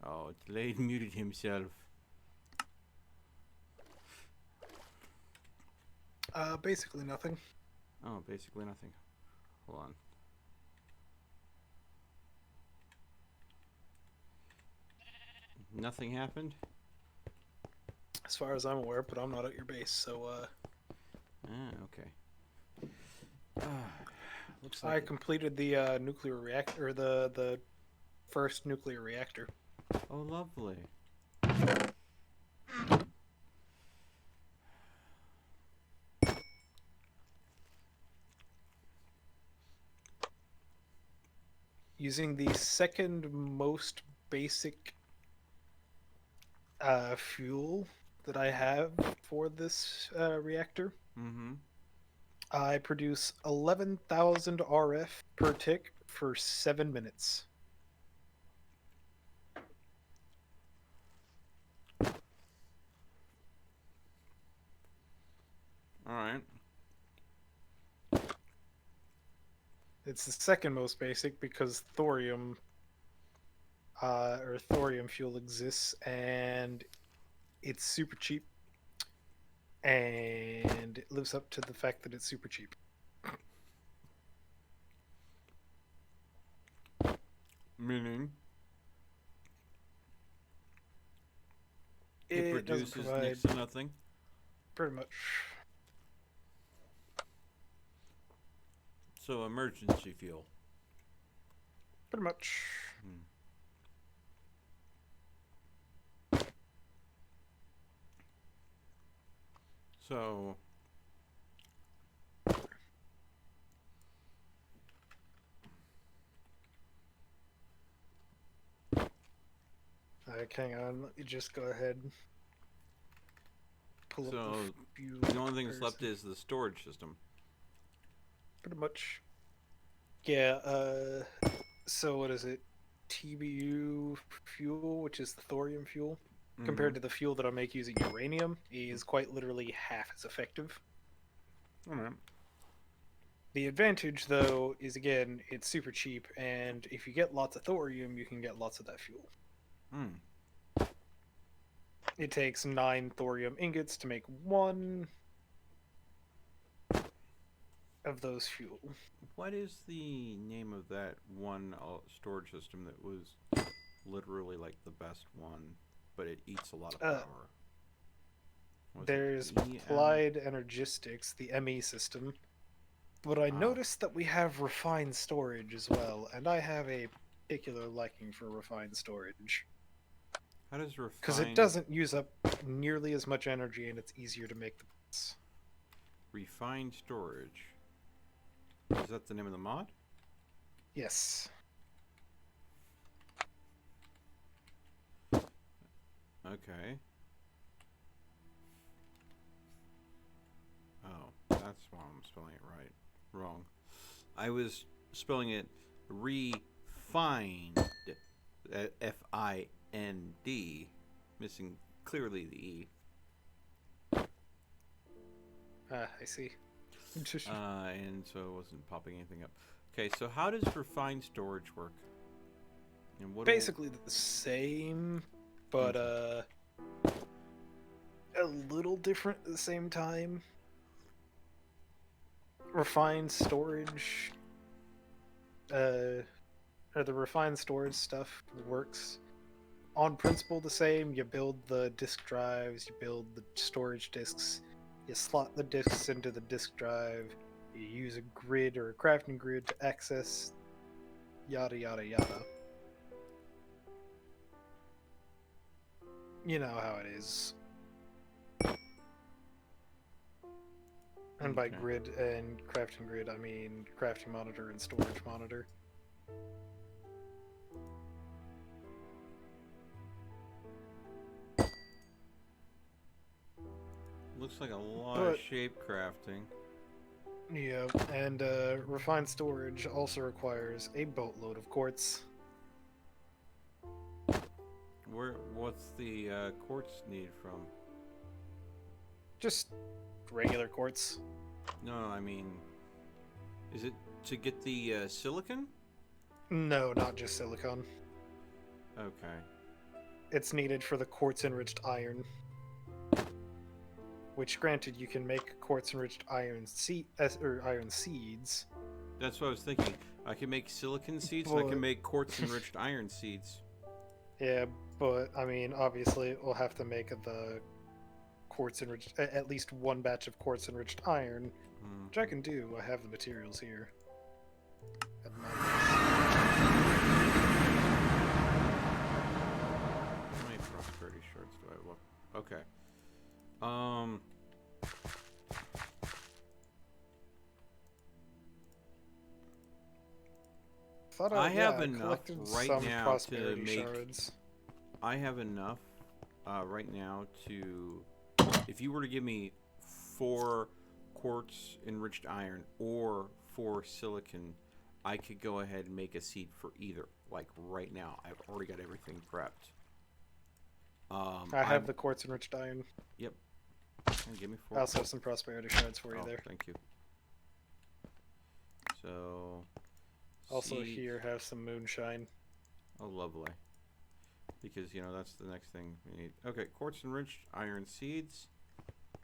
Oh, Delayed muted himself. Basically nothing. Oh, basically nothing. Hold on. Nothing happened? As far as I'm aware, but I'm not at your base, so Okay. Looks I like completed the nuclear reactor, or the first nuclear reactor. Oh, lovely. Using the second most basic fuel that I have for this reactor. Mm-hmm. I produce 11,000 RF per tick for 7 minutes. All right. It's the second most basic because thorium or thorium fuel exists, and it's super cheap, and it lives up to the fact that it's super cheap. Meaning It doesn't produces provide next to nothing. pretty much. So emergency fuel. Pretty much. So Hang on, let me just go ahead. Pull up So the fuel the only thing that's left comparison. is the storage system. Pretty much. Yeah, so what is it? TBU fuel, which is the thorium fuel, compared to the fuel that I make using uranium, is quite literally half as effective. All right. The advantage, though, is again, it's super cheap, and if you get lots of thorium, you can get lots of that fuel. Hmm. It takes 9 thorium ingots to make 1 of those fuel. What is the name of that one storage system that was literally like the best one, but it eats a lot of power? Was it There's EM? Applied Energistics, the ME system, but I Ah. noticed that we have refined storage as well, and I have a particular liking for refined storage. How does Because it refined doesn't use up nearly as much energy, and it's easier to make the bits. refined storage? Is that the name of the mod? Yes. Okay. Oh, that's why I'm spelling it wrong. I was spelling it refined, F-I-N-D, missing clearly the E. I see. And so it wasn't popping anything up. Okay, so how does refined storage work? And what Basically the same, but a little different at the same time. Refined storage, or the refined storage stuff works on principle the same. You build the disk drives, you build the storage disks, you slot the disks into the disk drive, you use a grid or a crafting grid to access, yada yada yada. You know how it is. And by Okay. grid and crafting grid, I mean crafting monitor and storage monitor. Looks like a lot But- of shape crafting. Yeah, and refined storage also requires a boatload of quartz. What's the quartz need from? Just regular quartz. No, I mean Is it to get the silicon? No, not just silicon. Okay. It's needed for the quartz-enriched iron. Which, granted, you can make quartz-enriched iron iron seeds. That's what I was thinking. I can make silicon seeds and I can But- make quartz-enriched iron seeds. Yeah, but I mean, obviously, we'll have to make the quartz-enriched, at least one batch of quartz-enriched iron, Hmm. which I can do. I have the materials here. At my How many prosperity shards do I have left? Okay. Thought I have I enough collected right some now to prosperity make- shards. I have enough right now to, if you were to give me 4 quartz enriched iron or 4 silicon, I could go ahead and make a seed for either. Like right now, I've already got everything prepped. I have the quartz-enriched iron. Give me I 4. also have some prosperity shards for you Oh, there. thank you. So. Also seed- here have some moonshine. Oh, lovely. Because, you know, that's the next thing we need. Okay, quartz enriched iron seeds.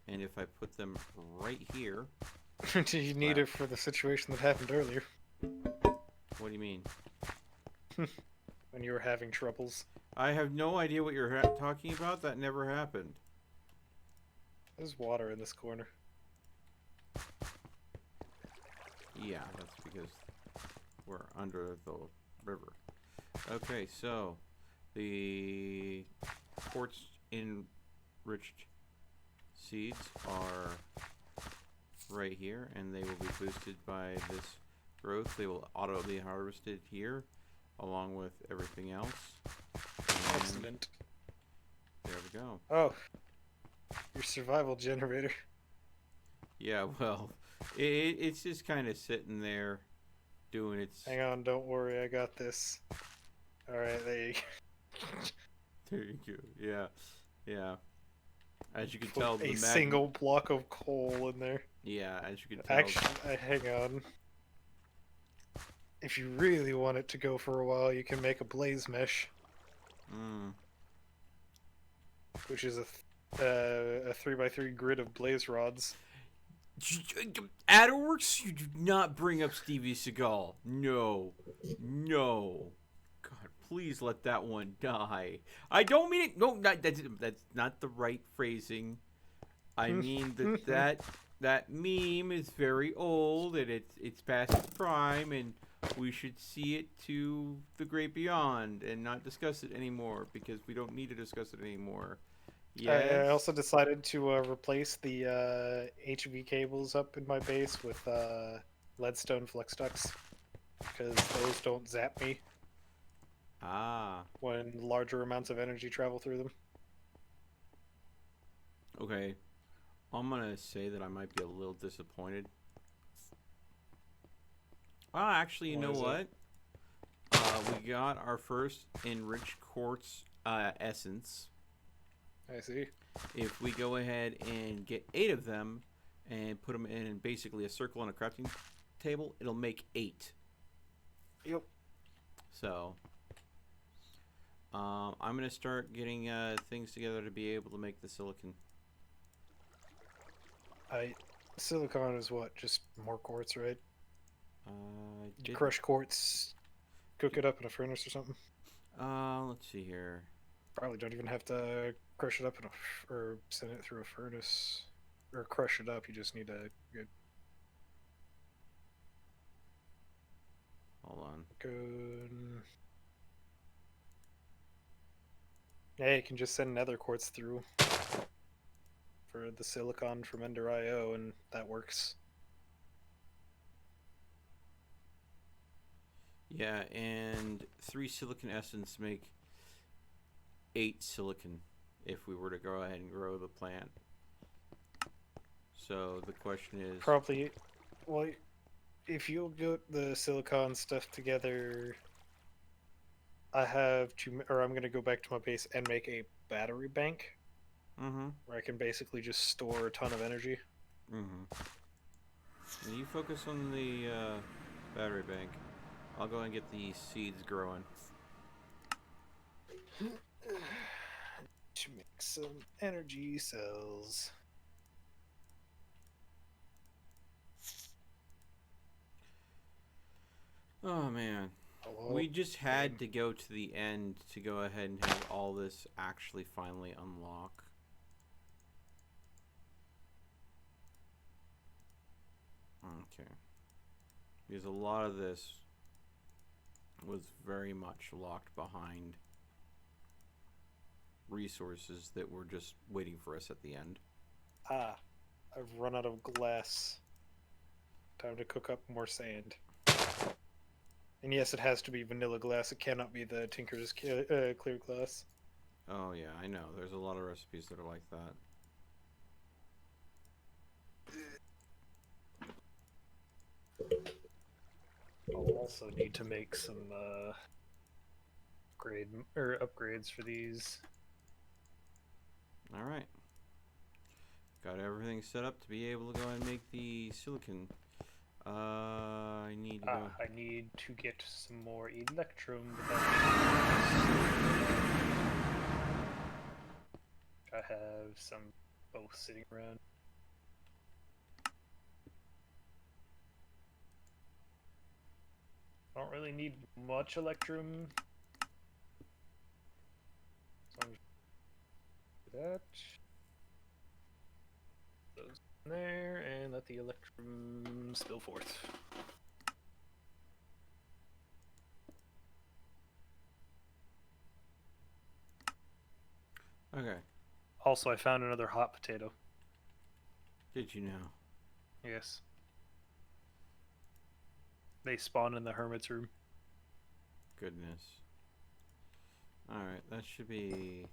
And if I put them right here, Do you need Wow. it for the situation that happened earlier what do you mean? when you were having troubles? I have no idea what you're talking about. That never happened. There's water in this corner. Yeah, that's because we're under the river. Okay, so the quartz enriched seeds are right here, and they will be boosted by this growth. They will auto be harvested here, along with everything else. And Excellent. there we go. Oh, your survival generator. Yeah, well, it's just kind of sitting there, doing its. Hang on, don't worry, I got this. Alright, there you There you go. Yeah, yeah. As you can put tell, a the single block of coal in there. Yeah, as you can tell. Actually, hang on. If you really want it to go for a while, you can make a blaze mesh, Mm. which is a 3x3 grid of blaze rods. Adderworks, you do not bring up Stevie Seagal. No. No. God, please let that one die. I don't mean it. No, that's not the right phrasing. I mean that meme is very old and it's past its prime, and we should see it to the great beyond and not discuss it anymore because we don't need to discuss it anymore. Yes. I also decided to replace the HV cables up in my base with leadstone flex ducts, because those don't zap me Ah. when larger amounts of energy travel through them. Okay. I'm gonna say that I might be a little disappointed. Actually, you Why know is what? that? We got our first enriched quartz essence. I see. If we go ahead and get 8 of them and put them in basically a circle on a crafting table, it'll make 8. Yep. So, I'm gonna start getting things together to be able to make the silicon. Silicon is what? Just more quartz, right? I You did- crush quartz, cook it up in a furnace or something. let's see here. Probably don't even have to crush it up in or send it through a furnace or crush it up. You just need a Hold on. good. Yeah, you can just send nether quartz through for the silicon from Ender IO, and that works. Yeah, and 3 silicon essence make 8 silicon if we were to go ahead and grow the plant. So the question is, Probably, well, if you'll get the silicon stuff together, I have to, or I'm gonna go back to my base and make a battery bank mm-hmm, where I can basically just store a ton of energy. mm-hmm. And you focus on the battery bank. I'll go and get the seeds growing. To make some energy cells. Oh man. Hello? We just had to go to the end to go ahead and have all this actually finally unlock. Okay. Because a lot of this was very much locked behind resources that were just waiting for us at the end. Ah, I've run out of glass. Time to cook up more sand. And yes, it has to be vanilla glass. It cannot be the Tinker's clear glass. Oh yeah, I know. There's a lot of recipes that are like that. I'll also need to make some upgrades for these. All right. Got everything set up to be able to go and make the silicon. I need to go. I need to get some more electrum. I have some both sitting around. I don't really need much electrum. So I'm just do that. Those in there, and let the electrum spill forth. Okay. Also, I found another hot potato. Did you know? Yes. They spawn in the hermit's room. Goodness. All right, that should be.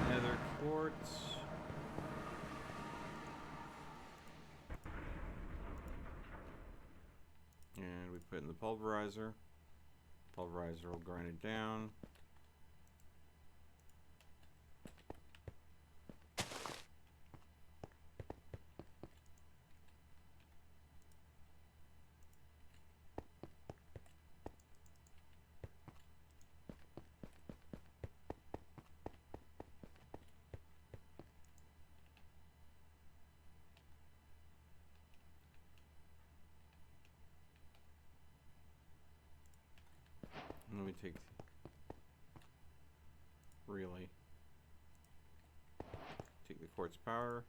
Nether quartz. And we put in the pulverizer. Pulverizer will grind it down. Let me take. Really. Take the quartz power.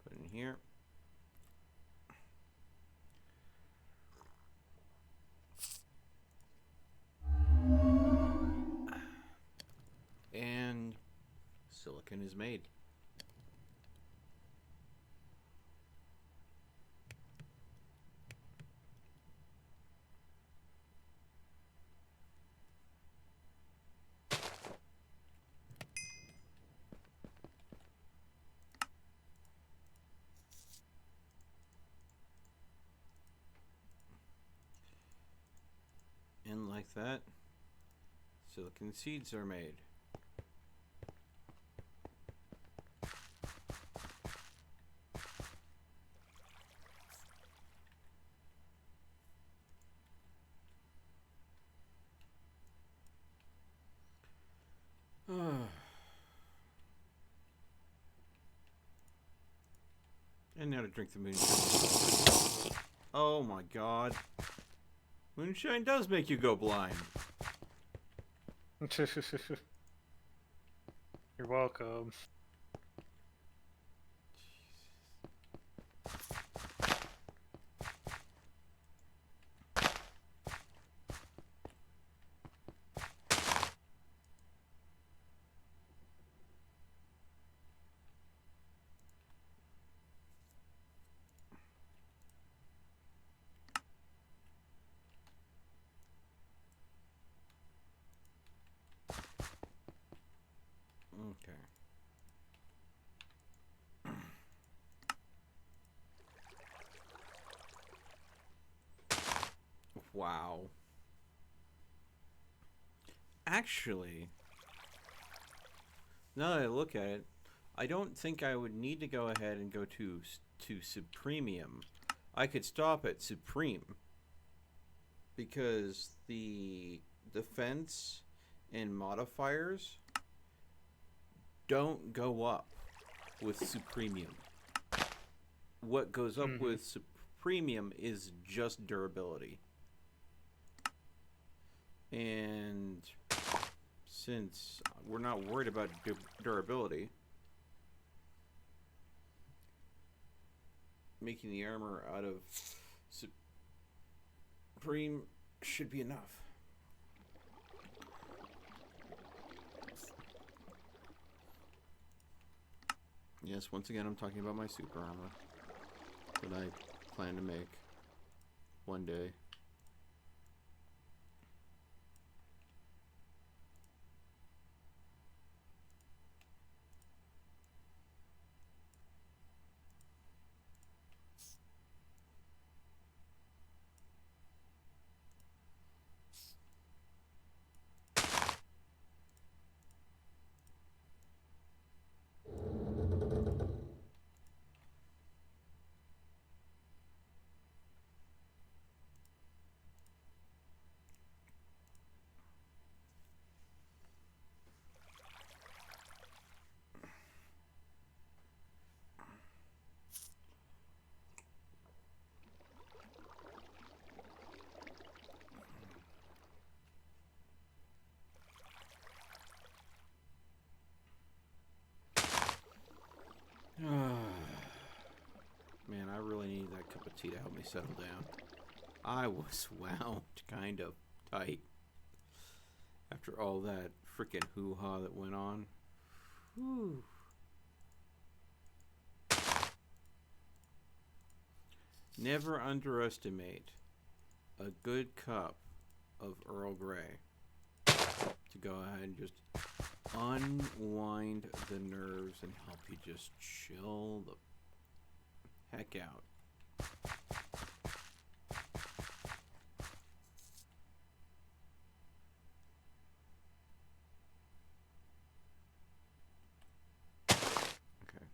Put it in here. And silicon is made. And like that, silicon seeds are made. And now to drink the moonshine. Oh my god. Moonshine does make you go blind. You're welcome. Okay. Wow. Actually, Now that I look at it, I don't think I would need to go ahead and go to Supremium. I could stop at Supreme because the defense and modifiers don't go up with Supremium. What goes up with Supremium is just durability. And since we're not worried about durability, making the armor out of Supreme should be enough. Yes, once again, I'm talking about my super armor that I plan to make one day. Man, I really need that cup of tea to help me settle down. I was wound kind of tight after all that freaking hoo-ha that went on. Whew. Never underestimate a good cup of Earl Grey to go ahead and just unwind the nerves and help you just chill the heck out. Okay.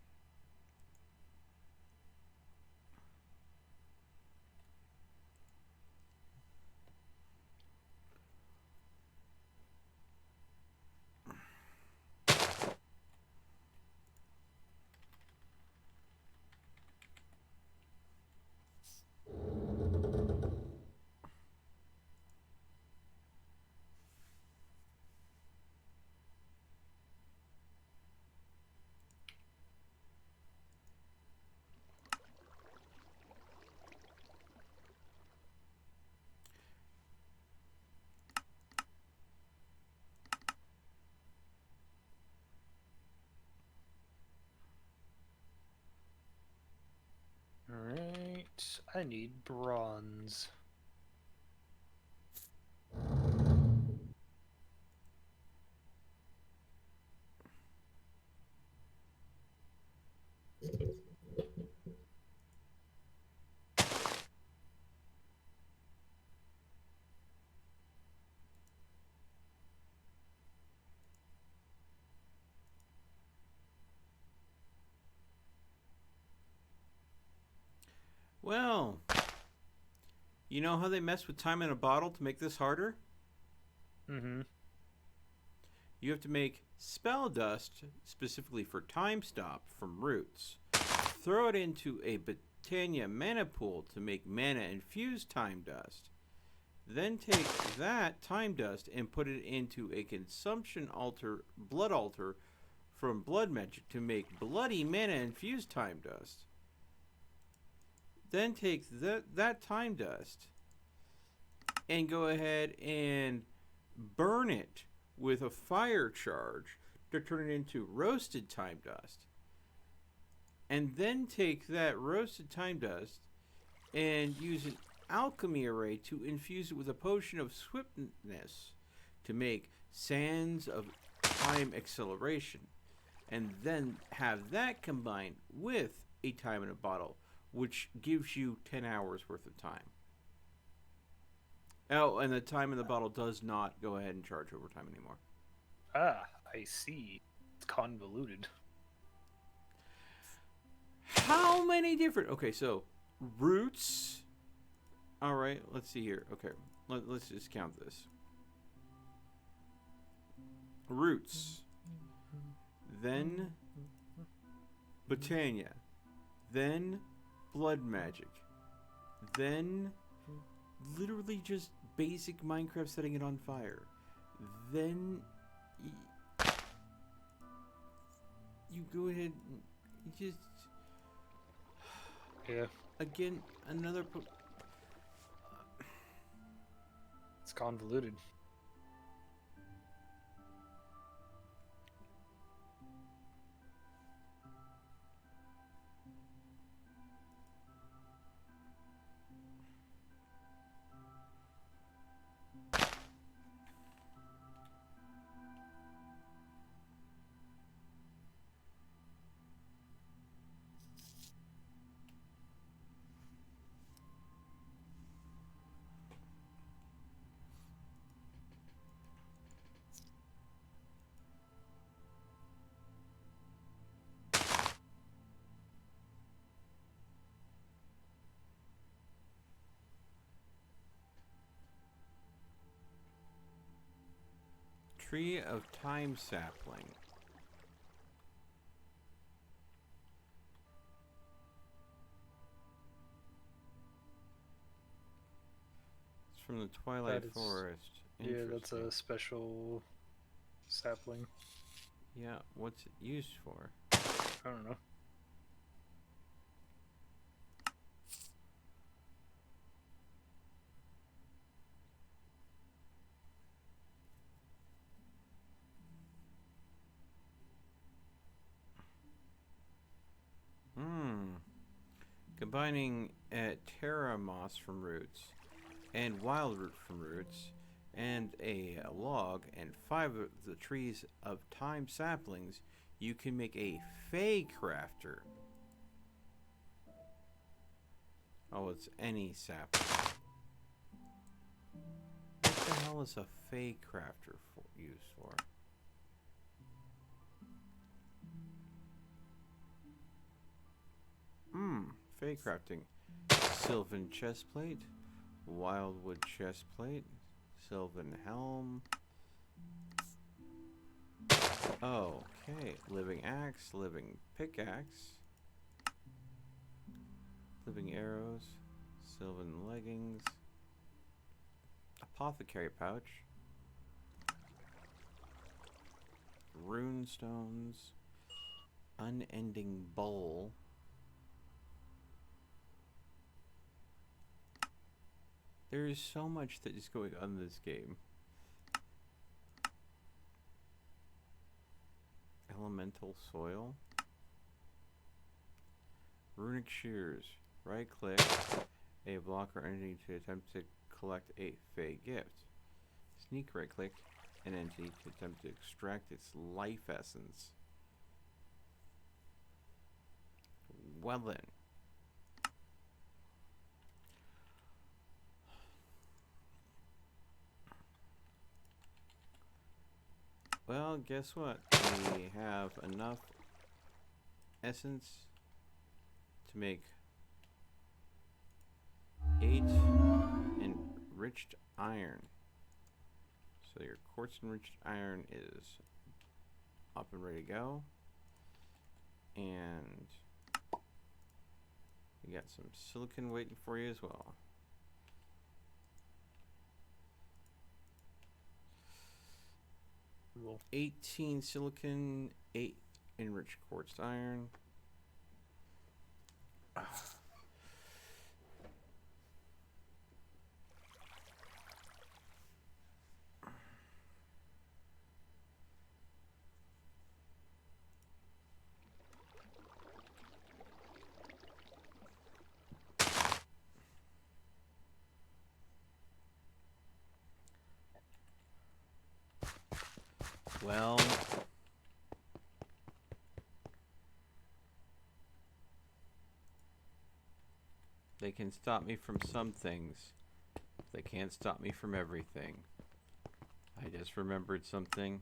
Alright, I need bronze. Well, you know how they mess with time in a bottle to make this harder? Mm-hmm. You have to make spell dust specifically for time stop from roots. Throw it into a Britannia mana pool to make mana infused time dust. Then take that time dust and put it into a consumption blood altar from blood magic to make bloody mana infused time dust. Then take that time dust and go ahead and burn it with a fire charge to turn it into roasted time dust. And then take that roasted time dust and use an alchemy array to infuse it with a potion of swiftness to make sands of time acceleration. And then have that combined with a time in a bottle, which gives you 10 hours worth of time. Oh, and the time in the bottle does not go ahead and charge overtime anymore. Ah, I see. It's convoluted. How many different? Okay, so roots. All right, let's see here. Okay, let's just count this. Roots. Then Botania. Then blood magic. Then literally just basic Minecraft setting it on fire. Then you go ahead and you just Yeah, again another it's convoluted. tree of time sapling. It's from the Twilight That is- Forest. Yeah, that's a Interesting. special sapling. Yeah, what's it used for? I don't know. Combining Terra moss from roots and wild root from roots and a log and 5 of the trees of time saplings, you can make a Fey crafter. Oh, it's any sapling. What the hell is a Fey crafter used for? Fey crafting. Sylvan chestplate, wildwood chestplate, sylvan helm. Okay, living axe, living pickaxe, living arrows, sylvan leggings, apothecary pouch, rune stones, unending bowl. There is so much that is going on in this game. Elemental soil. Runic shears. Right click a block or entity to attempt to collect a Fey gift. Sneak right click an entity to attempt to extract its life essence. Well then. Well, guess what? We have enough essence to make 8 enriched iron. So your quartz enriched iron is up and ready to go. And we got some silicon waiting for you as well. Cool. 18 silicon, 8 enriched quartz iron. Well, they can stop me from some things. They can't stop me from everything. I just remembered something.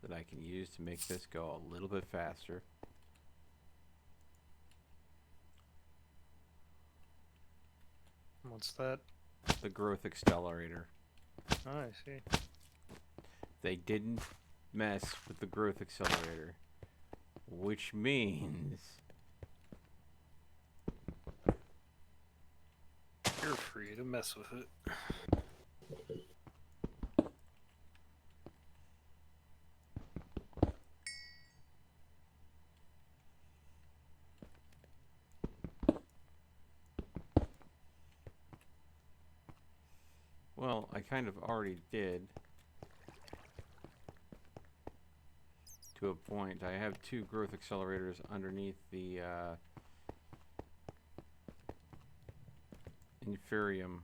that I can use to make this go a little bit faster. What's that? The growth accelerator. Oh, I see. They didn't mess with the growth accelerator, which means You're free to mess with it. well, I kind of already did. To a point. I have 2 growth accelerators underneath the inferium.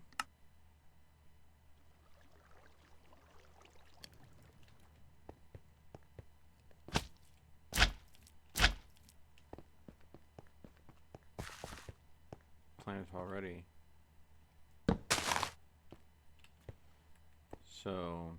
Planet already. So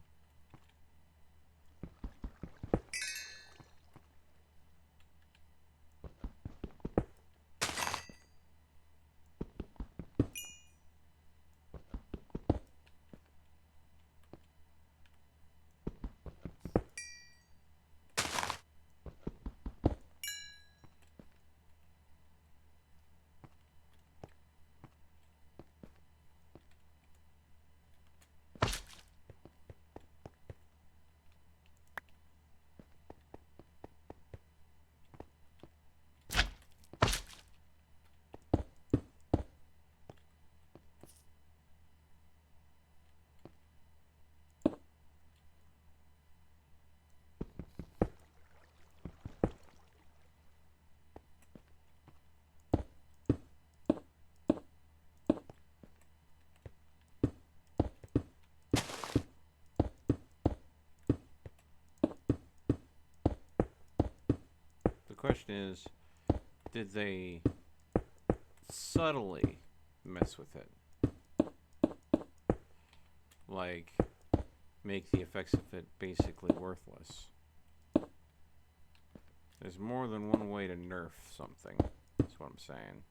the question is, did they subtly mess with it? Like, make the effects of it basically worthless? There's more than one way to nerf something. That's what I'm saying.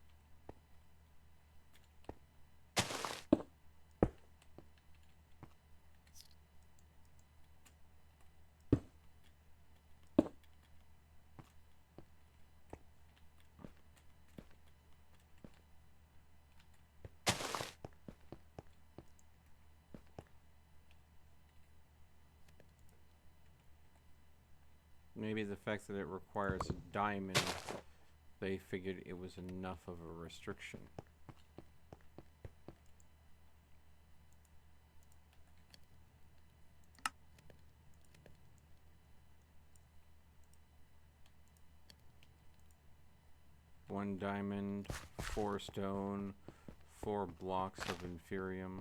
Maybe the fact that it requires a diamond, they figured it was enough of a restriction. One diamond, 4 stone, 4 blocks of inferium.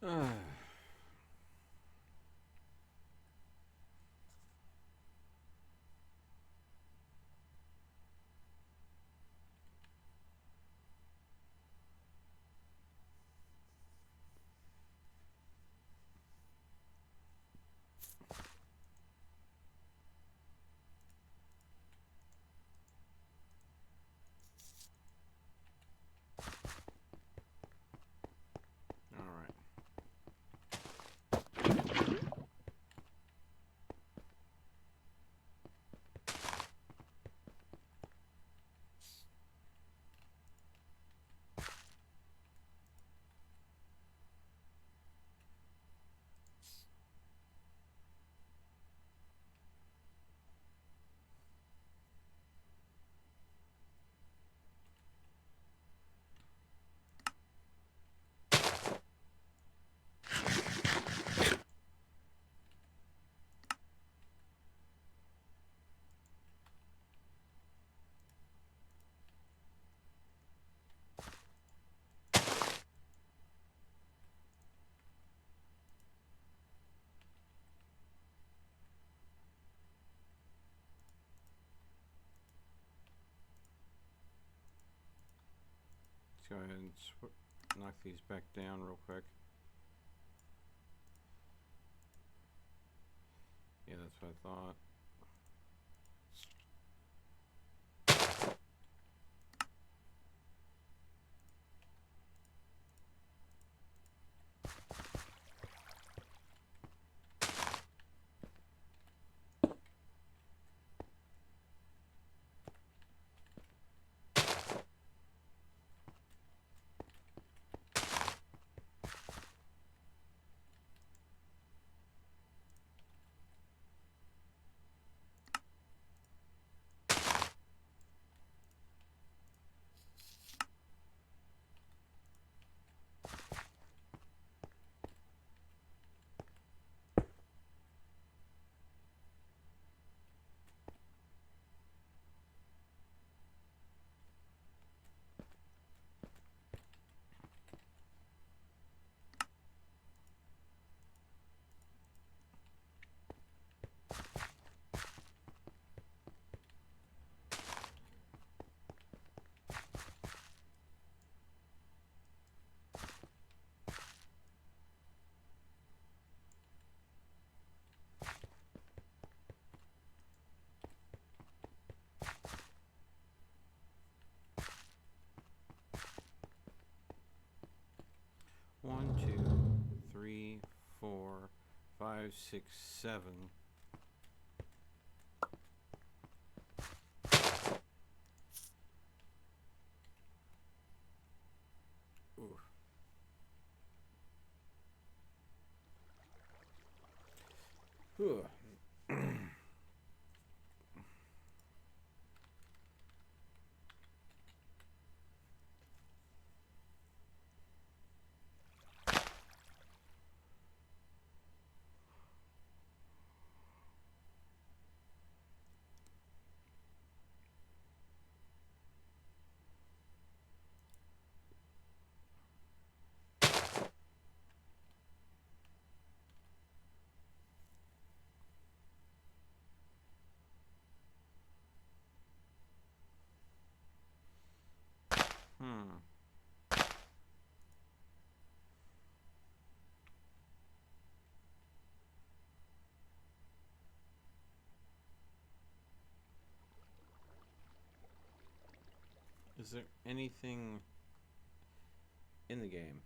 All right. Let's go ahead and knock these back down real quick. Yeah, that's what I thought. One, two, three, 4, 5, 6, 7. Ooh. Whew. Hmm. Is there anything in the game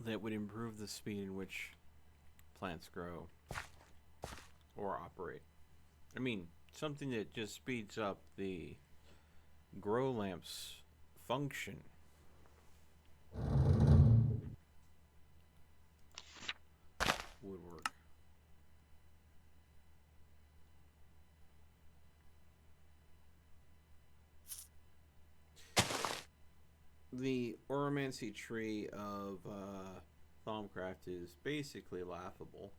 that would improve the speed in which plants grow or operate? I mean, something that just speeds up the grow lamp's function. Would work. The Oromancy tree of Thaumcraft is basically laughable.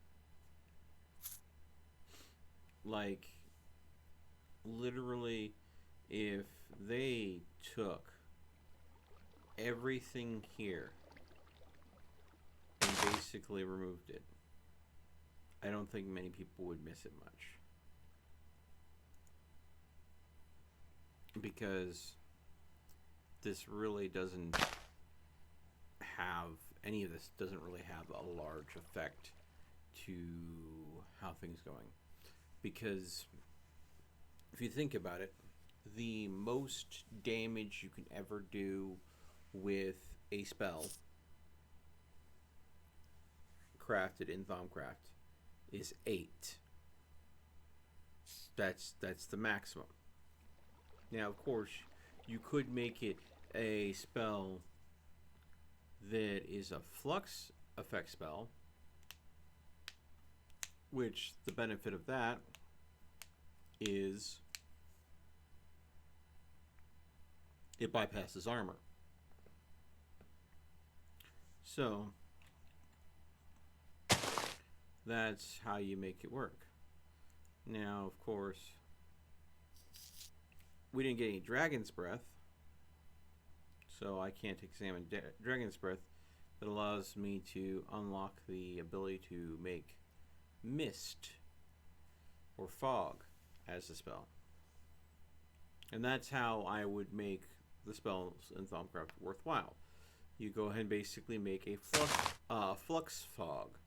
Like, literally, if they took everything here and basically removed it, I don't think many people would miss it much. Because this really doesn't have, any of this doesn't really have a large effect to how things going. Because if you think about it, the most damage you can ever do with a spell crafted in Thaumcraft is 8. That's the maximum. Now, of course, you could make it a spell that is a flux effect spell, which the benefit of that is it bypasses armor. So that's how you make it work. Now, of course, we didn't get any Dragon's Breath, so I can't examine Dragon's Breath. That allows me to unlock the ability to make Mist or Fog as a spell. And that's how I would make the spells in Thaumcraft worthwhile. You go ahead and basically make a flux fog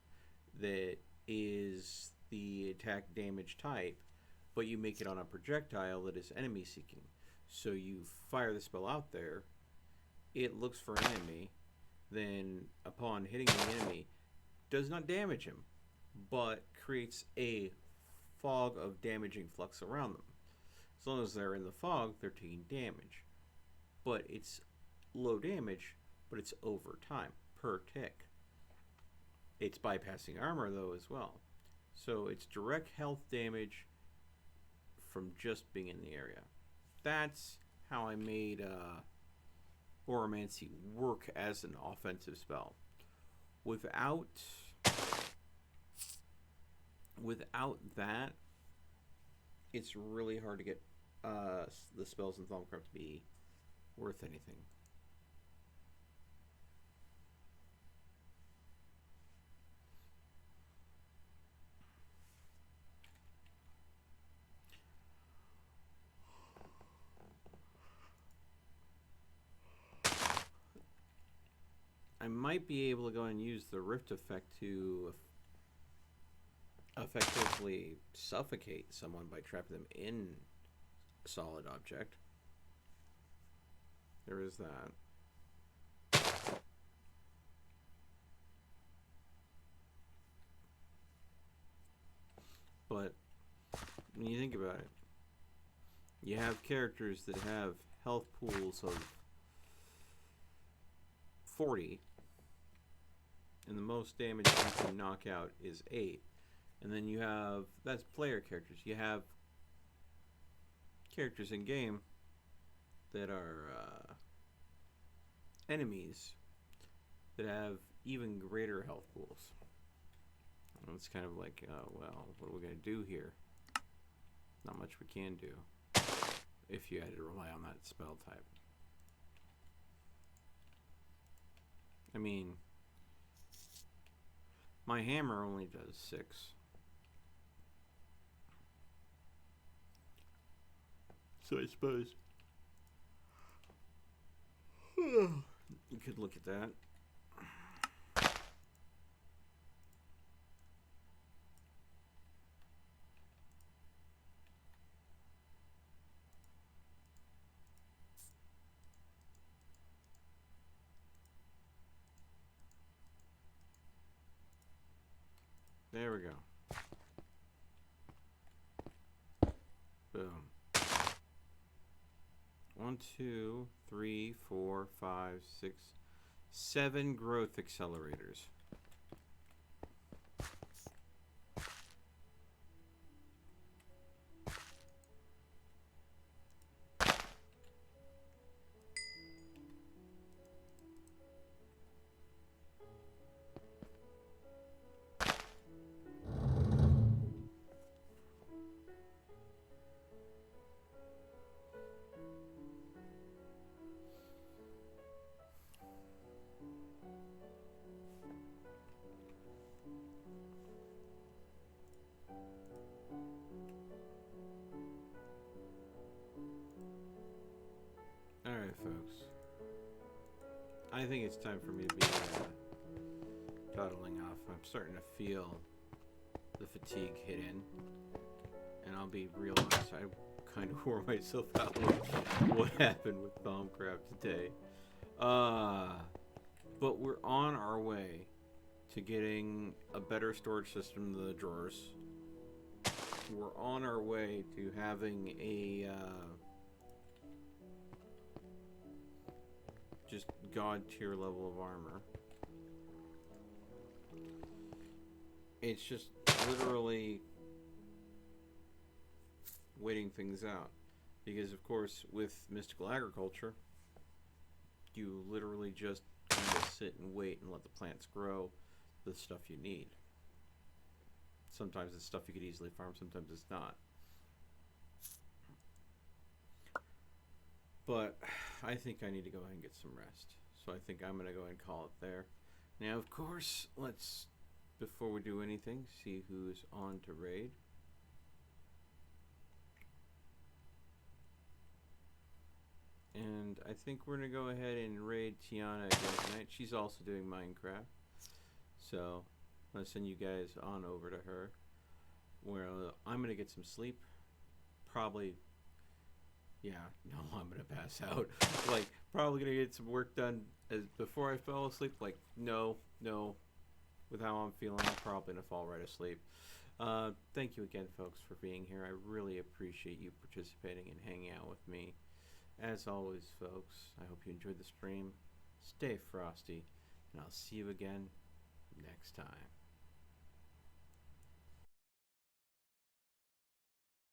that is the attack damage type, but you make it on a projectile that is enemy seeking. So you fire the spell out there, it looks for an enemy, then upon hitting the enemy, does not damage him, but creates a fog of damaging flux around them. As long as they're in the fog, they're taking damage. But it's low damage, but it's over time, per tick. It's bypassing armor, though, as well. So it's direct health damage from just being in the area. That's how I made Oromancy work as an offensive spell. Without that, it's really hard to get the spells in Thaumcraft to be worth anything. I might be able to go and use the Rift effect to effectively suffocate someone by trapping them in a solid object. There is that. But when you think about it, you have characters that have health pools of 40, and the most damage you can knock out is 8. And then you have, that's player characters. You have characters in game that are enemies that have even greater health pools. And it's kind of like, well, what are we going to do here? Not much we can do if you had to rely on that spell type. I mean, my hammer only does 6. So I suppose you could look at that. There we go. Boom. 1, 2, 3, 4, 5, 6, 7 growth accelerators. I think it's time for me to be toddling off. I'm starting to feel the fatigue hit in. And I'll be real honest, I kind of wore myself out with what happened with Thaumcraft today. But we're on our way to getting a better storage system than the drawers. We're on our way to having a just god tier level of armor. It's just literally waiting things out, because of course with mystical agriculture you literally just kind of sit and wait and let the plants grow the stuff you need. Sometimes it's stuff you could easily farm, sometimes it's not. But I think I need to go ahead and get some rest, so I think I'm going to go ahead and call it there. Now of course, let's, before we do anything, see who's on to raid. And I think we're going to go ahead and raid Tiana again tonight. She's also doing Minecraft. So, I'm going to send you guys on over to her, where I'm going to get some sleep. Probably, yeah, no, I'm going to pass out. Like, probably going to get some work done before I fall asleep. Like, no. With how I'm feeling, I'm probably going to fall right asleep. Thank you again, folks, for being here. I really appreciate you participating and hanging out with me. As always, folks, I hope you enjoyed the stream. Stay frosty, and I'll see you again next time.